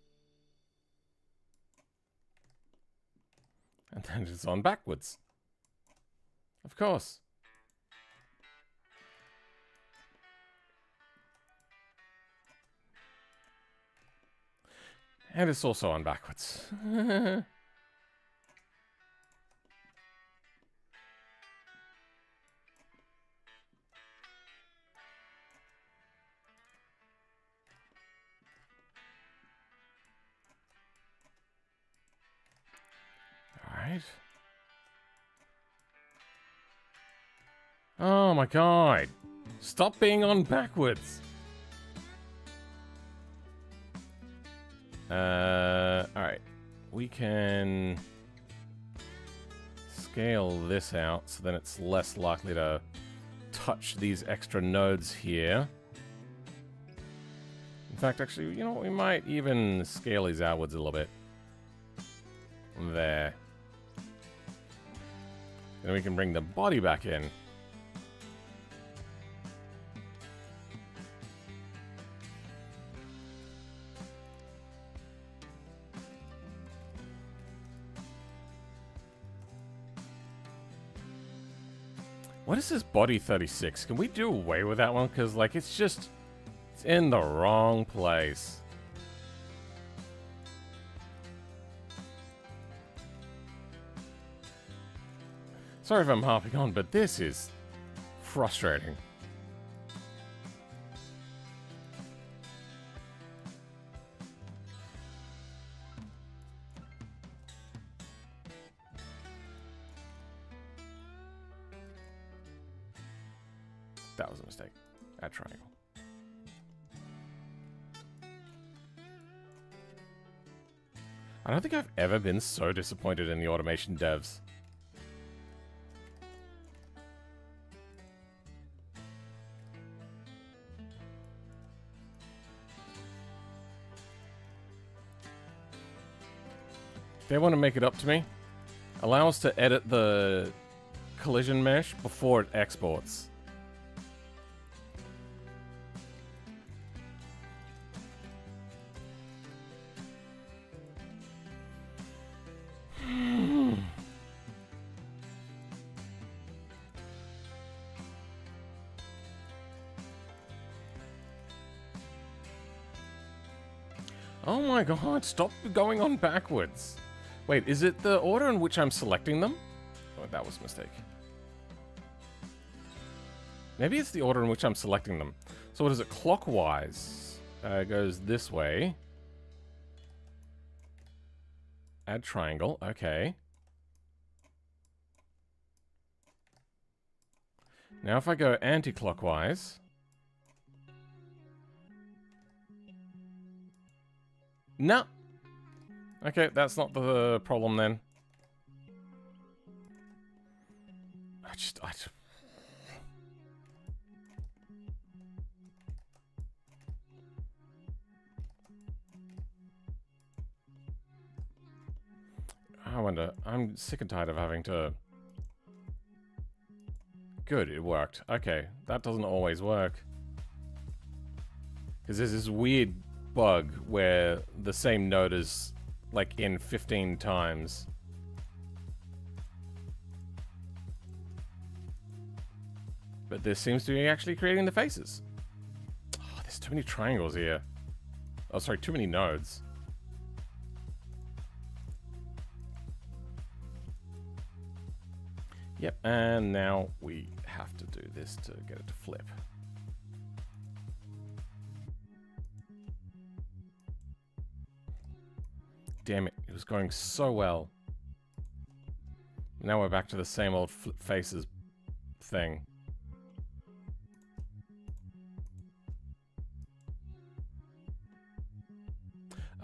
And then it's on backwards. Of course. And it's also on backwards. Alright. Oh my god. Stop being on backwards. Alright. We can scale this out so then it's less likely to touch these extra nodes here. In fact, actually, you know what? We might even scale these outwards a little bit. There. Then we can bring the body back in. What is this body 36? Can we do away with that one? Because, like, it's just... It's in the wrong place. Sorry if I'm harping on, but this is frustrating. That was a mistake. Add triangle. I don't think I've ever been so disappointed in the automation devs. They want to make it up to me. Allow us to edit the collision mesh before it exports. Oh my god, stop going on backwards. Wait, is it the order in which I'm selecting them? Oh, that was a mistake. Maybe it's the order in which I'm selecting them. So what is it? Clockwise. It goes this way. Add triangle. Okay. Now if I go anti-clockwise... No. Okay, that's not the problem then. I wonder. I'm sick and tired of having to... Good, it worked. Okay, that doesn't always work. Because there's this weird bug where the same node is like in 15 times. But this seems to be actually creating the faces. Oh, there's too many triangles here. Oh, sorry, too many nodes. Yep, and now we have to do this to get it to flip. Damn it, it was going so well. Now we're back to the same old flip faces thing.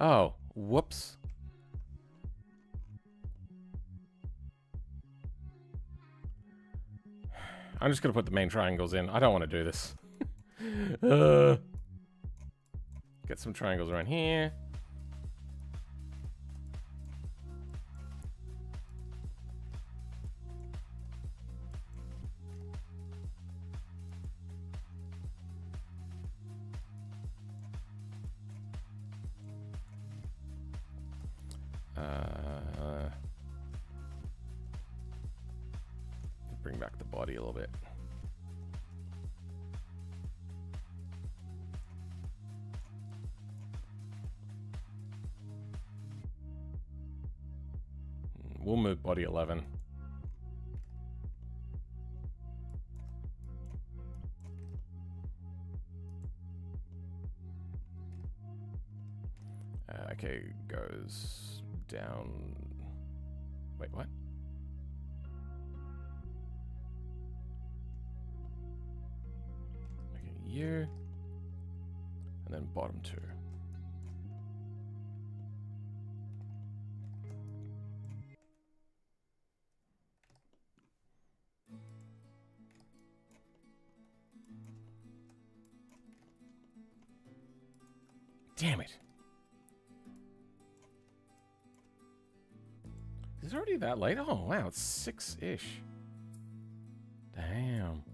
Oh, whoops. I'm just gonna put the main triangles in. I don't want to do this. Get some triangles around here. bring back the body a little bit. We'll move body 11. Okay, goes down. Wait, what? Okay, you. And then bottom 2. Damn it. Is it already that late? Oh, wow, it's 6-ish. Damn.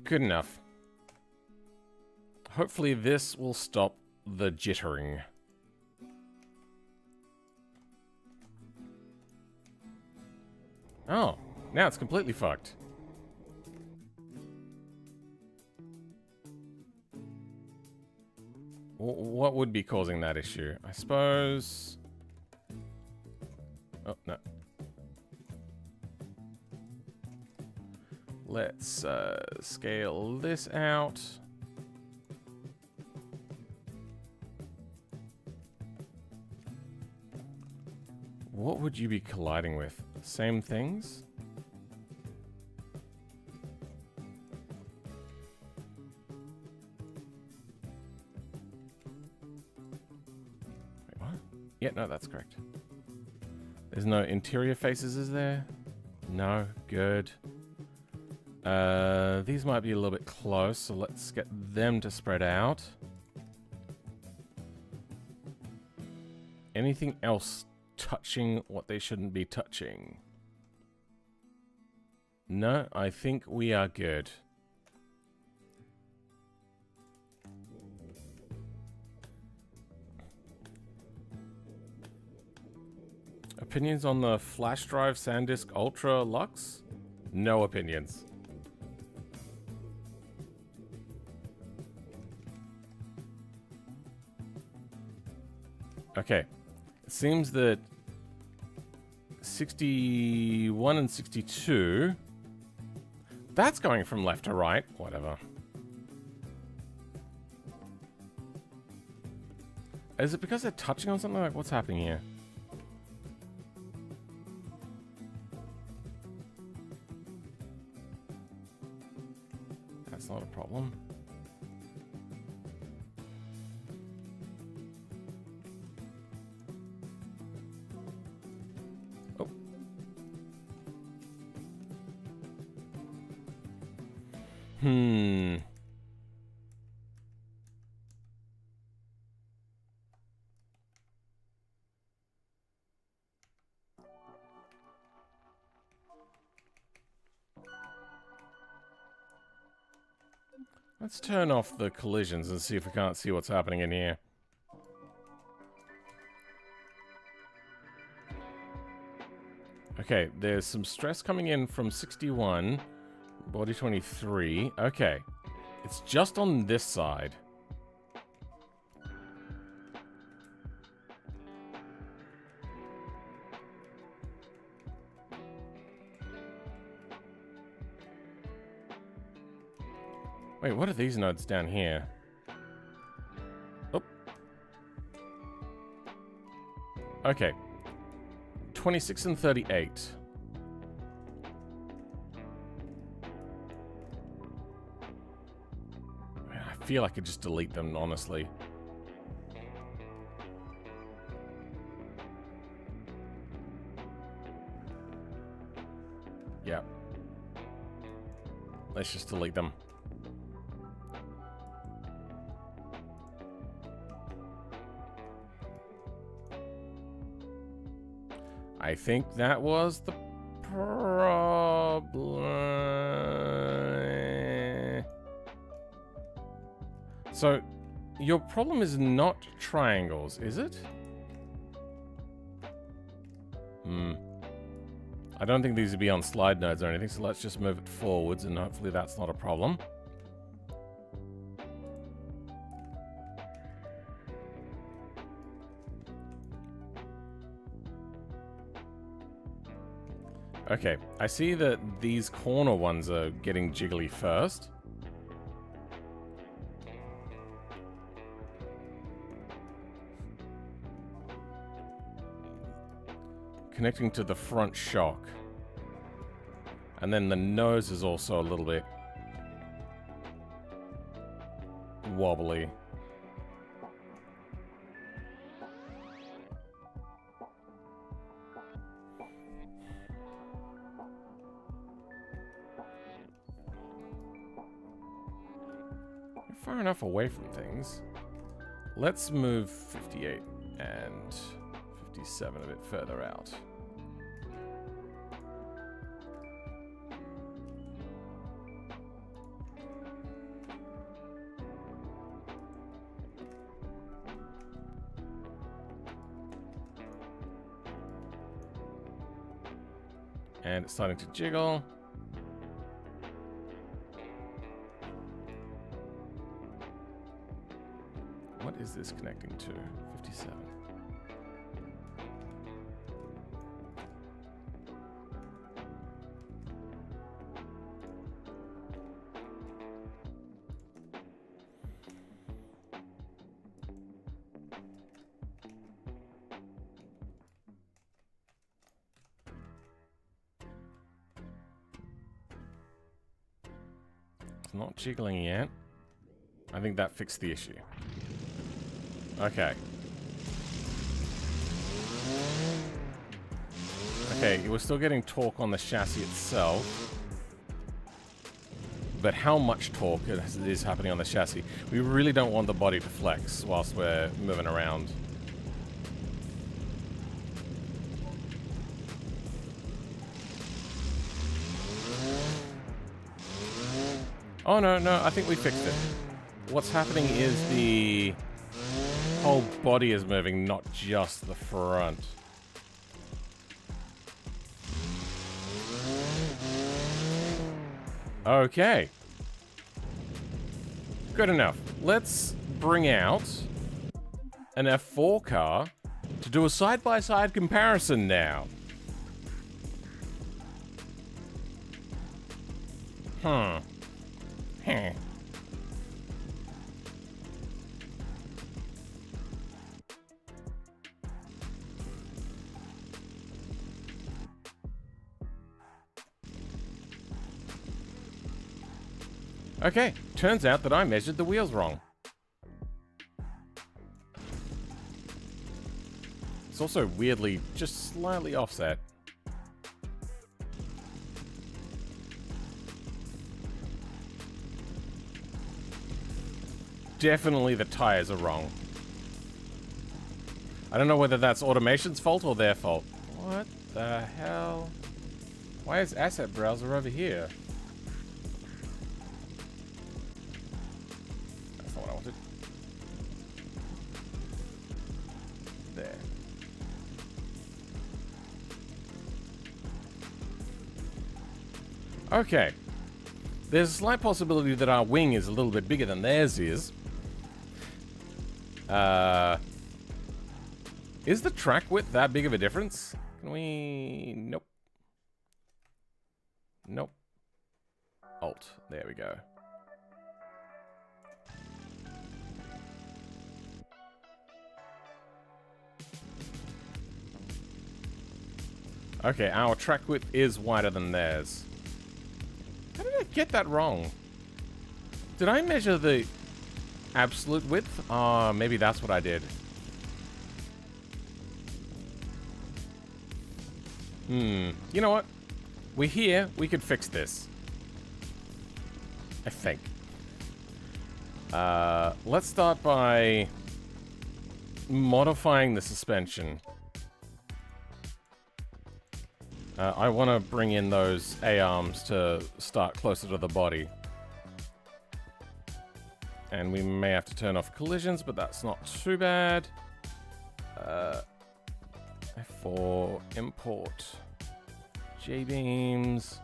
Good enough. Hopefully this will stop the jittering. Oh, now it's completely fucked. What would be causing that issue? I suppose... Oh, no. Let's scale this out. What would you be colliding with? Same things? Wait, what? Yeah, no, that's correct. There's no interior faces, is there? No, good. These might be a little bit close, so let's get them to spread out. Anything else touching what they shouldn't be touching? No, I think we are good. Opinions on the flash drive SanDisk Ultra Lux? No opinions. Okay, it seems that 61 and 62, that's going from left to right, whatever. Is it because they're touching on something? Like, what's happening here? That's not a problem. Let's turn off the collisions and see if we can't see what's happening in here. Okay, there's some stress coming in from 61, body 23. Okay, it's just on this side. Wait, what are these nodes down here? Oh. Okay. 26 and 38. I feel I could just delete them, honestly. Yeah. Let's just delete them. I think that was the problem. So, your problem is not triangles, is it? I don't think these would be on slide nodes or anything, so let's just move it forwards and hopefully that's not a problem. Okay, I see that these corner ones are getting jiggly first. Connecting to the front shock. And then the nose is also a little bit wobbly. Far enough away from things. Let's move 58 and 57 a bit further out. And it's starting to jiggle. What is this connecting to? 57. It's not jiggling yet. I think that fixed the issue. Okay. Okay, we're still getting torque on the chassis itself. But how much torque is happening on the chassis? We really don't want the body to flex whilst we're moving around. Oh, no, I think we fixed it. What's happening is the whole body is moving, not just the front. Okay. Good enough. Let's bring out an F4 car to do a side-by-side comparison now. Huh. Okay, turns out that I measured the wheels wrong. It's also weirdly just slightly offset. Definitely the tires are wrong. I don't know whether that's automation's fault or their fault. What the hell? Why is Asset Browser over here? That's not what I wanted. There. Okay. There's a slight possibility that our wing is a little bit bigger than theirs is. Is the track width that big of a difference? Can we... Nope. Nope. Alt. There we go. Okay, our track width is wider than theirs. How did I get that wrong? Did I measure the absolute width? Maybe that's what I did. You know what? We're here. We could fix this. I think. Let's start by modifying the suspension. I want to bring in those A-arms to start closer to the body. And we may have to turn off collisions, but that's not too bad. F4, import, J-beams,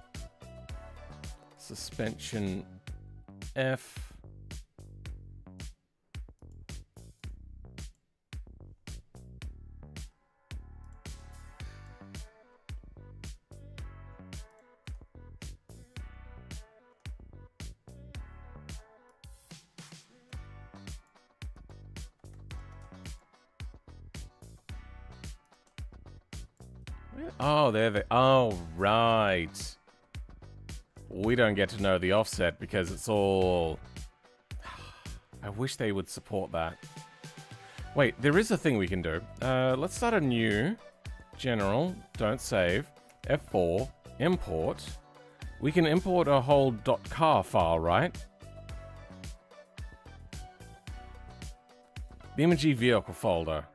suspension F. Oh, there they... Oh, right. We don't get to know the offset because it's all... I wish they would support that. Wait, there is a thing we can do. Let's start a new. General, don't save. F4, import. We can import a whole .car file, right? BeamNG vehicle folder.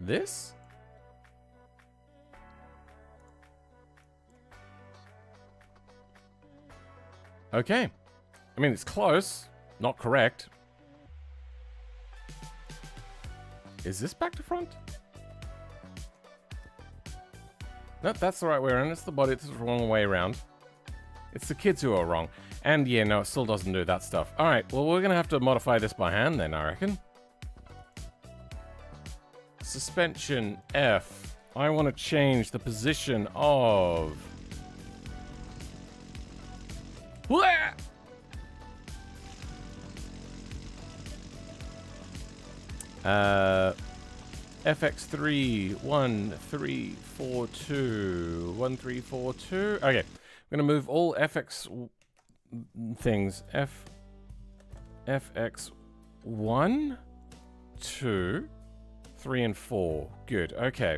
This? Okay. I mean, it's close. Not correct. Is this back to front? No, that's the right way around. It's the body. It's the wrong way around. It's the kids who are wrong. And yeah, no, it still doesn't do that stuff. Alright, well, we're going to have to modify this by hand then, I reckon. Suspension F. I want to change the position of... FX3 1342 1342. Okay, I'm gonna move all FX things. FX 1, 2, 3, and 4. Good. Okay.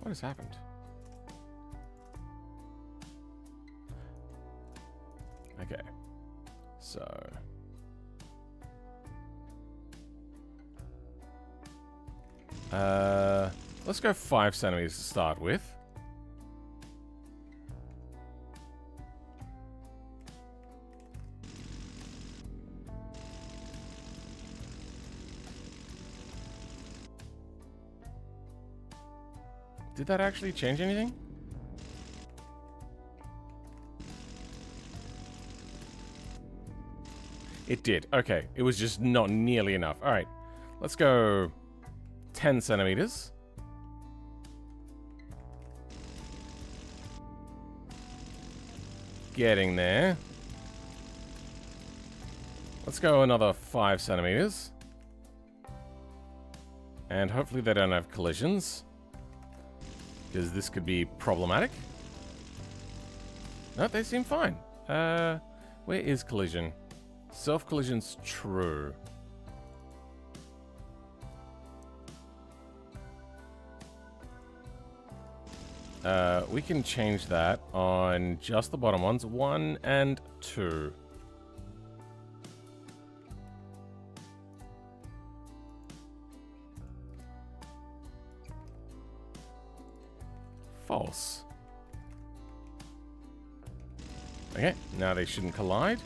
What has happened? Okay. So... let's go 5 centimeters to start with. Did that actually change anything? It did. Okay. It was just not nearly enough. All right. Let's go 10 centimeters. Getting there. Let's go another 5 centimeters. And hopefully they don't have collisions, because this could be problematic. No, they seem fine. Where is collision? Self-collision's true. We can change that on just the bottom ones, 1 and 2. False. Okay, now they shouldn't collide.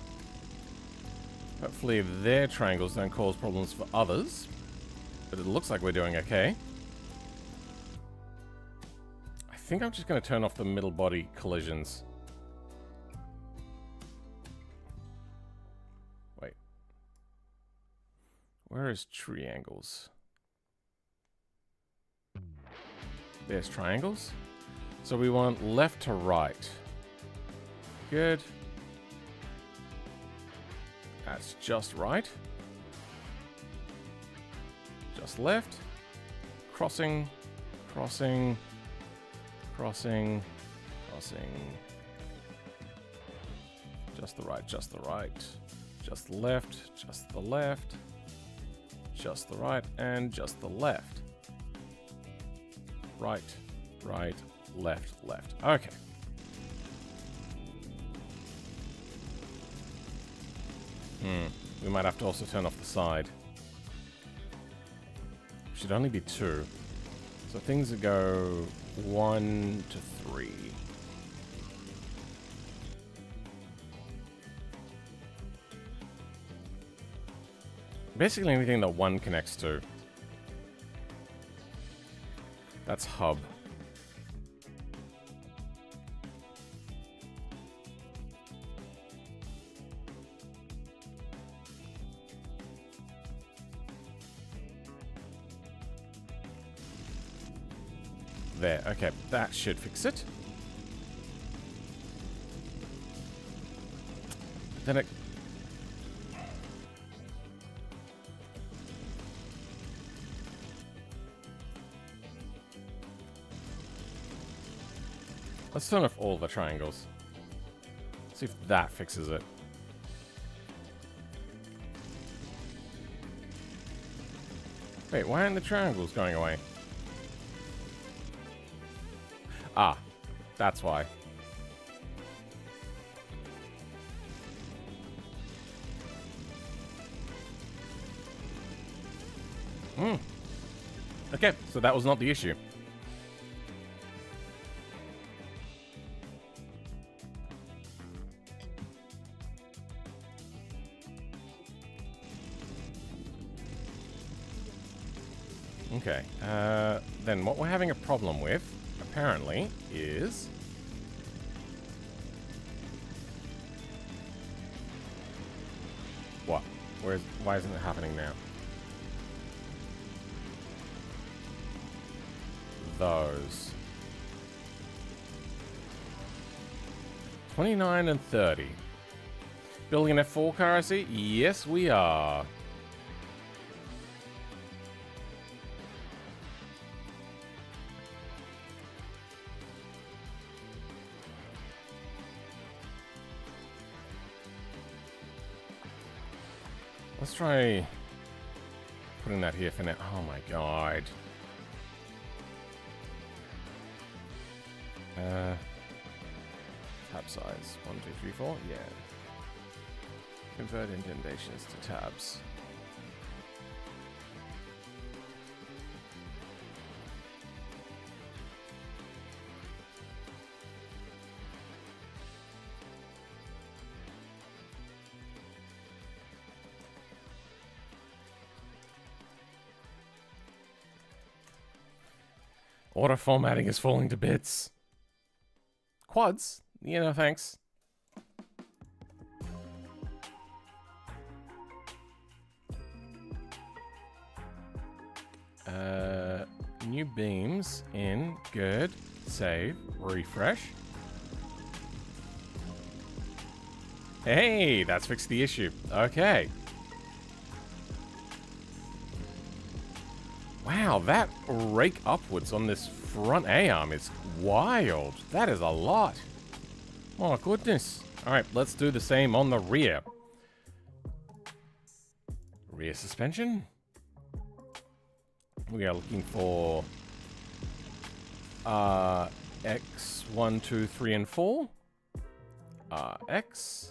Hopefully their triangles don't cause problems for others. But it looks like we're doing okay. I think I'm just going to turn off the middle body collisions. Wait. Where is triangles? There's triangles. So we want left to right. Good. That's just right. Just left. Crossing. Crossing. Crossing. Crossing. Just the right. Just the right. Just the left. Just the left. Just the right. And just the left. Right. Right. Left. Left. Okay. We might have to also turn off the side. Should only be 2. So things that go 1 to 3. Basically anything that 1 connects to. That's hub. There, okay, that should fix it. Then it... Let's turn off all the triangles. See if that fixes it. Wait, why aren't the triangles going away? Ah, that's why. Okay, so that was not the issue. Okay, then what we're having a problem with, apparently, is... What? Why isn't it happening now? Those. 29 and 30. Building an F4 car, I see? Yes, we are. Let's try putting that here for now. Oh my god. Tab size 1, 2, 3, 4. Yeah. Convert indentations to tabs. Auto formatting is falling to bits. Quads? You know, thanks. New beams in. Good. Save. Refresh. Hey, that's fixed the issue. Okay. Wow, that rake upwards on this front A-arm is wild. That is a lot. Oh, goodness. All right, let's do the same on the rear. Rear suspension. We are looking for X, 1, 2, 3, and 4. X.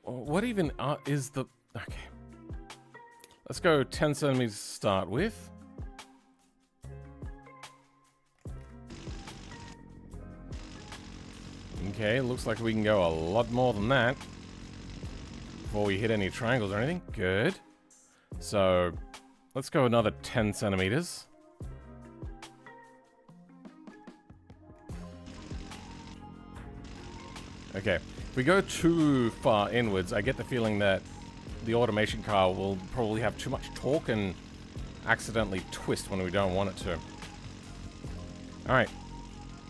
What even is the... Okay. Let's go 10 centimeters to start with. Okay, looks like we can go a lot more than that before we hit any triangles or anything. Good. So, let's go another 10 centimeters. Okay. If we go too far inwards, I get the feeling that the automation car will probably have too much torque and accidentally twist when we don't want it to. Alright.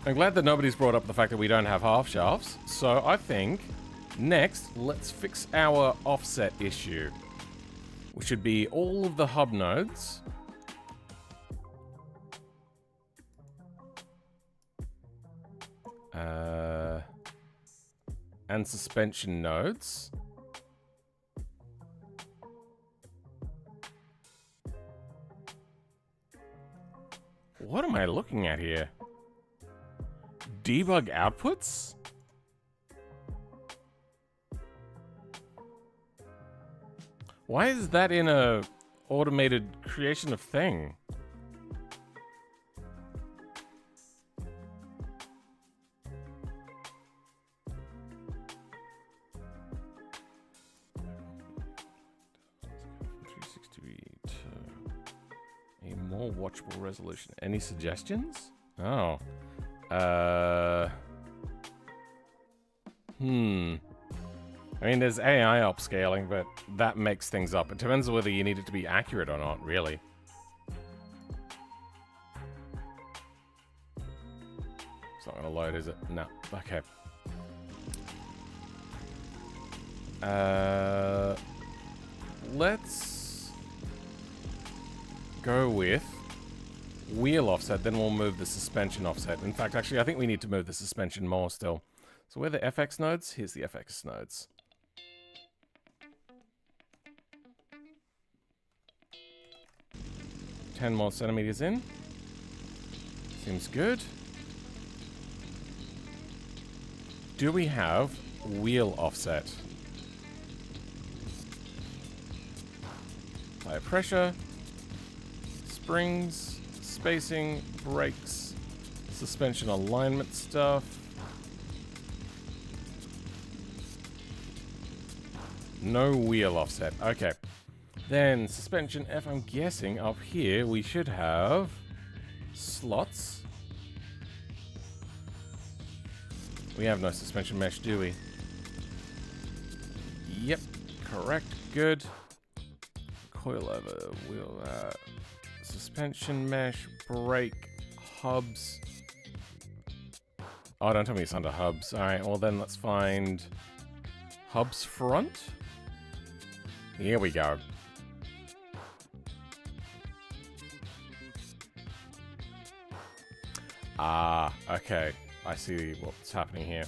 I'm glad that nobody's brought up the fact that we don't have half shafts, so I think next, let's fix our offset issue, which should be all of the hub nodes. And suspension nodes. What am I looking at here? Debug outputs? Why is that in a automated creation of thing? A more watchable resolution. Any suggestions? Oh. I mean, there's AI upscaling, but that makes things up. It depends on whether you need it to be accurate or not, really. It's not gonna load, is it? No. Okay. Let's go with wheel offset, then we'll move the suspension offset. In fact, actually, I think we need to move the suspension more still. So where are the FX nodes? Here's the FX nodes. $10 more centimeters in. Seems good. Do we have wheel offset? Higher pressure, springs, spacing, brakes, suspension alignment stuff. No wheel offset. Okay. Then suspension F, I'm guessing up here we should have slots. We have no suspension mesh, do we? Yep, correct, good. Coilover, wheel, suspension mesh, brake, hubs. Oh, don't tell me it's under hubs. Alright, well then let's find hubs front. Here we go. Ah, okay. I see what's happening here.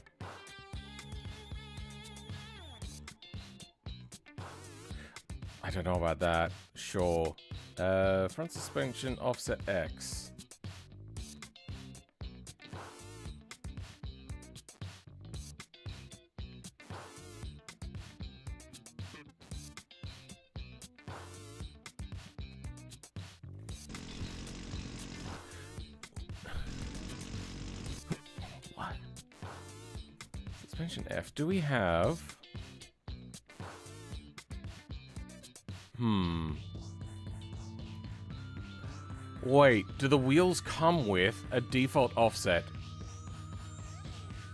I don't know about that. Sure. Front suspension offset X. Suspension F. Do we have... Wait, do the wheels come with a default offset?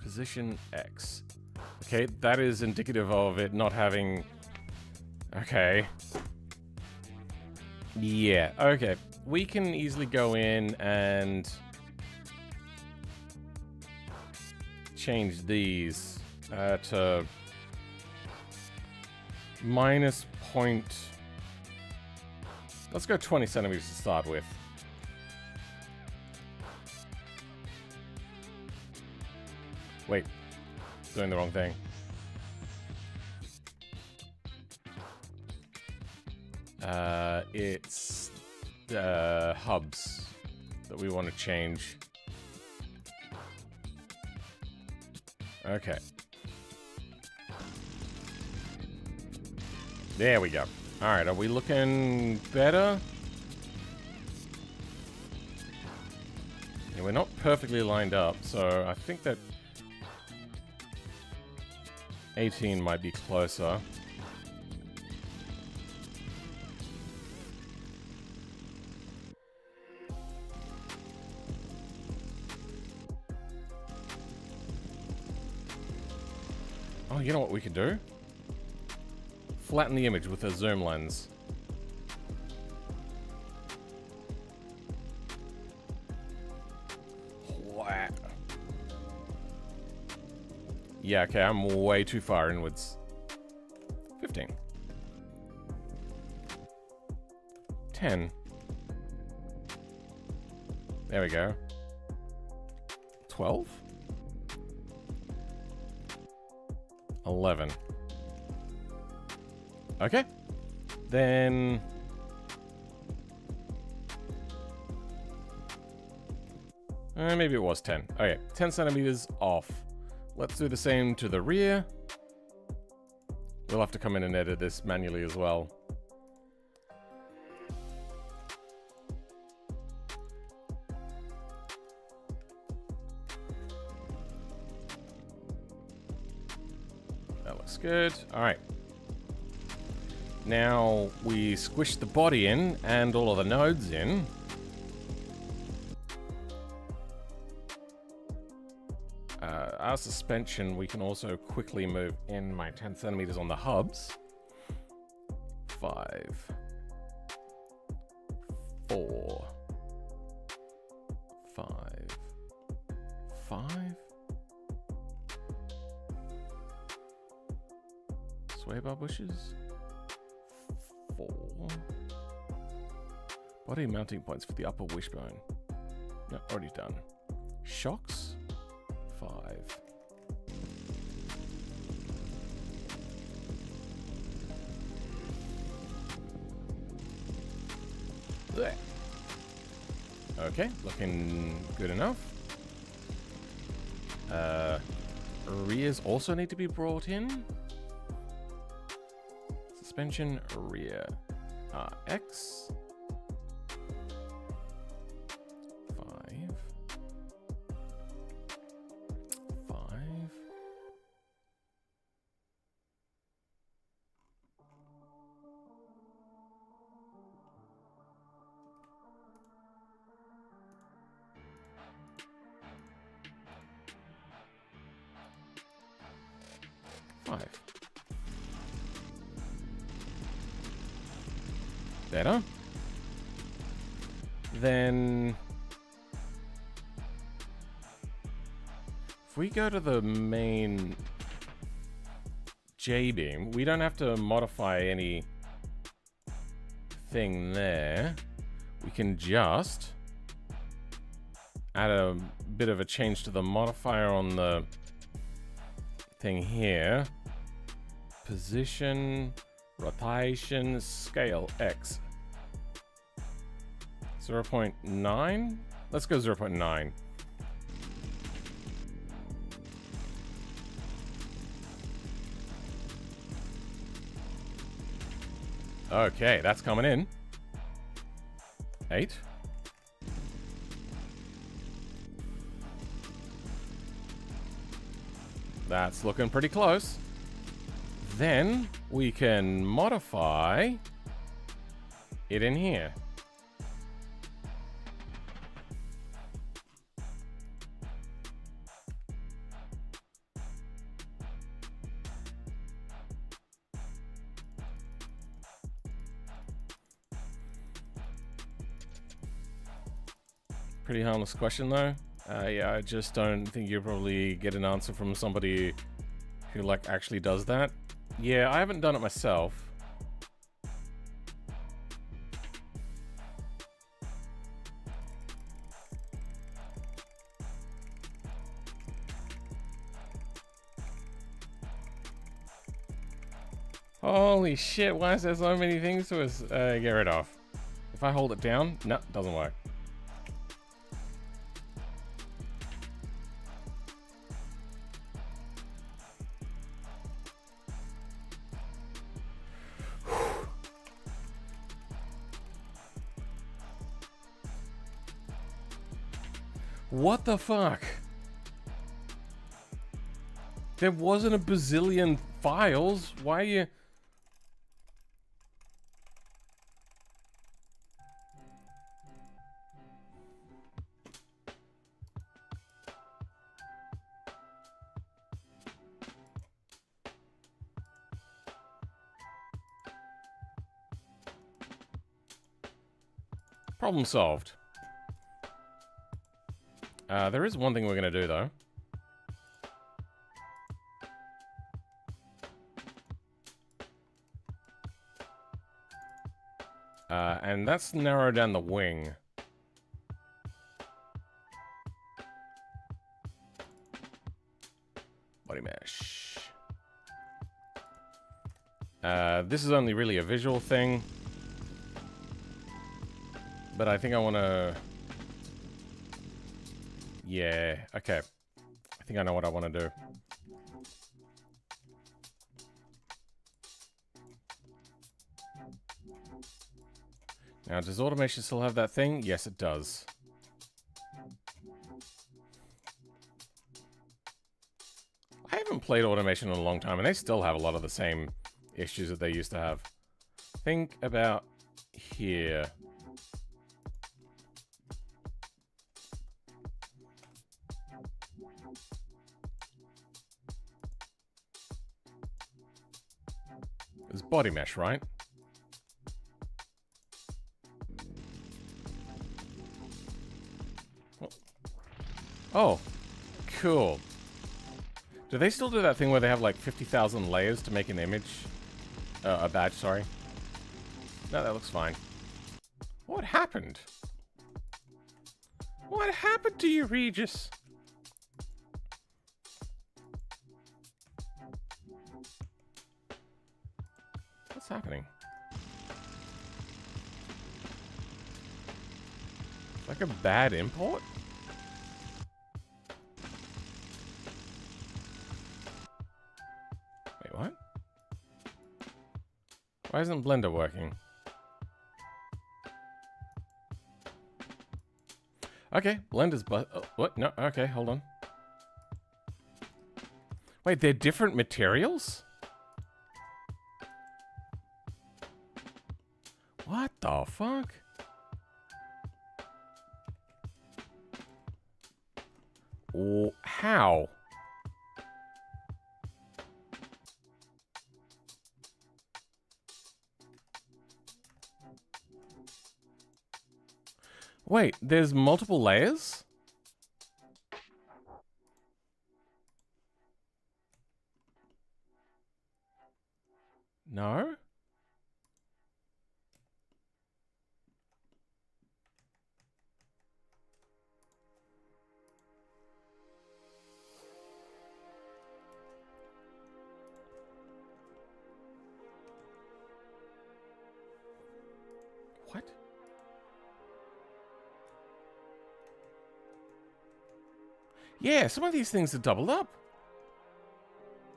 Position X. Okay, that is indicative of it not having... Okay. Yeah, okay. We can easily go in and... change these to minus point. Let's go 20 centimeters to start with. Wait, doing the wrong thing. It's the hubs that we want to change. Okay. There we go. Alright, are we looking better? Yeah, we're not perfectly lined up, so I think that 18 might be closer. Oh, you know what we could do? Flatten the image with a zoom lens. What? Yeah, okay, I'm way too far inwards. 15. 10. There we go. 12? 11. Okay. Then... Maybe it was 10. Okay, 10 centimeters off. Let's do the same to the rear. We'll have to come in and edit this manually as well. That looks good. All right. Now we squish the body in and all of the nodes in. Our suspension, we can also quickly move in my 10 centimeters on the hubs. 5, 4, 5, 5. Sway bar bushes. 4. Body mounting points for the upper wishbone. No, already done. Shocks. 5. There. Okay, looking good enough. Rears also need to be brought in. Suspension rear. RX. 5. 5. Better. Then if we go to the main J-beam, we don't have to modify any thing there. We can just add a bit of a change to the modifier on the thing here. Position, rotation, scale, X. 0.9? Let's go 0.9. Okay, that's coming in. 8. That's looking pretty close. Then we can modify it in here. Pretty harmless question though. Yeah, I just don't think you'll probably get an answer from somebody who like actually does that. Yeah, I haven't done it myself. Holy shit, why is there so many things to us get rid of? If I hold it down, no, doesn't work. What the fuck? There wasn't a bazillion files. Why are you... Problem solved. There is one thing we're going to do, though. And that's narrow down the wing. Body mesh. This is only really a visual thing. But I think I want to Yeah, okay. I think I know what I want to do. Now, does automation still have that thing? Yes, it does. I haven't played automation in a long time, and they still have a lot of the same issues that they used to have. Think about here. It's body mesh, right? Oh, cool. Do they still do that thing where they have like 50,000 layers to make an image? A badge, sorry. No, that looks fine. What happened? What happened to you, Regis? What's happening? Like a bad import? Wait, what? Why isn't Blender working? Okay, Blender's what? No, okay, hold on. Wait, they're different materials? What the fuck? Oh, how? Wait, there's multiple layers? No? What? Yeah, some of these things are doubled up.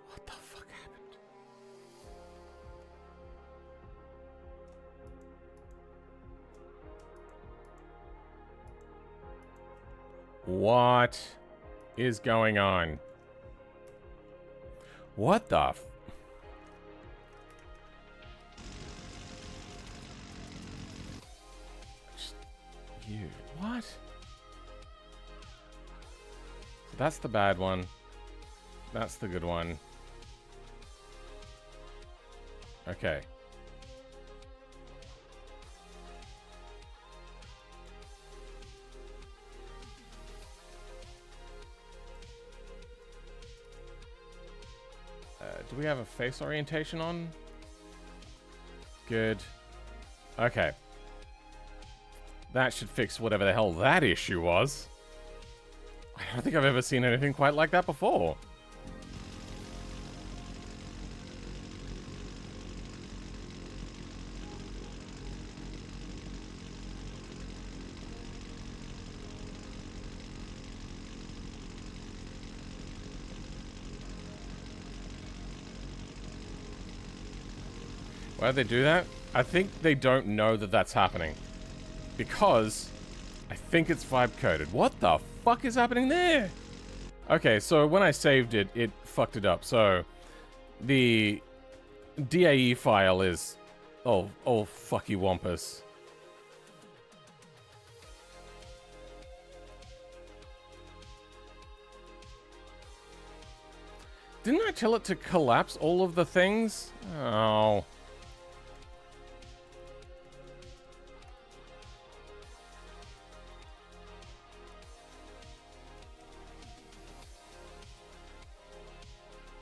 What the fuck happened? What is going on? What the f... You... What? That's the bad one. That's the good one. Okay. Do we have a face orientation on? Good. Okay. That should fix whatever the hell that issue was. I don't think I've ever seen anything quite like that before. Why do they do that? I think they don't know that that's happening. Because I think it's vibe coded. What the fuck is happening there? Okay, so when I saved it, it fucked it up. So the DAE file is oh fucky wampus. Didn't I tell it to collapse all of the things? Oh.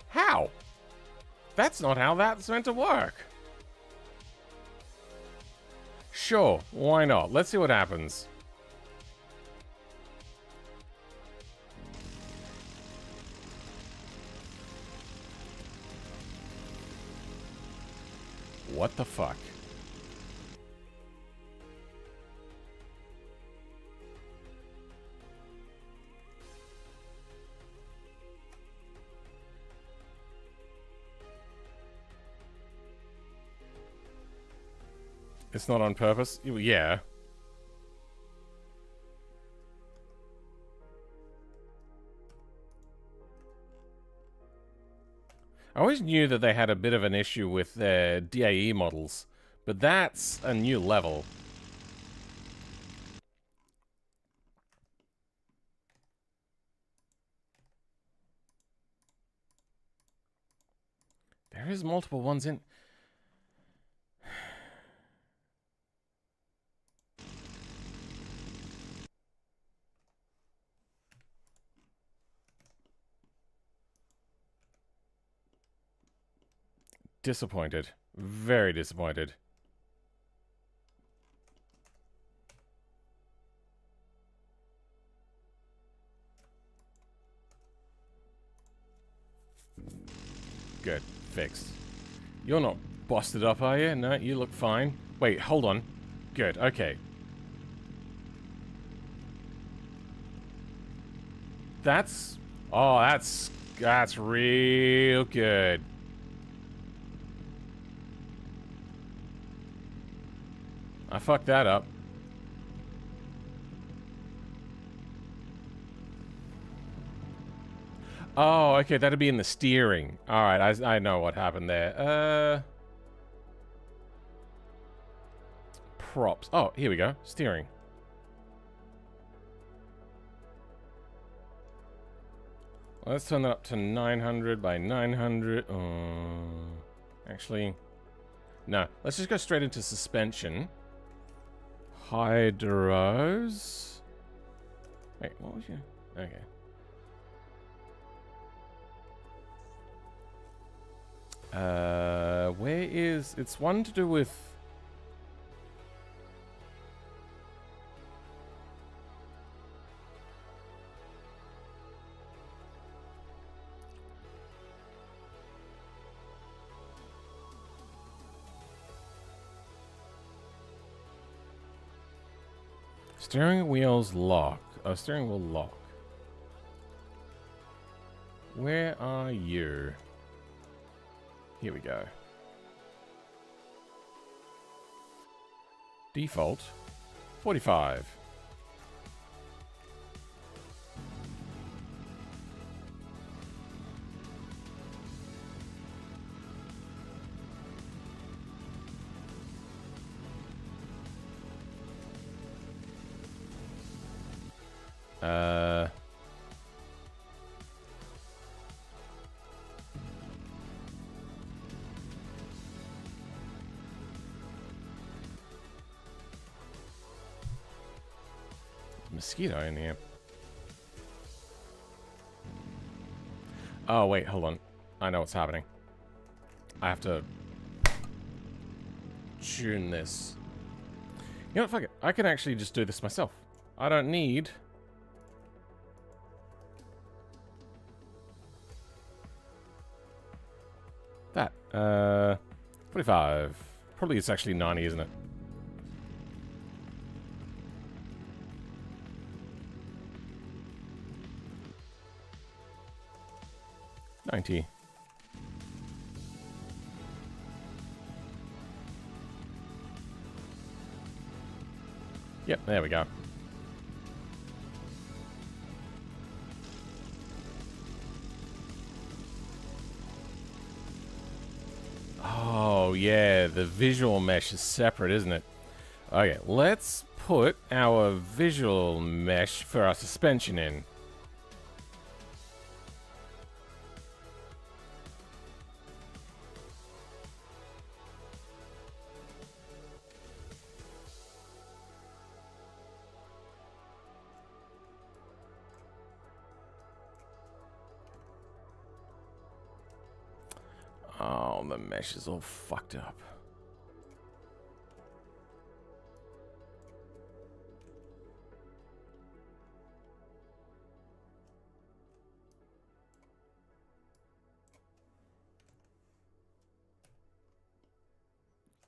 How? That's not how that's meant to work. Sure, why not? Let's see what happens. What the fuck? It's not on purpose? Yeah. I always knew that they had a bit of an issue with their DAE models, but that's a new level. There is multiple ones in... Disappointed. Very disappointed. Good. Fixed. You're not busted up, are you? No, you look fine. Wait, hold on. Good, okay. That's... Oh, that's real good. I fucked that up. Oh, okay, that'd be in the steering. Alright, I know what happened there. Props. Oh, here we go. Steering. Let's turn that up to 900 by 900. Actually, no. Let's just go straight into suspension. Hydros. Wait, what was your... Okay. Where is... It's one to do with... Steering wheel's lock. Oh, steering wheel lock. Where are you? Here we go. Default 45. Mosquito in here. Oh, wait, hold on. I know what's happening. I have to tune this. You know what, fuck it. I can actually just do this myself. I don't need... that. 45. Probably it's actually 90, isn't it? $90. Yep, there we go. Oh, yeah, the visual mesh is separate, isn't it? Okay, let's put our visual mesh for our suspension in. Oh, the mesh is all fucked up.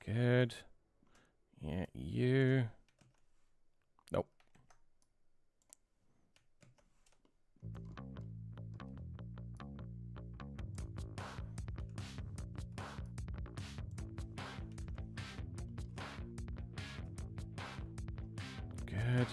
Good. Yeah, you. Nope. Good.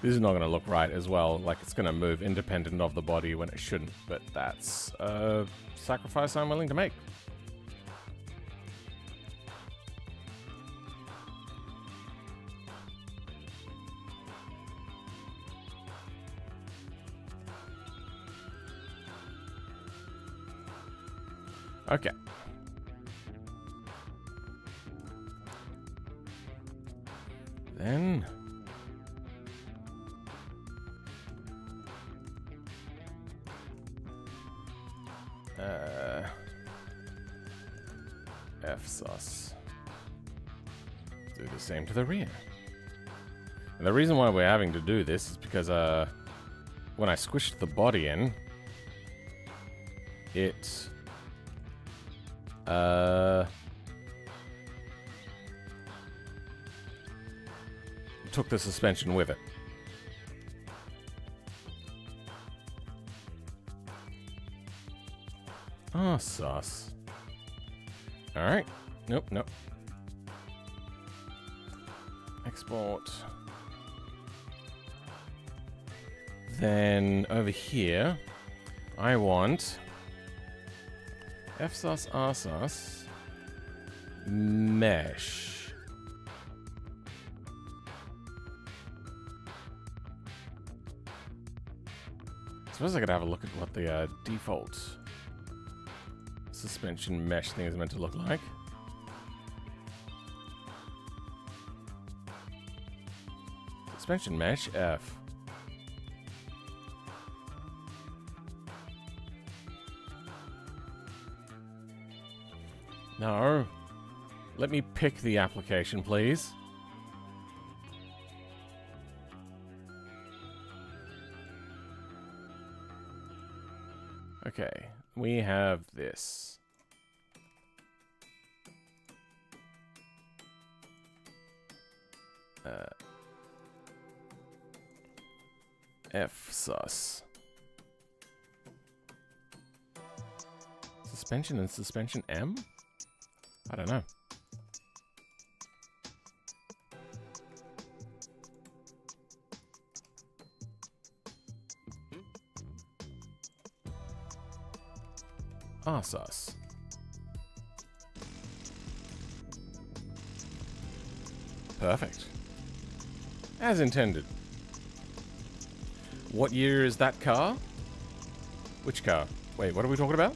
This is not going to look right as well, like it's going to move independent of the body when it shouldn't, but that's a sacrifice I'm willing to make. Okay. Then... FSUS. Do the same to the rear. And the reason why we're having to do this is because when I squished the body in, it took the suspension with it. Oh, sus. Alright. Nope, nope. Export. Then over here, I want FSUS, RSUS, mesh. Suppose I could have a look at what the default suspension mesh thing is meant to look like. Suspension mesh F. No. Let me pick the application, please. Okay, we have this. FSUS. Suspension and suspension M? I don't know. RSUS. Perfect. As intended. What year is that car? Which car? Wait, what are we talking about?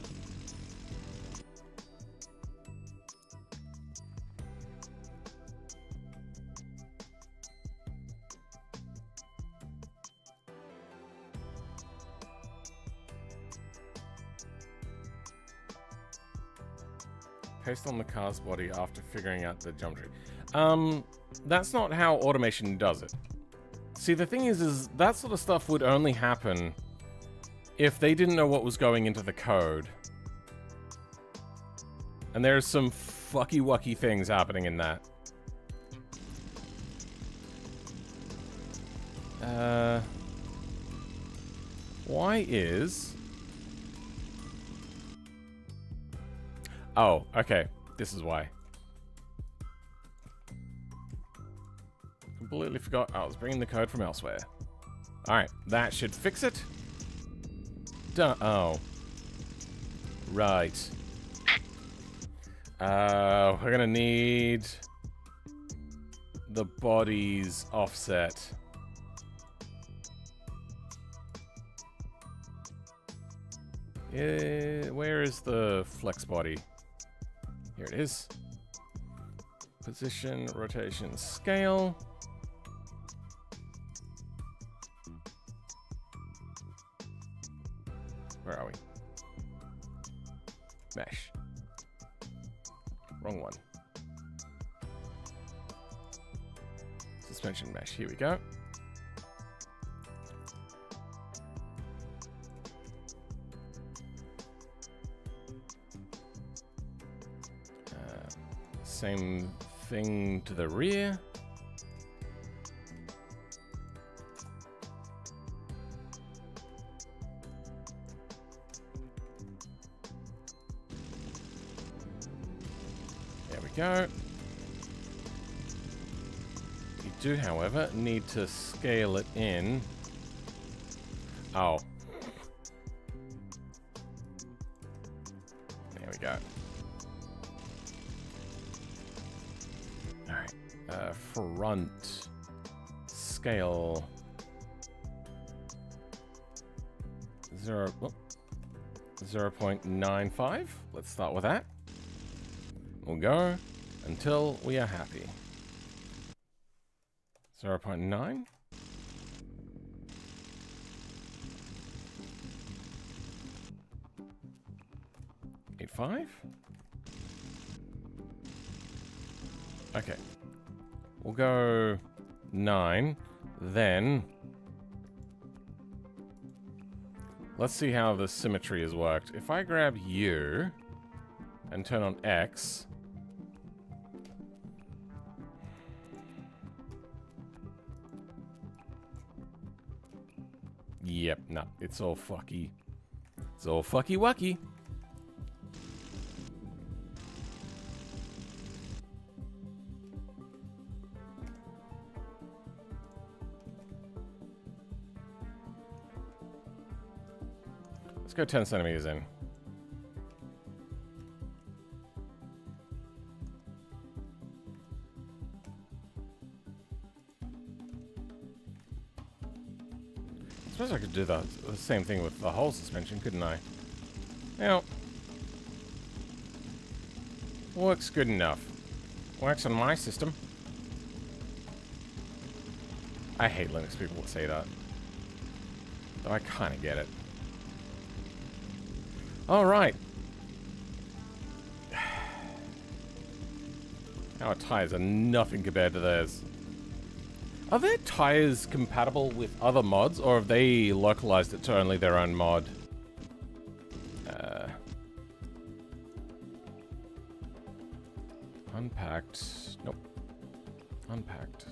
Paste on the car's body after figuring out the geometry. That's not how automation does it. See, the thing is that sort of stuff would only happen if they didn't know what was going into the code. And there's some fucky-wucky things happening in that. Why is... Oh, okay. This is why. Completely forgot I was bringing the code from elsewhere. Alright, that should fix it. Done. Oh. Right. We're gonna need the body's offset. Where is the flex body? Here it is. Position, rotation, scale. Where are we? Mesh. Wrong one. Suspension mesh. Here we go. Same thing to the rear. There we go. You do, however, need to scale it in. Oh. There we go. Alright. Front. Scale. 0.95. Let's start with that. We'll go until we are happy. 0.9. Okay. We'll go 9. Then let's see how the symmetry has worked. If I grab U and turn on X, yep, no, it's all fucky. It's all fucky wucky. Let's go 10 centimeters in. I suppose I could do the same thing with the whole suspension, couldn't I? Well, works good enough. Works on my system. I hate Linux people that say that. Though I kind of get it. Alright. Our tires are nothing compared to theirs. Are their tires compatible with other mods, or have they localized it to only their own mod? Unpacked. Nope. Unpacked.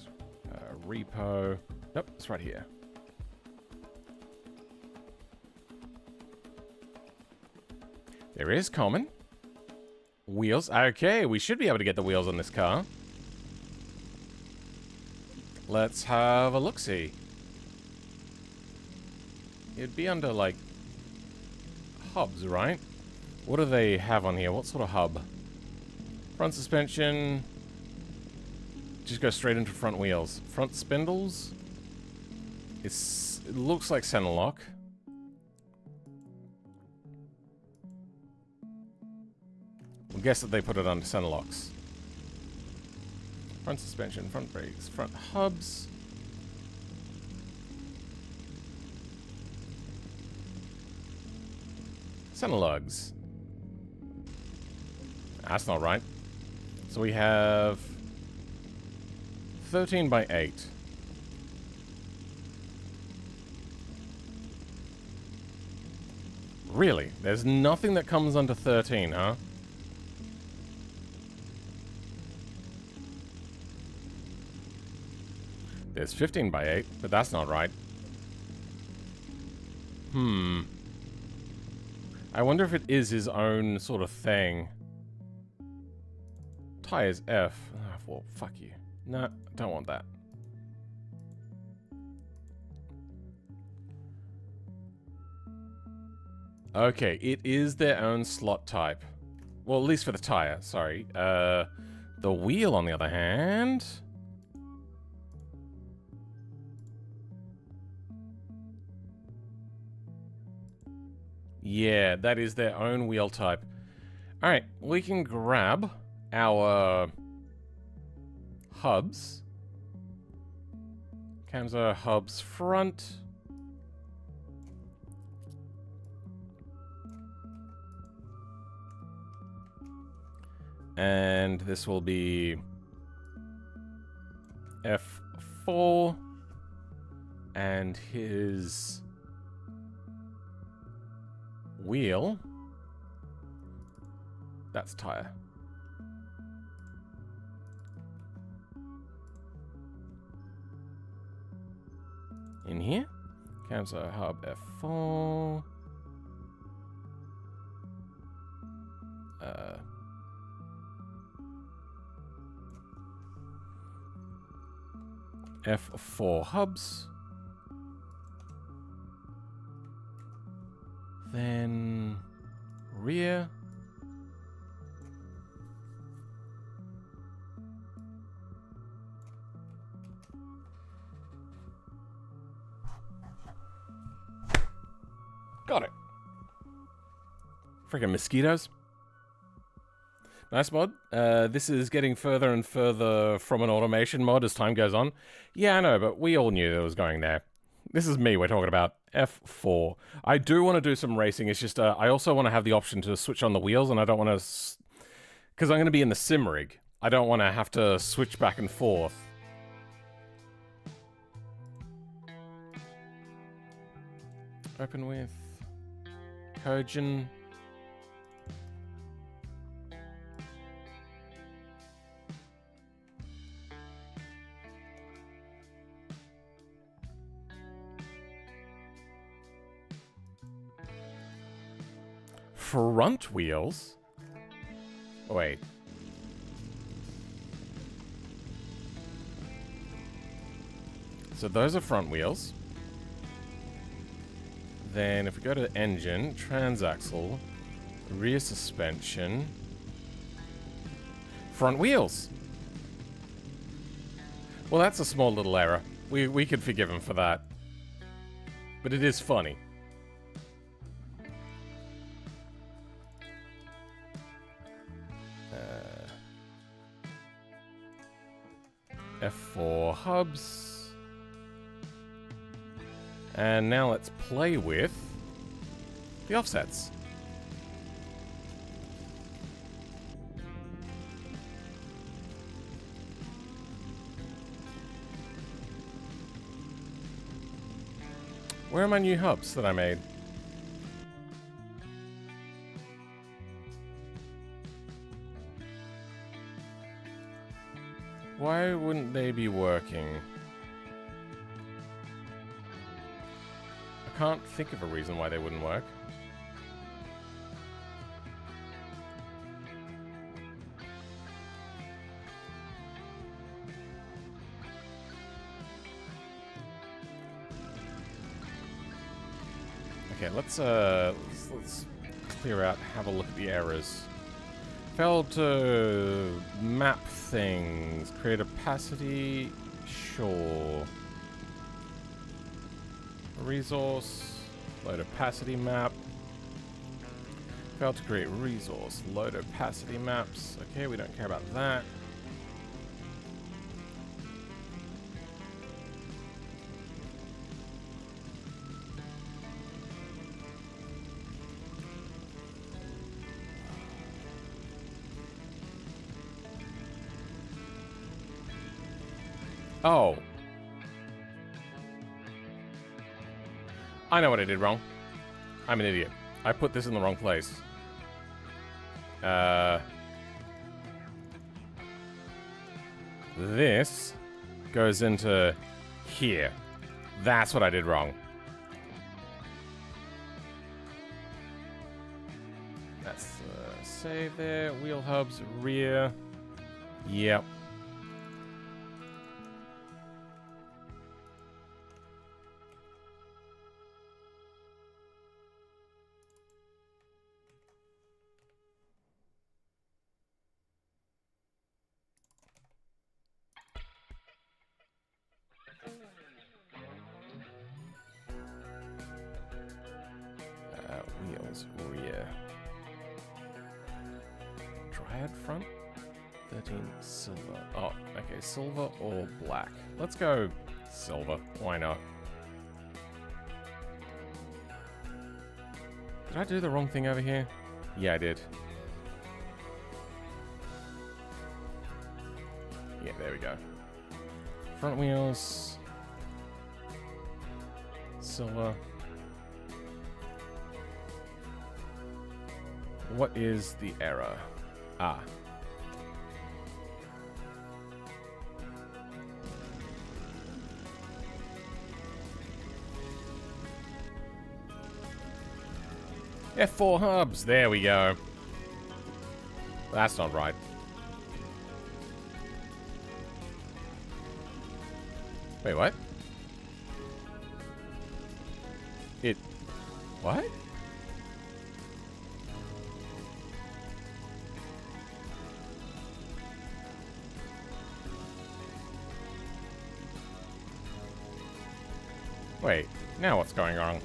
Repo. Nope, it's right here. There is common. Wheels. Okay, we should be able to get the wheels on this car. Let's have a look-see. It'd be under, like, hubs, right? What do they have on here? What sort of hub? Front suspension. Just go straight into front wheels. Front spindles. It looks like center lock. We'll guess that they put it under center locks. Front suspension, front brakes, front hubs. Center lugs. That's not right. So we have 13 by 8. Really? There's nothing that comes under 13, huh? There's 15 by 8, but that's not right. I wonder if it is his own sort of thing. Tires F. Oh, well, fuck you. No, don't want that. Okay, it is their own slot type. Well, at least for the tire, sorry. The wheel, on the other hand... Yeah, that is their own wheel type. Alright, we can grab our hubs. Camzo hubs front. And this will be F4. And his wheel, that's tire. In here, cancel hub F4. F4 hubs. Then rear. Got it. Freaking mosquitoes. Nice mod. This is getting further and further from an automation mod as time goes on. Yeah, I know, but we all knew it was going there. This is me we're talking about. F4. I do want to do some racing. It's just I also want to have the option to switch on the wheels, and I don't want to... Because I'm going to be in the sim rig. I don't want to have to switch back and forth. Open with... Kojin. Front wheels? Wait. So those are front wheels. Then if we go to the engine, transaxle, rear suspension, front wheels. Well, that's a small little error. We could forgive him for that. But it is funny. F4 hubs. And now let's play with the offsets. Where are my new hubs that I made? Why wouldn't they be working? I can't think of a reason why they wouldn't work. Okay, let's clear out, have a look at the errors. Failed to map things. Create opacity. Sure. Resource. Load opacity map. Failed to create resource. Load opacity maps. Okay, we don't care about that. Oh. I know what I did wrong. I'm an idiot. I put this in the wrong place. This goes into here. That's what I did wrong. That's save there. Wheel hubs, rear. Yep. Wheels, rear. Dryad front? 13 silver. Oh, okay, silver or black. Let's go silver. Why not? Did I do the wrong thing over here? Yeah, I did. Yeah, there we go. Front wheels. Silver. What is the error? Ah. F4 hubs. There we go. That's not right. Wait, what? What? Wait, now what's going on?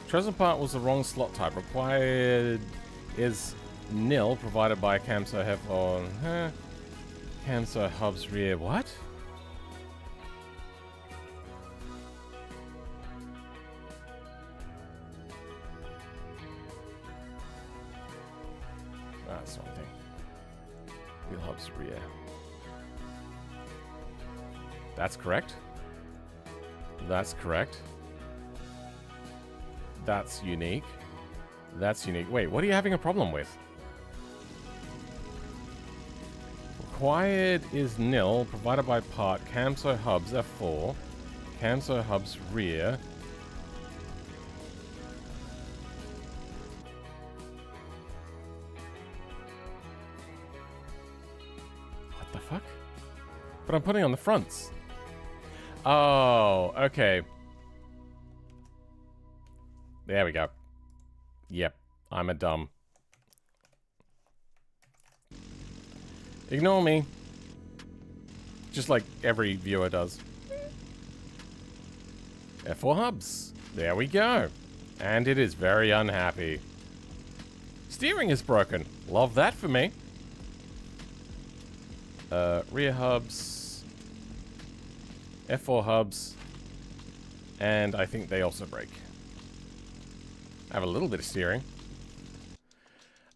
Chosen part was the wrong slot type. Required is nil, provided by Camso have on Camso hubs rear. What? That's something. Wheel hubs rear. That's correct. That's correct. That's unique. That's unique. Wait, what are you having a problem with? Required is nil, provided by part. Camso hubs F4. Camso hubs rear. What the fuck? But I'm putting on the fronts. Oh, okay. There we go. Yep, I'm a dumb. Ignore me. Just like every viewer does. F4 hubs. There we go. And it is very unhappy. Steering is broken. Love that for me. Rear hubs. F4 hubs. And I think they also break. I have a little bit of steering.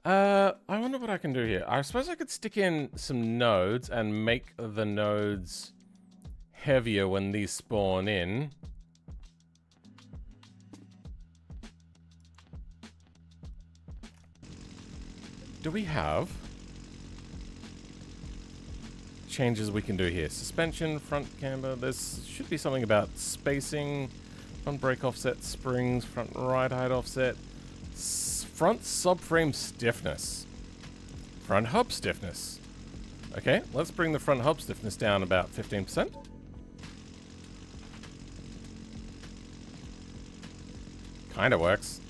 I wonder what I can do here. I suppose I could stick in some nodes and make the nodes heavier when these spawn in. Do we have changes we can do here? Suspension, front camber. There should be something about spacing. Front brake offset, springs, front ride height offset, front subframe stiffness, front hub stiffness. Okay, let's bring the front hub stiffness down about 15%. Kinda works.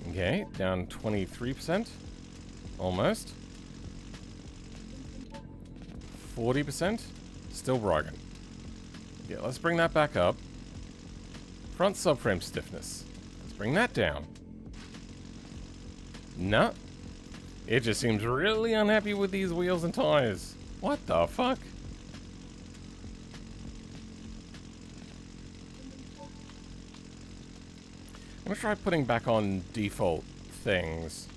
Okay, down 23%. Almost. 40%. Still broken. Yeah, let's bring that back up. Front subframe stiffness. Let's bring that down. No. It just seems really unhappy with these wheels and tires. What the fuck? I'm gonna try putting back on default things.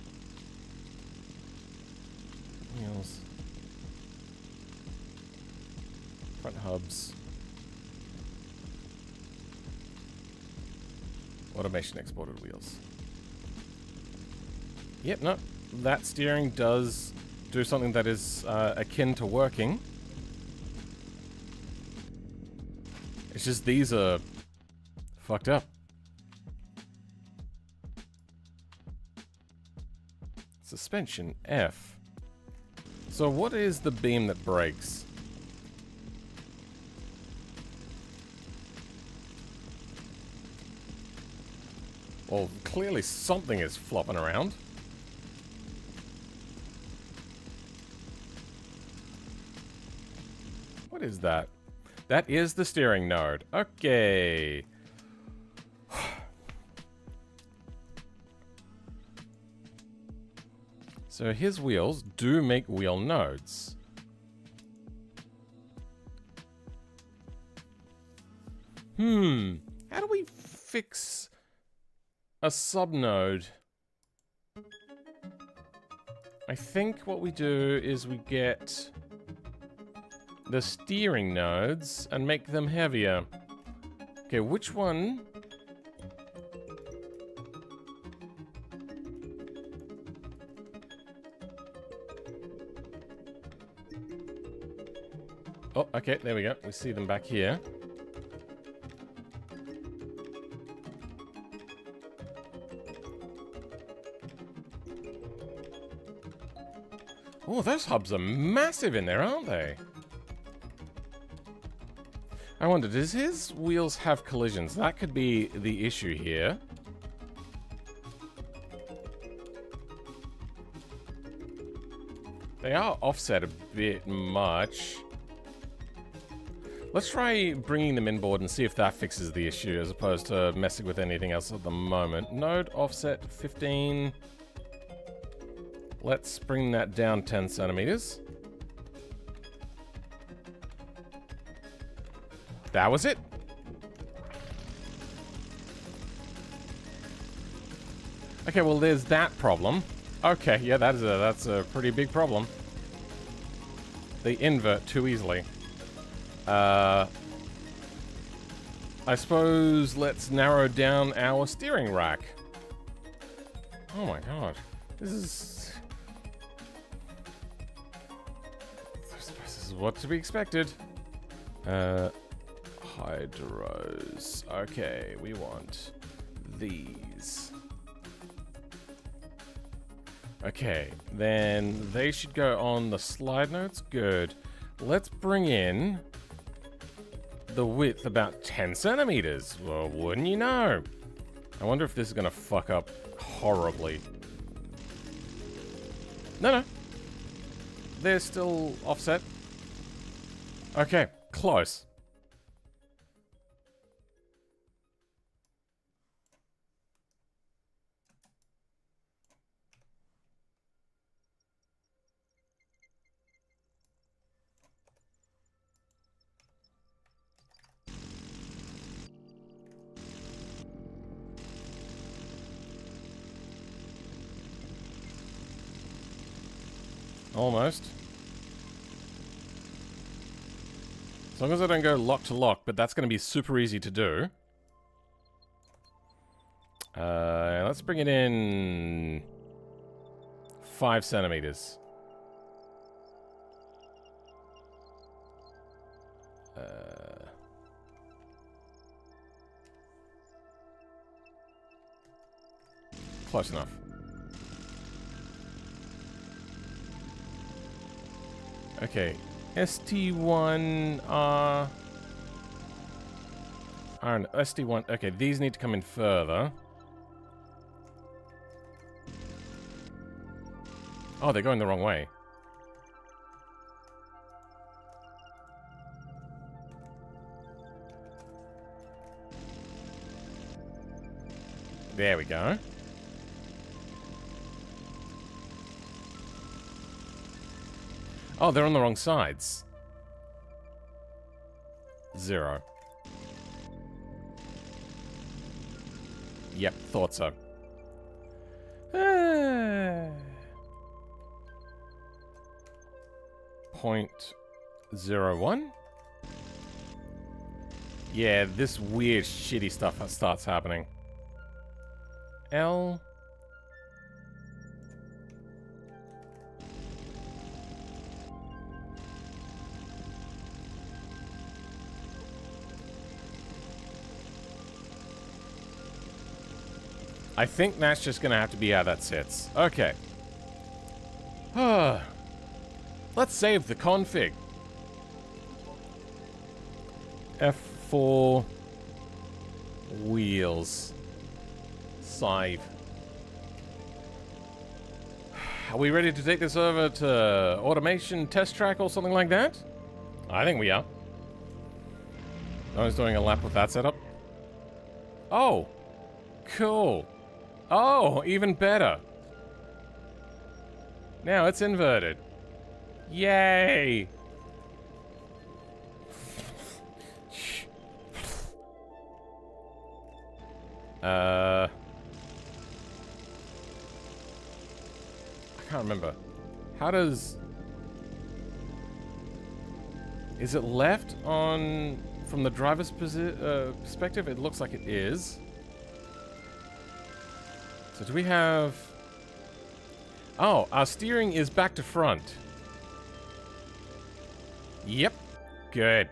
Wheels. Front hubs. Automation exported wheels. Yep, no. That steering does do something that is akin to working. It's just these are fucked up. Suspension F. So what is the beam that breaks? Well, clearly something is flopping around. What is that? That is the steering node. Okay. So his wheels do make wheel nodes. How do we fix a subnode I think what we do is we get the steering nodes and make them heavier. Okay, which one? Oh, okay, there we go. We see them back here. Oh, those hubs are massive in there, aren't they? I wonder, does his wheels have collisions? That could be the issue here. They are offset a bit much. Let's try bringing them inboard and see if that fixes the issue as opposed to messing with anything else at the moment. Node offset 15. Let's bring that down 10 centimeters. That was it. Okay, well, there's that problem. Okay, yeah, that's a pretty big problem. They invert too easily. I suppose let's narrow down our steering rack. Oh my god. This is what to be expected. Hydros. Okay, we want these. Okay, then they should go on the slide notes. Good. Let's bring in the width about 10 centimeters. Well, wouldn't you know? I wonder if this is gonna fuck up horribly. No. They're still offset. Okay, close. Almost. As long as I don't go lock to lock, but that's going to be super easy to do. Let's bring it in 5 centimeters. Close enough. Okay, ST1, ST1, okay, these need to come in further. Oh, they're going the wrong way. There we go. Oh, they're on the wrong sides. 0. Yep, thought so. 0.01? Yeah, this weird shitty stuff starts happening. L. I think that's just gonna have to be how that sits. Okay. Let's save the config. F4 wheels. Save. Are we ready to take this over to automation test track or something like that? I think we are. I was doing a lap with that setup. Oh, cool. Oh, even better. Now it's inverted. Yay! I can't remember. How does... Is it left on... From the driver's perspective? It looks like it is. So do we have... Oh, our steering is back to front. Yep. Good.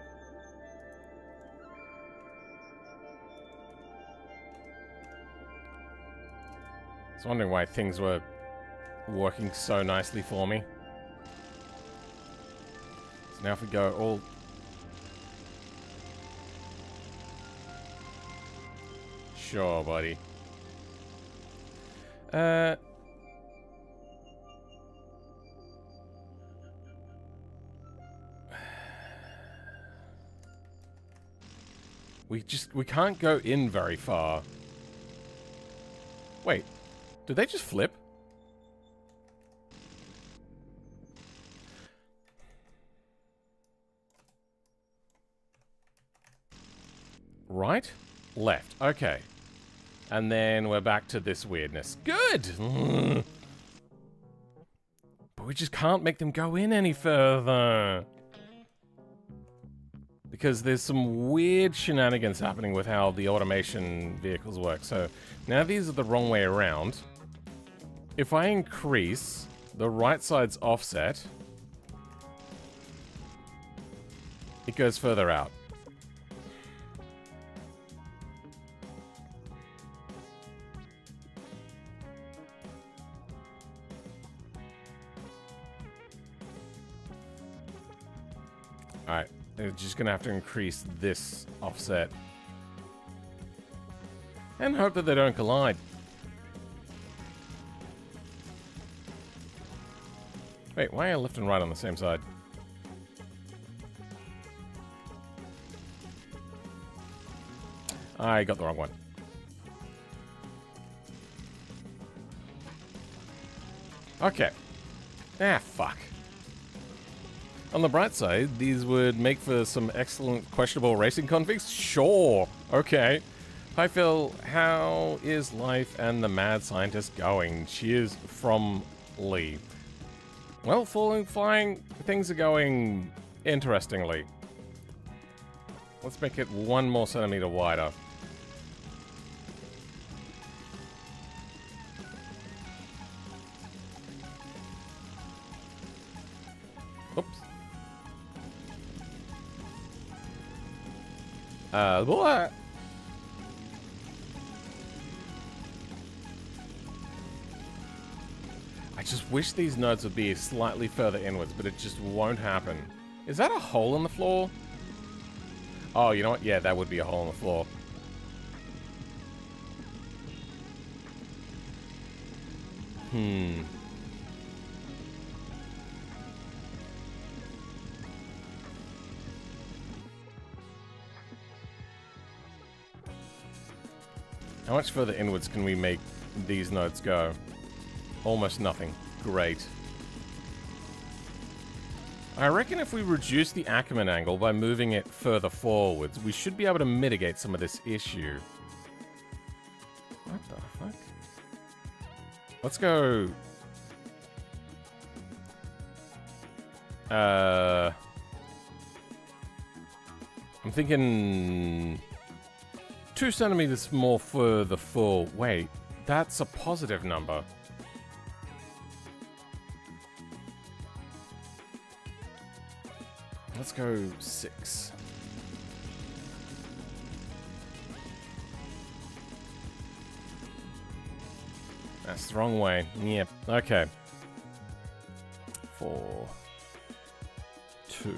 I was wondering why things were working so nicely for me. So now if we go all... Sure, buddy. We can't go in very far. Wait, did they just flip? Right? Left. Okay. And then we're back to this weirdness. Good! But we just can't make them go in any further. Because there's some weird shenanigans happening with how the automation vehicles work. So now these are the wrong way around. If I increase the right side's offset, it goes further out. Alright, they're just gonna have to increase this offset. And hope that they don't collide. Wait, why are left and right on the same side? I got the wrong one. Okay. Ah, fuck. On the bright side, these would make for some excellent questionable racing configs? Sure. Okay. Hi Phil, how is life and the mad scientist going? Cheers from Lee. Well, flying, things are going interestingly. Let's make it 1 more centimeter wider. Oops. What? I just wish these nodes would be slightly further inwards, but it just won't happen. Is that a hole in the floor? Oh, you know what? Yeah, that would be a hole in the floor. How much further inwards can we make these nodes go? Almost nothing. Great. I reckon if we reduce the Ackerman angle by moving it further forwards, we should be able to mitigate some of this issue. What the fuck? Let's go... I'm thinking... 2 centimeters more further full. Wait, that's a positive number. Let's go 6. That's the wrong way. Yep. Okay. 4. 2.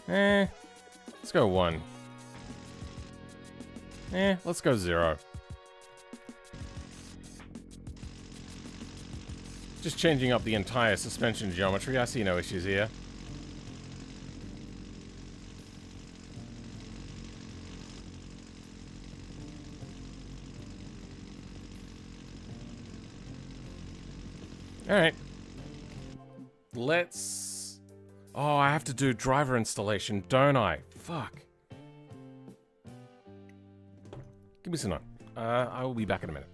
Let's go 1. Let's go 0. Just changing up the entire suspension geometry. I see no issues here. Alright. Let's... Oh, I have to do driver installation, don't I? Fuck. Give me some time. I will be back in a minute.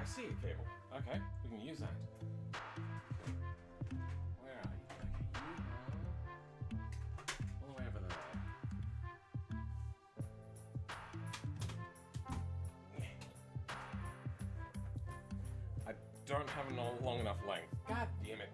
I see a cable. Okay, we can use that. Where are you? Okay, you are all the way over there. I don't have a long enough length. God damn it.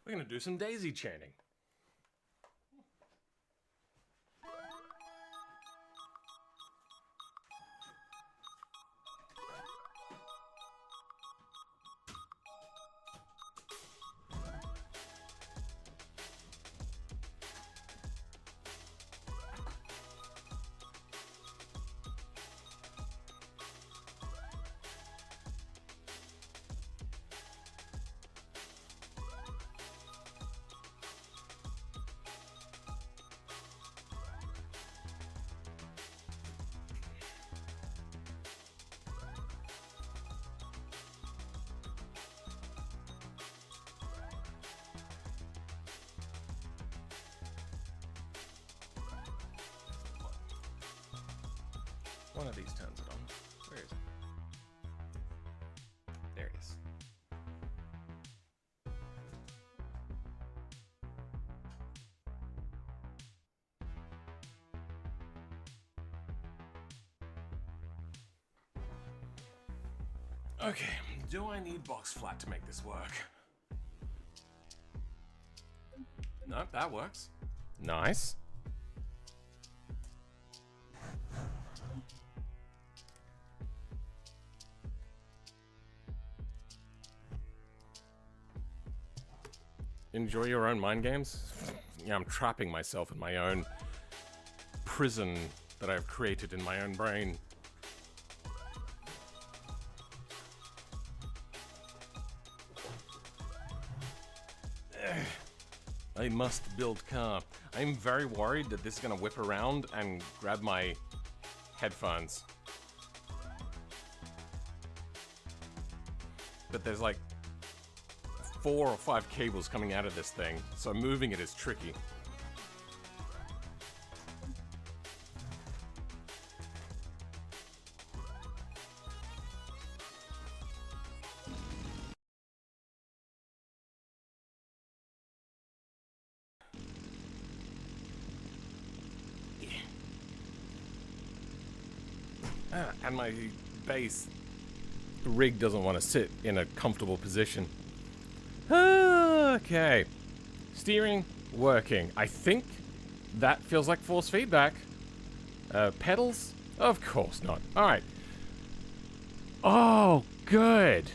We're going to do some daisy chaining. One of these turns it on. Where is it? There it is. Okay, do I need box flat to make this work? Nope, that works. Nice. Enjoy your own mind games? Yeah, I'm trapping myself in my own prison that I've created in my own brain. I must build car. I'm very worried that this is gonna whip around and grab my headphones. But there's like 4 or 5 cables coming out of this thing, so moving it is tricky. And my base rig doesn't want to sit in a comfortable position. Okay. Steering working. I think that feels like force feedback. Pedals? Of course not. Alright. Oh, good.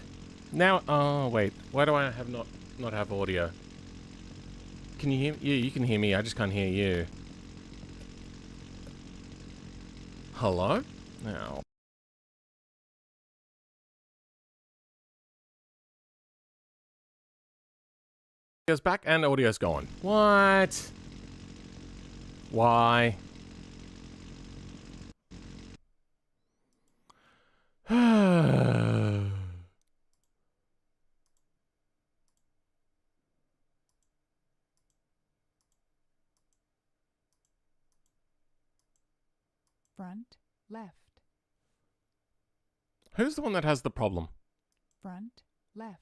Now, oh, wait. Why do I have not have audio? Can you hear me? Yeah, you can hear me. I just can't hear you. Hello? No. Audio's back and audio's gone. What? Why? Front, left. Who's the one that has the problem? Front, left.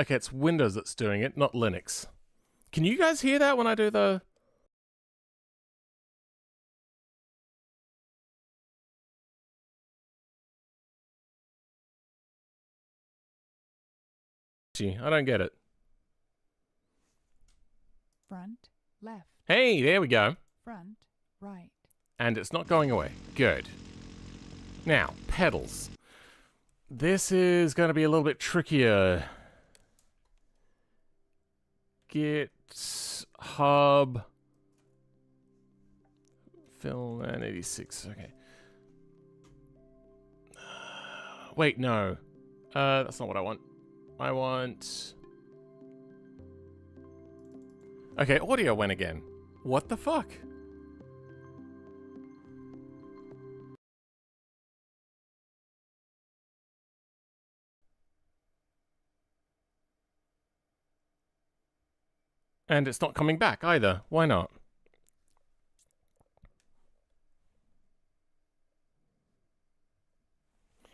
Okay, it's Windows that's doing it, not Linux. Can you guys hear that when I do the... Gee, I don't get it. Front, left. Hey, there we go. Front, right. And it's not going away. Good. Now, pedals. This is going to be a little bit trickier. Git hub fill and 86. Okay. Wait, no. That's not what I want. I want... Okay, audio went again. What the fuck? And it's not coming back either. Why not?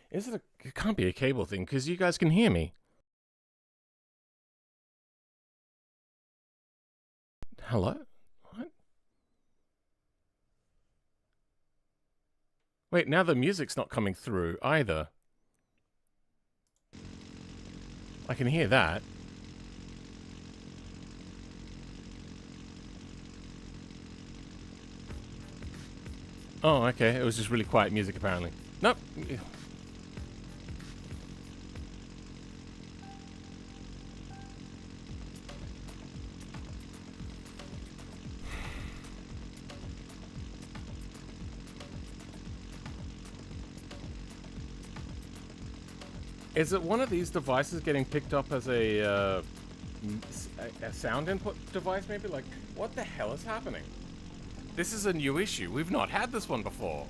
Is it a... It can't be a cable thing, because you guys can hear me. Hello? What? Wait, now the music's not coming through either. I can hear that. Oh, okay. It was just really quiet music, apparently. Nope. Is it one of these devices getting picked up as a sound input device, maybe? Like, what the hell is happening? This is a new issue. We've not had this one before.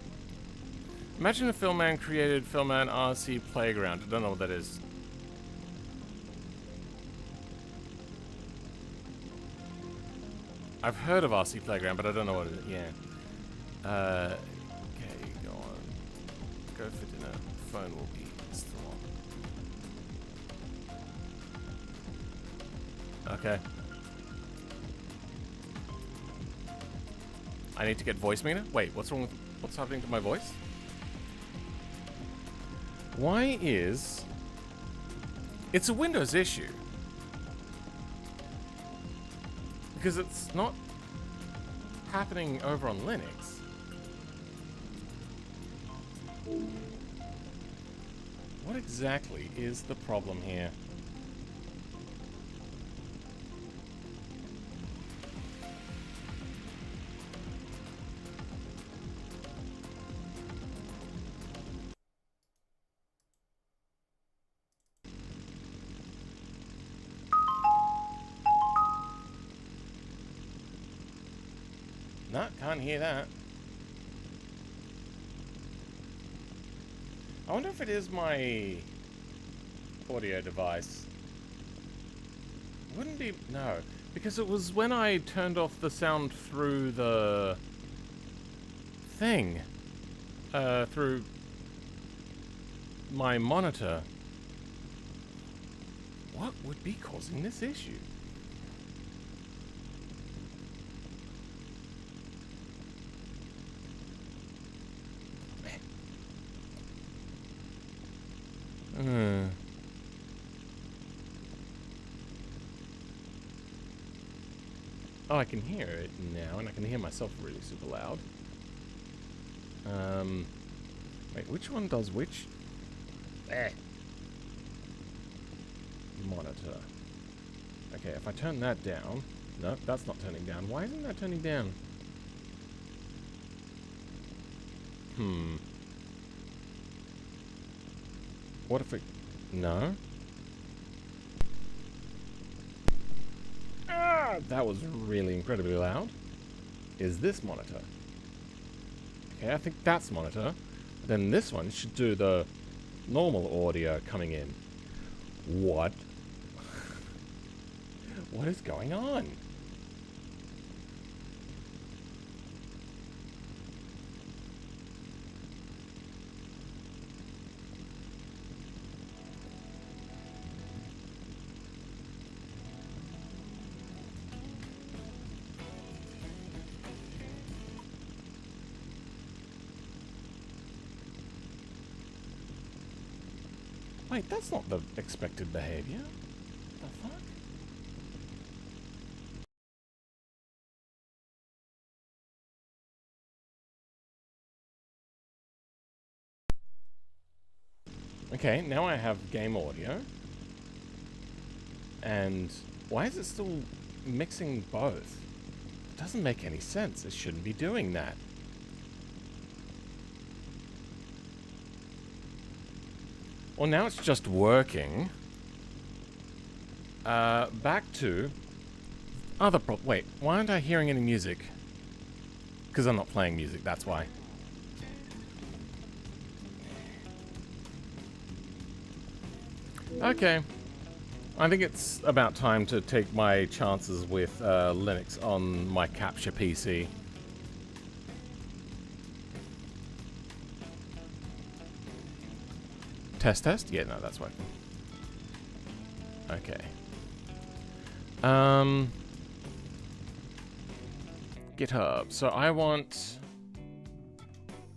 Imagine if Filmman created Filmman RC Playground. I don't know what that is. I've heard of RC Playground, but I don't know what it is. Yeah. Okay, go on. Go for dinner. Phone will be still on. Okay. I need to get voice meter? Wait, what's wrong with... What's happening to my voice? Why is... It's a Windows issue. Because it's not happening over on Linux. What exactly is the problem here? No, can't hear that. I wonder if it is my audio device. Wouldn't be... No. Because it was when I turned off the sound through the... thing. Through... my monitor. What would be causing this issue? Oh, I can hear it now, and I can hear myself really super loud. Wait, which one does which? Monitor. Okay, if I turn that down... No, that's not turning down. Why isn't that turning down? What if it... No? Ah, that was really incredibly loud. Is this monitor? Okay, I think that's monitor. Then this one should do the normal audio coming in. What? What is going on? Wait, that's not the expected behavior. The fuck? Okay, now I have game audio. And why is it still mixing both? It doesn't make any sense. It shouldn't be doing that. Well, now it's just working. Back to other wait, why aren't I hearing any music? Because I'm not playing music, that's why. Okay. I think it's about time to take my chances with Linux on my capture PC. Test, test? Yeah, no, that's working. Okay. GitHub. So I want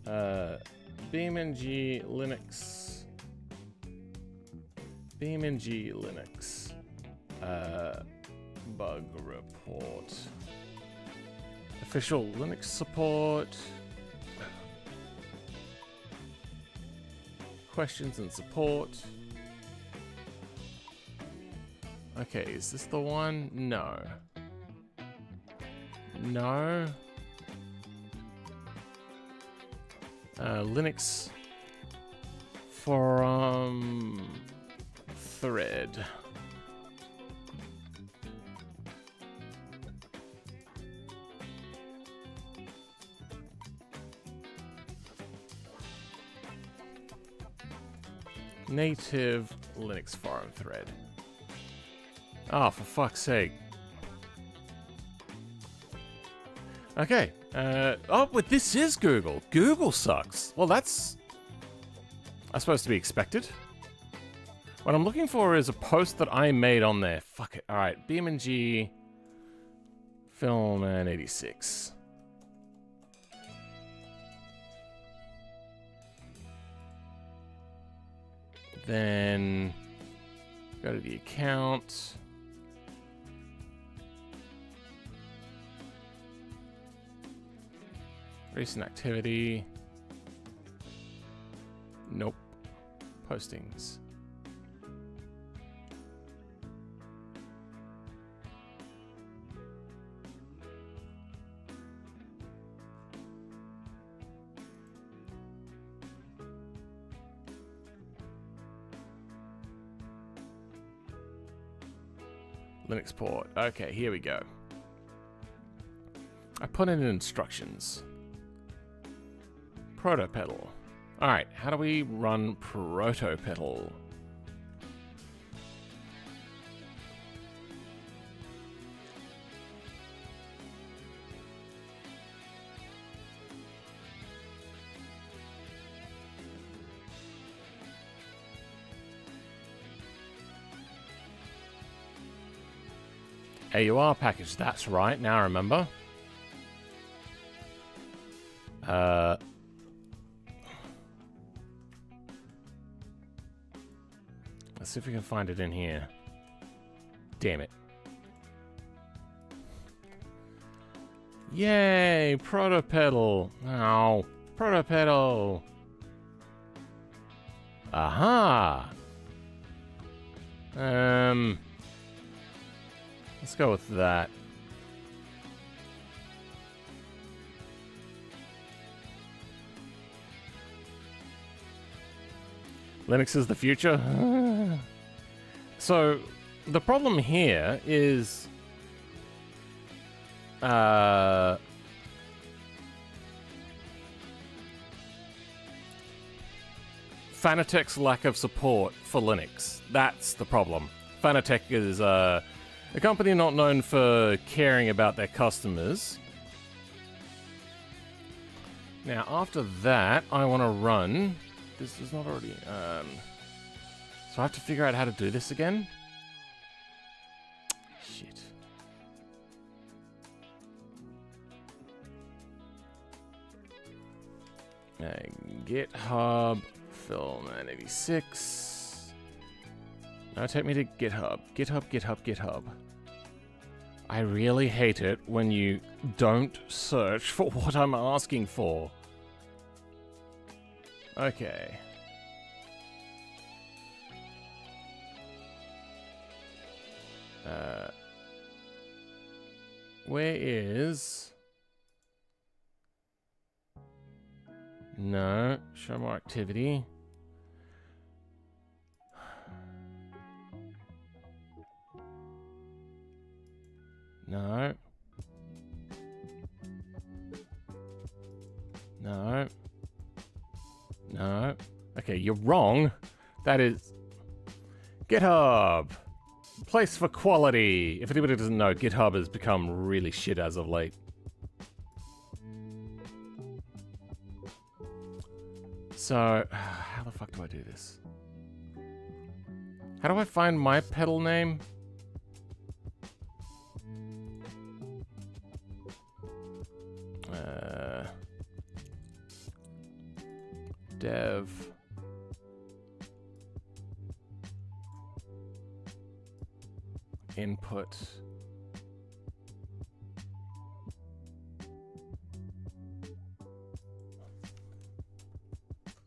BeamNG Linux. BeamNG Linux. Bug report. Official Linux support. Questions and support. Okay, is this the one? No. No. Linux from thread. Native Linux forum thread. Oh, for fuck's sake. Okay. Oh, but this is Google. Google sucks. Well, that's supposed to be expected. What I'm looking for is a post that I made on there. Fuck it. Alright, BeamNG Film and 86. Then go to the account. Recent activity. Nope. Postings. Linux port. Okay, here we go. I put in instructions. Protopedal. Alright, how do we run Protopedal? AUR package, that's right, now I remember. Let's see if we can find it in here. Damn it. Yay, Protopedal. Oh, Protopedal. Aha. Let's go with that. Linux is the future. So, the problem here is Fanatec's lack of support for Linux. That's the problem. Fanatec is a company not known for caring about their customers. Now, after that, I want to run... This is not already... So I have to figure out how to do this again? Shit. GitHub, Film 86. Now take me to GitHub. GitHub. I really hate it when you don't search for what I'm asking for. Okay. Where is... No, show more activity. No. No. No. Okay, you're wrong. That is... GitHub! Place for quality! If anybody doesn't know, GitHub has become really shit as of late. So, how the fuck do I do this? How do I find my pedal name? Dev. Input.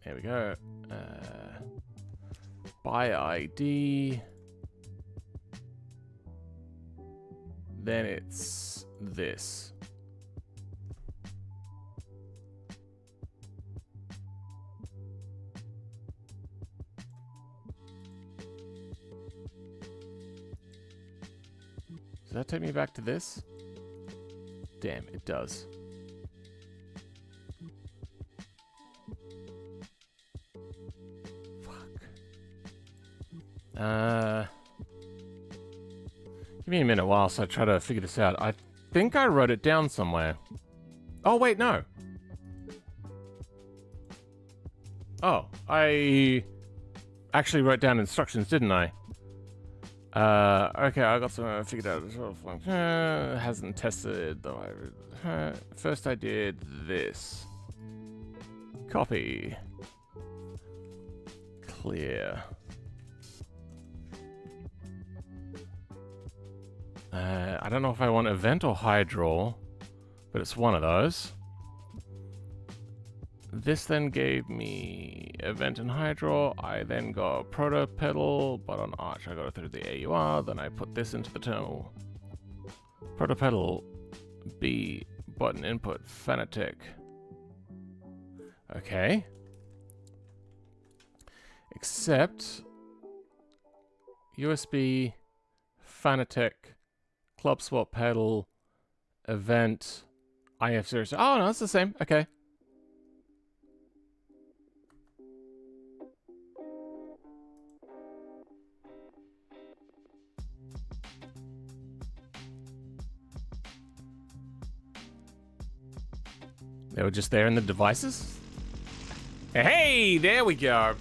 There we go. By ID. Then it's this. Does that take me back to this? Damn, it does. Give me a minute whilst I try to figure this out. I think I wrote it down somewhere. Oh, wait, no. Oh, I actually wrote down instructions, didn't I? Okay, I got some figured out as well. Hasn't tested though. First I did this. Copy. Clear. I don't know if I want event or high draw, but it's one of those. This then gave me event and high draw. I then got proto pedal, but on Arch I got it through the AUR. Then I put this into the terminal. Proto pedal, B, button input, Fanatec. Okay. Except USB, Fanatec, club swap pedal, event, IF0. Oh no, it's the same. Okay. They were just there in the devices? Hey, there we go.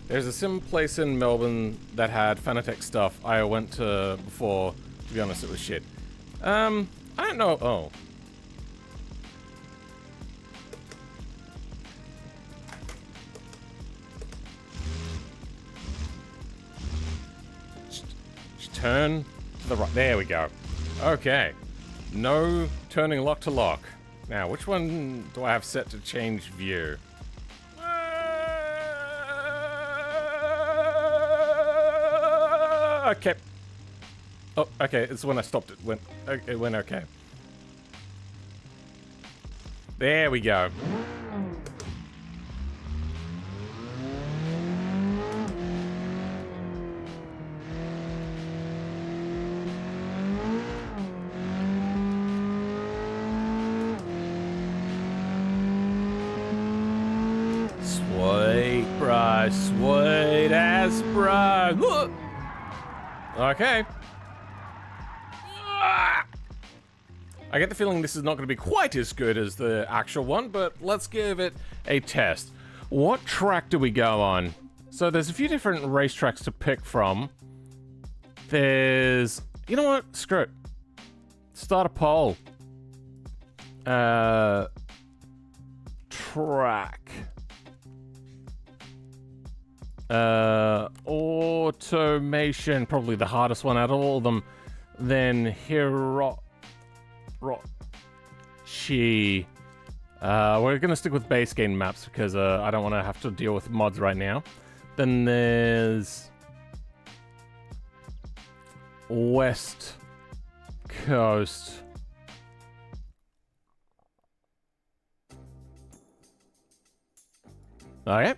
There's a sim place in Melbourne that had Fanatec stuff I went to before. To be honest, it was shit. I don't know. Oh. Just turn to the right. There we go. Okay. No turning lock to lock. Now, which one do I have set to change view? Okay. Oh, okay. It's when I stopped it. It went okay. There we go. Sweet, bro. Sweet ass, bro. Okay. I get the feeling this is not going to be quite as good as the actual one, but let's give it a test. What track do we go on? So there's a few different racetracks to pick from. There's... You know what? Screw it. Start a poll. Track. All automation, probably the hardest one out of all of them. Then Hirochi. We're gonna stick with base game maps because I don't want to have to deal with mods right now. Then there's West Coast. Okay.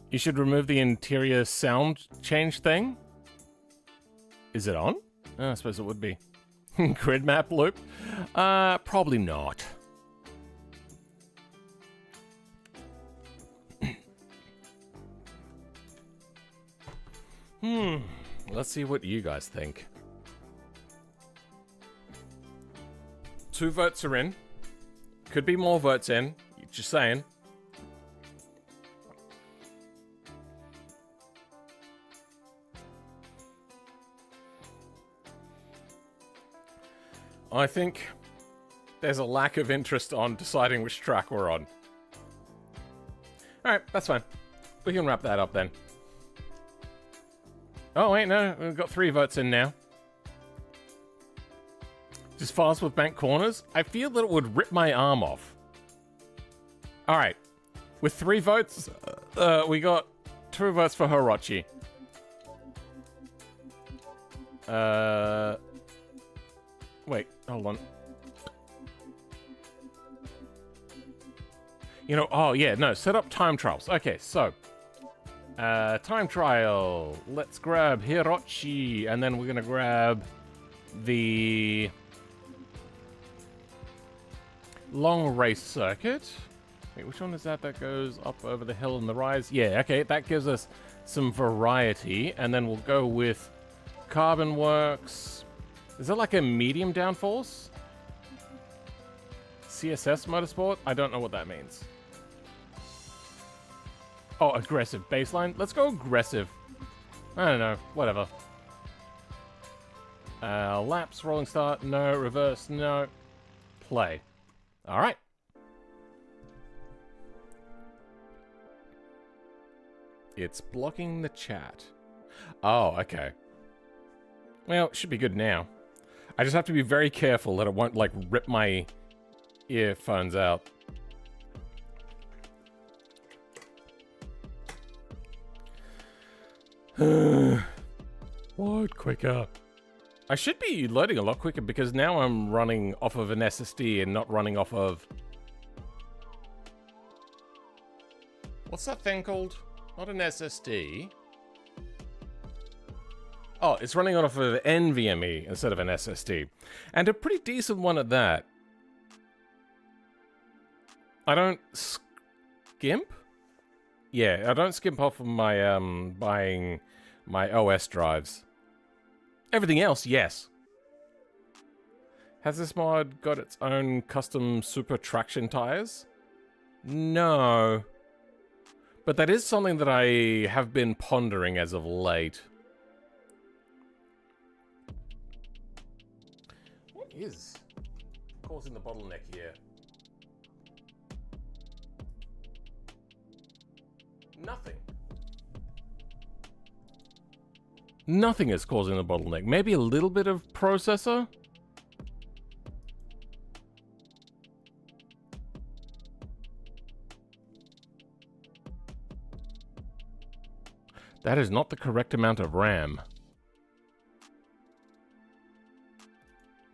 You should remove the interior sound change thing. Is it on? Oh, I suppose it would be. Grid map loop? Probably not. Let's see what you guys think. 2 votes are in. Could be more votes in. Just saying. I think there's a lack of interest on deciding which track we're on. Alright, that's fine. We can wrap that up then. Oh wait, no, we've got 3 votes in now. Just fast with bank corners? I feel that it would rip my arm off. Alright, with 3 votes, we got 2 votes for Hirochi. Wait, hold on. You know, oh yeah, no, set up time trials. Okay, so, time trial. Let's grab Hirochi, and then we're gonna grab the long race circuit. Wait, which one is that that goes up over the hill and the rise? Yeah, okay, that gives us some variety, and then we'll go with Carbon Works. Is that like a medium downforce? CSS Motorsport? I don't know what that means. Oh, aggressive baseline? Let's go aggressive. I don't know. Whatever. Laps, rolling start, no. Reverse, no. Play. Alright. It's blocking the chat. Oh, okay. Well, it should be good now. I just have to be very careful that it won't, like, rip my earphones out. Load quicker. I should be loading a lot quicker because now I'm running off of an SSD and not running off of... What's that thing called? Not an SSD. Oh, it's running off of NVMe instead of an SSD. And a pretty decent one at that. I don't skimp? Yeah, I don't skimp off of my, buying my OS drives. Everything else, yes. Has this mod got its own custom super traction tires? No. But that is something that I have been pondering as of late. What is causing the bottleneck here? Nothing. Nothing is causing the bottleneck. Maybe a little bit of processor? That is not the correct amount of RAM.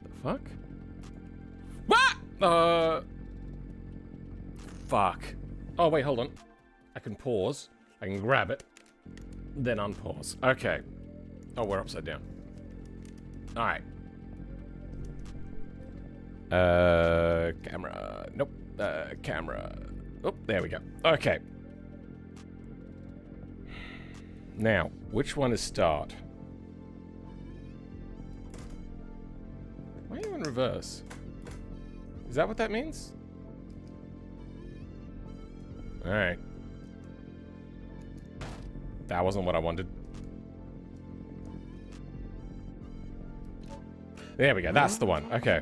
The fuck? What? Fuck. Oh, wait, hold on. I can pause. I can grab it. Then unpause. Okay. Oh, we're upside down. Alright. Camera. Nope. Camera. Oh, there we go. Okay. Now, which one is start? Why are you in reverse? Is that what that means? Alright. That wasn't what I wanted. There we go, that's the one. Okay.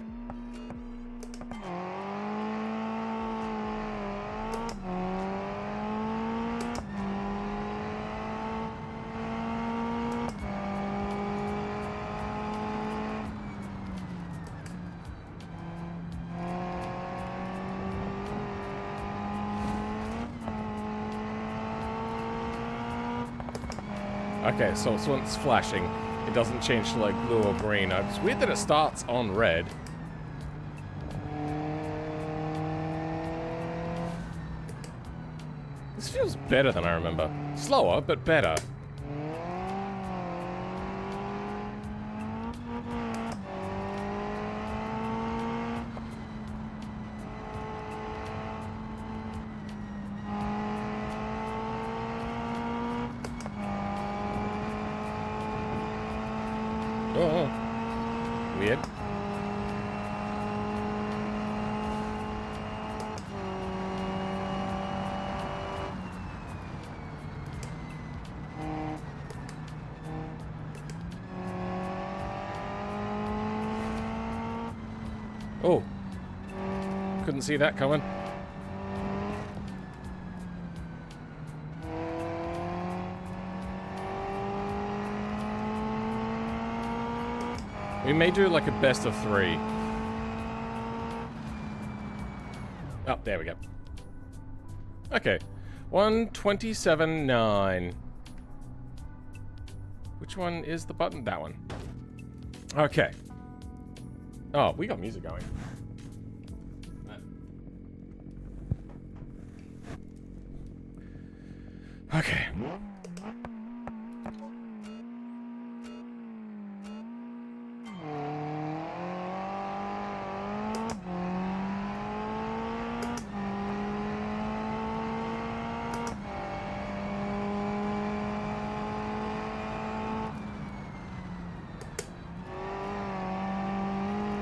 Okay, so when it's flashing, it doesn't change to like blue or green. It's weird that it starts on red. This feels better than I remember. Slower, but better. Oh, weird. Oh, couldn't see that coming. We may do like a best of 3. Oh, there we go. Okay. 127.9. Which one is the button? That one. Okay. Oh, we got music going. Okay.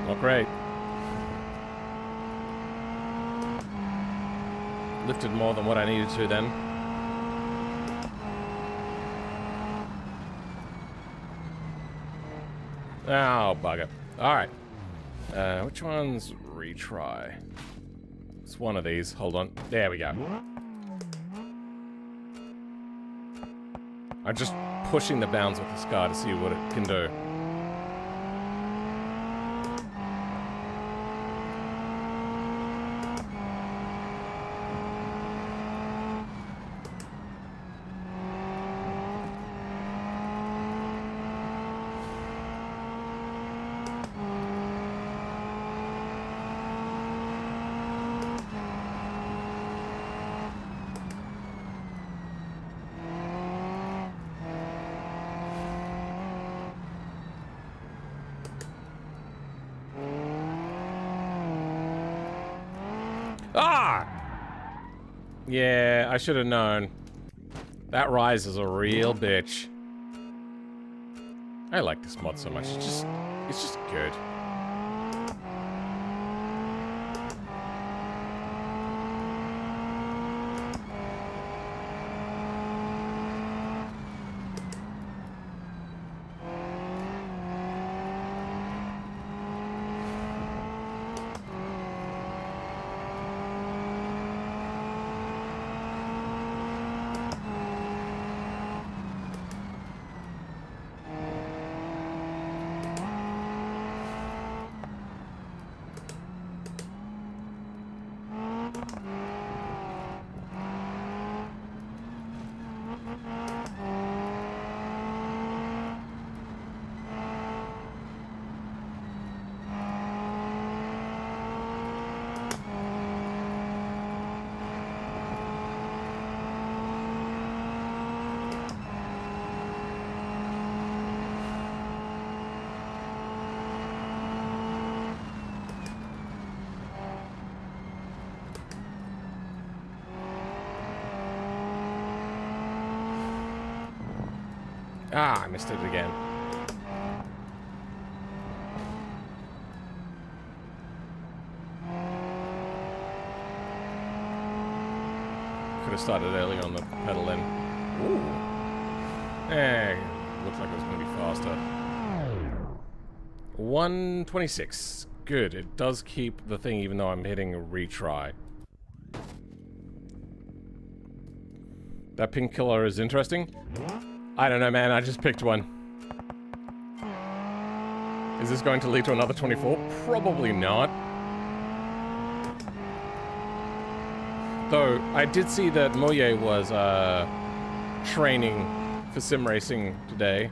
Not great. Lifted more than what I needed to then. Oh, bugger. Alright. Which one's retry? It's one of these. Hold on. There we go. I'm just pushing the bounds with this car to see what it can do. Ah! Yeah, I should have known. That rise is a real bitch. I like this mod so much. It's just good. Ah, I missed it again. Could have started early on the pedal then. Ooh. Eh, looks like it was going to be faster. 126. Good. It does keep the thing even though I'm hitting a retry. That pink killer is interesting. I don't know, man. I just picked one. Is this going to lead to another 24? Probably not. Though, I did see that Moye was training for sim racing today.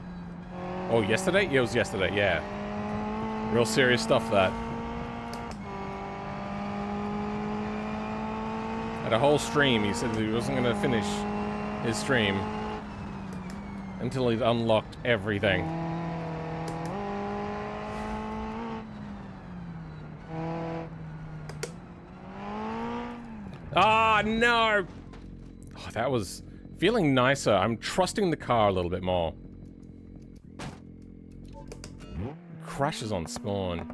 Oh, yesterday? Yeah, it was yesterday, yeah. Real serious stuff, that. Had a whole stream. He said he wasn't going to finish his stream until he'd unlocked everything. Ah, no! Oh, that was feeling nicer. I'm trusting the car a little bit more. Crashes on spawn.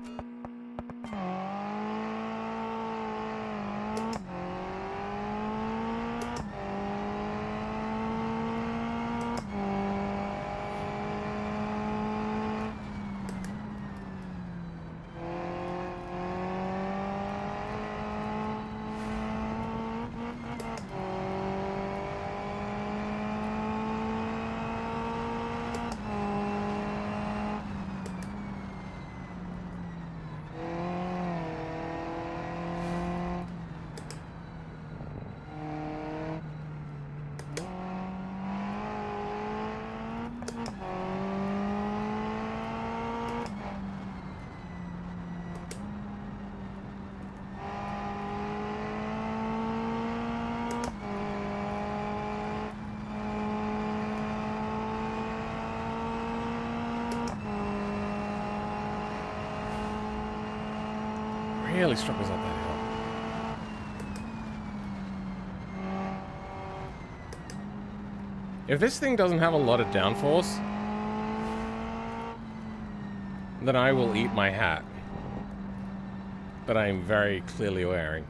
Really struggles up that hill. If this thing doesn't have a lot of downforce, then I will eat my hat that I am very clearly wearing.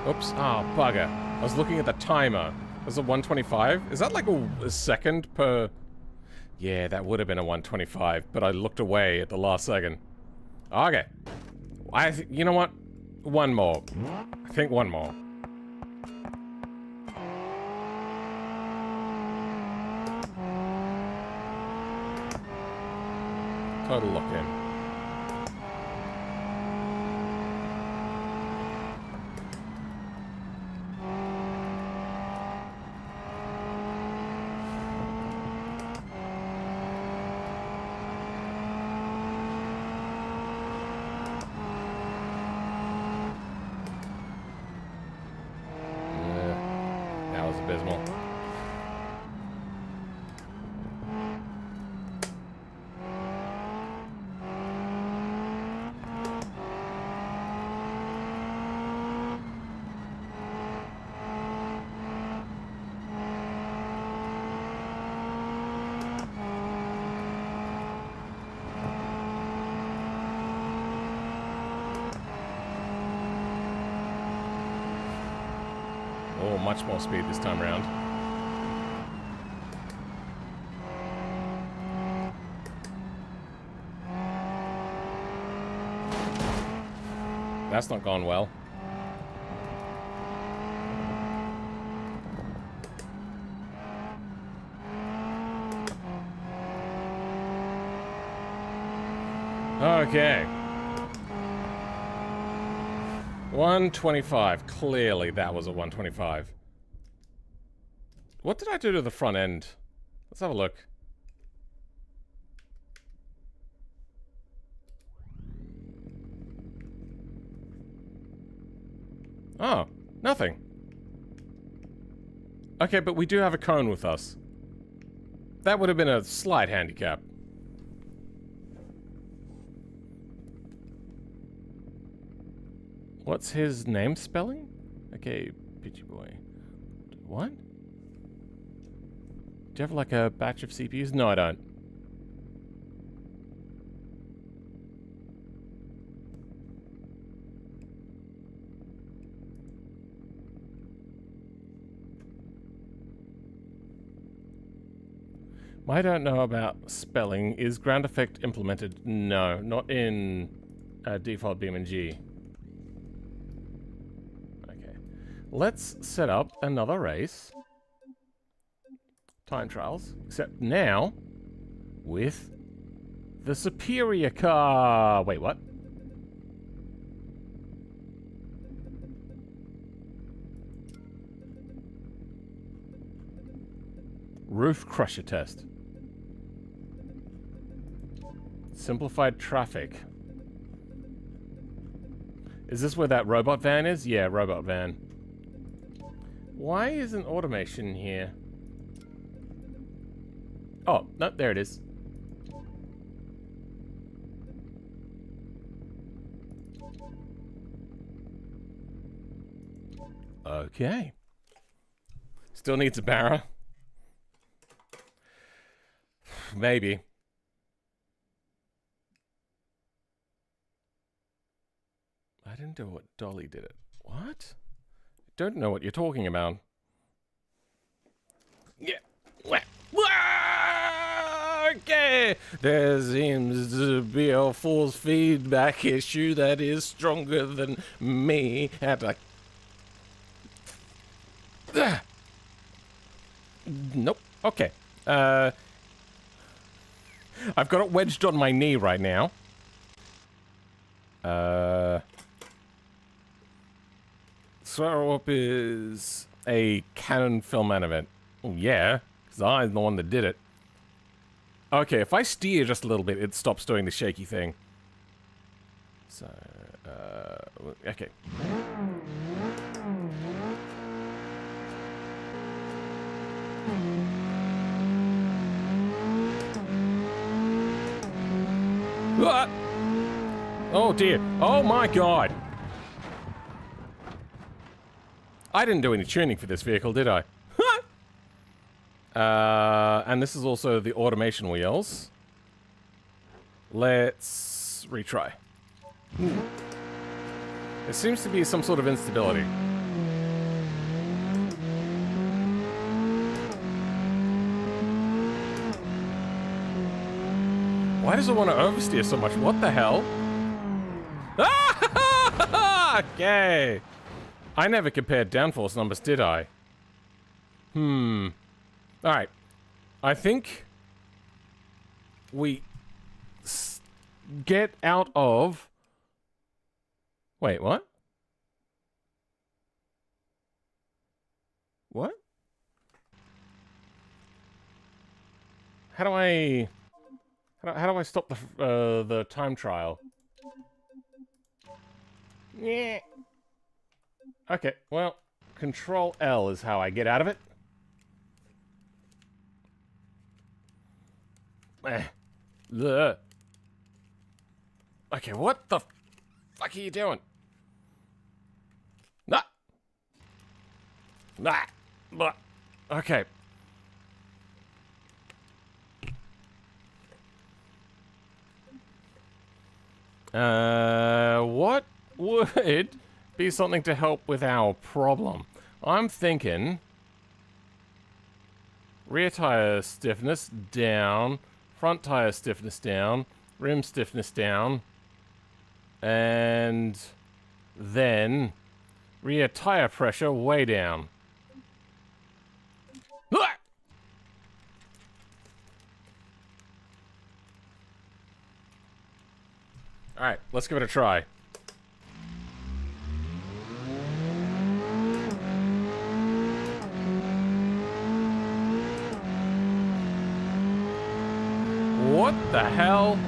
Oops. Ah, oh, bugger. I was looking at the timer. Was it 125? Is that like a second per... Yeah, that would have been a 125, but I looked away at the last second. Okay. You know what? One more. I think one more. Total lock-in. Much more speed this time around. That's not gone well. Okay. 125. Clearly that was a 125. What did I do to the front end? Let's have a look. Oh, nothing. Okay, but we do have a cone with us. That would have been a slight handicap. What's his name spelling? Okay, Pitchy Boy. What? Do you have like a batch of CPUs? No, I don't. I don't know about spelling. Is ground effect implemented? No, not in default BeamNG. Okay. Let's set up another race. Time trials, except now with the superior car. Wait, what? Roof crusher test. Simplified traffic. Is this where that robot van is? Yeah, robot van. Why isn't automation here? Oh, no, there it is. Okay. Still needs a barra. Maybe. I didn't do it. Dolly did it. What? Don't know what you're talking about. Yeah. Okay. There seems to be a force feedback issue that is stronger than me. At a... Nope. Okay. I've got it wedged on my knee right now. Throw up is a Canon film event. Oh, yeah, because I'm the one that did it. Okay, if I steer just a little bit, it stops doing the shaky thing. So, okay. Ah! Oh dear. Oh my god. I didn't do any tuning for this vehicle, did I? And this is also the automation wheels. Let's retry. There seems to be some sort of instability. Why does it want to oversteer so much? What the hell? Okay. I never compared downforce numbers, did I? Alright. I think we get out of... Wait, what? What? How do I... How do I stop the time trial? Yeah. Okay, well, Control L is how I get out of it. Okay, what the fuck are you doing? Nah. Nah. Blah. Okay. What would be something to help with our problem? I'm thinking rear tire stiffness down, front tire stiffness down, rim stiffness down, and then rear tire pressure way down. Alright, let's give it a try. What the hell?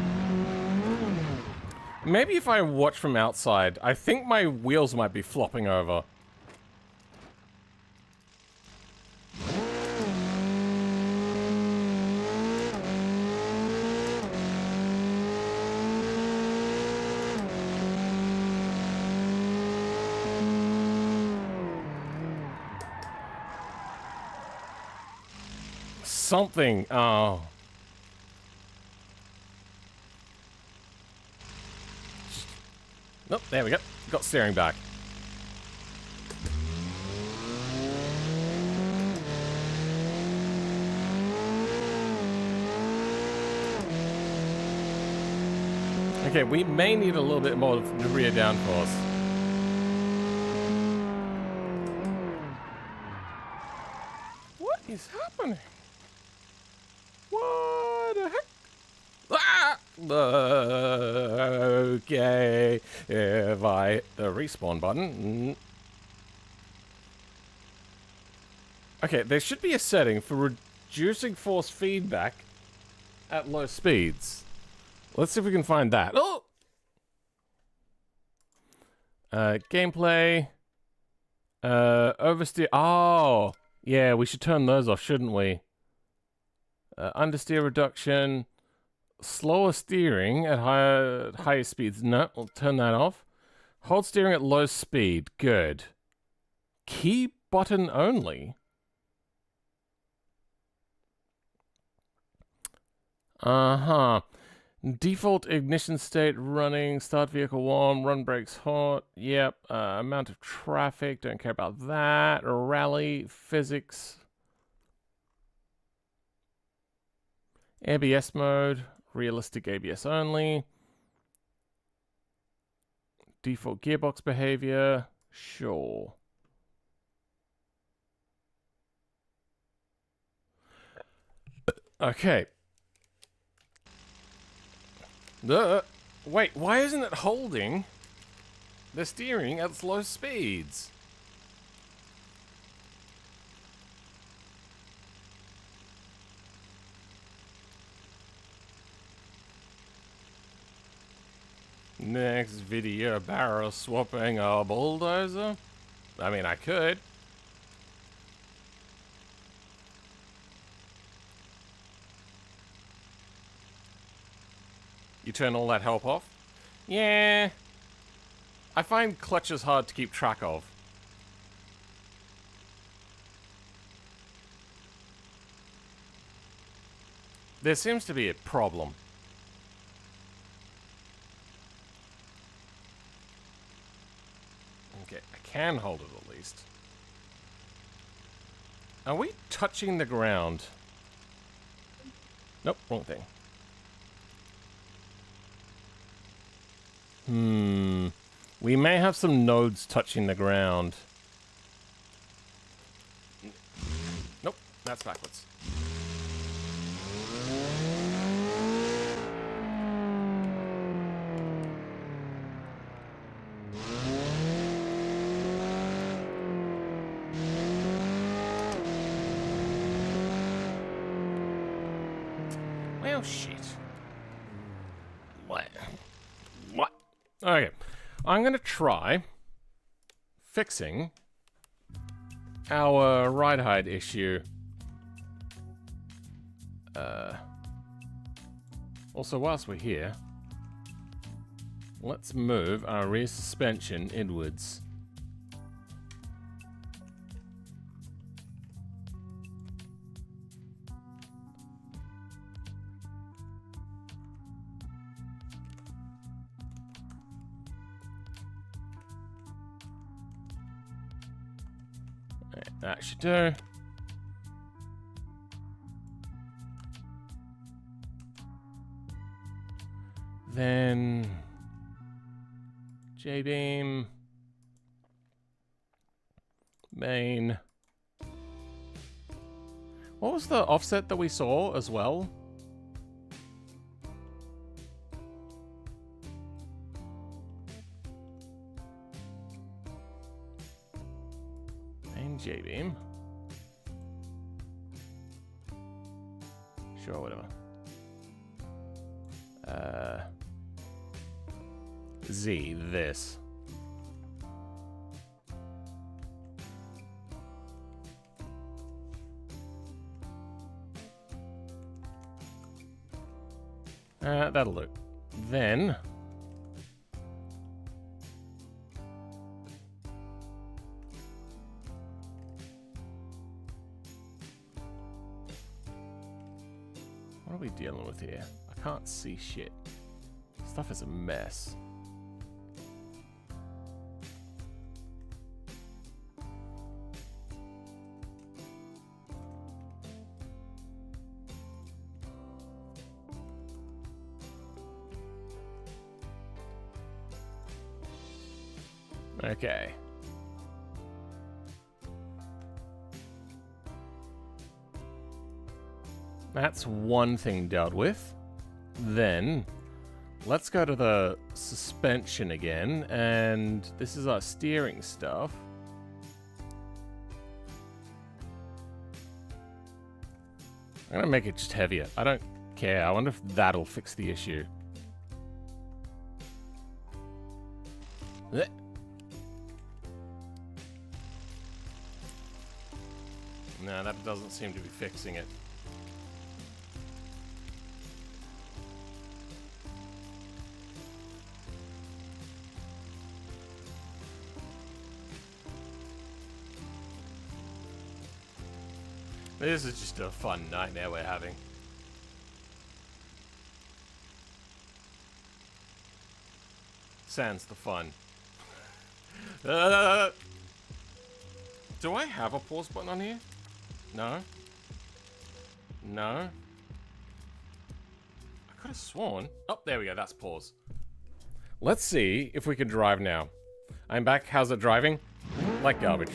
Maybe if I watch from outside, I think my wheels might be flopping over. Something. Oh. Nope, there we go. Got steering back. Okay, we may need a little bit more rear downforce. What is happening? What the heck? Ah! Okay, if I hit the respawn button. Okay, there should be a setting for reducing force feedback at low speeds. Let's see if we can find that. Oh! Gameplay. Oversteer. Oh! Yeah, we should turn those off, shouldn't we? Understeer reduction. Slower steering at higher speeds. No, we'll turn that off. Hold steering at low speed. Good. Key button only. Uh-huh. Default ignition state running. Start vehicle warm. Run brakes hot. Yep. Amount of traffic. Don't care about that. Rally. Physics. ABS mode. Realistic ABS only. Default gearbox behavior. Sure. Okay. Wait, why isn't it holding the steering at slow speeds? Next video, barrel swapping a bulldozer? I mean, I could. You turn all that help off? Yeah. I find clutches hard to keep track of. There seems to be a problem. Okay, I can hold it at least. Are we touching the ground? Nope, wrong thing. We may have some nodes touching the ground. Nope, that's backwards. Well, shit. What? Okay, I'm gonna try fixing our ride height issue. Also, whilst we're here, let's move our rear suspension inwards. That should do. Then J-beam, main. What was the offset that we saw as well? Main J-beam. Sure, whatever. Z, this. That'll do. Then what are we dealing with here? I can't see shit. Stuff is a mess. Okay. That's one thing dealt with. Then, let's go to the suspension again, and this is our steering stuff. I'm gonna make it just heavier. I don't care. I wonder if that'll fix the issue. Blech. No, that doesn't seem to be fixing it. This is just a fun nightmare we're having. Sans the fun. Do I have a pause button on here? No? No? I could have sworn. Oh, there we go. That's pause. Let's see if we can drive now. I'm back. How's it driving? Like garbage.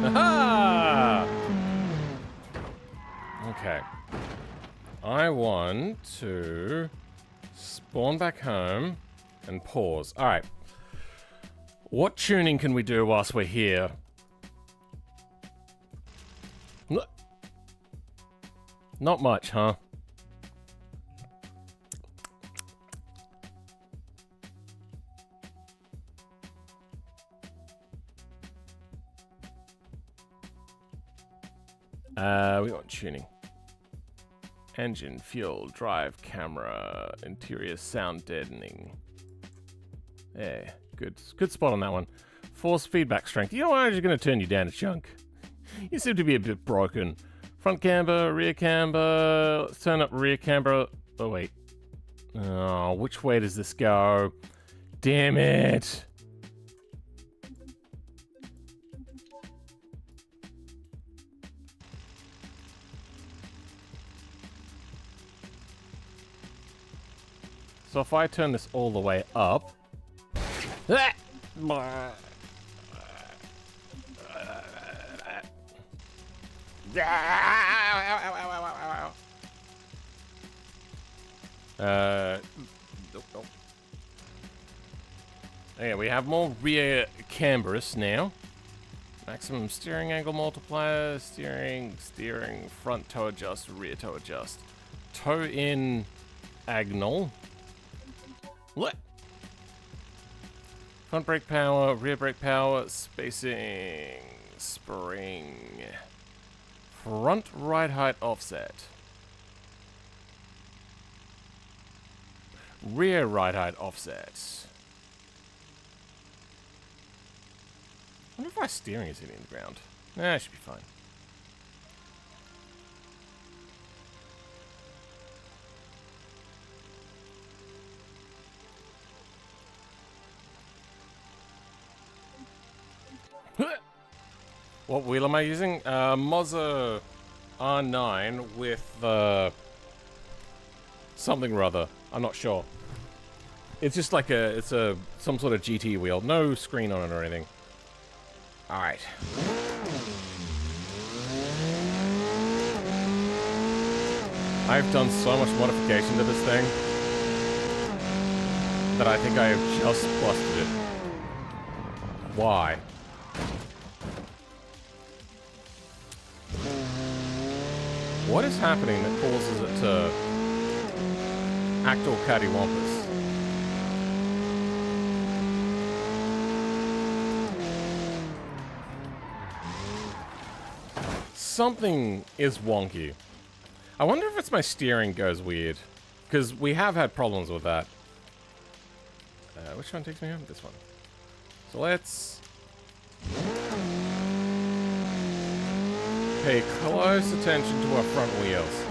Aha! Okay. I want to spawn back home and pause. Alright. What tuning can we do whilst we're here? Not much, huh? We got tuning. Engine, fuel, drive, camera, interior sound deadening. Yeah, good spot on that one. Force feedback strength. You know what? I'm just going to turn you down a chunk. You seem to be a bit broken. Front camber, rear camber. Let's turn up rear camber. Oh, wait. Oh, which way does this go? Damn it. So if I turn this all the way up... Yeah, we have more rear camberous now. Maximum steering angle multiplier, steering, front toe adjust, rear toe adjust. Toe in agnal. What? Front brake power, rear brake power, spacing, spring. Front ride height offset. Rear ride height offset. I wonder if my steering is hitting the ground. Nah, it should be fine. What wheel am I using? Moza R9 with something or other. I'm not sure. It's just like some sort of GT wheel. No screen on it or anything. Alright. I've done so much modification to this thing that I think I have just busted it. Why? What is happening that causes it to act all cattywampus? Something is wonky. I wonder if it's my steering goes weird. Because we have had problems with that. Which one takes me home? This one. So let's pay close attention to our front wheels.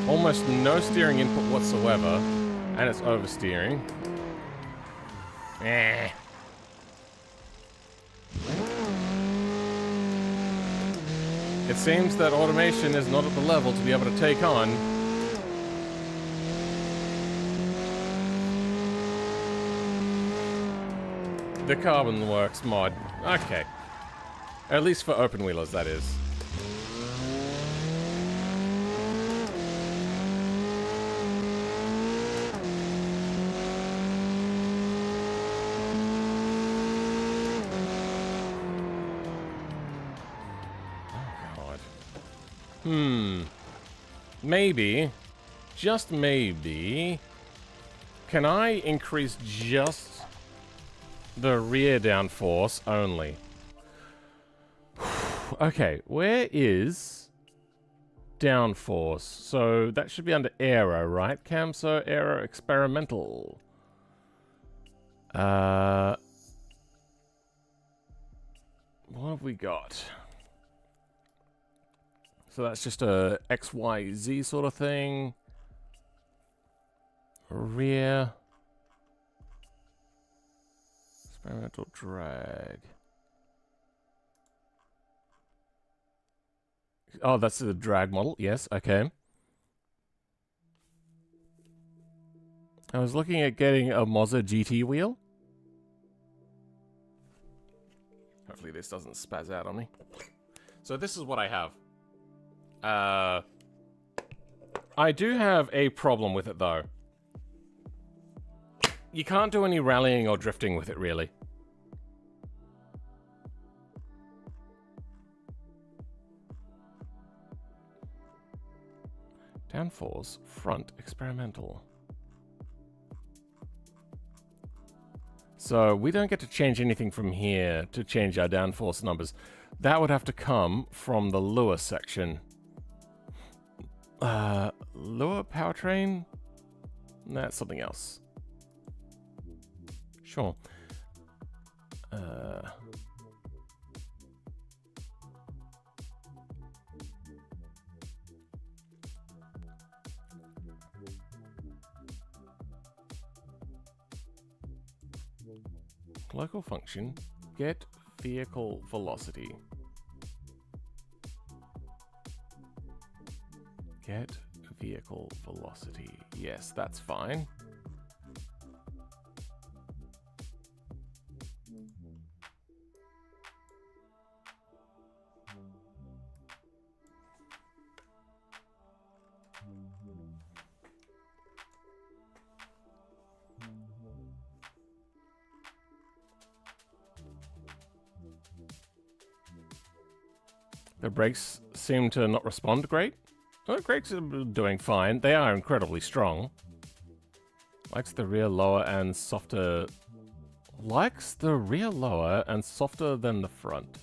Almost no steering input whatsoever, and it's oversteering. Eh. It seems that automation is not at the level to be able to take on the Carbon Works mod. Okay. At least for open wheelers, that is. Maybe, just maybe, can I increase just the rear downforce only? Okay, where is downforce? So that should be under aero, right? Camso aero experimental. What have we got? So that's just a XYZ sort of thing. Rear. Experimental drag. Oh, that's the drag model. Yes, okay. I was looking at getting a Mozza GT wheel. Hopefully this doesn't spaz out on me. So this is what I have. I do have a problem with it, though. You can't do any rallying or drifting with it, really. Downforce, front, experimental. So we don't get to change anything from here to change our downforce numbers. That would have to come from the lure section. Lure powertrain? That's something else. Sure. Local function, get vehicle velocity. Get vehicle velocity. Yes, that's fine. The brakes seem to not respond great. Oh, the brakes are doing fine. They are incredibly strong. Likes the rear lower and softer. Likes the rear lower and softer than the front.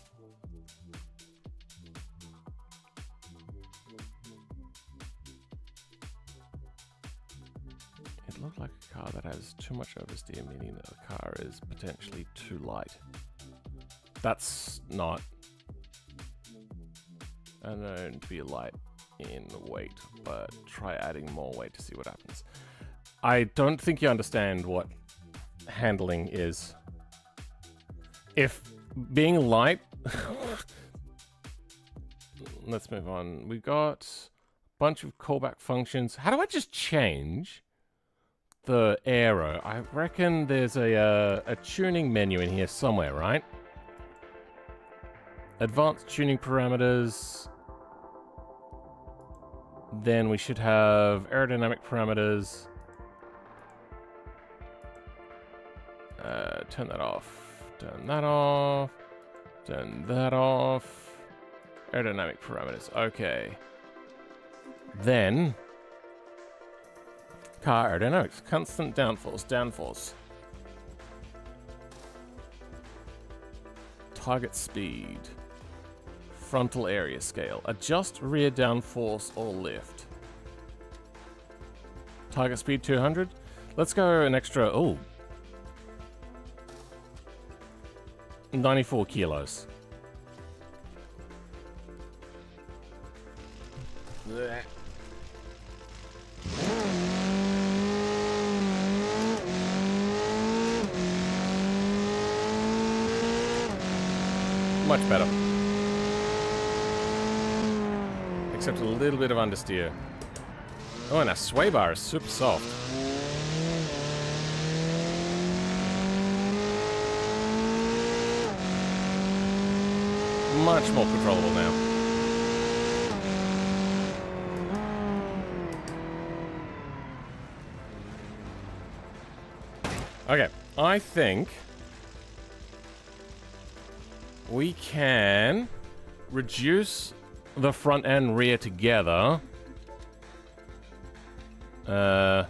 It looked like a car that has too much oversteer, meaning that the car is potentially too light. That's not. I don't be light in weight, but try adding more weight to see what happens. I don't think you understand what handling is. If being light... Let's move on. We've got a bunch of callback functions. How do I just change the aero? I reckon there's a tuning menu in here somewhere, right? Advanced tuning parameters. Then we should have aerodynamic parameters. Turn that off. Turn that off. Turn that off. Aerodynamic parameters. Okay. Then car aerodynamics. Constant downforce. Downforce. Target speed. Frontal area scale. Adjust rear downforce or lift. Target speed 200. Let's go an extra. Oh. 94 kilos. Blech. Much better. Except a little bit of understeer. Oh, and our sway bar is super soft. Much more controllable now. Okay, I think we can reduce the front and rear together. But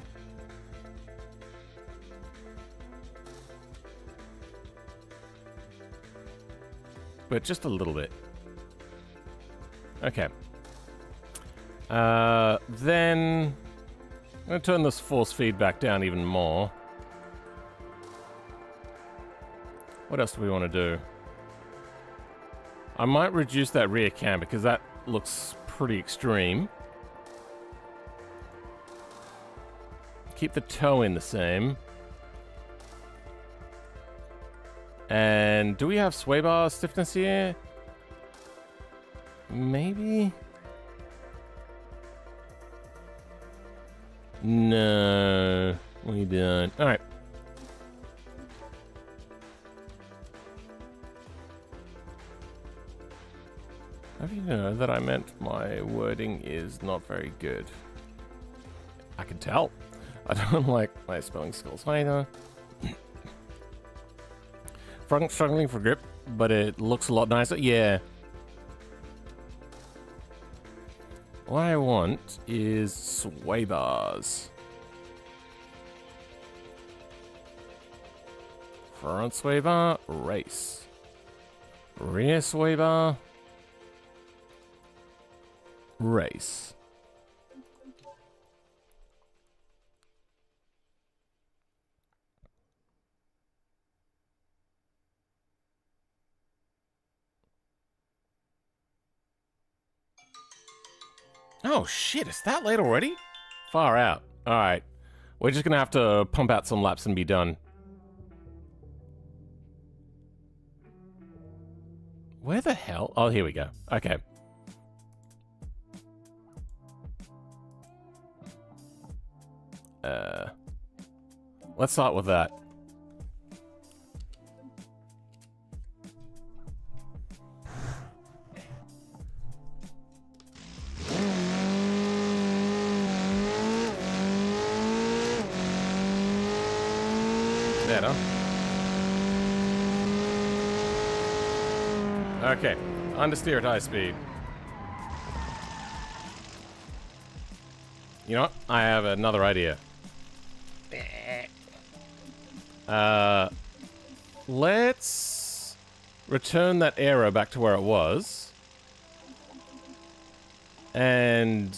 just a little bit. Okay. Then I'm going to turn this force feedback down even more. What else do we want to do? I might reduce that rear cam because that looks pretty extreme. Keep the toe in the same. And do we have sway bar stiffness here? Maybe? No, we don't. Alright. How do you know that I meant my wording is not very good? I can tell. I don't like my spelling skills either. Front struggling for grip, but it looks a lot nicer. Yeah. What I want is sway bars. Front sway bar, race. Rear sway bar, race. Oh shit, it's that late already? Far out. Alright. We're just gonna have to pump out some laps and be done. Where the hell? Oh, here we go. Okay. Let's start with that. Better. Okay, understeer at high speed. You know what? I have another idea. Let's return that arrow back to where it was. And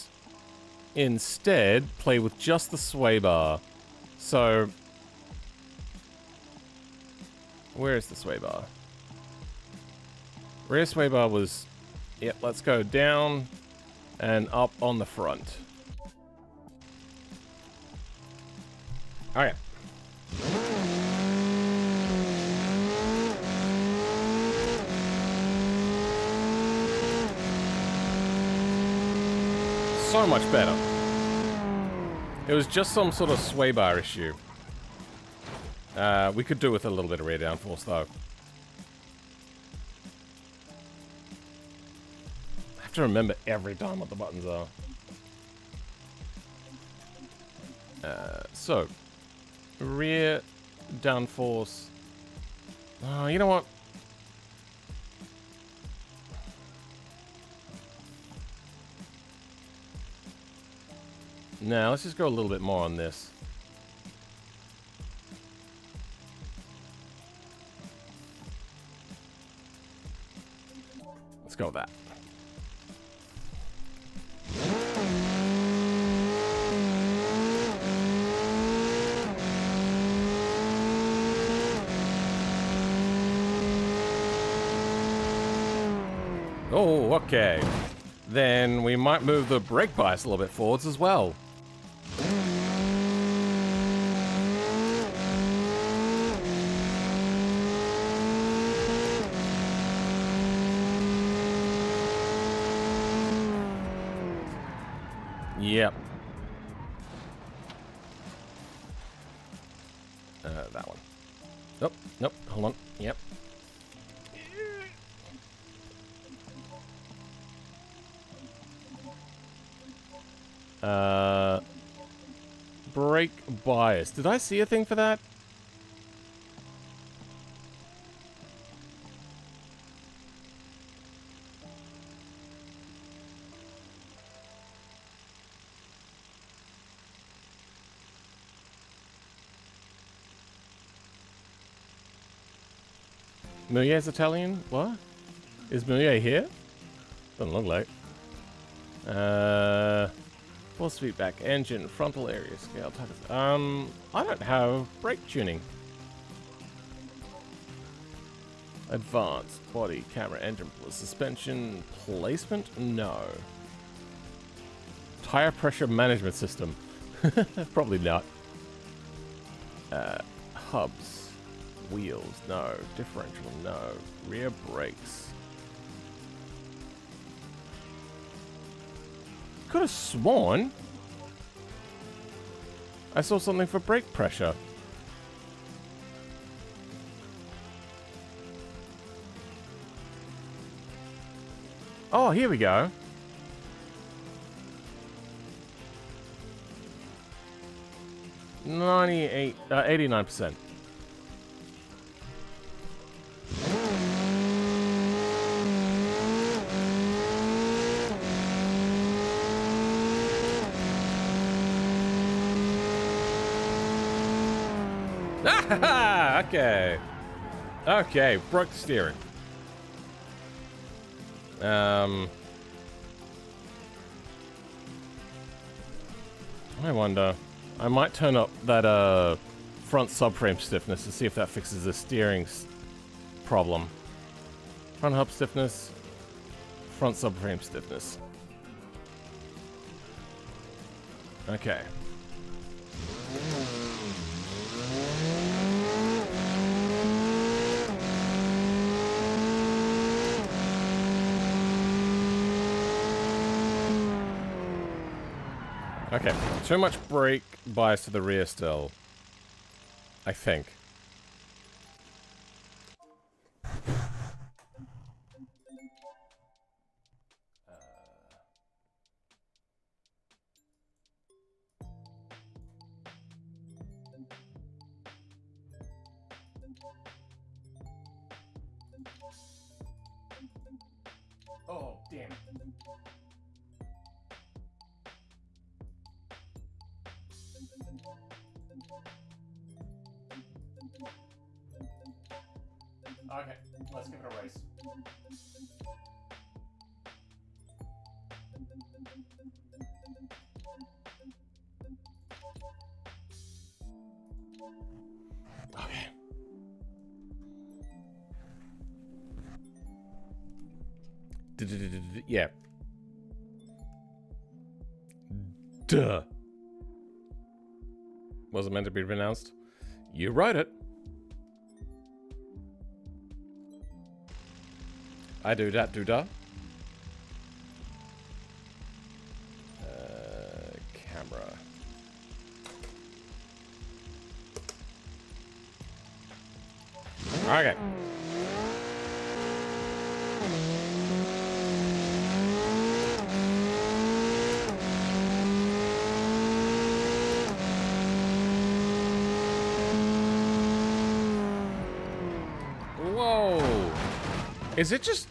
instead, play with just the sway bar. So, where is the sway bar? Rear sway bar was... Yep, let's go down and up on the front. Okay. So much better. It was just some sort of sway bar issue. We could do with a little bit of rear downforce though. I have to remember every time what the buttons are. So, rear downforce. Oh, you know what? Now, let's just go a little bit more on this. Let's go with that. Oh, okay. Then we might move the brake bias a little bit forwards as well. Yep. That one. Nope, nope, hold on. Yep. Brake bias. Did I see a thing for that? Milier's Italian? What? Is Milier here? Doesn't look like. 4-speed back engine, frontal area scale. I don't have brake tuning. Advanced body, camera, engine, suspension placement? No. Tire pressure management system? Probably not. Hubs, wheels? No. Differential? No. Rear brakes? Could have sworn I saw something for brake pressure. Oh, here we go. $98, 89%. Okay. Okay, broke the steering. I wonder. I might turn up that front subframe stiffness to see if that fixes the steering problem. Front hub stiffness, front subframe stiffness. Okay. Okay, too much brake bias to the rear still, I think. Oh, damn. Okay, let's give it a race. Okay. Yeah. Duh. Wasn't meant to be pronounced. You wrote it. I do that, do da. Camera. Okay. Whoa. Is it just...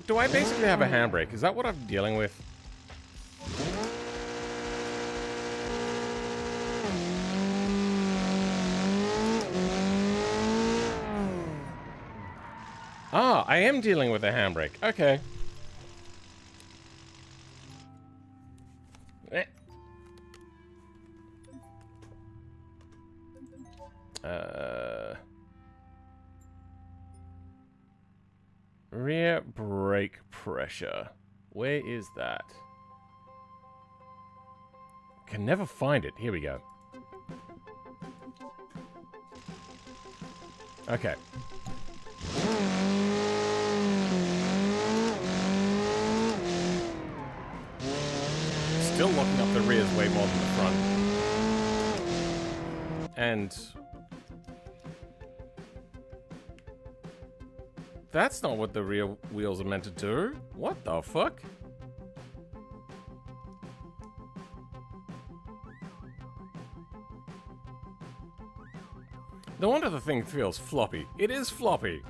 do I basically have a handbrake? Is that what I'm dealing with? Ah, I am dealing with a handbrake. Okay. Rear brake pressure. Where is that? Can never find it. Here we go. Okay. Still locking up the rears way more than the front. And... that's not what the rear wheels are meant to do. What the fuck? No wonder the thing feels floppy. It is floppy.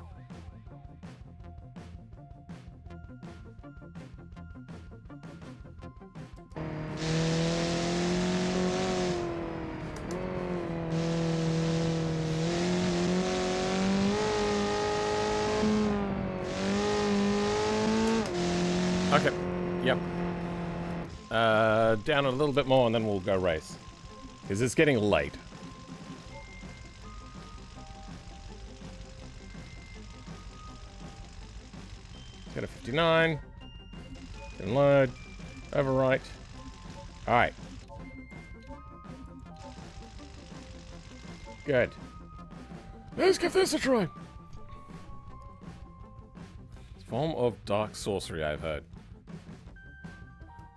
Okay. Yep. Down a little bit more and then we'll go race. Because it's getting late. Go to 59. Can load. Overwrite. Alright. Good. Let's give this a try. Form of dark sorcery, I've heard.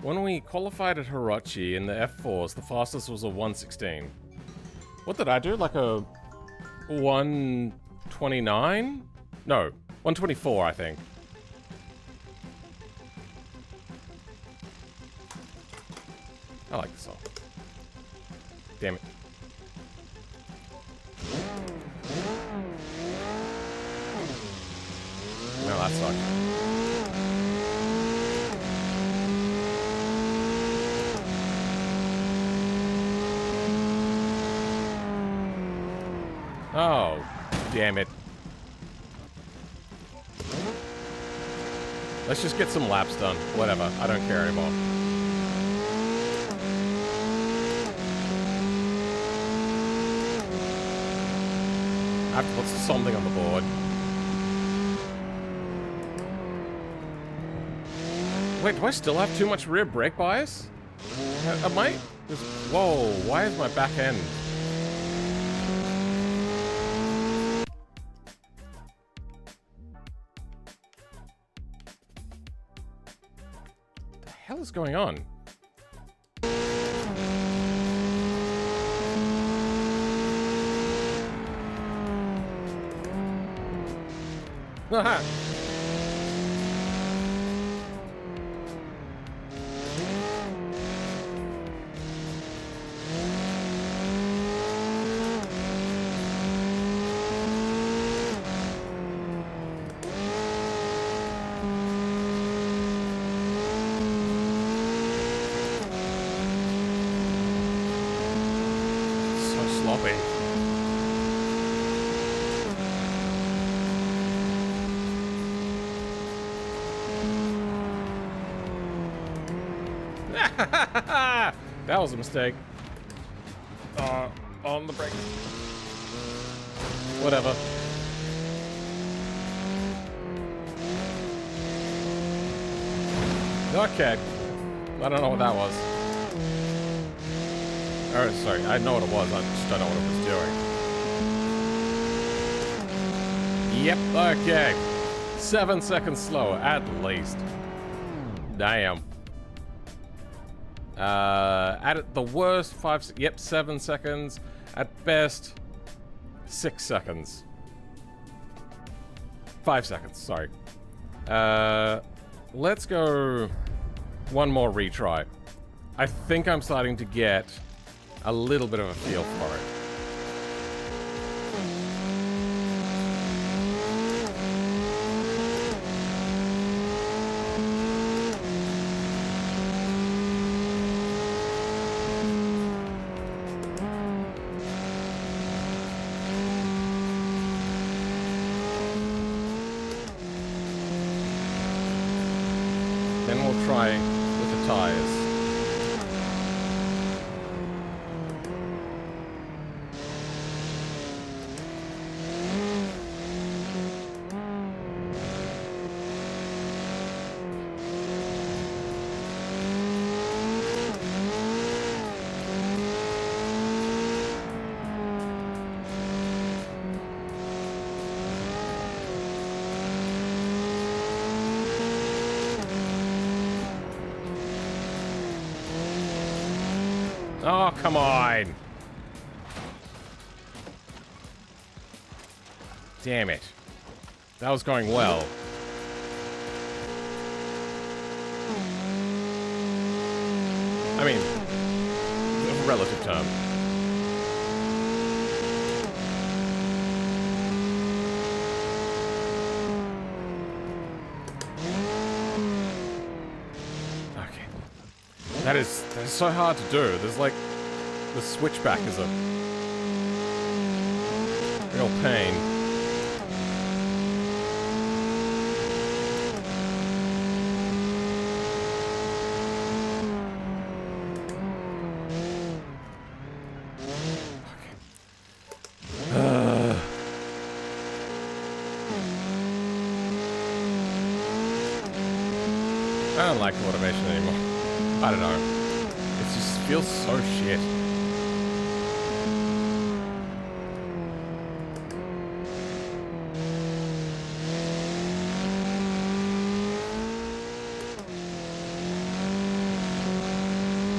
When we qualified at Hirochi in the F4s, the fastest was a 116. What did I do? Like a 129? No, 124, I think. I like this song. Damn it. No, that sucked. Oh, damn it. Let's just get some laps done. Whatever, I don't care anymore. I have to put something on the board. Wait, do I still have too much rear brake bias? Am I? Whoa, why is my back end? What the hell is going on? Haha. So sloppy. That was a mistake. On the brake. Whatever. Okay. I don't know what that was. Oh, sorry. I know what it was. I just don't know what it was doing. Yep. Okay. 7 seconds slower, at least. Damn. At the worst, 7 seconds. At best, 6 seconds. 5 seconds, sorry. Let's go one more retry. I think I'm starting to get a little bit of a feel for it. Then we'll try with the tires. Oh, come on. Damn it. That was going well. I mean, relative term. That is so hard to do. There's like, the switchback is a real pain. I don't like automation anymore. I don't know. It just feels so shit.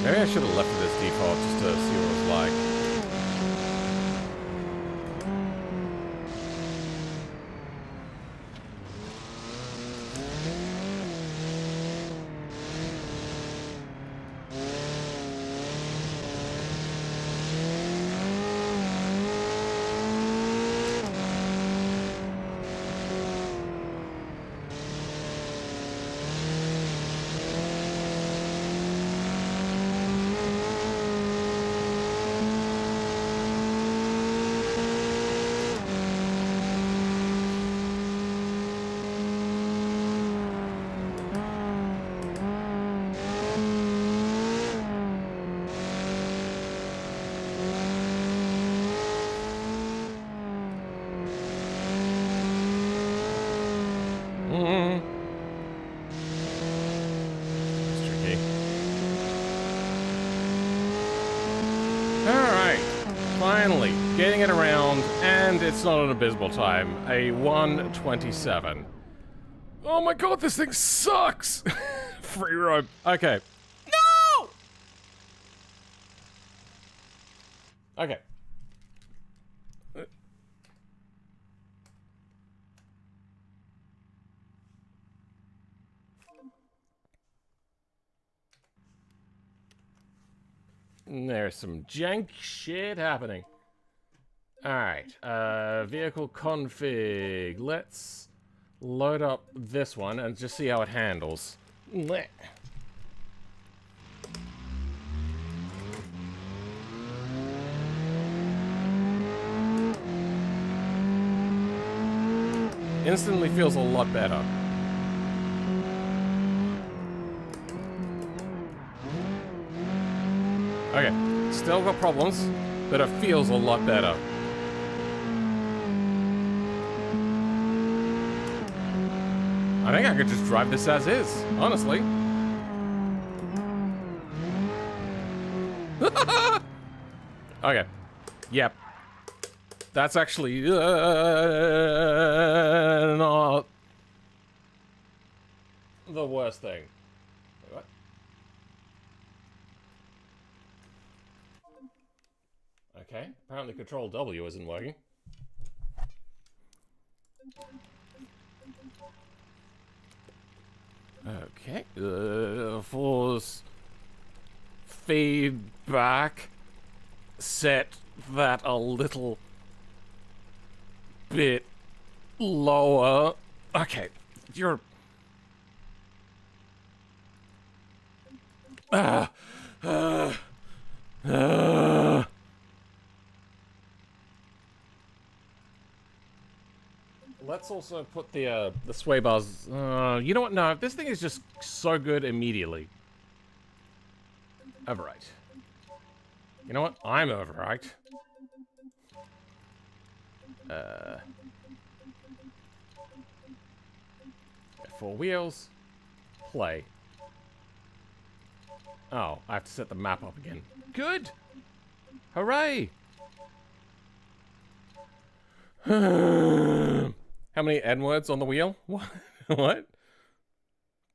Maybe I should have left it as default just to see what it was like. Finally, getting it around, and it's not an abysmal time. A 1:27. Oh my god, this thing sucks! Free roam. Okay. No! Okay. There's some jank shit happening. Alright, vehicle config. Let's load up this one and just see how it handles. Blech. Instantly feels a lot better. Okay, still got problems, but it feels a lot better. I think I could just drive this as is, honestly. Okay, yep. That's actually not the worst thing. Wait, what? Okay, apparently Control W isn't working. Okay, force feedback. Set that a little bit lower. Okay, you're... Let's also put the sway bars... you know what? No, this thing is just so good immediately. Overwrite. You know what? I'm overwrite. Four wheels. Play. Oh, I have to set the map up again. Good! Hooray! How many N-words on the wheel? What? What?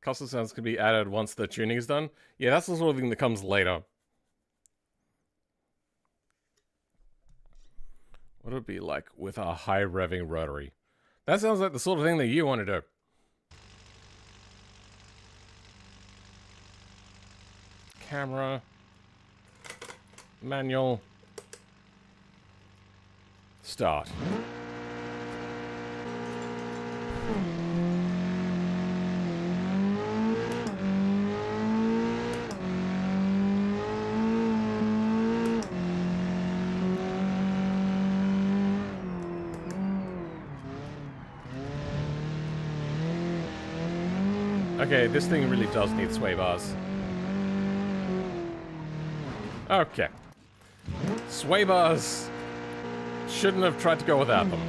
Custom sounds can be added once the tuning is done. Yeah, that's the sort of thing that comes later. What would it be like with a high revving rotary? That sounds like the sort of thing that you want to do. Camera. Manual. Start. Okay, this thing really does need sway bars. Okay. Sway bars shouldn't have tried to go without them.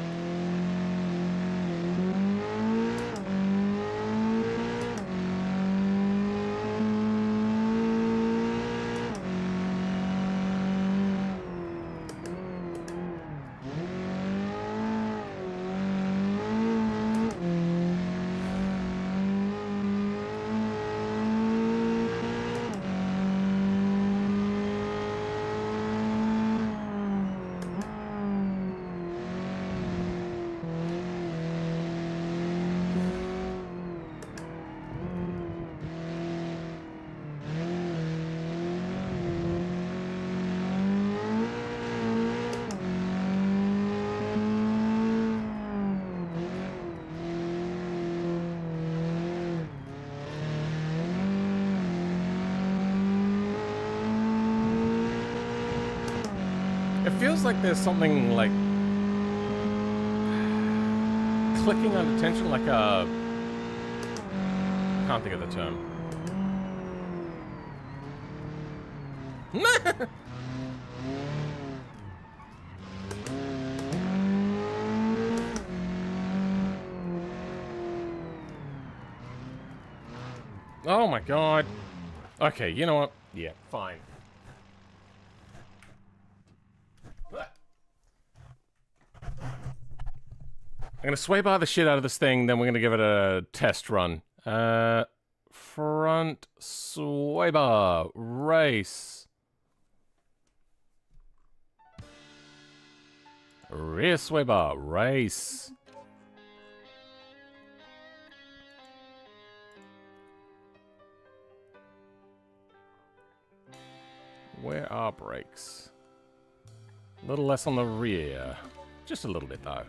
feels like there's something like clicking under tension, like a... Can't think of the term. Oh my god. Okay, you know what? Yeah, fine. I'm gonna sway bar the shit out of this thing, then we're gonna give it a test run. Front sway bar race. Rear sway bar race. Where are brakes? A little less on the rear. Just a little bit, though.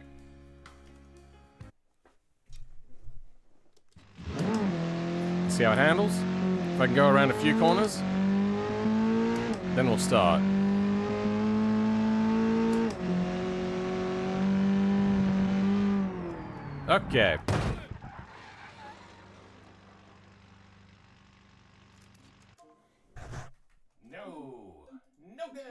See how it handles? If I can go around a few corners, then we'll start. Okay. No good.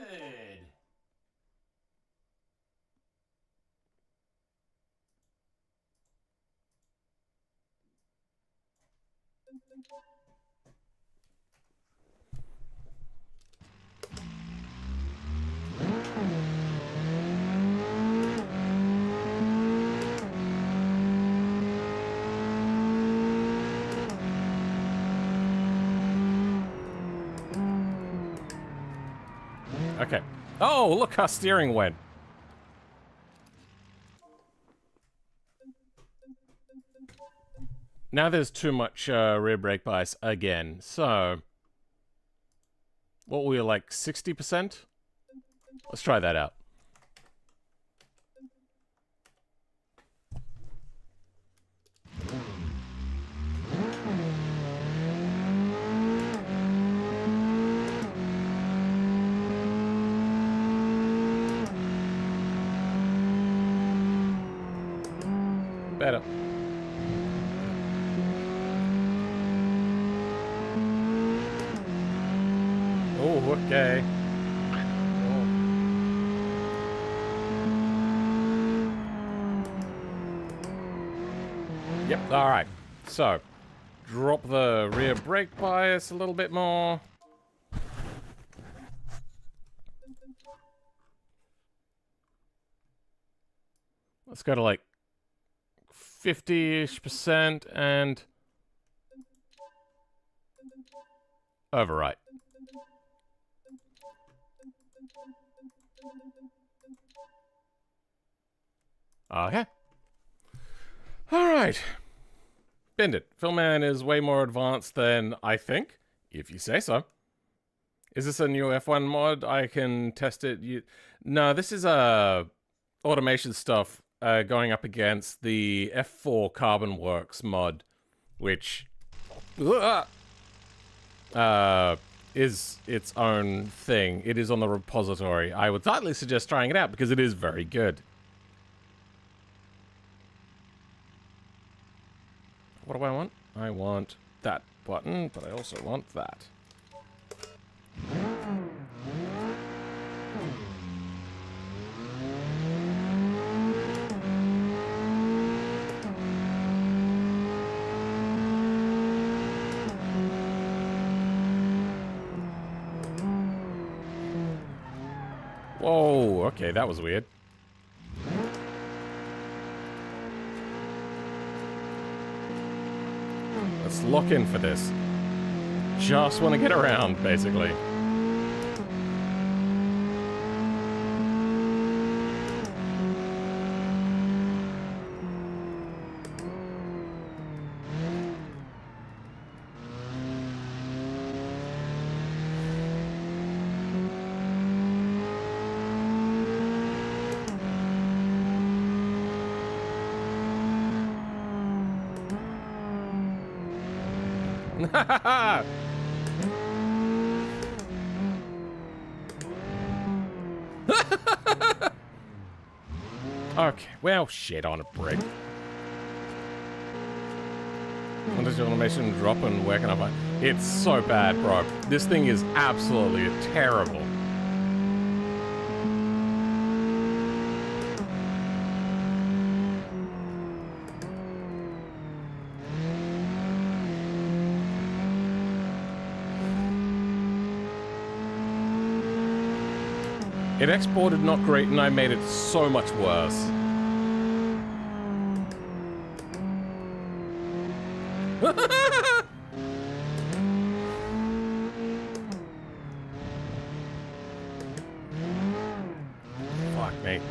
Okay. Oh, look how steering went. Now there's too much rear brake bias again. So, what were we like, 60%? Let's try that out. Better. Oh, okay. Oh. Yep, alright. So, drop the rear brake bias a little bit more. Let's go to like 50-ish% and overwrite. Okay. Alright. Bend it. Philman is way more advanced than I think, if you say so. Is this a new F1 mod? I can test it. No, this is automation stuff going up against the F4 Carbon Works mod, which is its own thing. It is on the repository. I would highly suggest trying it out because it is very good. What do I want? I want that button, but I also want that. Whoa, okay, that was weird. Let's lock in for this. Just want to get around, basically. Okay, well, shit on a brick. When does your animation drop and where can I find? It's so bad, bro. This thing is absolutely terrible. It exported not great and I made it so much worse. Fuck me.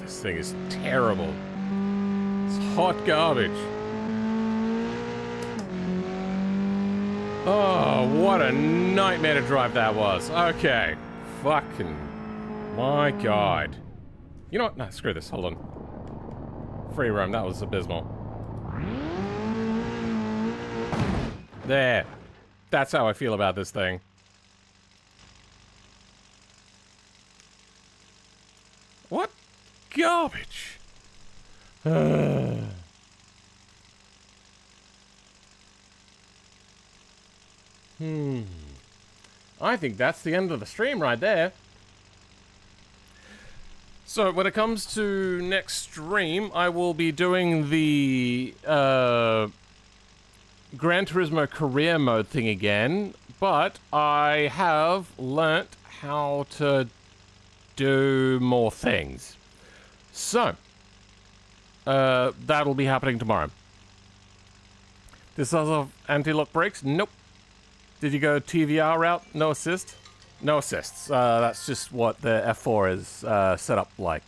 This thing is terrible. It's hot garbage. Oh, what a nightmare to drive that was. Okay. Fucking... my god. You know what? No, screw this. Hold on. Free roam. That was abysmal. There. That's how I feel about this thing. What garbage? I think that's the end of the stream right there. So when it comes to next stream, I will be doing the Gran Turismo career mode thing again, but I have learnt how to do more things. So that'll be happening tomorrow. This other anti-lock brakes? Nope. Did you go TVR route? No assist? No assists. That's just what the F4 is set up like.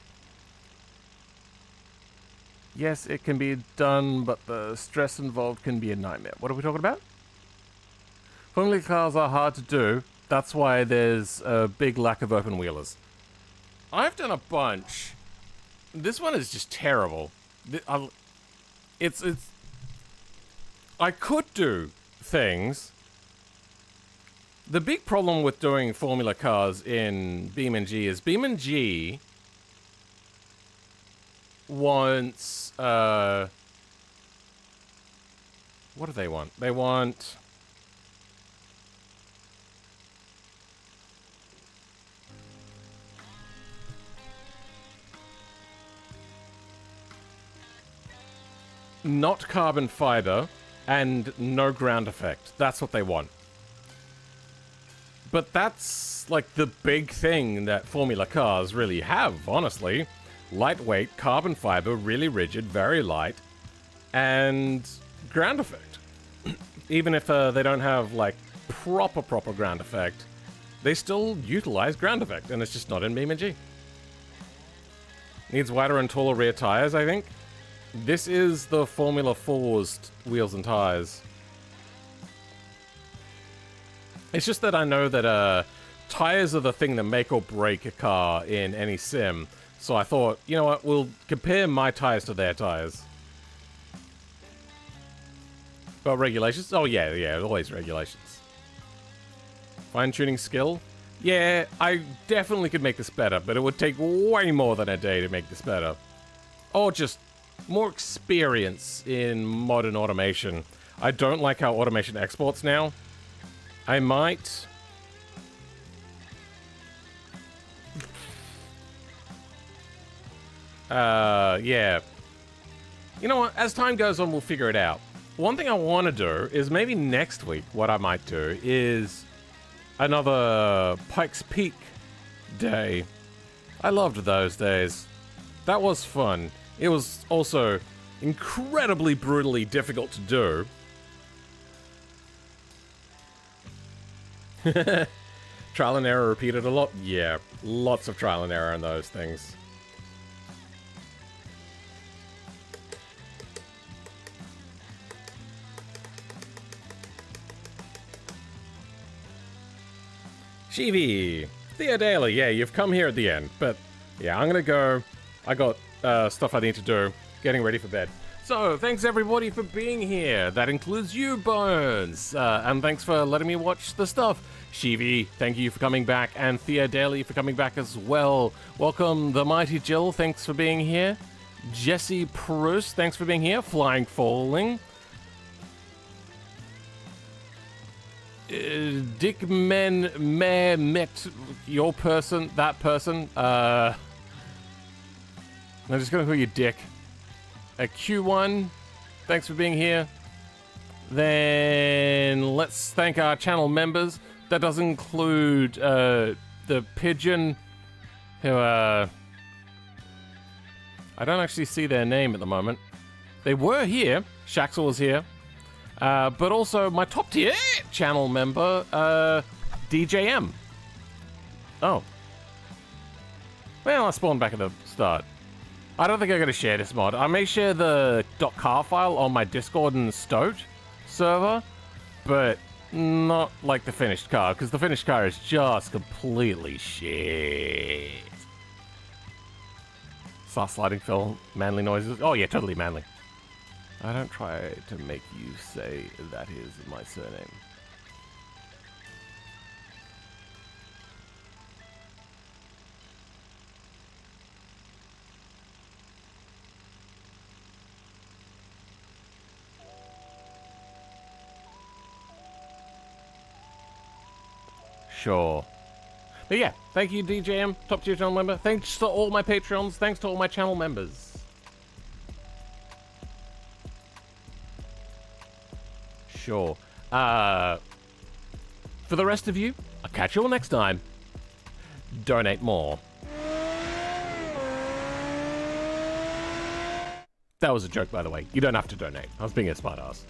Yes, it can be done, but the stress involved can be a nightmare. What are we talking about? Formula cars are hard to do. That's why there's a big lack of open wheelers. I've done a bunch. This one is just terrible. I could do things. The big problem with doing formula cars in BeamNG is BeamNG wants, what do they want? They want... not carbon fiber and no ground effect. That's what they want. But that's, like, the big thing that Formula cars really have, honestly. Lightweight, carbon fiber, really rigid, very light, and ground effect. Even if they don't have, like, proper ground effect, they still utilize ground effect, and it's just not in BeamNG. Needs wider and taller rear tires, I think. This is the Formula 4's wheels and tires. It's just that I know that tires are the thing that make or break a car in any sim. So I thought, you know what, we'll compare my tires to their tires. But regulations? Oh yeah, always regulations. Fine-tuning skill? Yeah, I definitely could make this better, but it would take way more than a day to make this better. Or just more experience in modern automation. I don't like how automation exports now. I might... yeah. You know what? As time goes on, we'll figure it out. One thing I want to do is maybe next week, what I might do is another Pikes Peak day. I loved those days. That was fun. It was also incredibly brutally difficult to do. Trial and error repeated a lot? Yeah, lots of trial and error in those things. Shivi, Thea Daily, yeah, you've come here at the end, but yeah, I'm gonna go. I got stuff I need to do, getting ready for bed. So, thanks everybody for being here. That includes you, Bones, and thanks for letting me watch the stuff. Shivi, thank you for coming back, and Thea Daily for coming back as well. Welcome, the Mighty Jill, thanks for being here. Jesse Proust, thanks for being here. Flying Falling. Dick Men Meh Met your person, that person. I'm just gonna call you Dick. Q1, thanks for being here. Then let's thank our channel members. That does include the Pigeon, who I don't actually see their name at the moment. They were here. Shaxel was here. But also my top tier channel member, DJM. Oh. Well, I spawned back at the start. I don't think I'm going to share this mod. I may share the .car file on my Discord and Stoat server, but not like the finished car, because the finished car is just completely shit. Start sliding, Phil. Manly noises. Oh yeah, totally manly. I don't try to make you say that is my surname. Sure. But yeah, thank you DJM, top tier channel member. Thanks to all my Patreons. Thanks to all my channel members. Sure. For the rest of you, I'll catch you all next time. Donate more. That was a joke, by the way. You don't have to donate. I was being a smartass.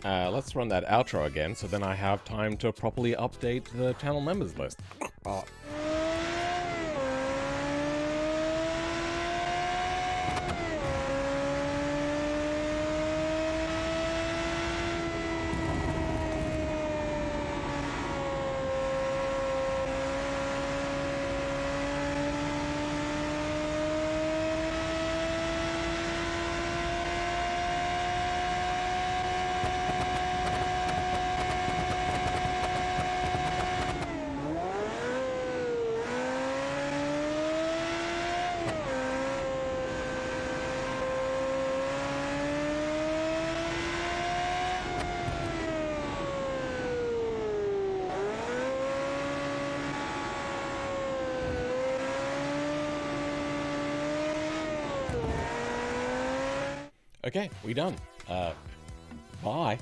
let's run that outro again, so then I have time to properly update the channel members list. Oh. Okay, we done. Bye.